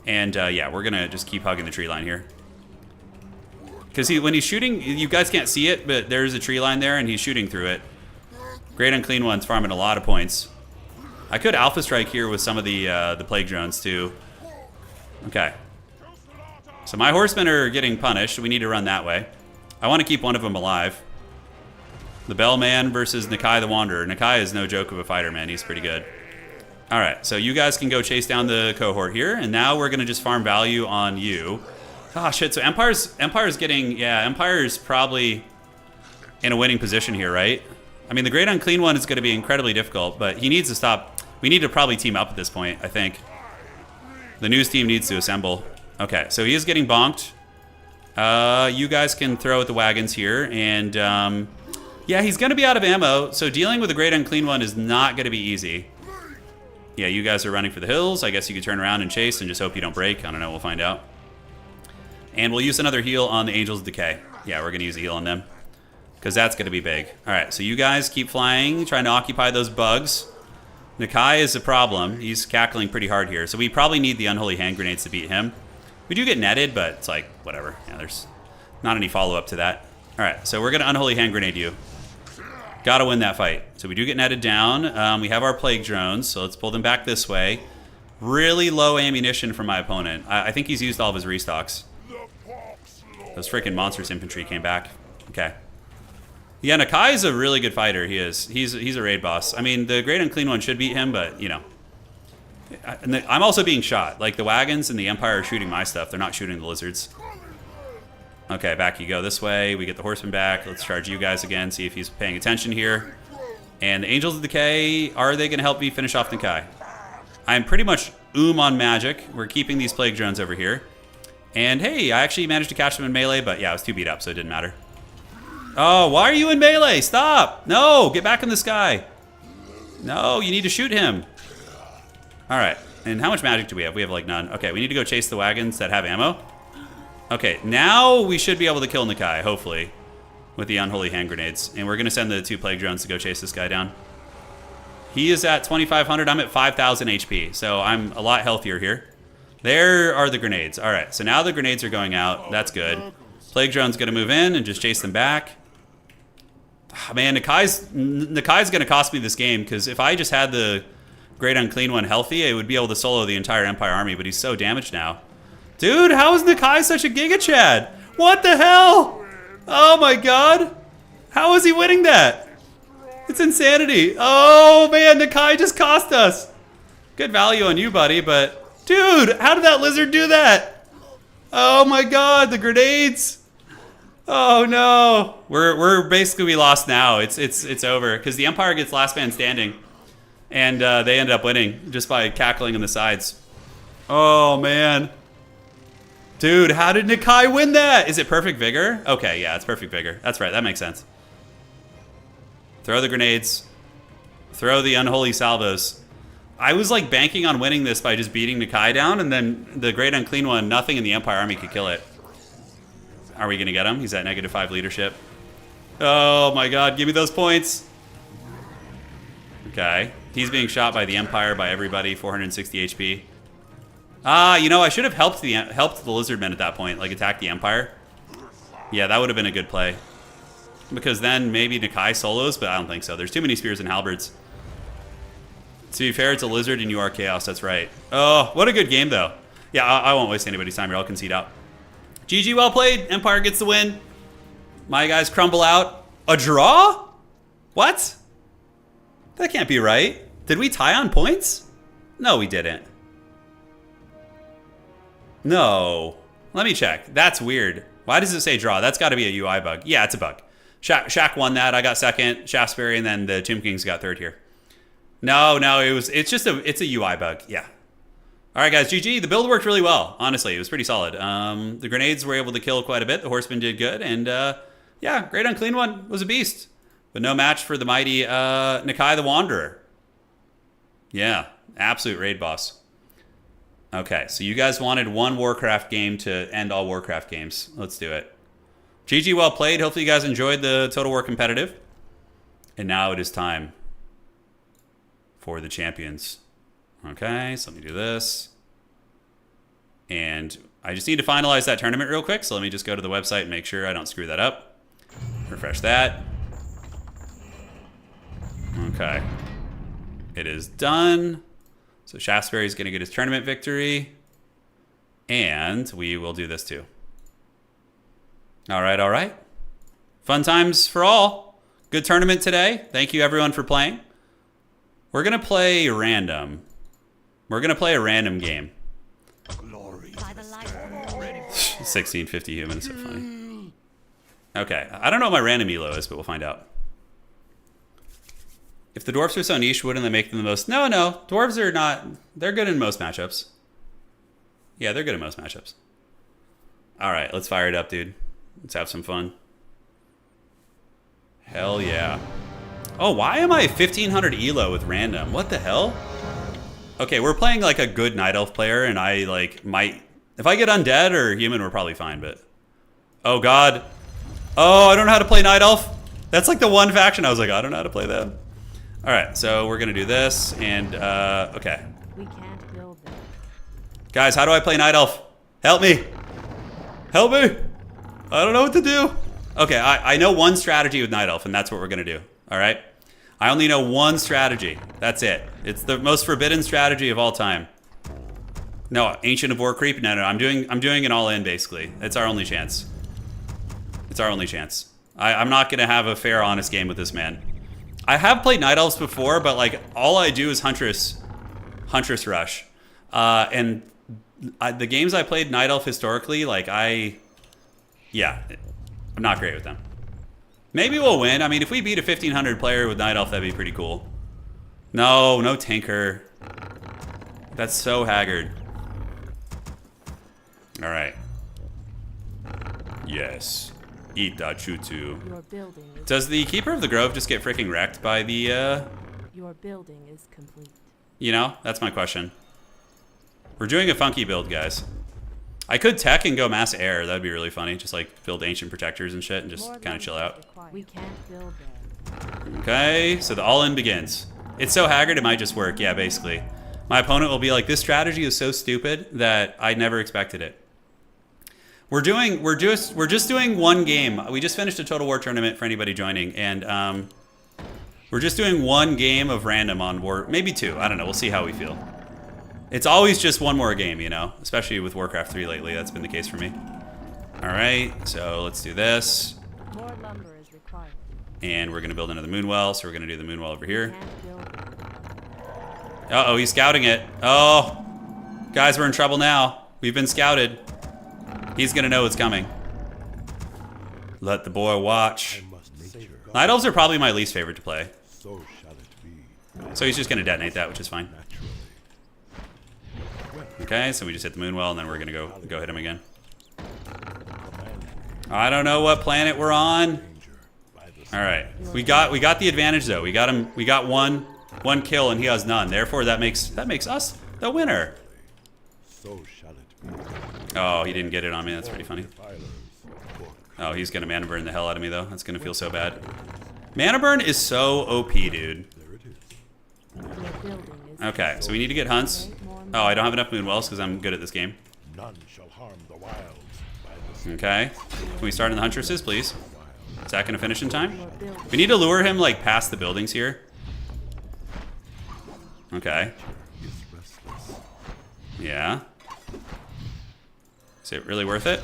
And, yeah, we're going to just keep hugging the tree line here. Because when he's shooting, you guys can't see it, but there's a tree line there, and he's shooting through it. Great Unclean One's farming a lot of points. I could Alpha Strike here with some of the Plague Drones, too. Okay. So my horsemen are getting punished. We need to run that way. I want to keep one of them alive. The Bellman versus Nakai the Wanderer. Nakai is no joke of a fighter, man. He's pretty good. All right, so you guys can go chase down the cohort here, and now we're going to just farm value on you. Oh, shit, so Empire's getting... Yeah, Empire's probably in a winning position here, right? I mean, the Great Unclean One is going to be incredibly difficult, but he needs to stop. We need to probably team up at this point, I think. The news team needs to assemble. Okay, so he is getting bonked. You guys can throw at the wagons here, and... yeah, he's going to be out of ammo, so dealing with the Great Unclean One is not going to be easy. Yeah, you guys are running for the hills. I guess you could turn around and chase and just hope you don't break. I don't know. We'll find out. And we'll use another heal on the Angels of Decay. Yeah, we're going to use a heal on them. Because that's going to be big. Alright, so you guys keep flying, trying to occupy those bugs. Nakai is a problem. He's cackling pretty hard here. So we probably need the Unholy Hand Grenades to beat him. We do get netted, but it's like, whatever. Yeah, there's not any follow-up to that. Alright, so we're going to Unholy Hand Grenade you. Gotta win that fight. So we do get netted down. We have our Plague Drones, so let's pull them back this way. Really low ammunition from my opponent. I think he's used all of his restocks. Those freaking Monstrous Infantry came back. Okay. Yeah, Nakai is a really good fighter. He is. He's a raid boss. I mean, the Great Unclean One should beat him, but, you know. I'm also being shot. Like, the wagons and the Empire are shooting my stuff. They're not shooting the lizards. Okay, back you go this way. We get the horseman back. Let's charge you guys again, see if he's paying attention here. And the Angels of Decay, are they going to help me finish off Nakai? I'm pretty much on magic. We're keeping these Plague Drones over here. And hey, I actually managed to catch them in melee, but yeah, I was too beat up, so it didn't matter. Oh, why are you in melee? Stop! No, get back in the sky. No, you need to shoot him. All right, and how much magic do we have? We have like none. Okay, we need to go chase the wagons that have ammo. Okay, now we should be able to kill Nakai, hopefully, with the Unholy Hand Grenades. And we're going to send the 2 Plague Drones to go chase this guy down. He is at 2,500. I'm at 5,000 HP, so I'm a lot healthier here. There are the grenades. All right, so now the grenades are going out. That's good. Plague Drone's going to move in and just chase them back. Oh, man, Nakai's going to cost me this game, because if I just had the Great Unclean One healthy, I would be able to solo the entire Empire army, but he's so damaged now. Dude, how is Nakai such a Giga Chad? What the hell? Oh my god. How is he winning that? It's insanity. Oh man, Nakai just cost us. Good value on you, buddy, but dude, how did that lizard do that? Oh my god, the grenades. Oh no. We're basically, we lost now. It's over, because the Empire gets last man standing. And they ended up winning just by cackling on the sides. Oh man. Dude, how did Nakai win that? Is it Perfect Vigor? Okay, yeah, it's Perfect Vigor. That's right, that makes sense. Throw the grenades. Throw the Unholy Salvos. I was like banking on winning this by just beating Nakai down, and then the Great Unclean One, nothing in the Empire army could kill it. Are we going to get him? He's at -5 leadership. Oh my god, give me those points. Okay, he's being shot by the Empire, by everybody, 460 HP. You know, I should have helped the Lizardmen at that point, like attack the Empire. Yeah, that would have been a good play. Because then maybe Nakai solos, but I don't think so. There's too many spears and halberds. To be fair, it's a Lizard and you are Chaos, that's right. Oh, what a good game, though. Yeah, I won't waste anybody's time here. I'll concede out. GG, well played. Empire gets the win. My guys crumble out. A draw? What? That can't be right. Did we tie on points? No, we didn't. No. Let me check. That's weird. Why does it say draw? That's got to be a UI bug. Yeah, it's a bug. Shaq won that. I got second. Shaftesbury, and then the Tomb Kings got third here. No, it's a UI bug. Yeah. All right, guys. GG. The build worked really well. Honestly, it was pretty solid. The grenades were able to kill quite a bit. The horsemen did good, and yeah, Great Unclean One was a beast, but no match for the mighty Nakai the Wanderer. Yeah, absolute raid boss. Okay, so you guys wanted one Warcraft game to end all Warcraft games. Let's do it. GG, well played. Hopefully you guys enjoyed the Total War Competitive. And now it is time for the champions. Okay, so let me do this. And I just need to finalize that tournament real quick, so let me just go to the website and make sure I don't screw that up. Refresh that. Okay. It is done. So Shaftesbury's going to get his tournament victory. And we will do this too. All right, all right. Fun times for all. Good tournament today. Thank you everyone for playing. We're going to play random. We're going to play a random game. 1650 human is so funny. Okay, I don't know what my random elo is, but we'll find out. If the dwarves are so niche, wouldn't they make them the most? No, dwarves are not. They're good in most matchups. Yeah, they're good in most matchups. All right, let's fire it up, dude. Let's have some fun. Hell yeah. Oh, why am I 1500 elo with random? What the hell? Okay, we're playing like a good Night Elf player, and I like might If I get undead or human, we're probably fine, but... Oh, God. Oh, I don't know how to play Night Elf. That's like the one faction I was like, I don't know how to play them. All right, so we're going to do this, and, okay. We can't build them. Guys, how do I play Night Elf? Help me. Help me. I don't know what to do. Okay, I know one strategy with Night Elf, and that's what we're going to do. All right? I only know one strategy. That's it. It's the most forbidden strategy of all time. No, Ancient of War Creep? No, I'm doing an all-in, basically. It's our only chance. It's our only chance. I'm not going to have a fair, honest game with this man. I have played Night Elves before, but, like, all I do is Huntress Rush. And the games I played Night Elf historically, like, yeah, I'm not great with them. Maybe we'll win. I mean, if we beat a 1500 player with Night Elf, that'd be pretty cool. No Tinker. That's so haggard. All right. Yes. Eat that chutu. Your building is Does the Keeper of the Grove just get freaking wrecked by the, Your building is complete. You know, that's my question. We're doing a funky build, guys. I could tech and go mass air. That'd be really funny. Just like build ancient protectors and shit and just kind of chill out. We can't build them. Okay, so the all-in begins. It's so haggard, it might just work. Yeah, basically. My opponent will be like, this strategy is so stupid that I never expected it. We're just doing one game. We just finished a Total War tournament for anybody joining, and we're just doing one game of random on War, maybe two. I don't know. We'll see how we feel. It's always just one more game, you know, especially with Warcraft 3 lately. That's been the case for me. All right, so let's do this. More lumber is required. And we're going to build another Moonwell, so we're going to do the Moonwell over here. Can't build them. Uh-oh, he's scouting it. Oh, guys, we're in trouble now. We've been scouted. He's going to know it's coming. Let the boy watch. Night Elves are probably my least favorite to play. So he's just going to detonate that, which is fine. Okay, so we just hit the Moonwell, and then we're going to go hit him again. I don't know what planet we're on. All right, we got the advantage though. We got him. We got one kill, and he has none. Therefore, that makes us the winner. Oh, he didn't get it on me. That's pretty funny. Oh, he's gonna mana burn the hell out of me though. That's gonna feel so bad. Mana burn is so OP, dude. Okay, so we need to get hunts. Oh, I don't have enough Moonwells because I'm good at this game. Okay, can we start in the Huntresses, please? Is that gonna finish in time? We need to lure him like past the buildings here. Okay. Yeah. Is it really worth it?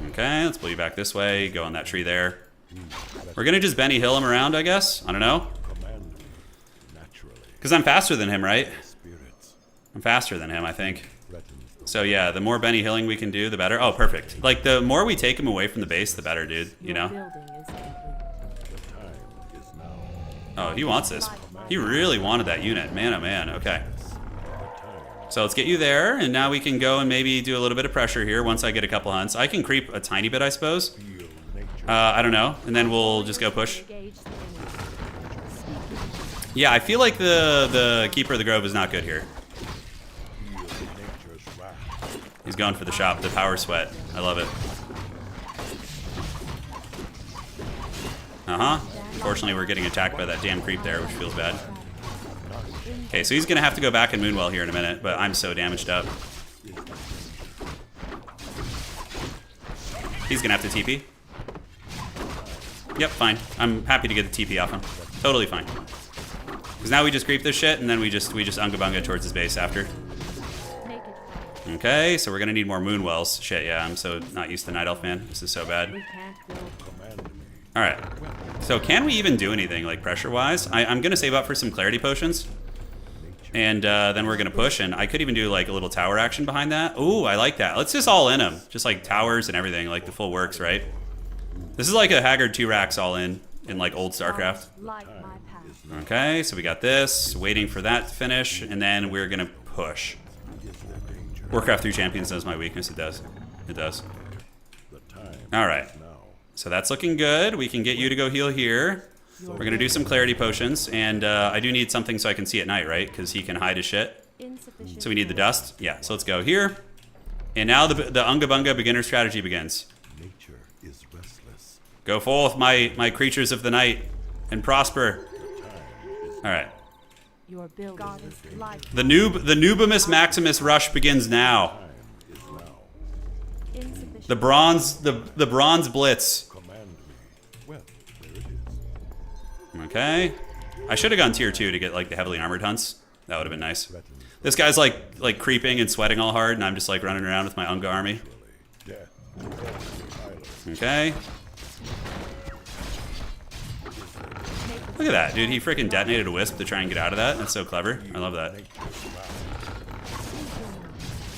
Okay, let's pull you back this way. Go on that tree there. We're gonna just Benny Hill him around, I guess. I don't know. Because I'm faster than him, right? I'm faster than him, I think. So yeah, the more Benny Hilling we can do, the better. Oh, perfect. Like, the more we take him away from the base, the better, dude. You know? Oh, he wants this. He really wanted that unit. Man, oh man. Okay. So let's get you there, and now we can go and maybe do a little bit of pressure here once I get a couple hunts. I can creep a tiny bit, I suppose. I don't know. And then we'll just go push. Yeah, I feel like the Keeper of the Grove is not good here. He's going for the shop, the power sweat. I love it. Uh-huh. Fortunately, we're getting attacked by that damn creep there, which feels bad. Okay, so he's going to have to go back and Moonwell here in a minute, but I'm so damaged up. He's going to have to TP. Yep, fine. I'm happy to get the TP off him. Totally fine. Because now we just creep this shit, and then we just Unga Bunga towards his base after. Okay, so we're going to need more Moonwells. Shit, yeah, I'm so not used to Night Elf, man. This is so bad. Alright. So can we even do anything, like, pressure-wise? I'm going to save up for some Clarity Potions. And then we're going to push, and I could even do, like, a little tower action behind that. Ooh, I like that. Let's just all in him. Just, like, towers and everything, like the full works, right? This is like a Haggard 2 racks all in like, old StarCraft. Okay, so we got this. Waiting for that to finish, and then we're going to push. Warcraft 3 Champions knows my weakness. It does. It does. Alright. So that's looking good. We can get you to go heal here. We're going to do some Clarity Potions, and I do need something so I can see at night, right? Because he can hide his shit. Insufficient So we need the building. dust. Yeah, so let's go here. And now the Unga Bunga beginner strategy begins. Nature is restless. Go forth, my creatures of the night, and prosper. All right. Your building is life. The Nubimus Maximus rush begins now. Time is now. Insufficient. The bronze blitz. Command me. Well, there it is. Okay. I should have gone tier 2 to get like the heavily armored hunts. That would have been nice. Threatens This guy's like creeping and sweating all hard, and I'm just like running around with my Unga army. death to all the islands. Okay. Look at that, dude. He freaking detonated a wisp to try and get out of that. That's so clever. I love that.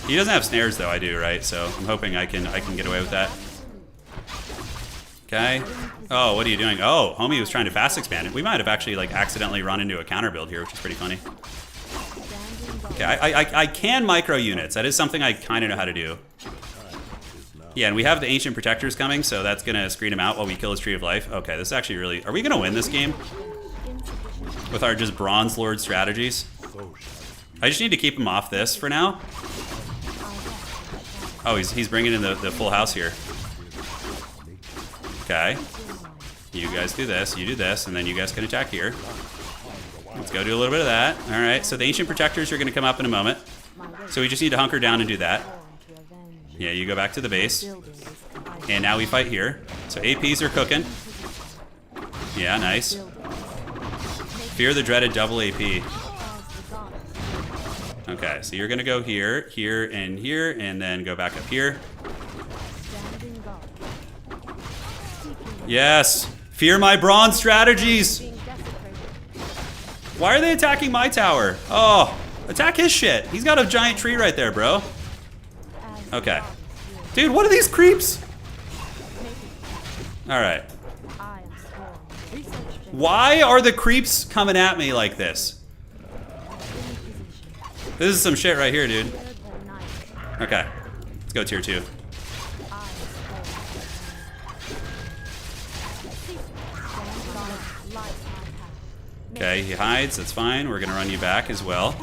He doesn't have snares though. I do, right? So I'm hoping I can get away with that. Okay. Oh, what are you doing? Oh, homie was trying to fast expand it. We might have actually like accidentally run into a counter build here, which is pretty funny. Okay, I can micro units. That is something I kind of know how to do. Yeah, and we have the Ancient Protectors coming, so that's going to screen him out while we kill his Tree of Life. Okay, this is actually really... Are we going to win this game? With our just Bronze Lord strategies? I just need to keep him off this for now. Oh, he's bringing in the full house here. Okay. You guys do this, you do this, and then you guys can attack here. Let's go do a little bit of that. All right, so the Ancient Protectors are going to come up in a moment. So we just need to hunker down and do that. Yeah, you go back to the base. And now we fight here. So APs are cooking. Yeah, nice. Fear the dreaded double AP. Okay, so you're going to go here, here, and then go back up here. Yes! Fear my bronze strategies! Why are they attacking my tower? Oh, attack his shit. He's got a giant tree right there, bro. Okay. Dude, what are these creeps? Alright. Why are the creeps coming at me like this? This is some shit right here, dude. Okay. Let's go tier 2. Okay, he hides. That's fine. We're going to run you back as well.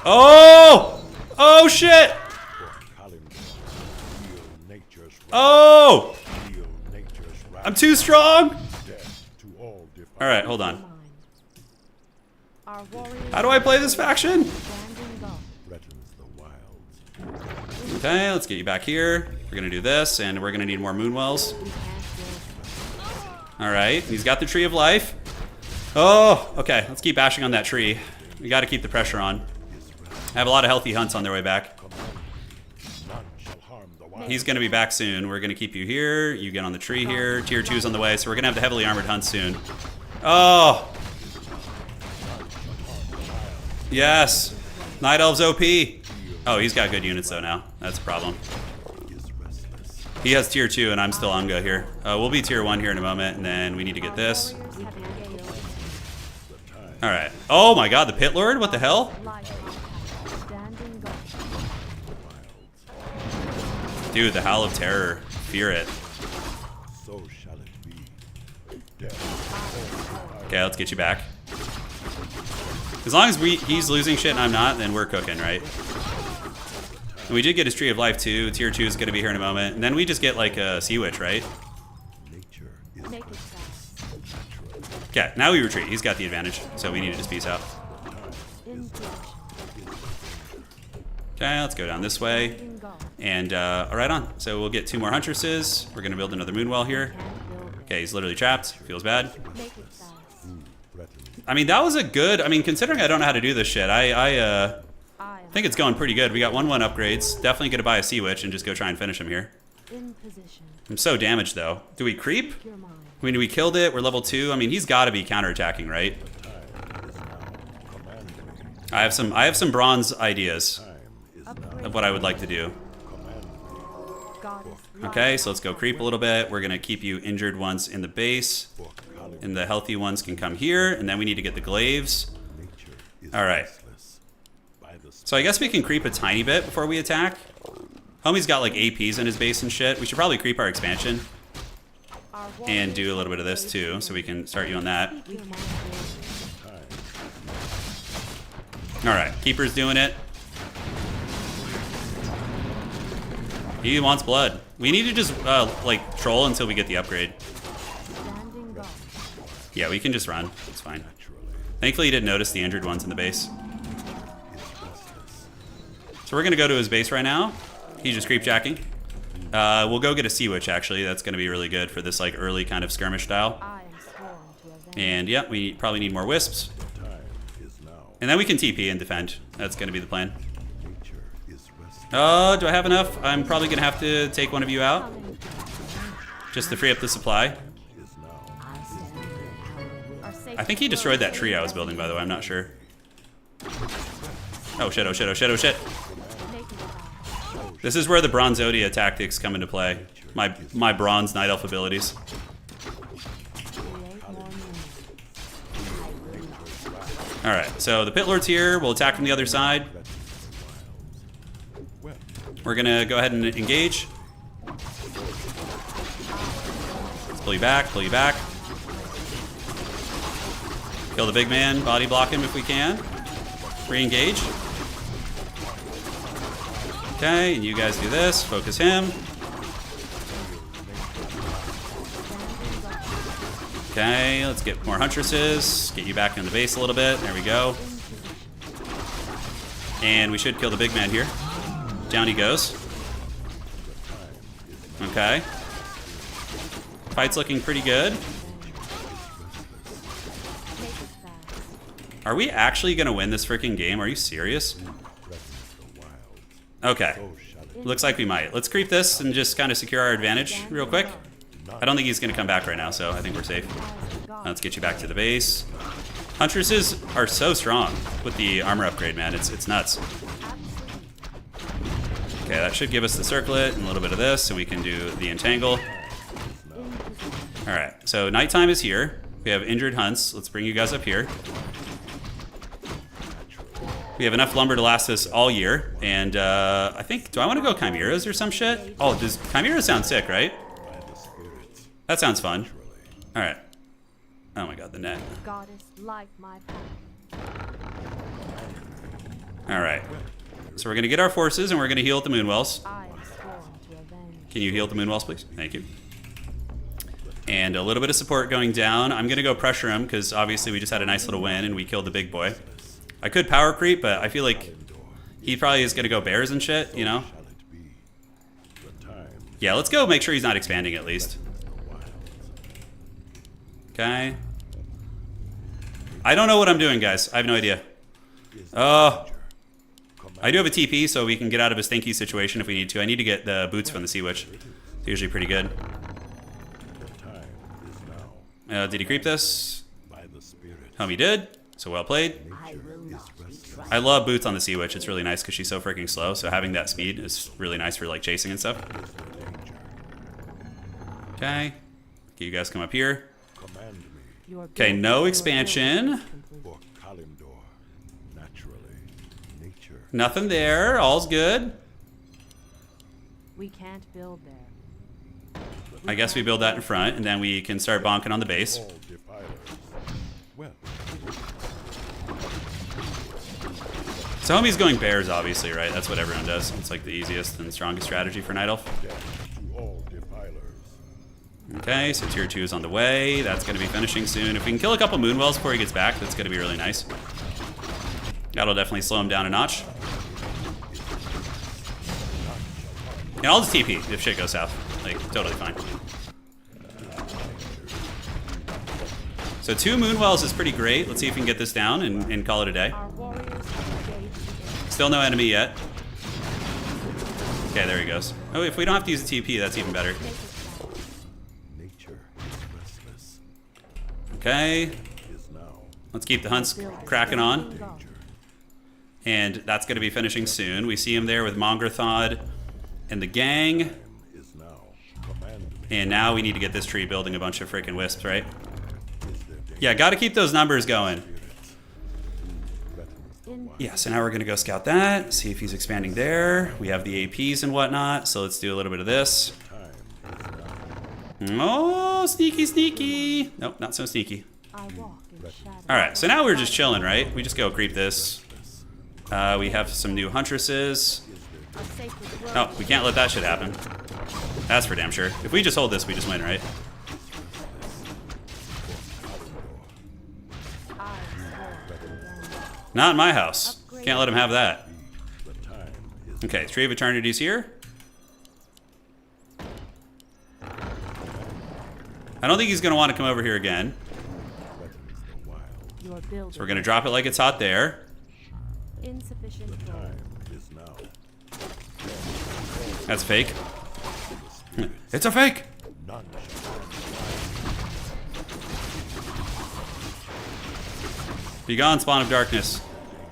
Oh! Oh, shit! Oh! I'm too strong! Alright, hold on. How do I play this faction? Okay, let's get you back here. We're gonna do this, and we're gonna need more Moonwells. Alright, he's got the Tree of Life. Oh, okay, let's keep bashing on that tree. We gotta keep the pressure on. I have a lot of healthy hunts on their way back. He's gonna be back soon. We're gonna keep you here. You get on the tree here. Tier 2's on the way, so we're gonna have the heavily armored hunt soon. Oh! Yes! Night Elves OP! Oh, he's got good units though now. That's a problem. He has tier 2 and I'm still Unga here. We'll be tier 1 here in a moment, and then we need to get this. Alright. Oh my god, the Pit Lord? What the hell? Dude, the Howl of Terror. Fear it. So shall it be. Okay, let's get you back. As long as he's losing shit and I'm not, then we're cooking, right? And we did get his Tree of Life too. Tier 2 is going to be here in a moment. And then we just get like a Sea Witch, right? Nature is Okay, now we retreat. He's got the advantage, so we need to just peace out. Okay, let's go down this way. And right on. So we'll get 2 more Huntresses. We're going to build another Moonwell here. Okay, he's literally trapped. Feels bad. I mean, that was a good... I mean, considering I don't know how to do this shit, I think it's going pretty good. We got 1/1 upgrades. Definitely going to buy a Sea Witch and just go try and finish him here. I'm so damaged, though. Do we creep? I mean, we killed it. We're level 2. I mean, he's got to be counterattacking, right? I have some bronze ideas of what I would like to do. Okay, so let's go creep a little bit. We're going to keep you injured ones in the base. And the healthy ones can come here. And then we need to get the glaives. Alright. So I guess we can creep a tiny bit before we attack. Homie's got like APs in his base and shit. We should probably creep our expansion. and do a little bit of this too, so we can start you on that. All right, Keeper's doing it. He wants blood. We need to just like troll until we get the upgrade. Standing guard. Yeah, we can just run. It's fine. Thankfully, he didn't notice the injured ones in the base. So we're gonna go to his base right now. He's just creep jacking. We'll go get a Sea Witch actually. That's gonna be really good for this like early kind of skirmish style. I am sworn to avenge. And yeah, we probably need more wisps. Time is now. And then we can TP and defend. That's gonna be the plan. Nature is resting. Oh, do I have enough? I'm probably gonna have to take one of you out just to free up the supply. Is now. Our sacred I think he destroyed that tree I was building, by the way. I'm not sure. Oh shit, oh shit, oh shit, oh shit. naked eye. This is where the Bronzodia tactics come into play. My Bronze Night Elf abilities. Create more meaning. Alright, so the Pit Lord's here. We'll attack from the other side. Well, We're gonna go ahead and engage. Let's pull you back, pull you back. Kill the big man, body block him if we can. Re-engage. Okay, and you guys do this. Focus him. Okay, let's get more Huntresses. Get you back in the base a little bit. There we go. And we should kill the big man here. Down he goes. Okay. Fight's looking pretty good. Make it fast. Are we actually gonna win this freaking game? Are you serious? Okay. Looks like we might. Let's creep this and just kind of secure our advantage real quick. I don't think he's gonna come back right now, so I think we're safe. Let's get you back to the base. Huntresses are so strong with the armor upgrade, man. It's nuts. Okay, that should give us the circlet and a little bit of this, so we can do the entangle. All right, so nighttime is here. We have injured hunts. Let's bring you guys up here. We have enough lumber to last us all year, and I think, do I want to go chimeras or some shit? Oh, does chimeras sound sick, right? That sounds fun. All right. Oh my god, the net. Goddess, light my path. All right. So we're gonna get our forces and we're gonna heal at the Moonwells. I am sworn to avenge. Can you heal at the Moonwells, please? Thank you. And a little bit of support going down. I'm gonna go pressure him because obviously we just had a nice little win and we killed the big boy. I could power creep, but I feel like he probably is gonna go bears and shit, you know? shall it be? The time Yeah, let's go make sure he's not expanding at least. Okay. I don't know what I'm doing, guys. I have no idea. I do have a TP, so we can get out of a stinky situation if we need to. I need to get the boots from the Sea Witch. It's usually pretty good. the time is now. Did he creep this? By the spirit, Homie did. So well played. nature is restless. I love boots on the Sea Witch. It's really nice because she's so freaking slow. So having that speed is really nice for like chasing and stuff. Okay. Can you guys come up here? Command me, Your Okay, building no will expansion. build complete. for Kalimdor. Naturally, nature. Nothing there. All's good. We can't build there. I guess we build that in front, and then we can start bonking on the base. All defilers. Well, So homie's going bears, obviously, right? That's what everyone does. It's like the easiest and strongest strategy for Night Elf. death to all defilers. Okay, so tier 2 is on the way. That's going to be finishing soon. If we can kill a couple Moonwells before he gets back, that's going to be really nice. That'll definitely slow him down a notch. Yeah, I'll just TP if shit goes south. Like, totally fine. So 2 Moonwells is pretty great. Let's see if we can get this down and call it a day. Our warriors have engaged the Still no enemy yet. Okay, there he goes. Oh, if we don't have to use the TP, that's even better. enemy. Make it fast. Nature is restless. Okay, Is now. let's keep the hunts cracking on. And that's going to be finishing soon. We see him there with Mongrathod and the gang. Is now. Command me. And now we need to get this tree building a bunch of freaking wisps, right? Is there danger? Yeah, got to keep those numbers going. In Yeah, so now we're going to go scout that, see if he's expanding there. We have the APs and whatnot, so let's do a little bit of this. Oh, sneaky, sneaky. Nope, not so sneaky. I walk in shadow. All right, so now we're just chilling, right? We just go creep this. We have some new huntresses. A sacred grove. Oh, we can't let that shit happen. That's for damn sure. If we just hold this, we just win, right? I swore revenge. Not in my house. Can't let him have that. Okay, Tree of Eternity's here. I don't think he's going to want to come over here again. Your building. So we're going to drop it like it's hot there. Insufficient gold. That's fake. It's a fake! Be gone, Spawn of Darkness.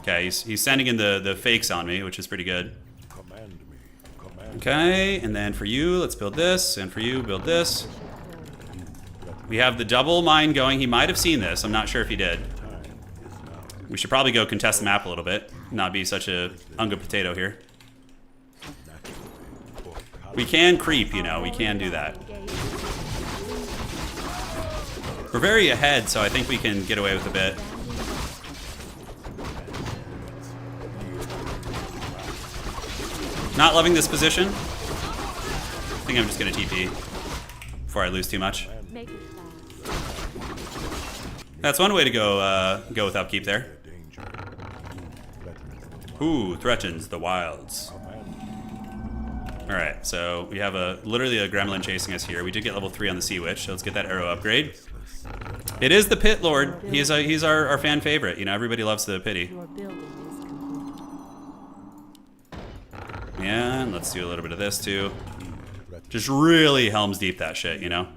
Okay, he's sending in the fakes on me, which is pretty good. Okay, and then for you, let's build this, and for you, build this. We have the double mine going. He might have seen this. I'm not sure if he did. We should probably go contest the map a little bit, not be such a unga potato here. We can creep, you know, we can do that. We're very ahead, so I think we can get away with a bit. Not loving this position. I think I'm just gonna TP before I lose too much. Make it fast. That's one way to go go with upkeep there. Who threatens the wilds? Alright, so we have literally a gremlin chasing us here. We did get level 3 on the Sea Witch, so let's get that arrow upgrade. It is the Pit Lord. He's our fan favorite. You know, everybody loves the pity. Your building is complete. Yeah, and let's do a little bit of this too. Just really Helm's Deep that shit, you know?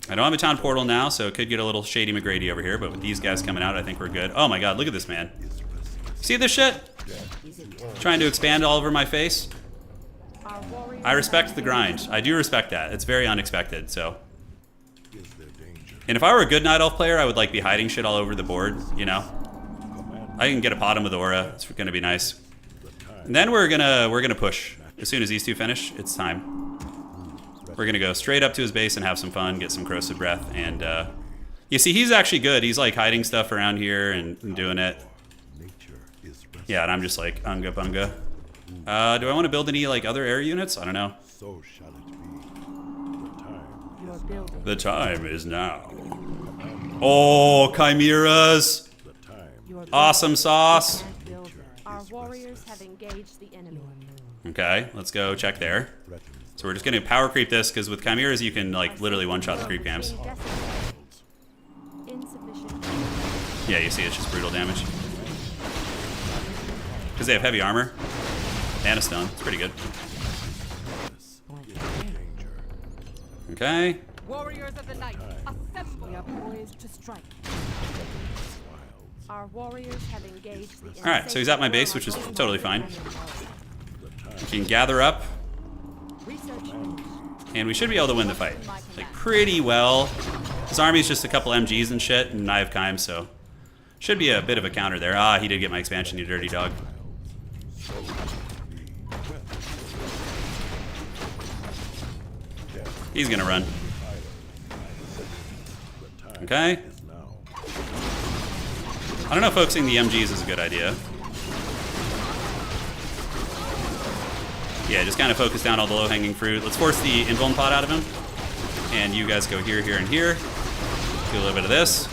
I don't have a town portal now, so it could get a little shady McGrady over here, but with these guys coming out, I think we're good. Oh my god, look at this man. See this shit? Trying to expand all over my face. I respect the grind. I do respect that. It's very unexpected, so. And if I were a good Night Elf player, I would like be hiding shit all over the board, you know? I can get a bottom with Aura. It's gonna be nice. And then we're gonna push. As soon as these two finish, it's time. We're gonna go straight up to his base and have some fun, get some Corrosive Breath, and you see, he's actually good. He's like hiding stuff around here and doing it. Yeah, and I'm just like unga bunga. Do I want to build any like other air units? I don't know. So shall it be. Your building. The time is now. Oh, chimeras! Your building. Awesome sauce. Can't build there. Our warriors have engaged the enemy. Okay, let's go check there. So we're just gonna power creep this because with chimeras you can like literally one-shot the creep camps. Insufficient. Yeah, you see, it's just brutal damage. Because they have heavy armor and a stun. It's pretty good. Okay. Warriors of the night, assemble! We are poised to strike. Our warriors have engaged the enemy. Alright, so he's at my base, which is totally fine. We can gather up, Research finished. and we should be able to win the fight. Like, pretty well. His army's just a couple MGs and shit, and I have Kime, so... Should be a bit of a counter there. Ah, he did get my expansion, you dirty dog. He's gonna run. Okay. I don't know if focusing the MGs is a good idea. Yeah, just kind of focus down all the low-hanging fruit. Let's force the Invuln Pot out of him. And you guys go here, here, and here. Do a little bit of this.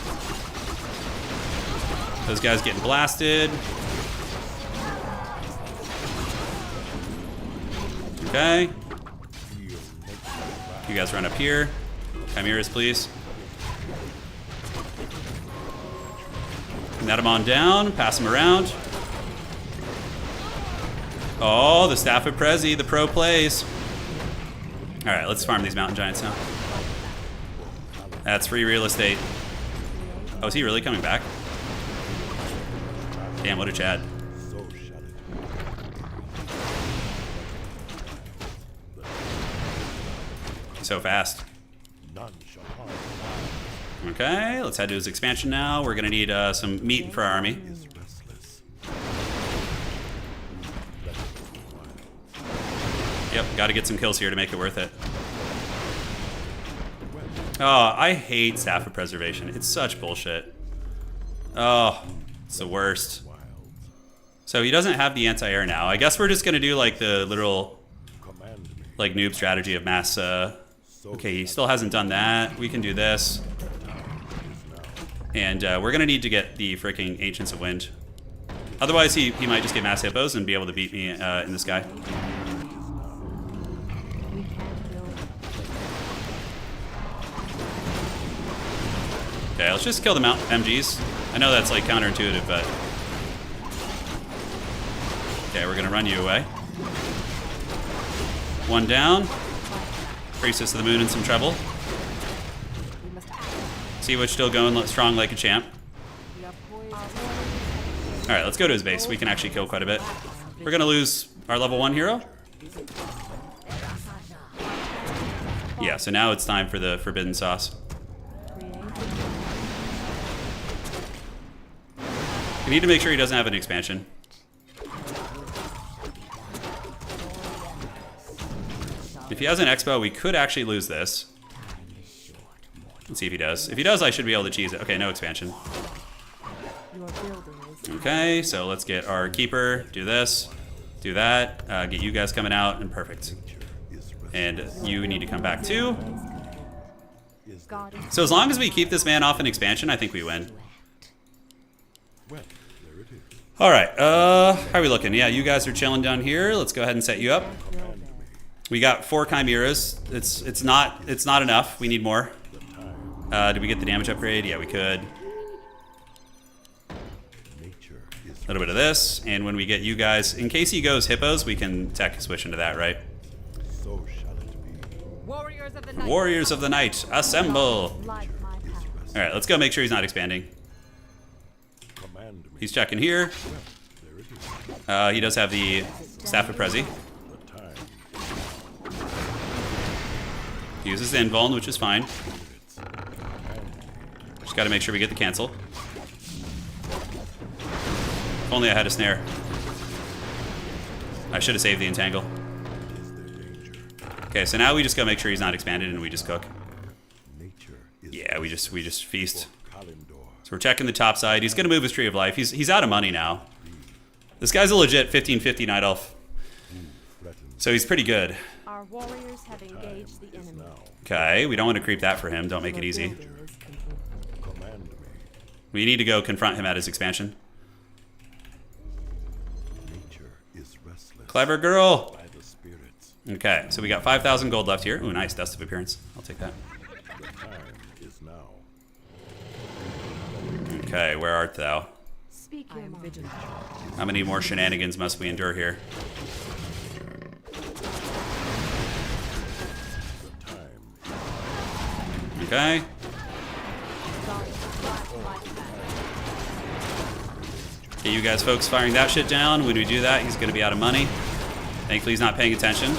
Those guys getting blasted. Okay. You guys run up here. Chimeras, please. Net him on down. Pass him around. Oh, the Staff of Prezi, the pro plays. All right, let's farm these mountain giants now. That's free real estate. Oh, is he really coming back? Damn, what a Chad. So fast. Okay, let's head to his expansion now. We're gonna need some meat for our army. got to get some kills here to make it worth it. Oh, I hate Staff of Preservation. It's such bullshit. Oh, it's the worst. So he doesn't have the anti-air now. I guess we're just going to do like the literal like noob strategy of mass. Okay, he still hasn't done that. We can do this. And we're going to need to get the freaking Ancients of Wind. Otherwise, he might just get mass hippos and be able to beat me in the sky. We can't build. Okay, let's just kill the MGs. I know that's like counterintuitive, but... Okay, we're gonna run you away. One down. Priestess of the Moon and some treble. We must act. Sea Witch still going strong like a champ. We are poised. Alright, let's go to his base. We can actually kill quite a bit. We're gonna lose our level 1 hero. Yeah, so now it's time for the Forbidden Sauce. We need to make sure he doesn't have an expansion. If he has an expo, we could actually lose this. Let's see if he does. If he does, I should be able to cheese it. Okay, no expansion. Your building is Okay, so let's get our keeper, do this, do that, get you guys coming out, and perfect. And you need to come back too. God is So as long as we keep this man off an expansion, I think we win. Well, there it is. All right, how are we looking? Yeah, you guys are chilling down here. Let's go ahead and set you up. We got 4 chimeras. It's not enough. We need more. Did we get the damage upgrade? Yeah, we could. Nature is A little bit of this, and when we get you guys, in case he goes hippos, we can tech switch into that, right? so shall it be. Warriors of the night. Warriors of the Night, assemble! like my power. All right, let's go make sure he's not expanding. Command me. He's checking here. There it is. He does have the Staff of Prezi. The time. He uses the invuln, which is fine. Just got to make sure we get the cancel. If only I had a snare. I should have saved the entangle. Is there danger? Okay, so now we just go make sure he's not expanded and we just cook. Nature is Yeah, we just feast. Kalendor. So we're checking the top side. He's gonna move his Tree of Life. He's out of money now. This guy's a legit 1550 Night Elf. Threatens So he's pretty good. Our warriors have engaged the enemy. now. Okay, we don't want to creep that for him. Don't make it easy. Building is complete. Command me. We need to go confront him at his expansion. Nature is restless. Clever girl. By the spirits. Okay, so we got 5,000 gold left here. Ooh, nice. Dust of Appearance. I'll take that. The time is now. Okay, where art thou? Speak I your am mind. vigilant. How many more shenanigans must we endure here? The time. Okay. God is like my power. Okay, you guys folks firing that shit down. When we do that, he's gonna be out of money. Thankfully, he's not paying attention.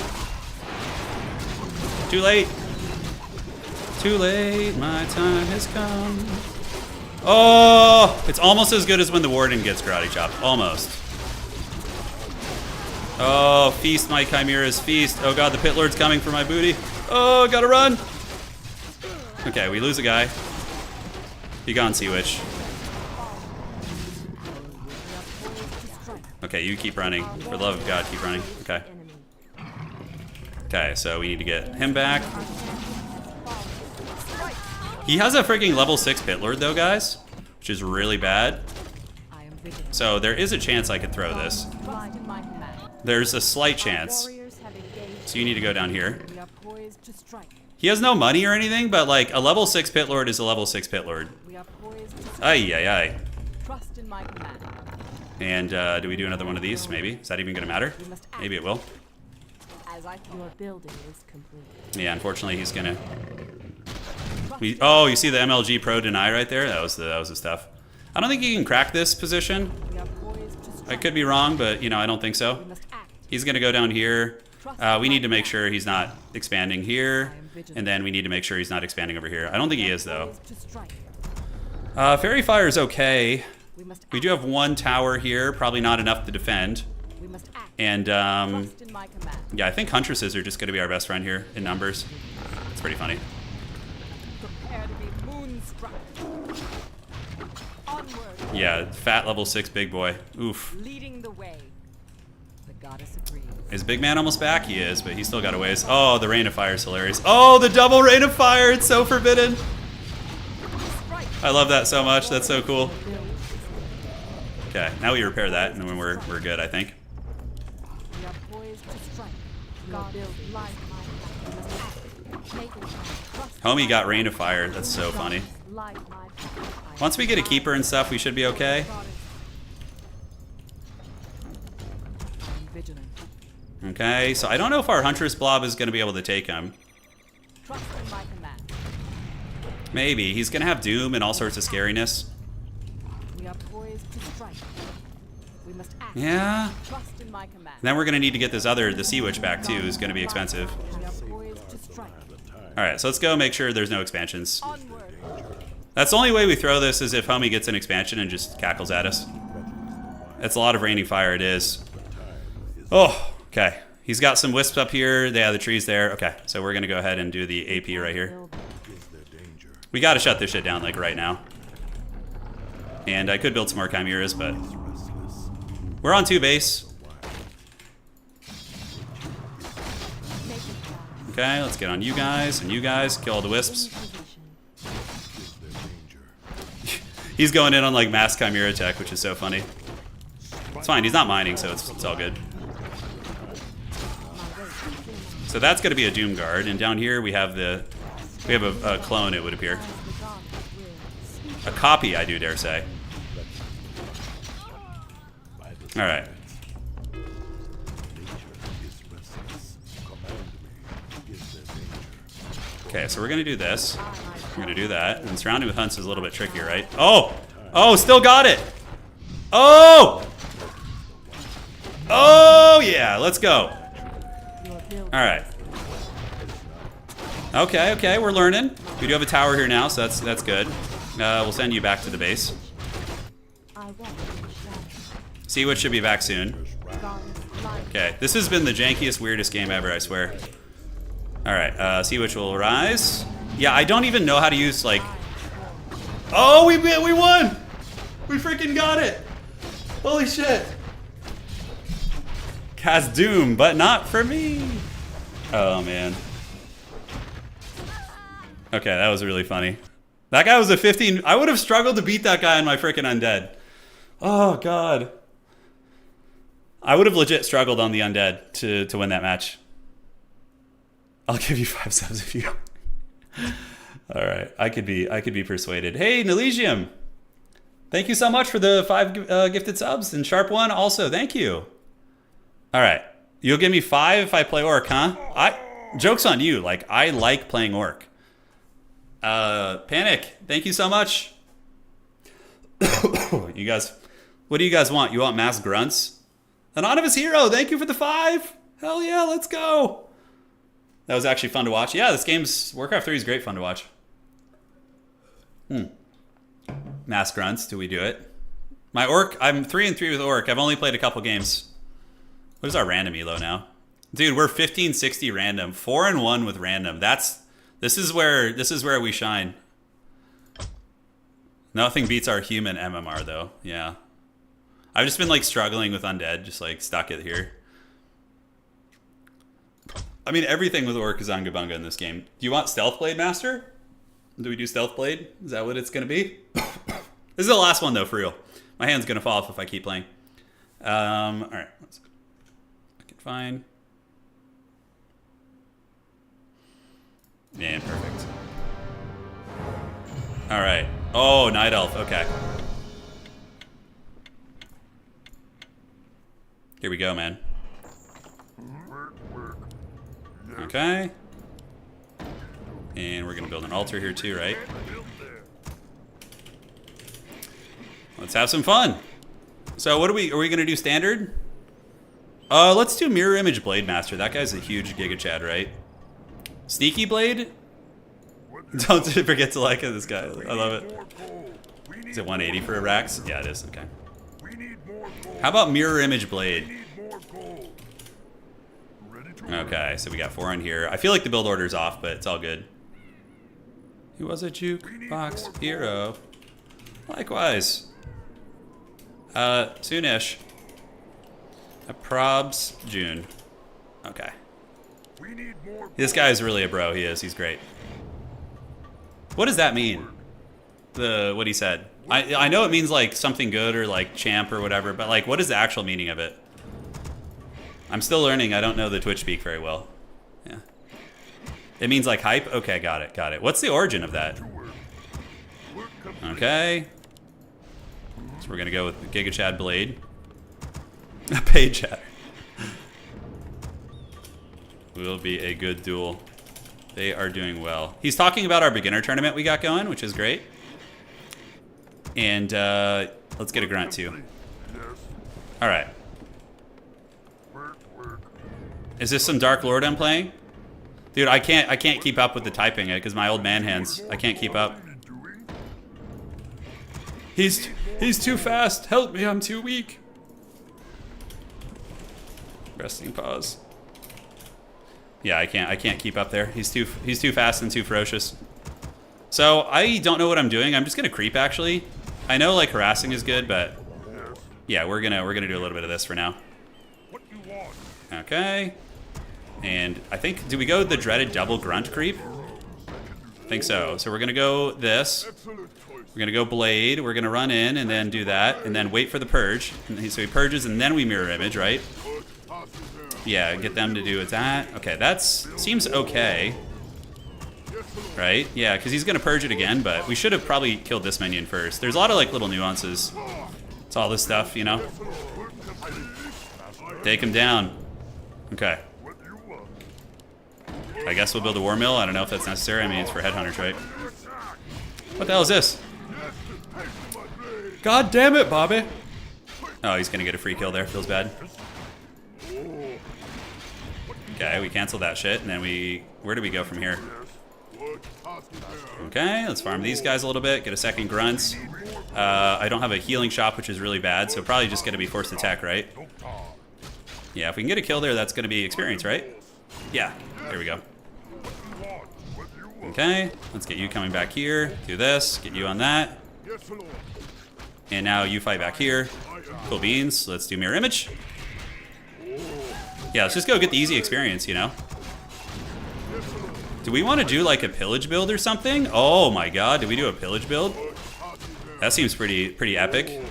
Too late. Too late, my time has come. Oh, it's almost as good as when the Warden gets karate chopped. Almost. Oh, feast, my chimeras, feast. Oh god, the Pit Lord's coming for my booty. Oh, gotta run. Okay, we lose a guy. Be gone, Sea Witch. Okay, you keep running. For the love of God, keep running. Okay. Enemy. Okay, so we need to get him back. He has a freaking level 6 Pit Lord though, guys, which is really bad. I am vigilant. So there is a chance I could throw this. Trust in my command. There's a slight chance. Warriors have engaged. So you need to go down here. We are poised to strike. He has no money or anything, but like a level 6 Pit Lord is a level 6 Pit Lord. We are poised to strike. Ay, ay, ay. Trust in my command. And do we do another one of these? Maybe. Is that even going to matter? Maybe it will. As I thought. Your building is complete. Yeah, unfortunately he's going to... Oh, you see the MLG Pro deny right there? That was the stuff. I don't think he can crack this position. We are poised to strike. I could be wrong, but, you know, I don't think so. We must act. He's going to go down here. We need to make sure he's not expanding here. And then we need to make sure he's not expanding over here. I don't think he is, though. Poised to strike. Fairy Fire is okay. We must We act. do have one tower here. Probably not enough to defend. We must act. And Trust in my command. yeah, I think Huntresses are just going to be our best friend here in numbers. It's pretty funny. Prepare to be moonstruck. Onward. Yeah, fat level 6 big boy. Oof. Leading the way. The goddess agrees. Is Big Man almost back? He is, but he's still got a ways. Oh, the Rain of Fire is hilarious. Oh, the double Rain of Fire. It's so forbidden. Strike. I love that so much. That's so cool. Okay, now we repair that, and then we're good, I think. We are poised to strike. God build life, my hand. We must act. Make it trust Homie got Rain of Fire. That's so funny. life, my hand. Once we get a keeper and stuff, we should be okay. I'm vigilant. Okay, so I don't know if our Huntress Blob is going to be able to take him. Trust in my command. Maybe. He's going to have Doom and all sorts of scariness. We are poised to strike. We must act. Yeah. Trust in my command. Then we're going to need to get the Sea Witch back too, who's going to be expensive. We are poised to strike. Alright, so let's go make sure there's no expansions. Onward. That's the only way we throw this is if Homie gets an expansion and just cackles at us. That's a lot of raining fire, it is. Oh, okay. He's got some wisps up here. Yeah, the tree's there. Okay, so we're going to go ahead and do the AP right here. We got to shut this shit down, like, right now. And I could build some more chimeras, but we're on 2 base. Okay, let's get on you guys and you guys. Kill all the wisps. He's going in on like mass chimera tech, which is so funny. It's fine. He's not mining, so it's all good. So that's going to be a Doom Guard, and down here we have a clone. It would appear a copy. I do dare say. All right. Okay, so we're gonna do this. We're gonna do that, and surrounding with hunts is a little bit trickier, right? Oh, oh, still got it. Oh, oh yeah, let's go. All right. Okay, okay, we're learning. We do have a tower here now, so that's good. We'll send you back to the base. Sea Witch should be back soon. Okay, this has been the jankiest, weirdest game ever, I swear. Alright, Sea Witch will rise. Yeah, I don't even know how to use, like... Oh, we won! We freaking got it! Holy shit! Cast Doom, but not for me! Oh, man. Okay, that was really funny. That guy was a 15... I would have struggled to beat that guy on my freaking undead. Oh, God. I would have legit struggled on the undead to win that match. I'll give you 5 subs if you. All right, I could be persuaded. Hey, Nelysium, thank you so much for the 5 gifted subs, and Sharp One also. Thank you. All right, you'll give me 5 if I play Orc, huh? Joke's on you. Like I like playing Orc. Panic. Thank you so much. You guys, what do you guys want? You want mass grunts? Anonymous Hero, thank you for the 5. Hell yeah, let's go. That was actually fun to watch. Yeah, this game's... Warcraft 3 is great fun to watch. Mass grunts, do we do it? My Orc... I'm 3-3 with Orc. I've only played a couple games. What is our random elo now? Dude, we're 1560 random. 4-1 with random. This is where we shine. Nothing beats our human MMR, though. Yeah. I've just been, like, struggling with undead. Just, like, stuck it here. I mean, everything with Orc is Ungabunga in this game. Do you want Stealth Blade Master? Do we do Stealth Blade? Is that what it's going to be? This is the last one, though, for real. My hand's going to fall off if I keep playing. All right. Let's get fine. Yeah, perfect. All right. Oh, Night Elf. Okay. Here we go, man. Okay. And we're going to build an altar here too, right? Let's have some fun. So what are we going to do standard? Let's do Mirror Image Blade Master. That guy's a huge Giga Chad, right? Sneaky Blade? Don't forget to like this guy. I love it. Is it 180 for a Rax? Yeah, it is. Okay. How about Mirror Image Blade? Okay, so we got 4 in here. I feel like the build order's off, but it's all good. He was a jukebox hero. Likewise. Soonish. Probs June. Okay. This guy is really a bro. He is. He's great. What does that mean? What he said. I know it means like something good or like champ or whatever, but like what is the actual meaning of it? I'm still learning. I don't know the Twitch speak very well. Yeah. It means like hype? Okay, got it, got it. What's the origin of that? Okay. So we're gonna go with Giga Chad Blade. Paid chatter. Will be a good duel. They are doing well. He's talking about our beginner tournament we got going, which is great. And let's get a grunt too. All right. Is this some Dark Lord I'm playing? Dude, I can't keep up with the typing because my old man hands. I can't keep up. He's too fast. Help me, I'm too weak. Resting pause. Yeah, I can't keep up there. He's too fast and too ferocious. So I don't know what I'm doing. I'm just gonna creep actually. I know like harassing is good, but yeah, we're gonna do a little bit of this for now. Okay. And I think, do we go the dreaded double grunt creep? I think so. So we're gonna go this. We're gonna go blade. We're gonna run in and then do that, and then wait for the purge. And so he purges and then we mirror image, right? Yeah, get them to do that. Okay, that's seems okay. Right? Yeah, because he's gonna purge it again, but we should have probably killed this minion first. There's a lot of like little nuances. It's all this stuff, you know? Take him down. Okay. I guess we'll build a war mill. I don't know if that's necessary. I mean, it's for headhunters, right? What the hell is this? God damn it, Bobby. Oh, he's gonna get a free kill there. Feels bad. Okay, we cancel that shit, and then where do we go from here? Okay, let's farm these guys a little bit, get a second grunts. I don't have a healing shop, which is really bad, so probably just gonna be forced attack, right? Yeah, if we can get a kill there, that's gonna be experience, right? Yeah, there we go. Okay, let's get you coming back here, do this, get you on that. And now you fight back here. Cool beans, let's do mirror image. Yeah, let's just go get the easy experience, you know? Do we want to do like a pillage build or something? Oh my god, did we do a pillage build? That seems pretty epic.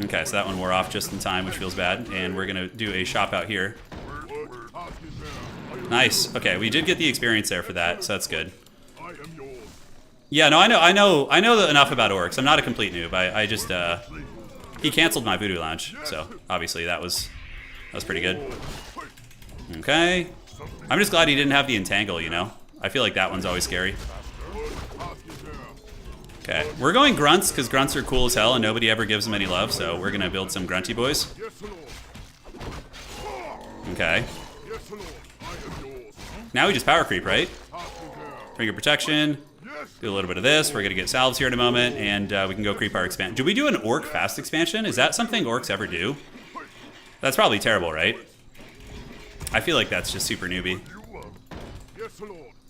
Okay, so that one wore off just in time, which feels bad. And we're gonna do a shop out here. Nice. Okay, we did get the experience there for that, so that's good. Yeah, no, I know enough about orcs. I'm not a complete noob. I just he canceled my Voodoo Lounge, so obviously that was pretty good. Okay. I'm just glad he didn't have the entangle, you know? I feel like that one's always scary. Okay, we're going grunts because grunts are cool as hell and nobody ever gives them any love, so we're gonna build some grunty boys. Okay. Now we just power creep, right? Finger protection. Do a little bit of this. We're gonna get salves here in a moment, and we can go creep our expansion. Do we do an orc fast expansion? Is that something orcs ever do? That's probably terrible, right? I feel like that's just super newbie.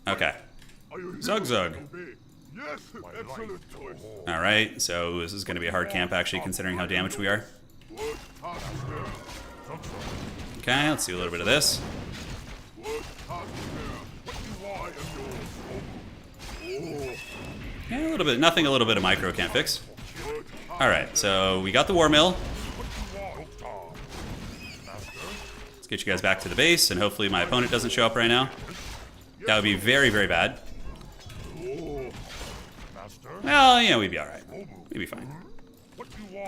Okay. Zug Zug. Alright, so this is gonna be a hard camp actually, considering how damaged we are. Okay, let's do a little bit of this. Yeah, a little bit, nothing a little bit of micro can't fix. Alright, so we got the war mill. Let's get you guys back to the base, and hopefully my opponent doesn't show up right now. That would be very, very bad. Well, yeah, we'd be alright. We'd be fine.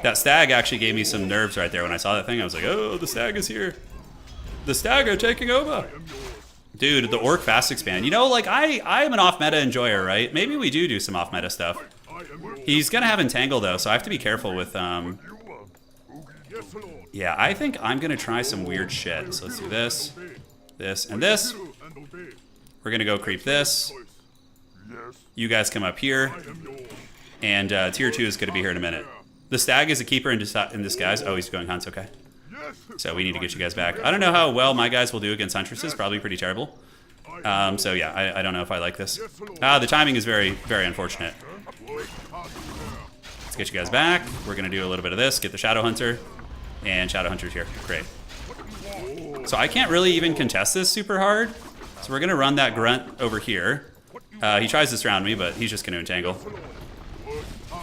That stag actually gave me some nerves right there when I saw that thing. I was like, oh, the stag is here. The stag are taking over. Dude, the orc fast expand. You know, like, I am an off-meta enjoyer, right? Maybe we do some off-meta stuff. He's gonna have entangle, though, so I have to be careful with, yeah, I think I'm gonna try some weird shit. So let's do this, this, and this. We're gonna go creep this. You guys come up here. And tier 2 is gonna be here in a minute. The stag is a keeper in disguise. Oh, he's going hunts, okay. So we need to get you guys back. I don't know how well my guys will do against Huntresses. Probably pretty terrible. So yeah, I don't know if I like this. The timing is very, very unfortunate. Let's get you guys back. We're going to do a little bit of this. Get the Shadow Hunter. And Shadow Hunter's here. Great. So I can't really even contest this super hard. So we're going to run that Grunt over here. He tries to surround me, but he's just going to entangle.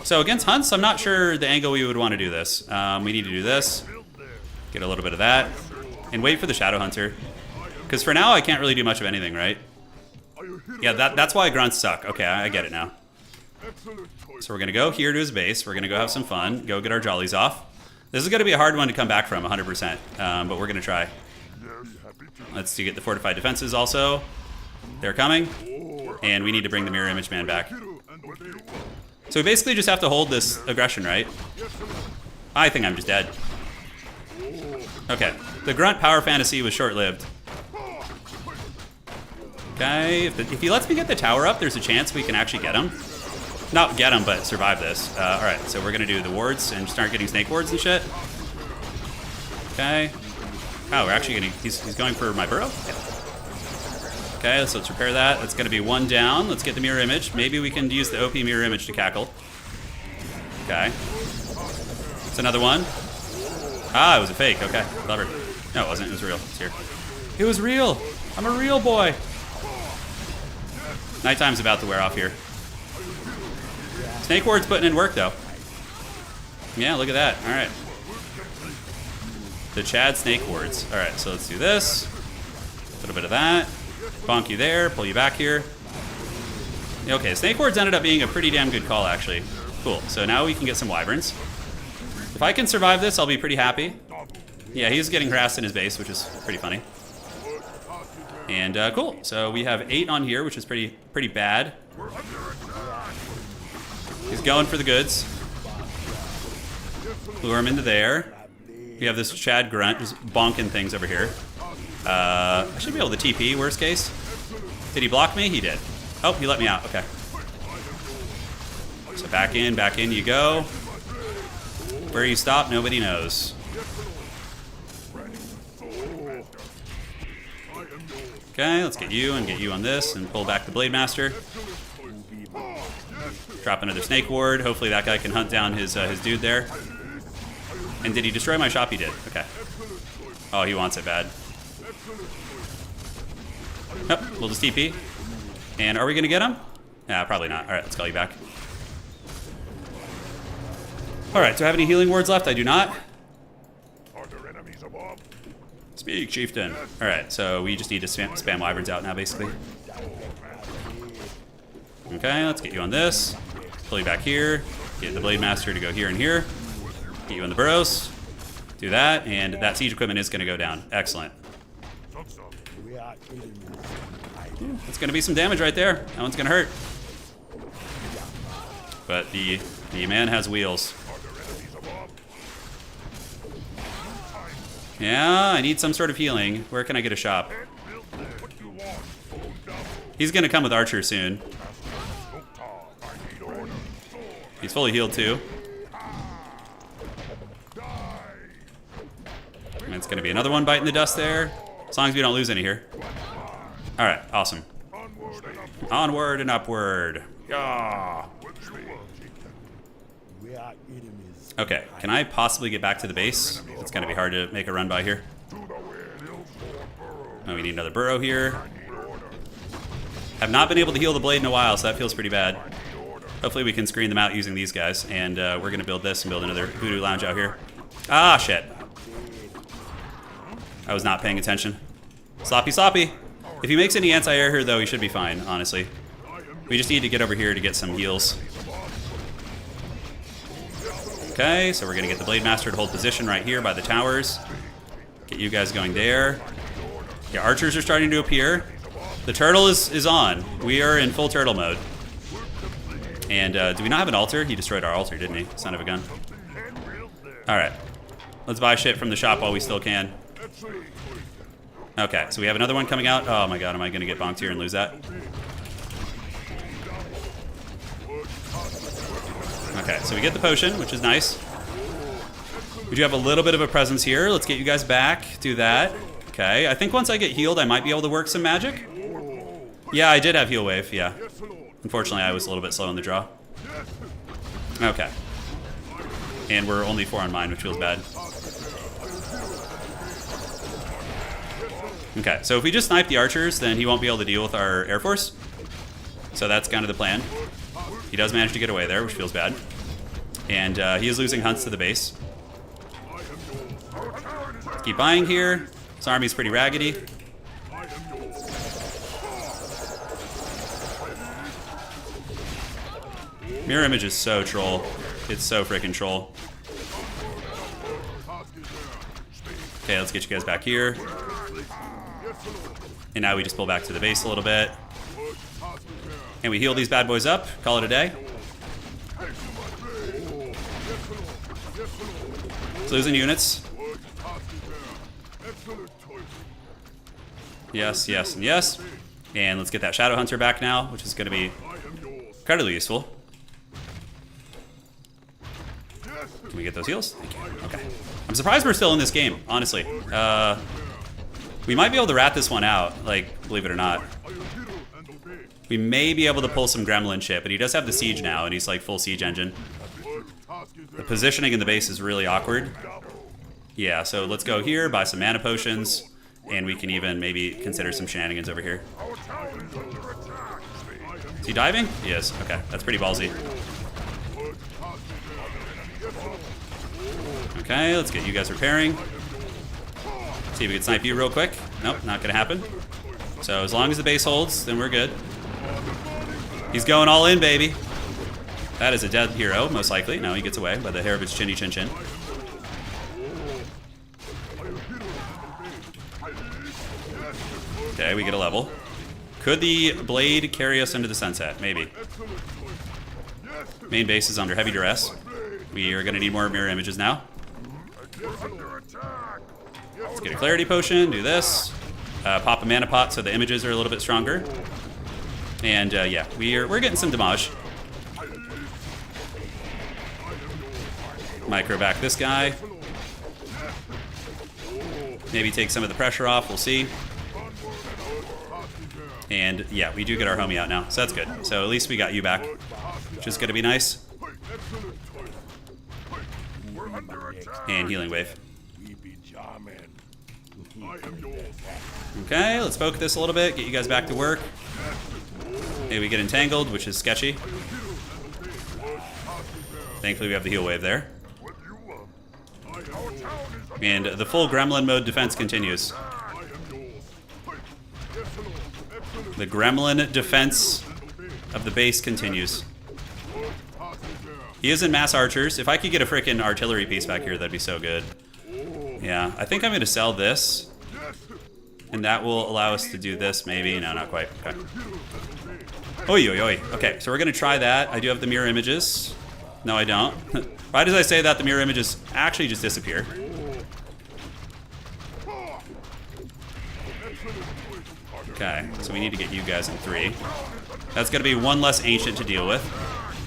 So against Hunts, I'm not sure the angle we would want to do this. We need to do this. Get a little bit of that. And wait for the Shadow Hunter. Because for now, I can't really do much of anything, right? Yeah, that's why Grunts suck. Okay, I get it now. So we're going to go here to his base. We're going to go have some fun. Go get our jollies off. This is going to be a hard one to come back from, 100%. But we're going to try. Let's get the fortified defenses also. They're coming. And we need to bring the Mirror Image Man back. So we basically just have to hold this aggression, right? I think I'm just dead. Okay. The Grunt power fantasy was short-lived. Okay. If he lets me get the tower up, there's a chance we can actually get him. Not get him, but survive this. Alright, so we're going to do the wards and start getting snake wards and shit. Okay. Oh, we're actually going to... He's going for my burrow? Yeah. Okay, so let's repair that. That's going to be one down. Let's get the mirror image. Maybe we can use the OP mirror image to cackle. Okay. It's another one. It was a fake. Okay, clever. No, it wasn't. It was real. It's here. It was real. I'm a real boy. Nighttime's about to wear off here. Snake Ward's putting in work, though. Yeah, look at that. All right. The Chad Snake Wards. All right, so let's do this. A little bit of that. Bonk you there. Pull you back here. Okay, Snake Wards ended up being a pretty damn good call, actually. Cool. So now we can get some Wyverns. If I can survive this, I'll be pretty happy. Yeah, he's getting harassed in his base, which is pretty funny. And cool. So we have 8 on here, which is pretty bad. He's going for the goods. Lure him into there. We have this Chad Grunt just bonking things over here. I should be able to TP, worst case. Did he block me? He did. Oh, he let me out. Okay. So back in you go. Where you stop, nobody knows. Okay, let's get you and get you on this and pull back the Blade Master. Drop another Snake Ward. Hopefully that guy can hunt down his dude there. And did he destroy my shop? He did. Okay. Oh, he wants it bad. Nope, we'll just TP. And are we going to get him? Nah, probably not. All right, let's call you back. All right, do I have any healing wards left? I do not. Are there enemies above? Speak, chieftain. All right, so we just need to spam Wyverns out now, basically. Okay, let's get you on this. Pull you back here. Get the Blade Master to go here and here. Get you on the burrows. Do that, and that siege equipment is going to go down. Excellent. It's going to be some damage right there. That one's going to hurt. But the man has wheels. Yeah, I need some sort of healing. Where can I get a shop? He's going to come with Archer soon. He's fully healed too. And it's going to be another one biting the dust there. As long as we don't lose any here. All right, awesome. Onward and upward. Yeah. Okay, can I possibly get back to the base? It's going to be hard to make a run by here. Oh, we need another burrow here. Have not been able to heal the blade in a while, so that feels pretty bad. Hopefully we can screen them out using these guys, and we're going to build this and build another Voodoo Lounge out here. Ah, shit. I was not paying attention. Sloppy, sloppy. If he makes any anti-air here, though, he should be fine, honestly. We just need to get over here to get some heals. Okay, so we're going to get the Blade Master to hold position right here by the towers. Get you guys going there. Yeah, archers are starting to appear. The turtle is on. We are in full turtle mode. And do we not have an altar? He destroyed our altar, didn't he? Son of a gun. All right. Let's buy shit from the shop while we still can. Okay, so we have another one coming out. Oh my god, am I going to get bonked here and lose that? Okay, so we get the potion, which is nice. We do have a little bit of a presence here. Let's get you guys back. Do that. Okay, I think once I get healed, I might be able to work some magic. Yeah, I did have heal wave, yeah. Unfortunately, I was a little bit slow in the draw. Okay. And we're only 4 on mine, which feels bad. Okay, so if we just snipe the archers, then he won't be able to deal with our Air Force. So that's kind of the plan. He does manage to get away there, which feels bad. And he is losing hunts to the base. Let's keep buying here. This army's pretty raggedy. Mirror image is so troll. It's so freaking troll. Okay, let's get you guys back here. And now we just pull back to the base a little bit. And we heal these bad boys up. Call it a day. It's losing units. Yes, yes, and yes. And let's get that Shadow Hunter back now, which is going to be incredibly useful. Can we get those heals? Thank you. Okay. I'm surprised we're still in this game, honestly. We might be able to rat this one out, like, believe it or not. We may be able to pull some gremlin shit, but he does have the siege now, and he's like full siege engine. The positioning in the base is really awkward. Yeah, so let's go here, buy some mana potions, and we can even maybe consider some shenanigans over here. Is he diving? He is. Okay, that's pretty ballsy. Okay, let's get you guys repairing. See if we can snipe you real quick. Nope, not gonna happen. So as long as the base holds, then we're good. He's going all in, baby. That is a dead hero, most likely. No, he gets away by the hair of his chinny chin chin. Okay, we get a level. Could the blade carry us into the sunset? Maybe. Main base is under heavy duress. We are gonna need more mirror images now. Let's get a clarity potion, do this. Pop a mana pot so the images are a little bit stronger. And yeah, we're getting some damage. Micro back this guy. Maybe take some of the pressure off, we'll see. And yeah, we do get our homie out now, so that's good. So at least we got you back, which is gonna be nice. And healing wave. Okay, let's poke this a little bit, get you guys back to work. Maybe we get entangled, which is sketchy. Thankfully we have the heal wave there. And the full gremlin mode defense continues. The gremlin defense of the base continues. He is in mass archers. If I could get a freaking artillery piece back here, that'd be so good. Yeah, I think I'm going to sell this. And that will allow us to do this, maybe. No, not quite. Okay. Oi, oi, oi. Okay, so we're going to try that. I do have the mirror images. No, I don't. Why does I say that? The mirror images actually just disappear. Okay, so we need to get you guys in 3. That's going to be one less ancient to deal with,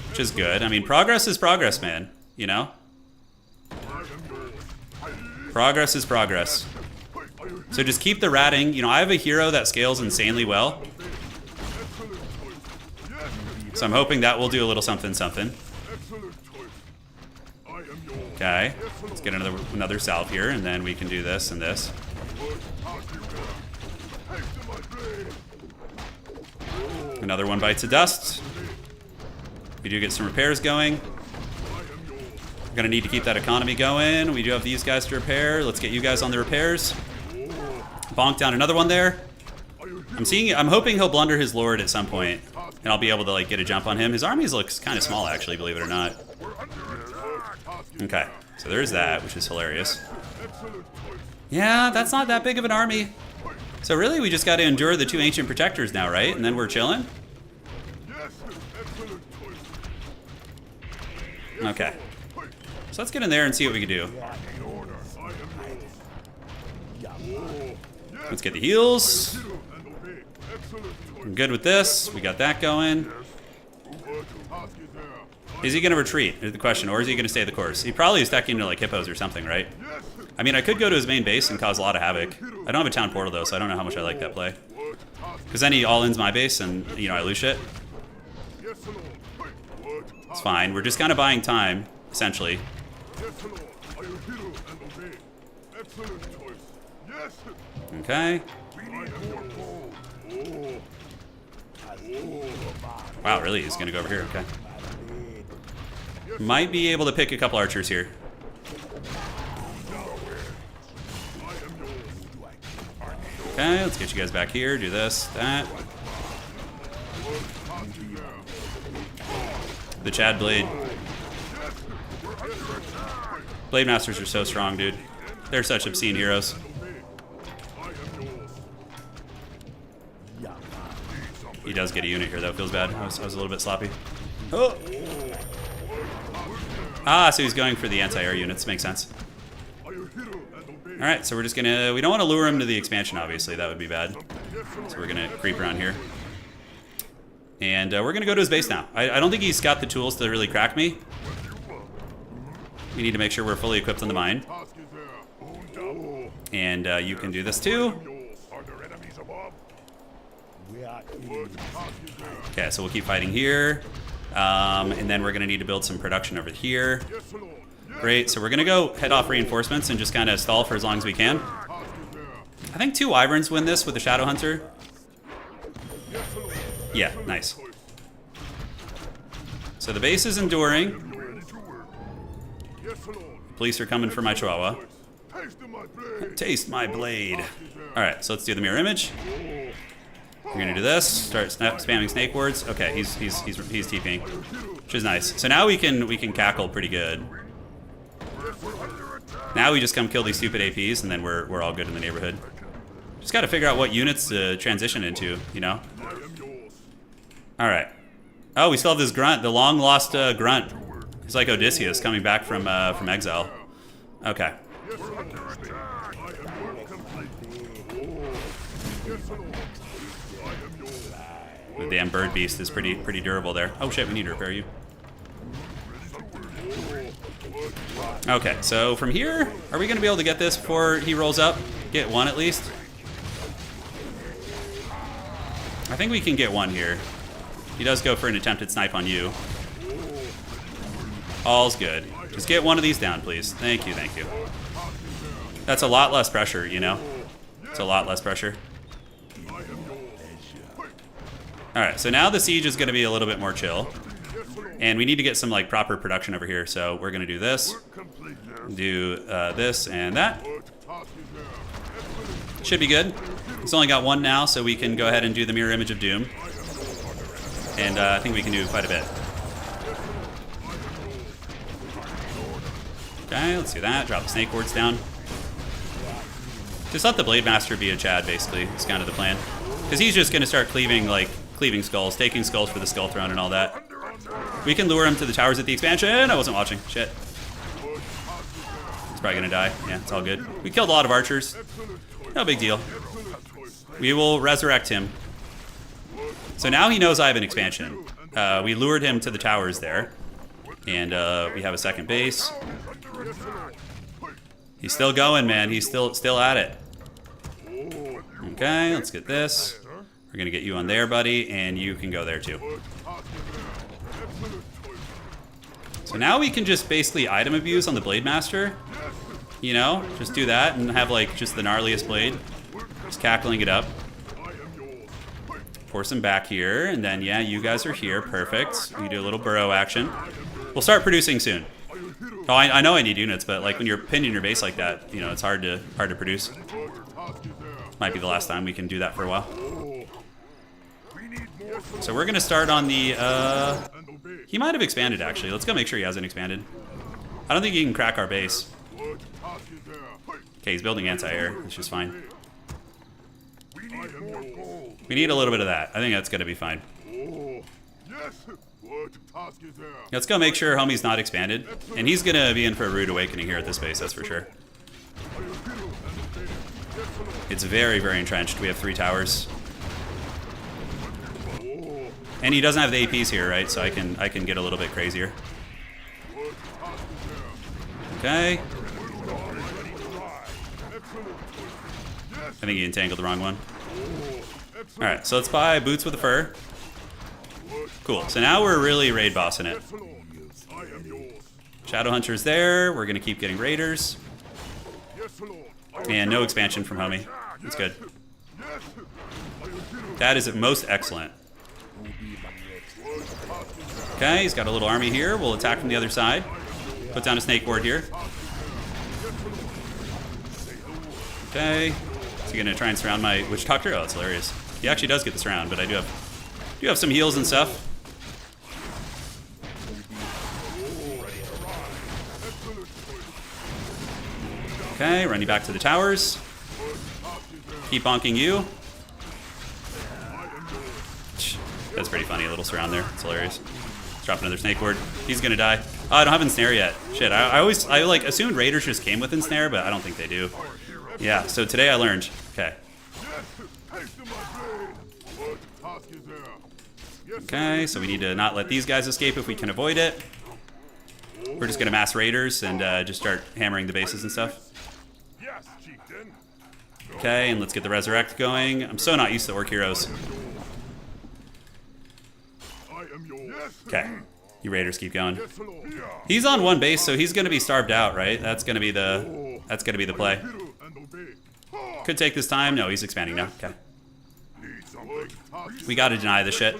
which is good. I mean, progress is progress, man. You know? Progress is progress. So just keep the ratting. You know, I have a hero that scales insanely well. So I'm hoping that will do a little something something. Okay, let's get another salve here, and then we can do this and this. Another one bites of dust. We do get some repairs going. We're gonna need to keep that economy going. We do have these guys to repair. Let's get you guys on the repairs. Bonk down another one there. I'm hoping he'll blunder his lord at some point, and I'll be able to like get a jump on him. His army looks kind of small, actually, believe it or not. Okay, so there's that, which is hilarious. Yeah, that's not that big of an army. So really, we just got to endure the 2 ancient protectors now, right? And then we're chilling. Okay. So let's get in there and see what we can do. Let's get the heals. I'm good with this. We got that going. Is he going to retreat, is the question, or is he going to stay the course? He probably is stacking into like hippos or something, right? I mean, I could go to his main base and cause a lot of havoc. I don't have a town portal though, so I don't know how much I like that play. Because then he all-ins my base and, you know, I lose shit. It's fine. We're just kind of buying time, essentially. Okay. Wow, really? He's going to go over here. Okay. Might be able to pick a couple archers here. Okay, let's get you guys back here. Do this, that. The Chad Blade. Blade Masters are so strong, dude. They're such obscene heroes. He does get a unit here, though. Feels bad. I was a little bit sloppy. Oh! Ah, so he's going for the anti-air units. Makes sense. Alright, so we're just gonna... We don't want to lure him to the expansion, obviously. That would be bad. So we're gonna creep around here. And we're gonna go to his base now. I don't think he's got the tools to really crack me. We need to make sure we're fully equipped on the mine. And you can do this too. Okay, so we'll keep fighting here. And then we're gonna need to build some production over here. Great, so we're gonna go head off reinforcements and just kind of stall for as long as we can. I think 2 Wyverns win this with the Shadow Hunter. Yeah, nice. So the base is enduring. Police are coming for my Chihuahua. Taste my blade. Alright, so let's do the mirror image. We're gonna do this. Start spamming snake words. Okay, he's TPing, which is nice. So now we can cackle pretty good. Now we just come kill these stupid APs, and then we're all good in the neighborhood. Just got to figure out what units to transition into, you know. All right. Oh, we still have this grunt, the long lost grunt. He's like Odysseus coming back from exile. Okay. The damn bird beast is pretty durable there. Oh shit, we need to repair you. Okay, so from here, are we going to be able to get this before he rolls up? Get one at least? I think we can get one here. He does go for an attempted snipe on you. All's good. Just get one of these down, please. Thank you, thank you. That's a lot less pressure, you know? It's a lot less pressure. Alright, so now the siege is going to be a little bit more chill. And we need to get some like proper production over here, so we're going to do this. Do this and that. Should be good. He's only got one now, so we can go ahead and do the mirror image of doom. And I think we can do quite a bit. Okay, let's do that. Drop the snake wards down. Just let the Blade Master be a Chad, basically. It's kind of the plan. Because he's just going to start cleaving skulls, taking skulls for the Skull Throne and all that. We can lure him to the towers at the expansion. I wasn't watching. Shit. He's probably going to die. Yeah, it's all good. We killed a lot of archers. No big deal. We will resurrect him. So now he knows I have an expansion. We lured him to the towers there. And we have a second base. He's still going, man. He's still at it. Okay, let's get this. We're going to get you on there, buddy. And you can go there, too. So now we can just basically item abuse on the Blade Master. You know, just do that and have like just the gnarliest blade. Just cackling it up. Force him back here, and then yeah, you guys are here. Perfect. We do a little burrow action. We'll start producing soon. Oh, I know I need units, but like when you're pinned in your base like that, you know, it's hard to produce. Might be the last time we can do that for a while. So we're gonna start on the he might have expanded actually. Let's go make sure he hasn't expanded. I don't think he can crack our base. Okay, he's building anti-air, which is fine. We need a little bit of that. I think that's gonna be fine. Let's go make sure homie's not expanded. And he's gonna be in for a rude awakening here at this base, that's for sure. It's very, very entrenched. We have 3 towers. And he doesn't have the APs here, right? So I can get a little bit crazier. Okay. I think he entangled the wrong one. Alright, so let's buy boots with a fur. Cool. So now we're really raid bossing it. Shadowhunter's there. We're gonna keep getting raiders. And no expansion from homie. That's good. That is most excellent. Okay, he's got a little army here. We'll attack from the other side. Put down a snake ward here. Okay. Is he gonna try and surround my witch doctor? Oh, that's hilarious. He actually does get the surround, but I do have some heals and stuff. Okay, run you back to the towers. Keep bonking you. That's pretty funny, a little surround there. It's hilarious. Let's drop another snake ward. He's gonna die. Oh, I don't have ensnare yet. Shit, I like assumed raiders just came with ensnare, but I don't think they do. Yeah, so today I learned. Okay. Okay, so we need to not let these guys escape if we can avoid it. We're just gonna mass raiders and just start hammering the bases and stuff. Okay, and let's get the resurrect going. I'm so not used to orc heroes. Okay, you raiders keep going. He's on one base, so he's gonna be starved out, right? That's gonna be the play. Could take this time. No, he's expanding now. Okay. We gotta deny this shit.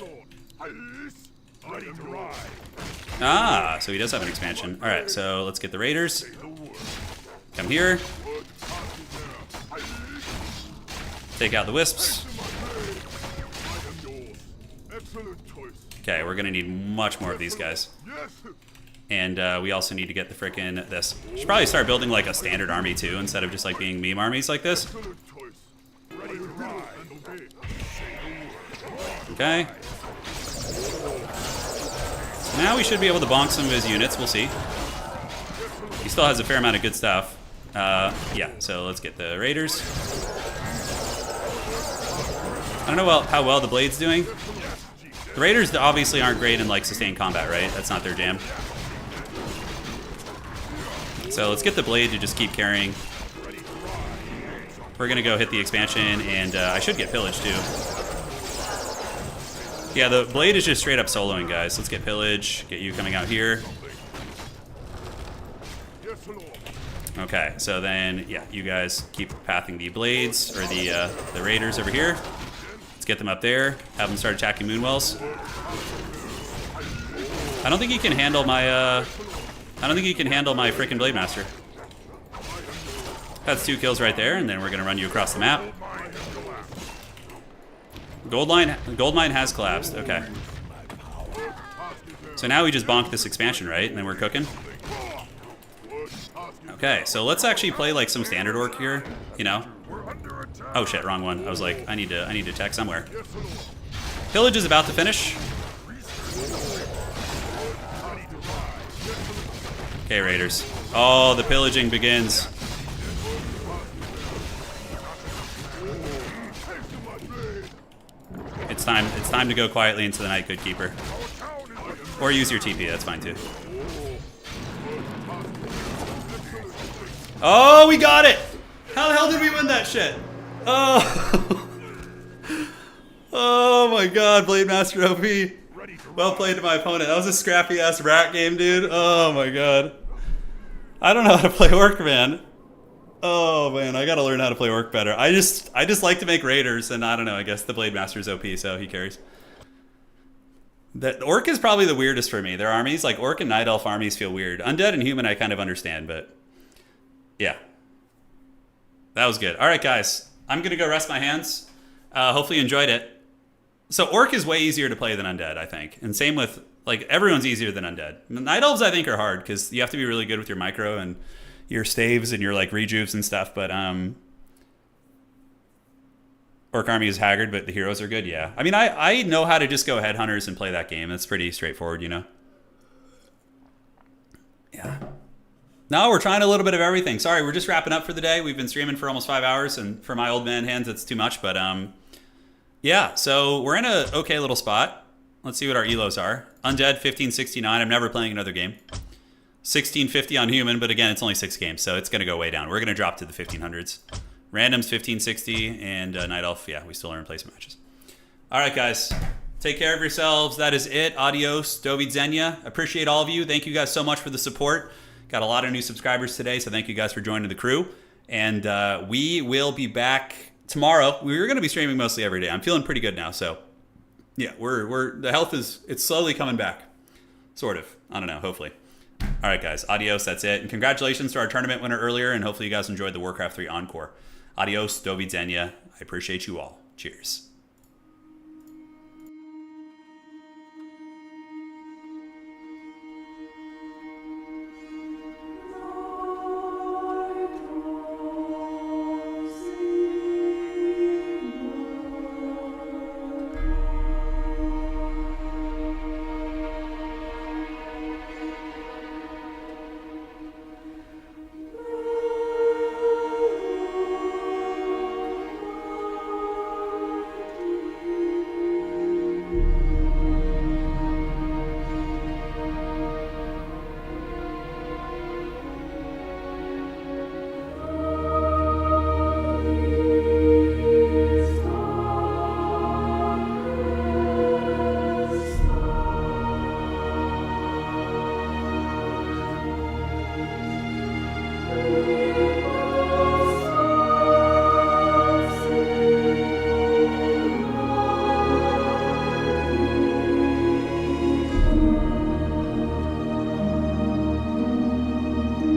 Ah, so he does have an expansion. Alright, so let's get the raiders. Come here. Take out the wisps. Okay, we're gonna need much more of these guys. And we also need to get the frickin' this. Should probably start building like a standard army too, instead of just like being meme armies like this. Okay. So now we should be able to bonk some of his units, we'll see. He still has a fair amount of good stuff. Yeah, so let's get the raiders. I don't know how well the blade's doing. The raiders obviously aren't great in like sustained combat, right? That's not their jam. So let's get the blade to just keep carrying. We're gonna go hit the expansion, and I should get pillage too. Yeah, the blade is just straight up soloing, guys. Let's get pillage, get you coming out here. Okay, so then, yeah, you guys keep pathing the blades, or the raiders over here. Let's get them up there, have them start attacking moonwells. I don't think he can handle my, frickin' Blade Master. That's 2 kills right there, and then we're gonna run you across the map. Gold mine has collapsed, okay. So now we just bonk this expansion, right? And then we're cooking. Okay, so let's actually play like some standard orc here, you know? Oh shit, wrong one. I was like, I need to check somewhere. Pillage is about to finish. Okay, raiders. Oh, the pillaging begins. It's time to go quietly into the Night Good Keeper. Or use your TP, that's fine too. Oh, we got it! How the hell did we win that shit? Oh. Oh my god, Blade Master OP. Well played to my opponent. That was a scrappy ass rat game, dude. Oh my god. I don't know how to play orc, man. Oh man, I gotta learn how to play orc better. I just like to make raiders, and I don't know, I guess the Blade Master's OP, so he carries. The orc is probably the weirdest for me. Their armies, like orc and night elf armies, feel weird. Undead and human I kind of understand, but yeah. That was good. Alright guys, I'm gonna go rest my hands. Hopefully you enjoyed it. So orc is way easier to play than undead, I think. And same with, like, everyone's easier than undead. Night elves I think are hard, because you have to be really good with your micro and your staves and your like rejuves and stuff, but orc army is haggard, but the heroes are good, yeah. I mean, I know how to just go headhunters and play that game. It's pretty straightforward, you know? Yeah. No, we're trying a little bit of everything. Sorry, we're just wrapping up for the day. We've been streaming for almost 5 hours, and for my old man hands, it's too much, but Yeah, so we're in a okay little spot. Let's see what our elos are. Undead 1569. I'm never playing another game. 1650 on human, but again, it's only 6 games, so it's going to go way down. We're going to drop to the 1500s. Random's 1560, and Night Elf, yeah, we still are in placement matches. All right, guys. Take care of yourselves. That is it. Adios. Do widzenia. Appreciate all of you. Thank you guys so much for the support. Got a lot of new subscribers today, so thank you guys for joining the crew. And we will be back tomorrow. We're going to be streaming mostly every day. I'm feeling pretty good now, so yeah, the health it's slowly coming back. Sort of. I don't know, hopefully. All right, guys. Adios. That's it. And congratulations to our tournament winner earlier, and hopefully you guys enjoyed the Warcraft 3 Encore. Adios. Do widzenia. I appreciate you all. Cheers.